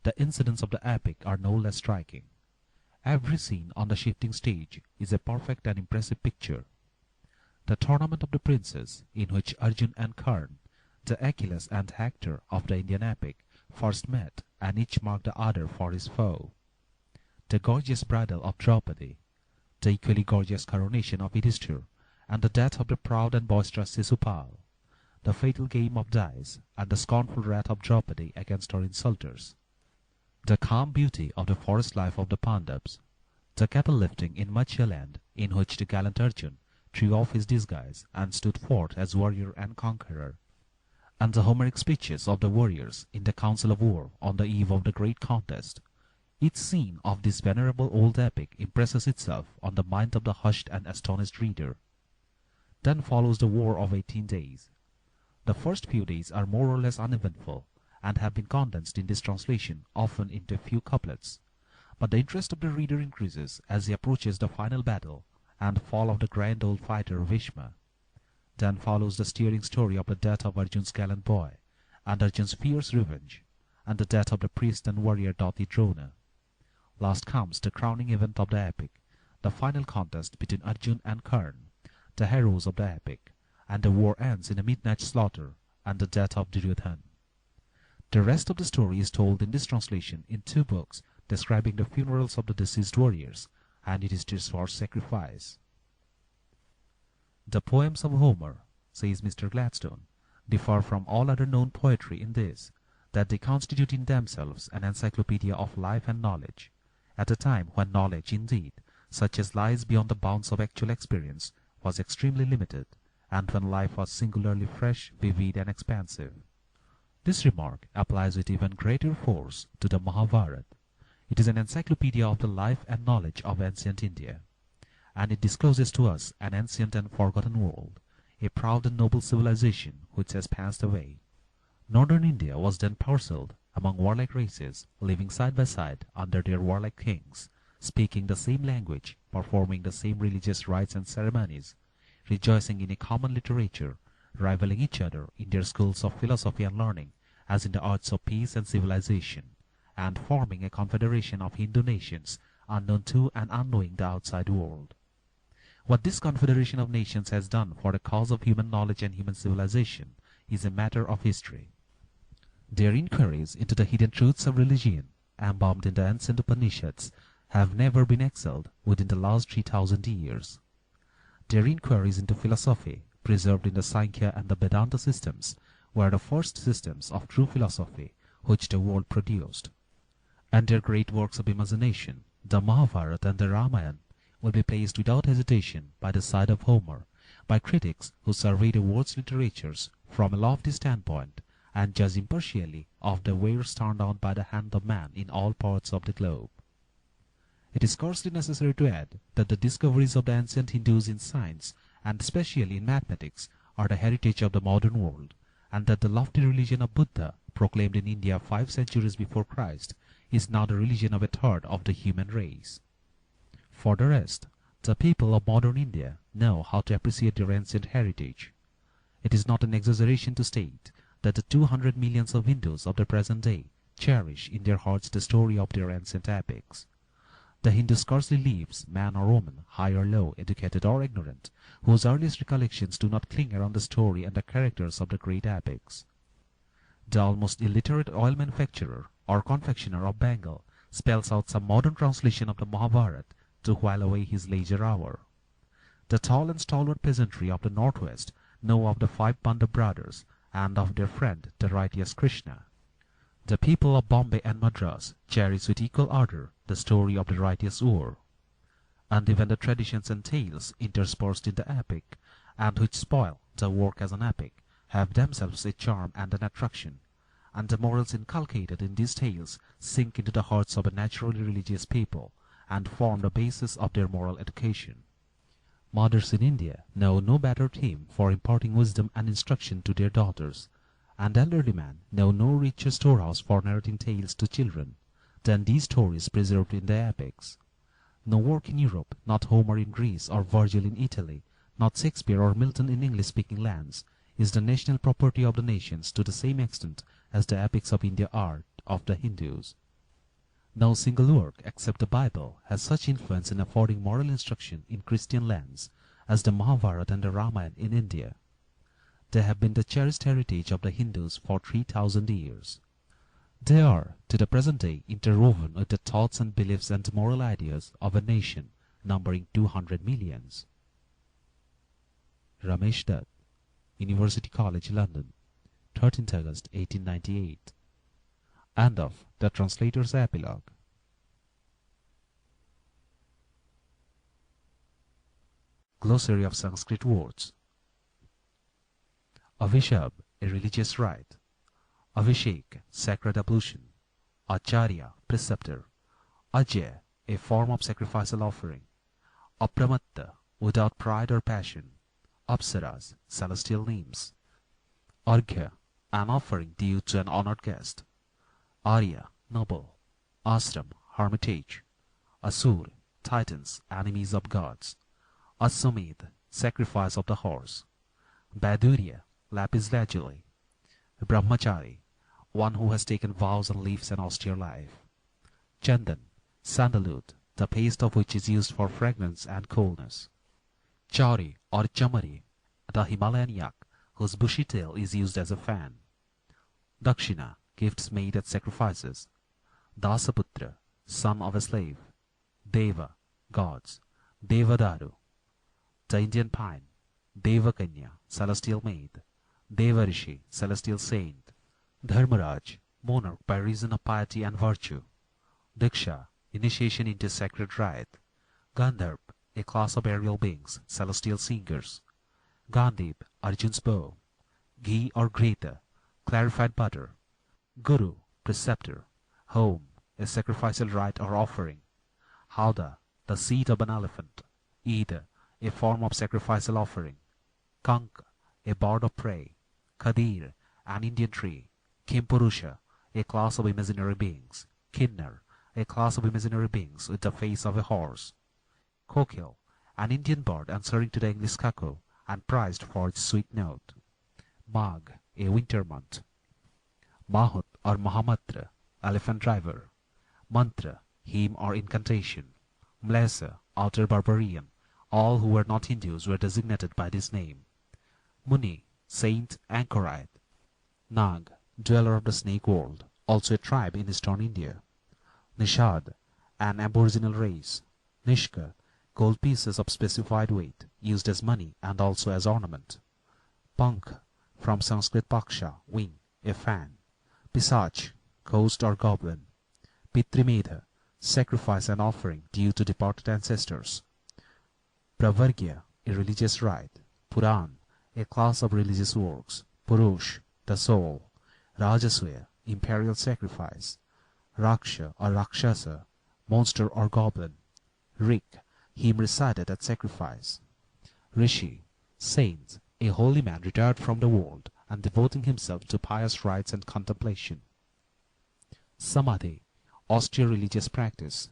the incidents of the epic are no less striking. Every scene on the shifting stage is a perfect and impressive picture. The tournament of the princes, in which Arjun and Kar, the Achilles and Hector of the Indian epic, first met, and each marked the other for his foe. The gorgeous bridal of Draupadi, the equally gorgeous coronation of Yudhishthira, and the death of the proud and boisterous Sisupal, the fatal game of dice, and the scornful wrath of Draupadi against her insulters, the calm beauty of the forest life of the Pandavas, the cattle lifting in Matsya land, in which the gallant Arjun threw off his disguise and stood forth as warrior and conqueror, and the Homeric speeches of the warriors in the council of war on the eve of the great contest. Each scene of this venerable old epic impresses itself on the mind of the hushed and astonished reader. Then follows the War of 18 Days. The first few days are more or less uneventful, and have been condensed in this translation often into a few couplets. But the interest of the reader increases as he approaches the final battle and fall of the grand old fighter Bhishma. Then follows the stirring story of the death of Arjun's gallant boy, and Arjun's fierce revenge, and the death of the priest and warrior doughty Drona. Last comes the crowning event of the epic, the final contest between Arjun and Karna, the heroes of the epic, and the war ends in a midnight slaughter and the death of Duryodhan. The rest of the story is told in this translation in 2 books describing the funerals of the deceased warriors, and it is used for sacrifice. The poems of Homer, says Mr. Gladstone, differ from all other known poetry in this, that they constitute in themselves an encyclopaedia of life and knowledge, at a time when knowledge, indeed, such as lies beyond the bounds of actual experience, was extremely limited, and when life was singularly fresh, vivid, and expansive. This remark applies with even greater force to the Mahabharata. It is an encyclopedia of the life and knowledge of ancient India, and it discloses to us an ancient and forgotten world, a proud and noble civilization which has passed away. Northern India was then parcelled among warlike races, living side by side under their warlike kings, speaking the same language, performing the same religious rites and ceremonies, rejoicing in a common literature, rivaling each other in their schools of philosophy and learning, as in the arts of peace and civilization, and forming a confederation of Hindu nations, unknown to and unknowing the outside world. What this confederation of nations has done for the cause of human knowledge and human civilization is a matter of history. Their inquiries into the hidden truths of religion, embalmed in the ancient Upanishads, have never been excelled within the last 3,000 years. Their inquiries into philosophy, preserved in the Sankhya and the Vedanta systems, were the first systems of true philosophy which the world produced. And their great works of imagination, the Mahabharata and the Ramayana, will be placed without hesitation by the side of Homer, by critics who survey the world's literatures from a lofty standpoint, and judge impartially of the wares turned out by the hand of man in all parts of the globe. It is scarcely necessary to add that the discoveries of the ancient Hindus in science, and especially in mathematics, are the heritage of the modern world, and that the lofty religion of Buddha, proclaimed in India 5 centuries before Christ, is now the religion of a third of the human race. For the rest, the people of modern India know how to appreciate their ancient heritage. It is not an exaggeration to state that the 200 millions of Hindus of the present day cherish in their hearts the story of their ancient epics. The Hindu scarcely leaves man or woman, high or low, educated or ignorant, whose earliest recollections do not cling around the story and the characters of the great epics. The almost illiterate oil manufacturer or confectioner of Bengal spells out some modern translation of the Mahabharata to while away his leisure hour. The tall and stalwart peasantry of the northwest know of the 5 Pandav brothers and of their friend the righteous Krishna. The people of Bombay and Madras cherish with equal ardor the story of the righteous Ur. And even the traditions and tales interspersed in the epic, and which spoil the work as an epic, have themselves a charm and an attraction, and the morals inculcated in these tales sink into the hearts of a naturally religious people, and form the basis of their moral education. Mothers in India know no better theme for imparting wisdom and instruction to their daughters, and elderly men know no richer storehouse for narrating tales to children than these stories preserved in the epics. No work in Europe, not Homer in Greece or Virgil in Italy, not Shakespeare or Milton in English-speaking lands, is the national property of the nations to the same extent as the epics of India are of the Hindus. No single work except the Bible has such influence in affording moral instruction in Christian lands as the Mahabharata and the Ramayana in India. They have been the cherished heritage of the Hindus for 3,000 years. They are, to the present day, interwoven with the thoughts and beliefs and moral ideas of a nation numbering 200 millions. Ramesh Dutt, University College, London, 13th August 1898. End of the translator's epilogue. Glossary of Sanskrit words. Avishab, a religious rite. Abhishek, sacred ablution. Acharya, preceptor. Ajay, a form of sacrificial offering. Apramatta, without pride or passion. Apsaras, celestial names. Arghya, an offering due to an honored guest. Arya, noble. Ashram, hermitage. Asur, titans, enemies of gods. Aswamedh, sacrifice of the horse. Badurya, lapis lazuli. Brahmachari, one who has taken vows and lives an austere life. Chandan, sandalwood, the paste of which is used for fragrance and coolness. Chauri or chamari, the Himalayan yak, whose bushy tail is used as a fan. Dakshina, gifts made at sacrifices. Dasaputra, son of a slave. Deva, gods. Devadaru, the Indian pine. Devakanya, celestial maid. Devarishi, celestial saint. Dharmaraj, monarch by reason of piety and virtue. Diksha, initiation into sacred rite. Gandharv, a class of aerial beings, celestial singers. Gandhib, Arjun's bow. Ghee or greta, clarified butter. Guru, preceptor. Home, a sacrificial rite or offering. Howdah, the seat of an elephant. Ida, a form of sacrificial offering. Kanka, a bird of prey. Kadir, an Indian tree. Kimpurusha, a class of imaginary beings. Kinnar, a class of imaginary beings with the face of a horse. Kokil, an Indian bird answering to the English cuckoo and prized for its sweet note. Magh, a winter month. Mahut or Mahamatra, elephant driver. Mantra, hymn or incantation. Mlesa, outer barbarian. All who were not Hindus were designated by this name. Muni, saint, anchorite. Nag, dweller of the snake world, also a tribe in eastern India. Nishad, an aboriginal race. Nishka, gold pieces of specified weight, used as money and also as ornament. Pank, from Sanskrit paksha, wing, a fan. Pisach, ghost or goblin. Pitrimedha, sacrifice and offering due to departed ancestors. Pravargya, a religious rite. Puran, a class of religious works. Purush, the soul. Rajasuya, imperial sacrifice. Raksha or Rakshasa, monster or goblin. Rik, hymn recited at sacrifice. Rishi, saint, a holy man retired from the world and devoting himself to pious rites and contemplation. Samadhi, austere religious practice.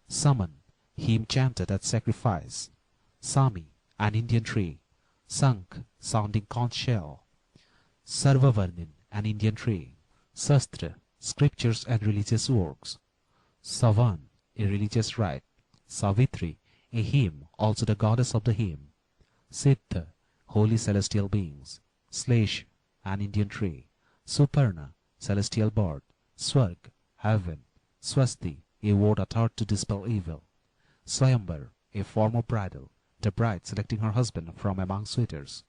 Saman, hymn chanted at sacrifice. Sami, an Indian tree. Sank, sounding conch shell. Sarvavarnin, an Indian tree. Sastra, scriptures and religious works. Savan, a religious rite. Savitri, a hymn, also the goddess of the hymn. Siddha, holy celestial beings. Slash, an Indian tree. Suparna, celestial bird. Swarg, heaven. Swasti, a word uttered to dispel evil. Swayamvara, a form of bridal, the bride selecting her husband from among suitors.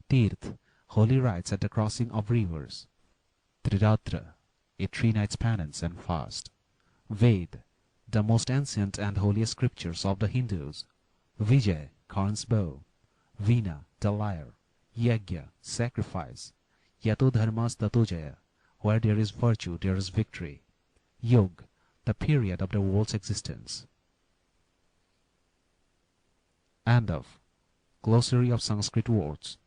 Tirth, holy rites at the crossing of rivers. Triratra, a 3 nights penance and fast. Ved, the most ancient and holiest scriptures of the Hindus. Vijay, Karna's bow. Veena, the lyre. Yajna, sacrifice. Yato dharmas tato jaya, where there is virtue there is victory. Yug, the period of the world's existence. End of Glossary of Sanskrit words.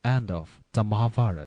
End of the Mahabharata.